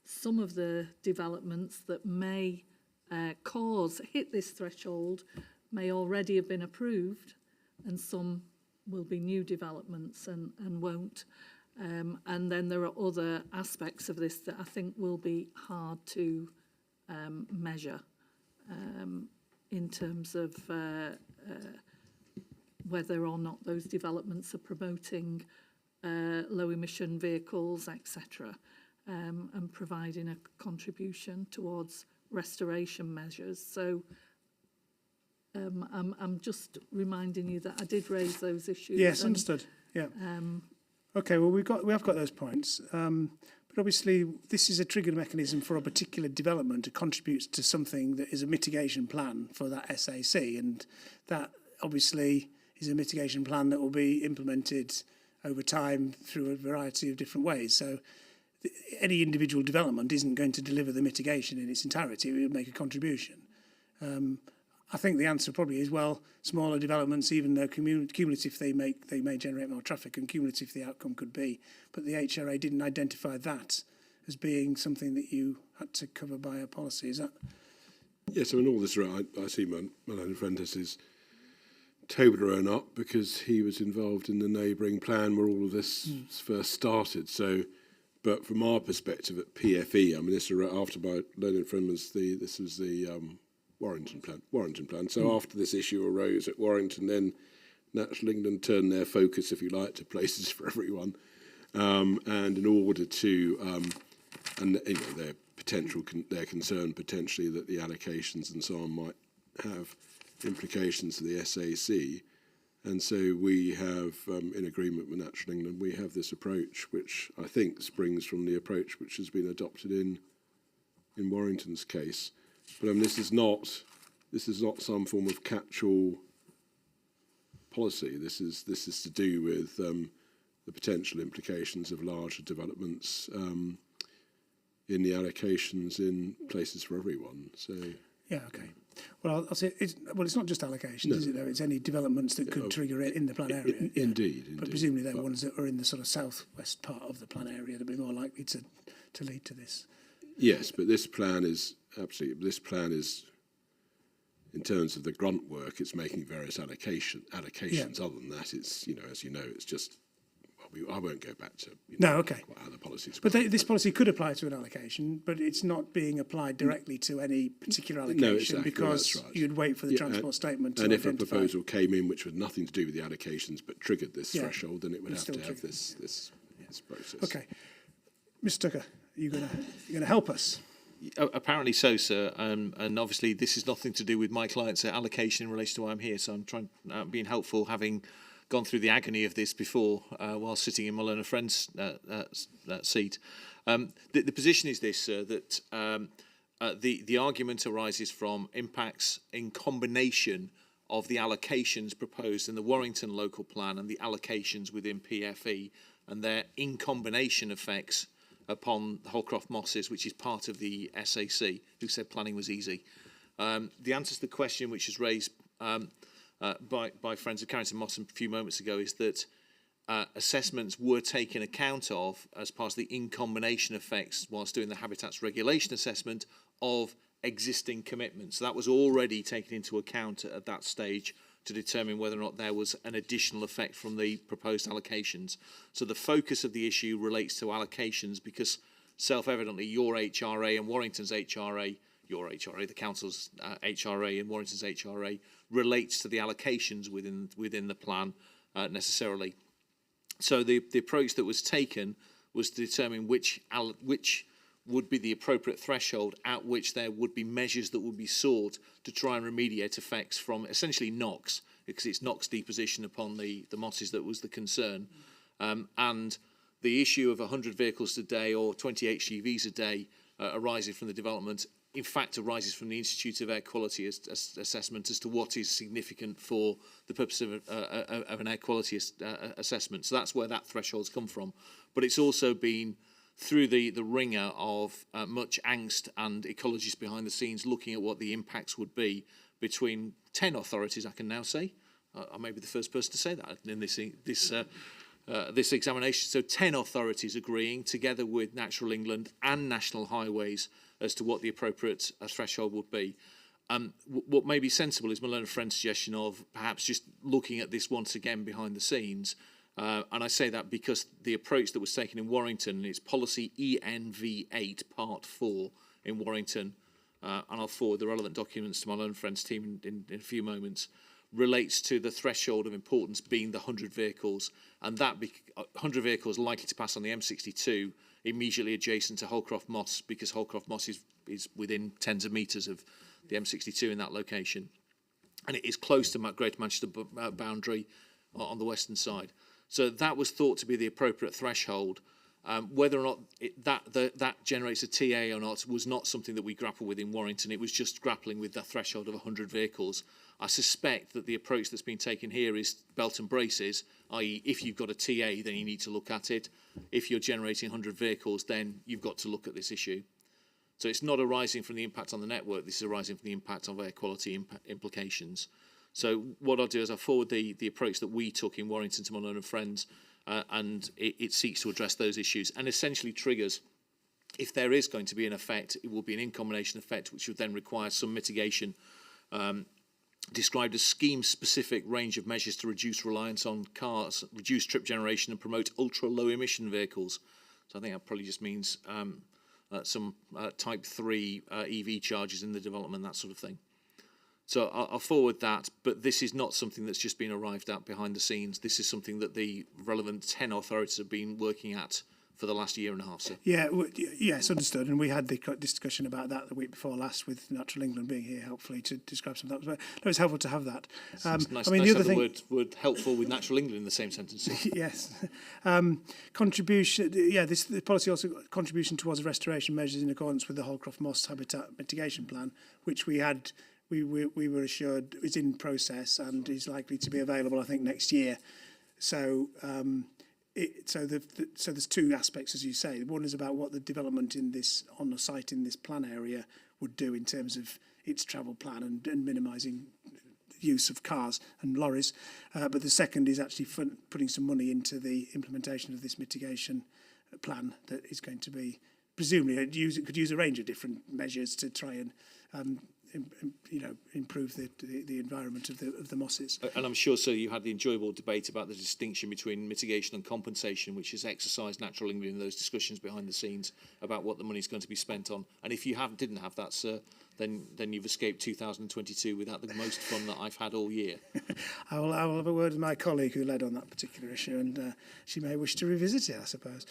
some of the developments that may hit this threshold may already have been approved, and some will be new developments and won't. And then there are other aspects of this that I think will be hard to measure in terms of whether or not those developments are promoting low emission vehicles, etc., and providing a contribution towards restoration measures. So I'm just reminding you that I did raise those issues. Yes, understood. Yeah. Okay. Well, we have got those points. But obviously, this is a trigger mechanism for a particular development that contributes to something that is a mitigation plan for that SAC, and that obviously is a mitigation plan that will be implemented over time through a variety of different ways. So any individual development isn't going to deliver the mitigation in its entirety. It will make a contribution. I think the answer probably is, well, smaller developments, even though cumulative they may generate more traffic, and cumulative the outcome could be. But the HRA didn't identify that as being something that you had to cover by a policy. Is that? Yes, I mean, all this right. I see Malone Fuentes is Toblerone up because he was involved in the neighbouring plan where all of this first started. So, but from our perspective at PFE, I mean, this after my learned friend was this was the Warrington plan. So after this issue arose at Warrington, then Natural England turned their focus, if you like, to places for everyone, and in order to, and you know, their concern potentially that the allocations and so on might have implications for the SAC, and so we have, in agreement with Natural England, we have this approach, which I think springs from the approach which has been adopted in Warrington's case. But this is not some form of catch-all policy. This is to do with the potential implications of larger developments in the allocations in places for everyone. So yeah, okay. Well, I'll say it's not just allocations, is it? Though it's any developments that could trigger it in the plan area. Indeed. But presumably they're ones that are in the sort of southwest part of the plan area that will be more likely to lead to this. Yes, but this plan is absolutely. This plan is, in terms of the grunt work, it's making various allocations. Yeah. Other than that, it's, you know, as you know, it's just. Well, I won't go back to how the policies. But this policy could apply to an allocation, but it's not being applied directly to any particular allocation. No, exactly, because right. You'd wait for the transport statement. To and if identify. a proposal came in which had nothing to do with the allocations but triggered this threshold, then it would have to have this process. Okay, Mr. Tucker, you're gonna help us. Apparently so, sir. And obviously this is nothing to do with my client's allocation in relation to why I'm here. So I'm trying being helpful, having gone through the agony of this before while sitting in my learner friend's seat. The position is this, sir, that the argument arises from impacts in combination of the allocations proposed in the Warrington local plan and the allocations within PFE, and their in combination effects upon Holcroft Mosses, which is part of the SAC, who said planning was easy. The answer to the question which is raised by friends of Carrington Moss a few moments ago is that assessments were taken account of as part of the in-combination effects whilst doing the habitats regulation assessment of existing commitments. So that was already taken into account at that stage to determine whether or not there was an additional effect from the proposed allocations. So the focus of the issue relates to allocations because self-evidently your HRA and Warrington's HRA, the council's HRA and Warrington's HRA relates to the allocations within the plan necessarily. So the approach that was taken was to determine which would be the appropriate threshold at which there would be measures that would be sought to try and remediate effects from essentially NOx, because it's NOx deposition upon the mosses that was the concern. And the issue of 100 vehicles a day or 20 HGVs a day arising from the development, in fact, arises from the Institute of Air Quality assessment as to what is significant for the purpose of an air quality assessment. So that's where that threshold's come from. But it's also been through the ringer of much angst and ecologists behind the scenes looking at what the impacts would be between 10 authorities, I can now say. I may be the first person to say that in this examination. So 10 authorities agreeing together with Natural England and National Highways as to what the appropriate threshold would be. What may be sensible is my learned friend's suggestion of perhaps just looking at this once again behind the scenes. And I say that because the approach that was taken in Warrington, and it's policy ENV8 Part 4 in Warrington, and I'll forward the relevant documents to my learned friend's team in a few moments, relates to the threshold of importance being the 100 vehicles, and that 100 vehicles likely to pass on the M62 immediately adjacent to Holcroft Moss, because Holcroft Moss is within tens of metres of the M62 in that location. And it is close to Greater Manchester boundary on the western side. So that was thought to be the appropriate threshold. Whether or not that generates a TA or not was not something that we grappled with in Warrington. It was just grappling with that threshold of 100 vehicles. I suspect that the approach that's been taken here is belt and braces, i.e. if you've got a TA, then you need to look at it. If you're generating 100 vehicles, then you've got to look at this issue. So it's not arising from the impact on the network, this is arising from the impact of air quality implications. So what I'll do is I'll forward the approach that we took in Warrington to my learned friends, and it seeks to address those issues and essentially triggers, if there is going to be an effect, it will be an in-combination effect which would then require some mitigation, described as scheme-specific range of measures to reduce reliance on cars, reduce trip generation and promote ultra-low emission vehicles. So I think that probably just means some Type 3 EV charges in the development, that sort of thing. So I'll forward that, but this is not something that's just been arrived at behind the scenes. This is something that the relevant 10 authorities have been working at for the last year and a half. So. Yeah, yes, understood. And we had the discussion about that the week before last with Natural England being here, helpfully, to describe some of that. But no, it's helpful to have that. It's nice, I mean, nice the other thing, word helpful with Natural England in the same sentence. Yes. Contribution, the policy also contribution towards restoration measures in accordance with the Holcroft Moss Habitat Mitigation Plan, which we were assured is in process and is likely to be available, I think, next year. So so there's two aspects, as you say. One is about what the development on the site in this plan area would do in terms of its travel plan and minimising use of cars and lorries. But the second is actually putting some money into the implementation of this mitigation plan that is going to be presumably could use a range of different measures to try and improve the environment of the mosses. And I'm sure, sir, you had the enjoyable debate about the distinction between mitigation and compensation, which has exercised Natural England in those discussions behind the scenes about what the money is going to be spent on. And if you didn't have that, sir, then you've escaped 2022 without the most fun that I've had all year. I will have a word with my colleague who led on that particular issue, and she may wish to revisit it, I suppose.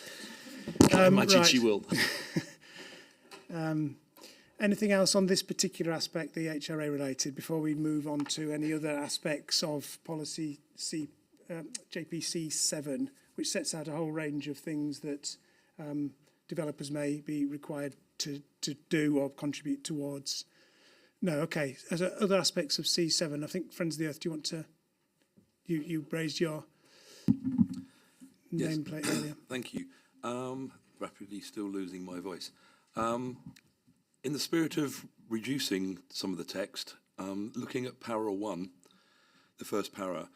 I imagine she will. Anything else on this particular aspect, the HRA related, before we move on to any other aspects of policy JPC 7, which sets out a whole range of things that developers may be required to do or contribute towards? No, okay. As other aspects of C7, I think Friends of the Earth, do you want to... You raised your nameplate earlier. Thank you. Rapidly still losing my voice. In the spirit of reducing some of the text, looking at para 1, the first para,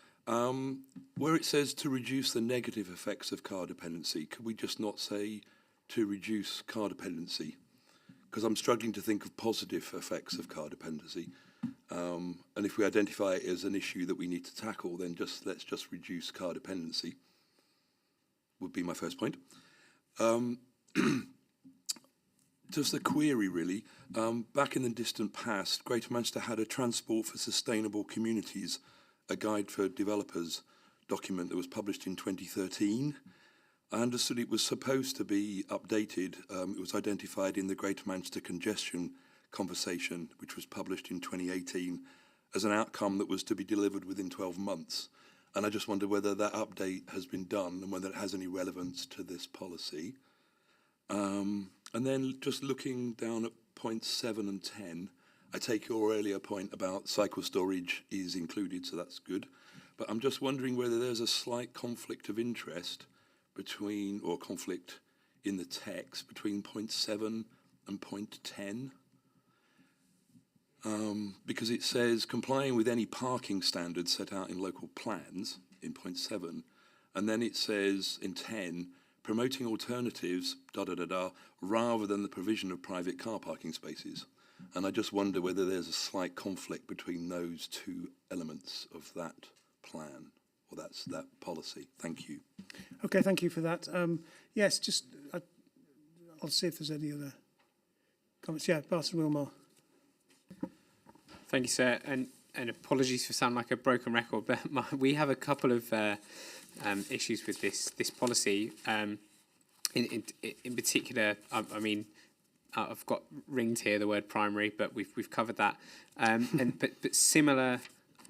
where it says to reduce the negative effects of car dependency, could we just not say to reduce car dependency? Because I'm struggling to think of positive effects of car dependency. And if we identify it as an issue that we need to tackle, then let's just reduce car dependency, would be my first point. Just a query, really. Back in the distant past, Greater Manchester had a Transport for Sustainable Communities, a guide for developers document that was published in 2013. I understood it was supposed to be updated. It was identified in the Greater Manchester Congestion Conversation, which was published in 2018, as an outcome that was to be delivered within 12 months. And I just wonder whether that update has been done and whether it has any relevance to this policy. And then just looking down at points 7 and 10, I take your earlier point about cycle storage is included, so that's good. But I'm just wondering whether there's a slight conflict of interest between, or conflict in the text between point 7 and point 10. Because it says complying with any parking standards set out in local plans in point 7, and then it says in 10, promoting alternatives, rather than the provision of private car parking spaces. And I just wonder whether there's a slight conflict between those two elements of that plan, or that policy. Thank you. Okay, thank you for that. Yes, just I'll see if there's any other comments. Yeah, Barton Wilmore. Thank you, sir, and apologies for sounding like a broken record, but we have a couple of issues with this policy. In particular, I mean, I've got ringed here the word primary, but we've covered that, but similar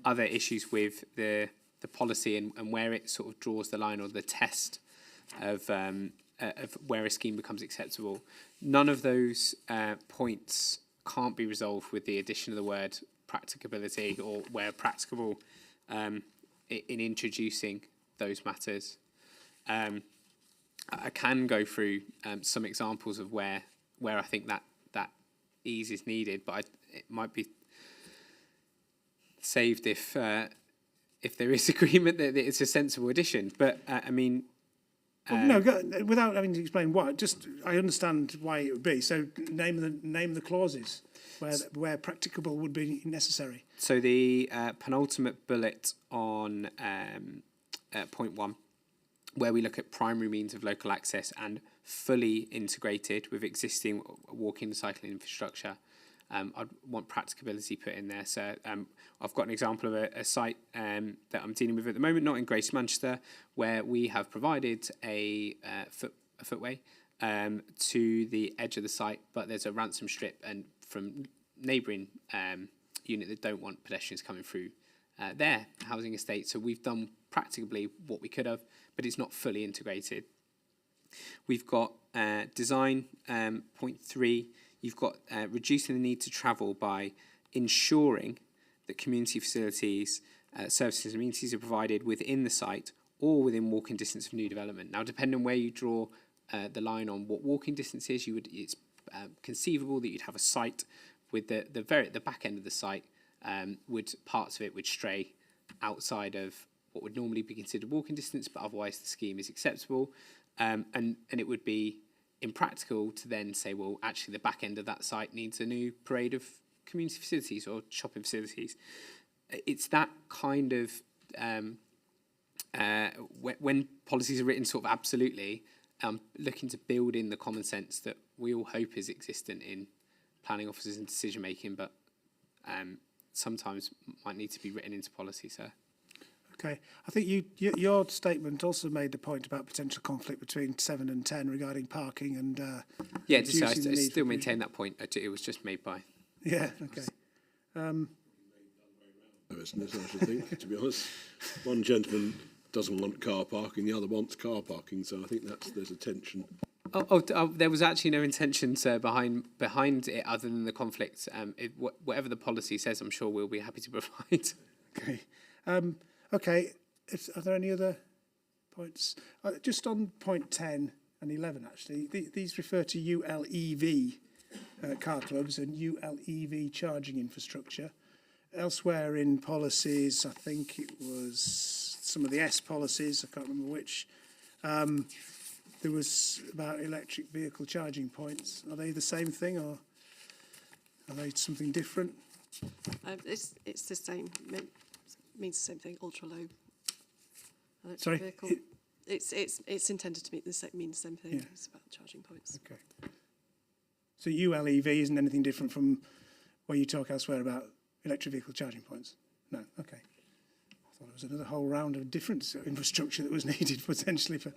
other issues with the policy and where it sort of draws the line or the test of where a scheme becomes acceptable. None of those points can't be resolved with the addition of the word practicability, or where practicable in introducing those matters. I can go through some examples of where I think that ease is needed, but it might be saved if there is agreement that it's a sensible addition. But I mean, well, no, without having to explain why, just I understand why it would be. So name the clauses where practicable would be necessary. So the penultimate bullet on point 1, where we look at primary means of local access and fully integrated with existing walking and cycling infrastructure. I'd want practicability put in there. So I've got an example of a site that I'm dealing with at the moment, not in Greater Manchester, where we have provided a footway to the edge of the site, but there's a ransom strip and from neighbouring unit that don't want pedestrians coming through their housing estate. So we've done practically what we could have, but it's not fully integrated. We've got design, point 3. You've got reducing the need to travel by ensuring that community facilities, services and amenities are provided within the site or within walking distance of new development. Now, depending on where you draw the line on what walking distance is, it's conceivable that you'd have a site with the back end of the site, parts of it would stray outside of what would normally be considered walking distance, but otherwise the scheme is acceptable, and it would be impractical to then say, well, actually the back end of that site needs a new parade of community facilities or shopping facilities. It's that kind of when policies are written sort of absolutely, looking to build in the common sense that we all hope is existent in planning officers and decision making, but sometimes might need to be written into policy, sir. Okay, I think your statement also made the point about potential conflict between 7 and 10 regarding parking and yeah, just so I still maintain that point. It was just made by. Yeah. Okay. Isn't it, I should think, to be honest. One gentleman doesn't want car parking, the other wants car parking, so I think there's a tension. Oh, there was actually no intention, sir, behind it other than the conflict. Whatever the policy says, I'm sure we'll be happy to provide. Okay. Okay. Are there any other points? Just on point 10 and 11, actually, these refer to ULEV car clubs and ULEV charging infrastructure. Elsewhere in policies, I think it was some of the S policies, I can't remember which, there was about electric vehicle charging points. Are they the same thing or are they something different? It's the same, means the same thing, ultra low electric Sorry? vehicle. It's intended to mean the same thing. Yeah. It's about charging points. Okay. So ULEV isn't anything different from where you talk elsewhere about electric vehicle charging points? No, okay. I thought it was another whole round of different infrastructure that was needed potentially for...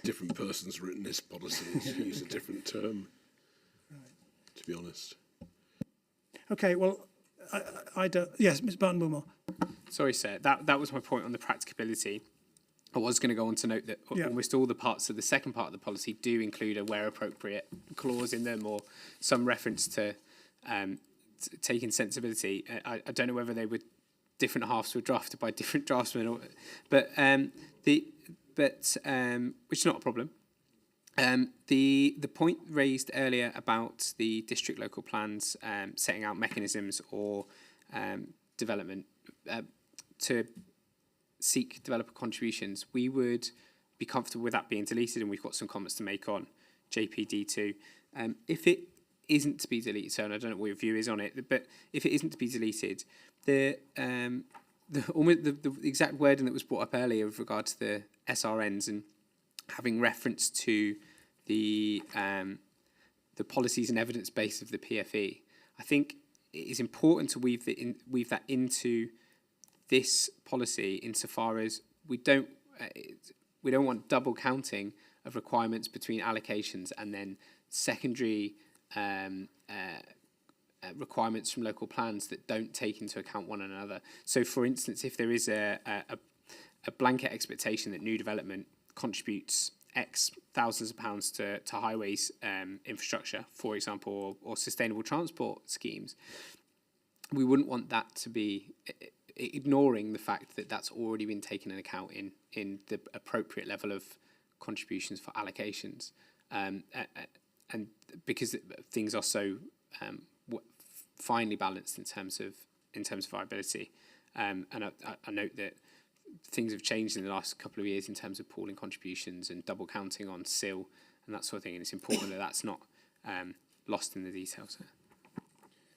Different person's written this policy, use a different term, to be honest. Okay, well, I don't... Yes, Ms Barton Wilmore. Sorry, sir. That was my point on the practicability. I was going to go on to note that almost all the parts of the second part of the policy do include a where appropriate clause in them or some reference to taking sensibility. I don't know whether they were different halves were drafted by different draftsmen, but which is not a problem. The point raised earlier about the district local plans setting out mechanisms or development to seek developer contributions, we would be comfortable with that being deleted, and we've got some comments to make on JPD2. If it isn't to be deleted, so and I don't know what your view is on it, but if it isn't to be deleted, the exact wording that was brought up earlier with regard to the SRNs and having reference to the policies and evidence base of the PFE, I think it is important to weave that into this policy insofar as we don't want double counting of requirements between allocations and then secondary requirements from local plans that don't take into account one another. So, for instance, if there is a blanket expectation that new development contributes X thousands of pounds to highways infrastructure, for example, or sustainable transport schemes, we wouldn't want that to be ignoring the fact that that's already been taken into account in the appropriate level of contributions for allocations, and because things are so finely balanced in terms of viability, and I note that things have changed in the last couple of years in terms of pooling contributions and double counting on SIL and that sort of thing, and it's important that that's not lost in the details.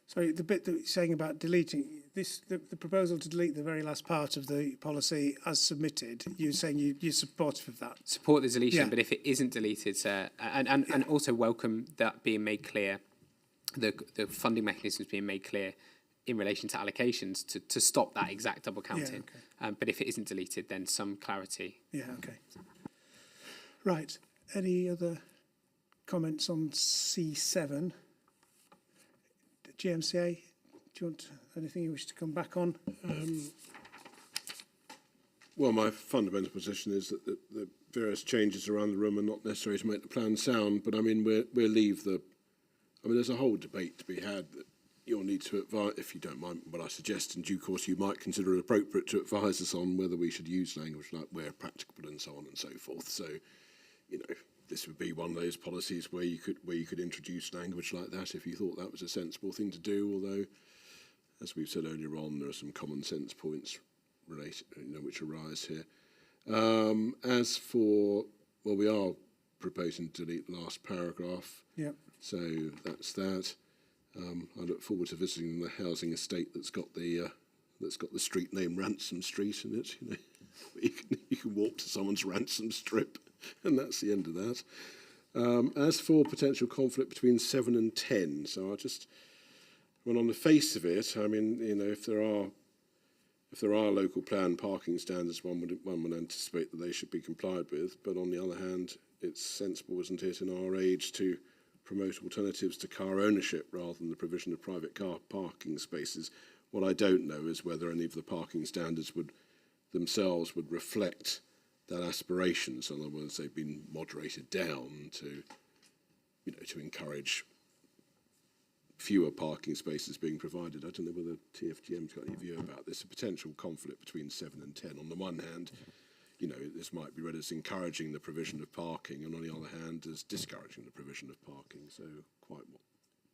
Sorry, the bit that you're saying about deleting this, the proposal to delete the very last part of the policy as submitted, you're saying you're supportive of that? Support the deletion, but if it isn't deleted, and also welcome that being made clear, the funding mechanisms being made clear in relation to allocations to stop that exact double counting. Yeah, okay. But if it isn't deleted, then some clarity. Yeah, okay. Right. Any other comments on C7? GMCA, do you want anything you wish to come back on? Well, my fundamental position is that the various changes around the room are not necessary to make the plan sound, but I mean, we'll leave the... I mean, there's a whole debate to be had that you'll need to advise, if you don't mind what I suggest, in due course you might consider it appropriate to advise us on whether we should use language like where practicable and so on and so forth. So, you know, this would be one of those policies where you could introduce language like that if you thought that was a sensible thing to do, although, as we've said earlier on, there are some common sense points related, which arise here. As for, well, we are proposing to delete the last paragraph. Yeah. So that's that. I look forward to visiting the housing estate that's got the street name Ransom Street in it. You know, you can walk to someone's ransom strip, and that's the end of that. As for potential conflict between 7 and 10, so on the face of it, I mean, you know, if there are local plan parking standards, one would anticipate that they should be complied with. But on the other hand, it's sensible, isn't it, in our age to promote alternatives to car ownership rather than the provision of private car parking spaces. What I don't know is whether any of the parking standards would reflect that aspiration. So in other words, they've been moderated down to encourage fewer parking spaces being provided. I don't know whether TFGM's got any view about this, a potential conflict between 7 and 10. On the one hand, you know, this might be read as encouraging the provision of parking, and on the other hand, as discouraging the provision of parking. So quite what?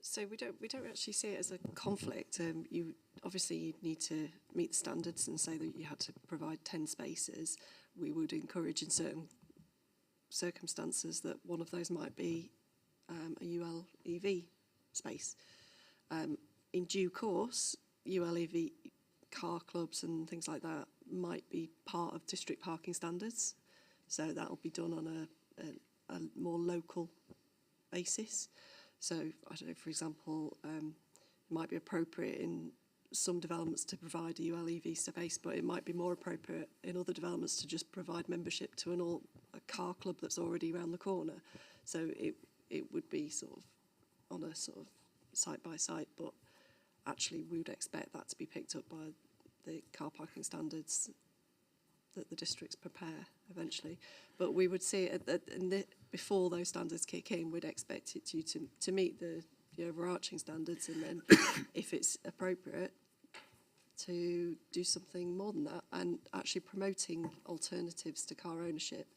So we don't actually see it as a conflict. You obviously need to meet the standards and say that you had to provide 10 spaces. We would encourage in certain circumstances that one of those might be a ULEV space. In due course, ULEV car clubs and things like that might be part of district parking standards, so that will be done on a more local basis. So I don't know, for example, it might be appropriate in some developments to provide a ULEV space, but it might be more appropriate in other developments to just provide membership to a car club that's already around the corner. So it would be sort of on a sort of site by site, but actually we would expect that to be picked up by the car parking standards that the districts prepare eventually. But we would see it before those standards kick in, we'd expect it to meet the overarching standards, and then if it's appropriate to do something more than that, and actually promoting alternatives to car ownership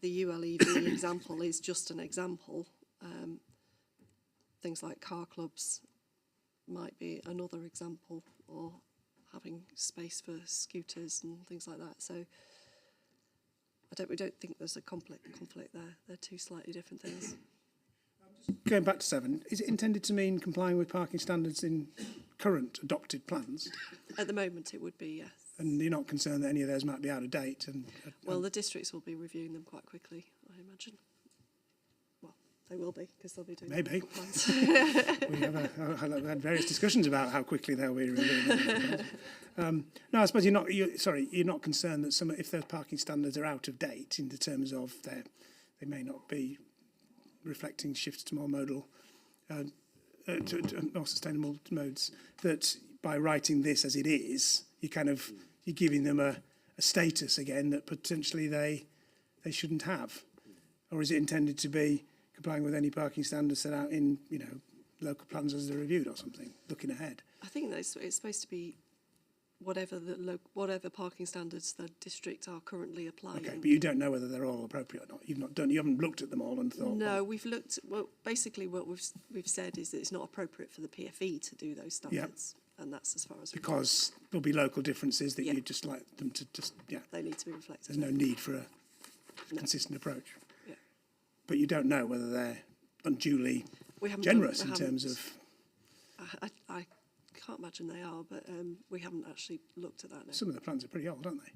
the ULEV example is just an example. Things like car clubs might be another example, or having space for scooters and things like that. So we don't think there's a conflict there. They're two slightly different things. Going back to 7, is it intended to mean complying with parking standards in current adopted plans? At the moment, it would be, yes. And you're not concerned that any of those might be out of date? Well, the districts will be reviewing them quite quickly, I imagine. Well, they will be, because they'll be doing maybe. plans. We have had various discussions about how quickly they'll be reviewing them. No, I suppose you're not concerned that if those parking standards are out of date in the terms of they may not be reflecting shifts to more modal, to more sustainable modes, that by writing this as it is, you're giving them a status again that potentially they shouldn't have? Or is it intended to be complying with any parking standards set out in local plans as they're reviewed or something, looking ahead? I think that it's supposed to be whatever parking standards the district are currently applying. Okay, but you don't know whether they're all appropriate or not. You haven't looked at them all and thought. No, we've looked. Well, basically, what we've said is that it's not appropriate for the PFE to do those standards, and that's as far as. Because there'll be local differences that you'd just like them to They need to be reflected. There's no need for a consistent approach. Yeah. But you don't know whether they're unduly generous in terms of. I can't imagine they are, but we haven't actually looked at that now. Some of the plans are pretty old, aren't they?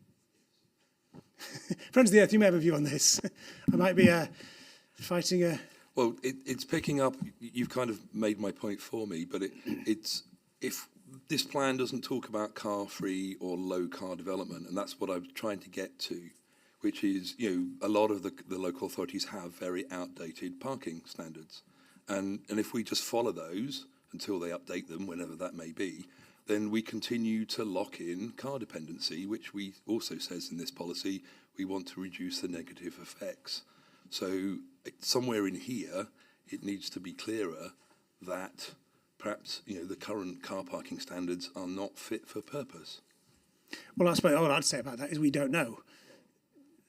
Friends of the Earth, you may have a view on this. I might be fighting a... Well, it's picking up, you've kind of made my point for me, but it's if this plan doesn't talk about car-free or low-car development, and that's what I'm trying to get to, which is, a lot of the local authorities have very outdated parking standards. And if we just follow those until they update them, whenever that may be, then we continue to lock in car dependency, which we also says in this policy, we want to reduce the negative effects. So somewhere in here, it needs to be clearer that perhaps, the current car parking standards are not fit for purpose. Well, I suppose all I'd say about that is we don't know.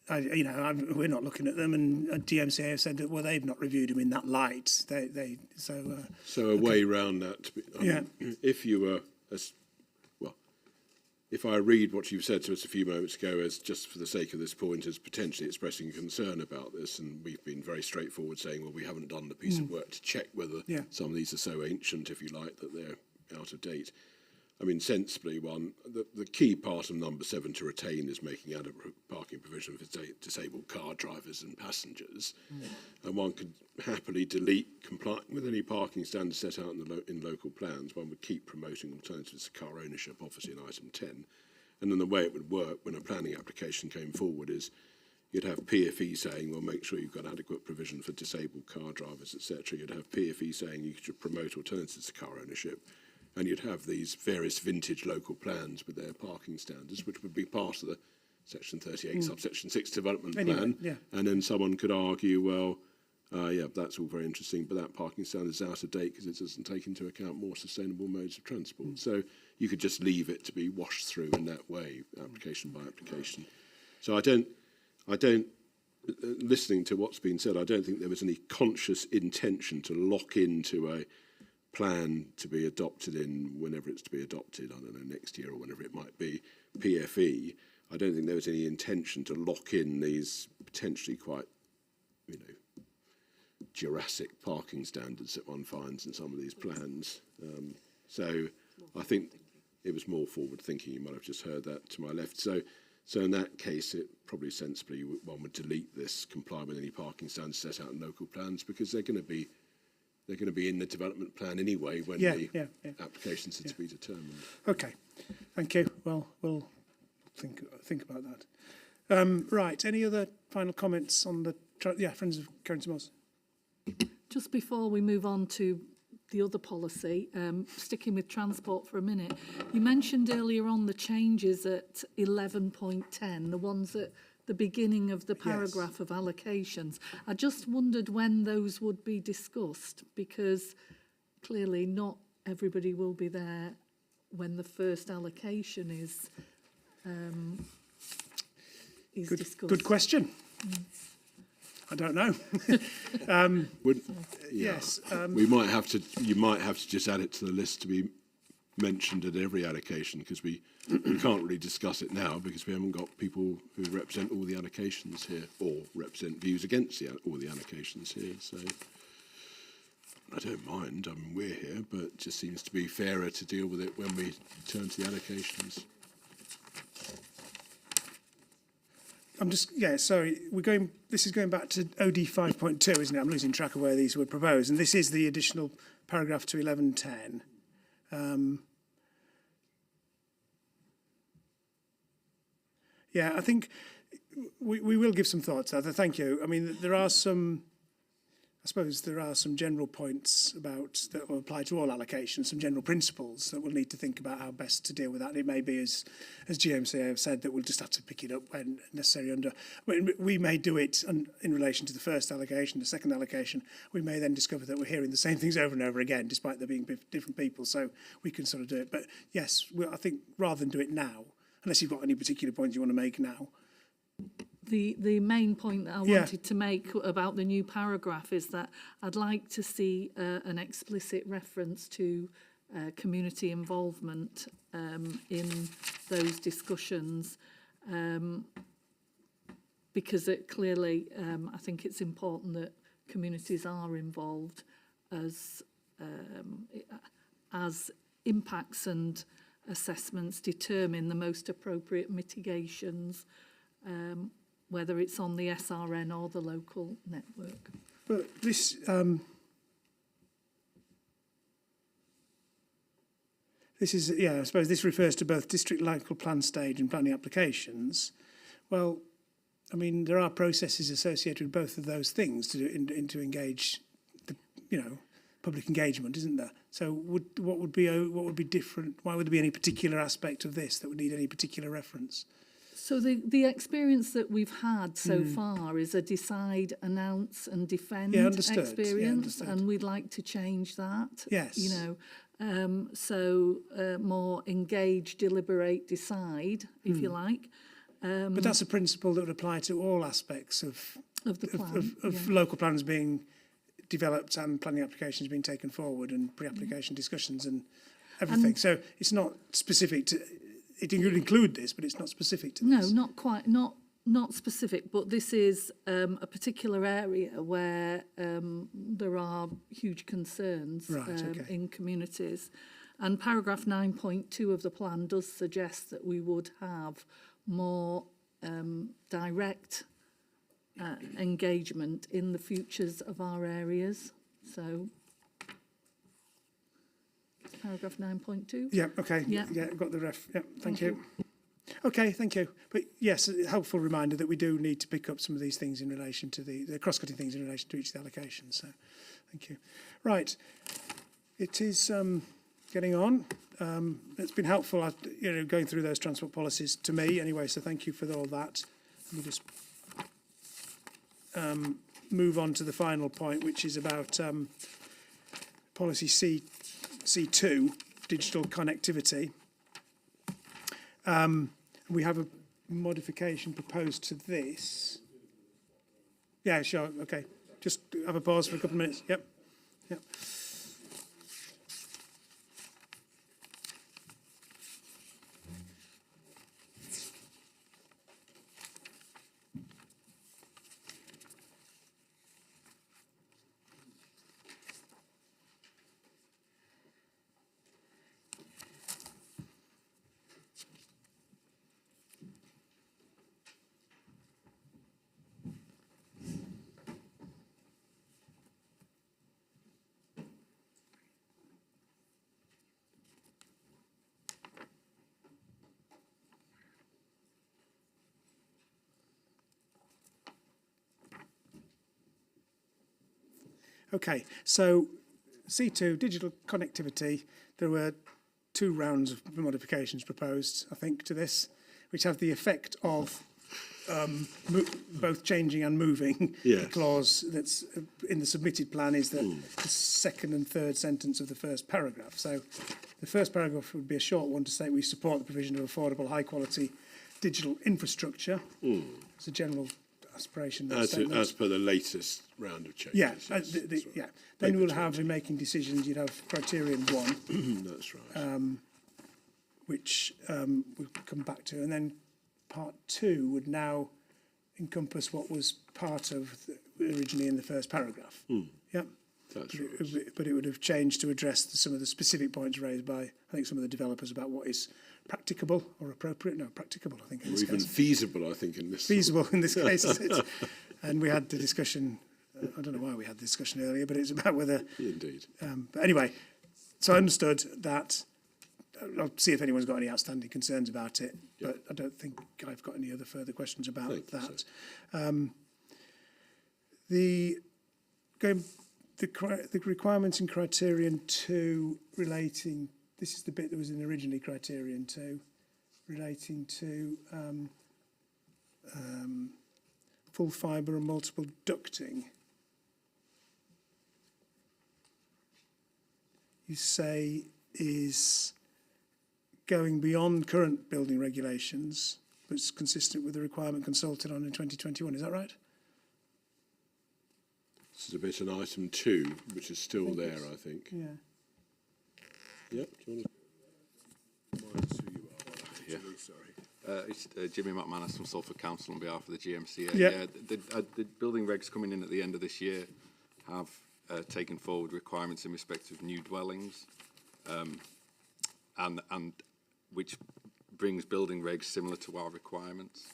We're not looking at them, and DMCA have said that they've not reviewed them in that light. So a way round that. If you were, if I read what you've said to us a few moments ago as just for the sake of this point as potentially expressing concern about this, and we've been very straightforward saying, well, we haven't done the piece of work to check whether some of these are so ancient, if you like, that they're out of date. I mean, sensibly, the key part of number 7 to retain is making adequate parking provision for disabled car drivers and passengers. And one could happily delete complying with any parking standards set out in local plans. One would keep promoting alternatives to car ownership, obviously in item 10. And then the way it would work when a planning application came forward is you'd have PFE saying, well, make sure you've got adequate provision for disabled car drivers, etc. You'd have PFE saying you should promote alternatives to car ownership. And you'd have these various vintage local plans with their parking standards, which would be part of the Section 38, subsection 6 development plan. And then someone could argue, well, that's all very interesting, but that parking standard is out of date because it doesn't take into account more sustainable modes of transport. So you could just leave it to be washed through in that way, application by application. So I don't, listening to what's been said, I don't think there was any conscious intention to lock into a plan to be adopted in whenever it's to be adopted, I don't know, next year or whenever it might be, PFE. I don't think there was any intention to lock in these potentially quite, Jurassic parking standards that one finds in some of these plans. So I think it was more forward thinking. You might have just heard that to my left. So in that case, it probably sensibly one would delete this, comply with any parking standards set out in local plans, because they're going to be in the development plan anyway when the applications are to be determined. Okay, thank you. Well, we'll think about that. Right, any other final comments on the... Friends of Carrington Moss. Just before we move on to the other policy, sticking with transport for a minute, you mentioned earlier on the changes at 11.10, the ones at the beginning of the paragraph of allocations. I just wondered when those would be discussed, because clearly not everybody will be there when the first allocation is discussed. Good question. I don't know. Yes. We might have to. You might have to just add it to the list to be mentioned at every allocation, because we can't really discuss it now because we haven't got people who represent all the allocations here or represent views against all the allocations here. So I don't mind. I mean, we're here, but it just seems to be fairer to deal with it when we turn to the allocations. I'm just, sorry, this is going back to OD 5.2, isn't it? I'm losing track of where these were proposed. And this is the additional paragraph to 1110. I think we will give some thoughts. Thank you. I mean, I suppose there are some general points that will apply to all allocations, some general principles that we'll need to think about how best to deal with that. It may be, as GMCA have said, that we'll just have to pick it up when necessary we may do it in relation to the first allocation, the second allocation. We may then discover that we're hearing the same things over and over again, despite there being different people, so we can sort of do it. But yes, I think rather than do it now, unless you've got any particular points you want to make now. The main point that I wanted to make about the new paragraph is that I'd like to see an explicit reference to community involvement in those discussions, because clearly I think it's important that communities are involved as impacts and assessments determine the most appropriate mitigations, whether it's on the SRN or the local network. But this is, I suppose this refers to both district local plan stage and planning applications. Well, I mean, there are processes associated with both of those things to engage the, public engagement, isn't there? So what would be different? Why would there be any particular aspect of this that would need any particular reference? So the experience that we've had so far is a decide, announce and defend experience, and we'd like to change that. Yes. More engage, deliberate, decide, if you like. But that's a principle that would apply to all aspects of the plan, of local plans being developed and planning applications being taken forward and pre-application discussions and everything. So it's not specific to. It would include this, but it's not specific to this. No, not quite, not specific, but this is a particular area where there are huge concerns in communities. And paragraph 9.2 of the plan does suggest that we would have more direct engagement in the futures of our areas. So paragraph 9.2. Yeah, okay. Yeah, got the ref. Yeah, thank you. Okay, thank you. But yes, a helpful reminder that we do need to pick up some of these things in relation to the cross-cutting things in relation to each of the allocations. So, thank you. Right, it is getting on. It's been helpful, going through those transport policies to me anyway. So thank you for all that. Let me just move on to the final point, which is about policy C2, digital connectivity. We have a modification proposed to this. Yeah, sure, okay. Just have a pause for a couple of minutes. Yep. Okay, so C2, digital connectivity, there were 2 rounds of modifications proposed, I think, to this, which have the effect of both changing and moving. Yes. The clause that's in the submitted plan is the second and third sentence of the first paragraph. So the first paragraph would be a short one to say we support the provision of affordable, high-quality digital infrastructure. It's a general aspiration. As per the latest round of changes. Yeah, yes, that's right. yeah. Then we'll have, in making decisions, you'd have criterion 1. That's right. Which we'll come back to. And then part 2 would now encompass what was part of originally in the first paragraph. Yeah. That's right. But it would have changed to address some of the specific points raised by, I think, some of the developers about what is practicable or appropriate. No, practicable, I think, in Or this even case. feasible, I think, in this. Feasible in this case, is it? And we had the discussion, I don't know why we had the discussion earlier, but it's about whether... Indeed. But anyway, so I understood that. I'll see if anyone's got any outstanding concerns about it, but I don't think I've got any other further questions about that. The requirements in criterion 2 relating, this is the bit that was in originally criterion 2, relating to full fibre and multiple ducting. You say is going beyond current building regulations, but it's consistent with the requirement consulted on in 2021. Is that right? This is a bit in item 2, which is still there, I think. Yeah. Yep. Do you want to... Yeah. Sorry. It's Jimmy McManus from Salford Council on behalf of the GMCA. Yeah. The building regs coming in at the end of this year have taken forward requirements in respect of new dwellings, and which brings building regs similar to our requirements.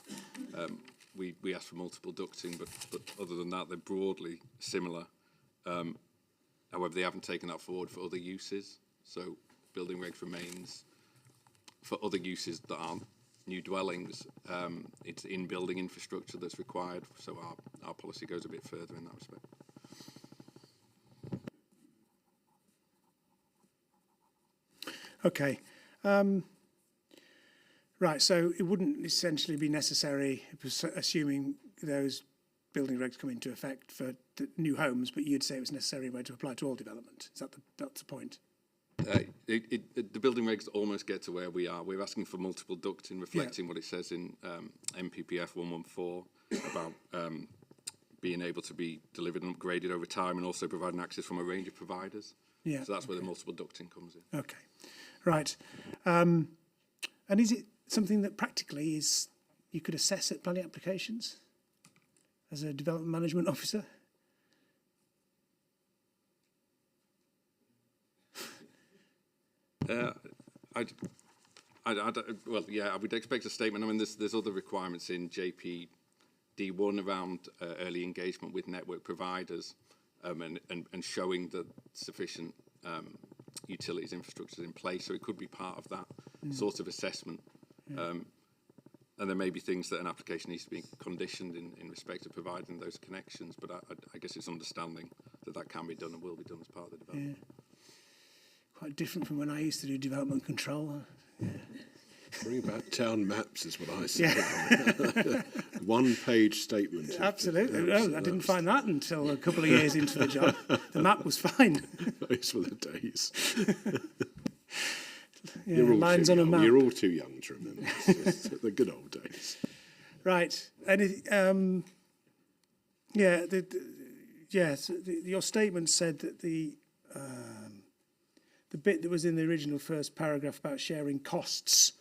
We asked for multiple ducting, but other than that, they're broadly similar. However, they haven't taken that forward for other uses. So building regs remains for other uses that aren't new dwellings. It's in building infrastructure that's required. So our policy goes a bit further in that respect. Okay. Right, so it wouldn't essentially be necessary, assuming those building regs come into effect for the new homes, but you'd say it was necessary to apply to all development. Is that that's the point? The building regs almost get to where we are. We're asking for multiple ducting, reflecting what it says in MPPF 114 about being able to be delivered and upgraded over time, and also providing access from a range of providers. Yeah. So that's where the multiple ducting comes in. Okay, right. And is it something that practically is you could assess at planning applications as a development management officer? Well, yeah, I would expect a statement. I mean, there's other requirements in JPD1 around early engagement with network providers, and showing that sufficient utilities infrastructure is in place. So it could be part of that sort of assessment. And there may be things that an application needs to be conditioned in respect of providing those connections. But I guess it's understanding that can be done and will be done as part of the development. Yeah. Quite different from when I used to do development control. Yeah. Bring back town maps is what I say. Yeah. One-page statement. Absolutely. No, I didn't find that until a couple of years into the job. The map was fine. Those were the days. Yeah, lines on a map. You're all too young to remember. It's the good old days. Right. Your statement said that the bit that was in the original first paragraph about sharing costs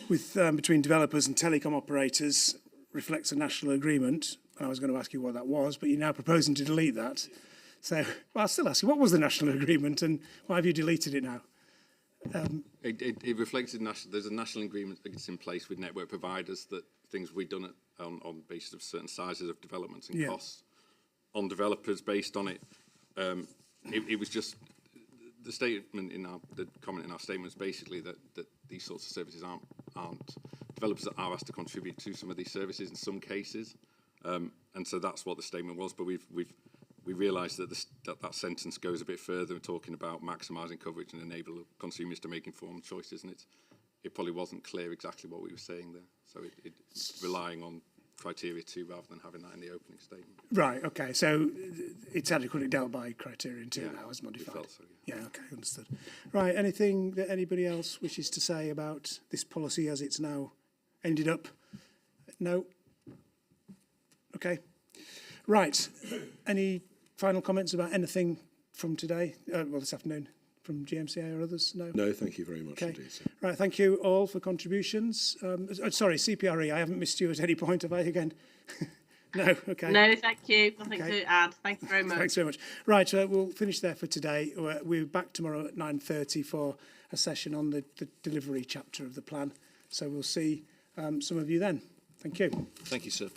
with between developers and telecom operators reflects a national agreement. I was going to ask you what that was, but you're now proposing to delete that. So, well, I'll still ask you, what was the national agreement and why have you deleted it now? It reflected there's a national agreement that's in place with network providers that things we've done on the basis of certain sizes of developments and costs on developers based on it. It was just the statement the comment in our statement is basically that these sorts of services aren't developers that are asked to contribute to some of these services in some cases, and so that's what the statement was. But we realised that that sentence goes a bit further, talking about maximising coverage and enable consumers to make informed choices, and it probably wasn't clear exactly what we were saying there. So it's relying on criteria 2 rather than having that in the opening statement. Right, okay, so it's adequately dealt by criterion 2 now as modified. We felt so, yeah, okay, understood. Right, anything that anybody else wishes to say about this policy as it's now ended up? No? Okay. Right. Any final comments about anything from today? Well, this afternoon from GMCA or others? No? No, thank you very much Okay. indeed, sir. Right, thank you all for contributions. Sorry, CPRE, I haven't missed you at any point, have I, again? No, okay. No, thank you. Nothing Okay. to add. Thank you very much. Thanks very much. Right, we'll finish there for today. We're back tomorrow at 9:30 for a session on the delivery chapter of the plan. So we'll see some of you then. Thank you. Thank you, sir.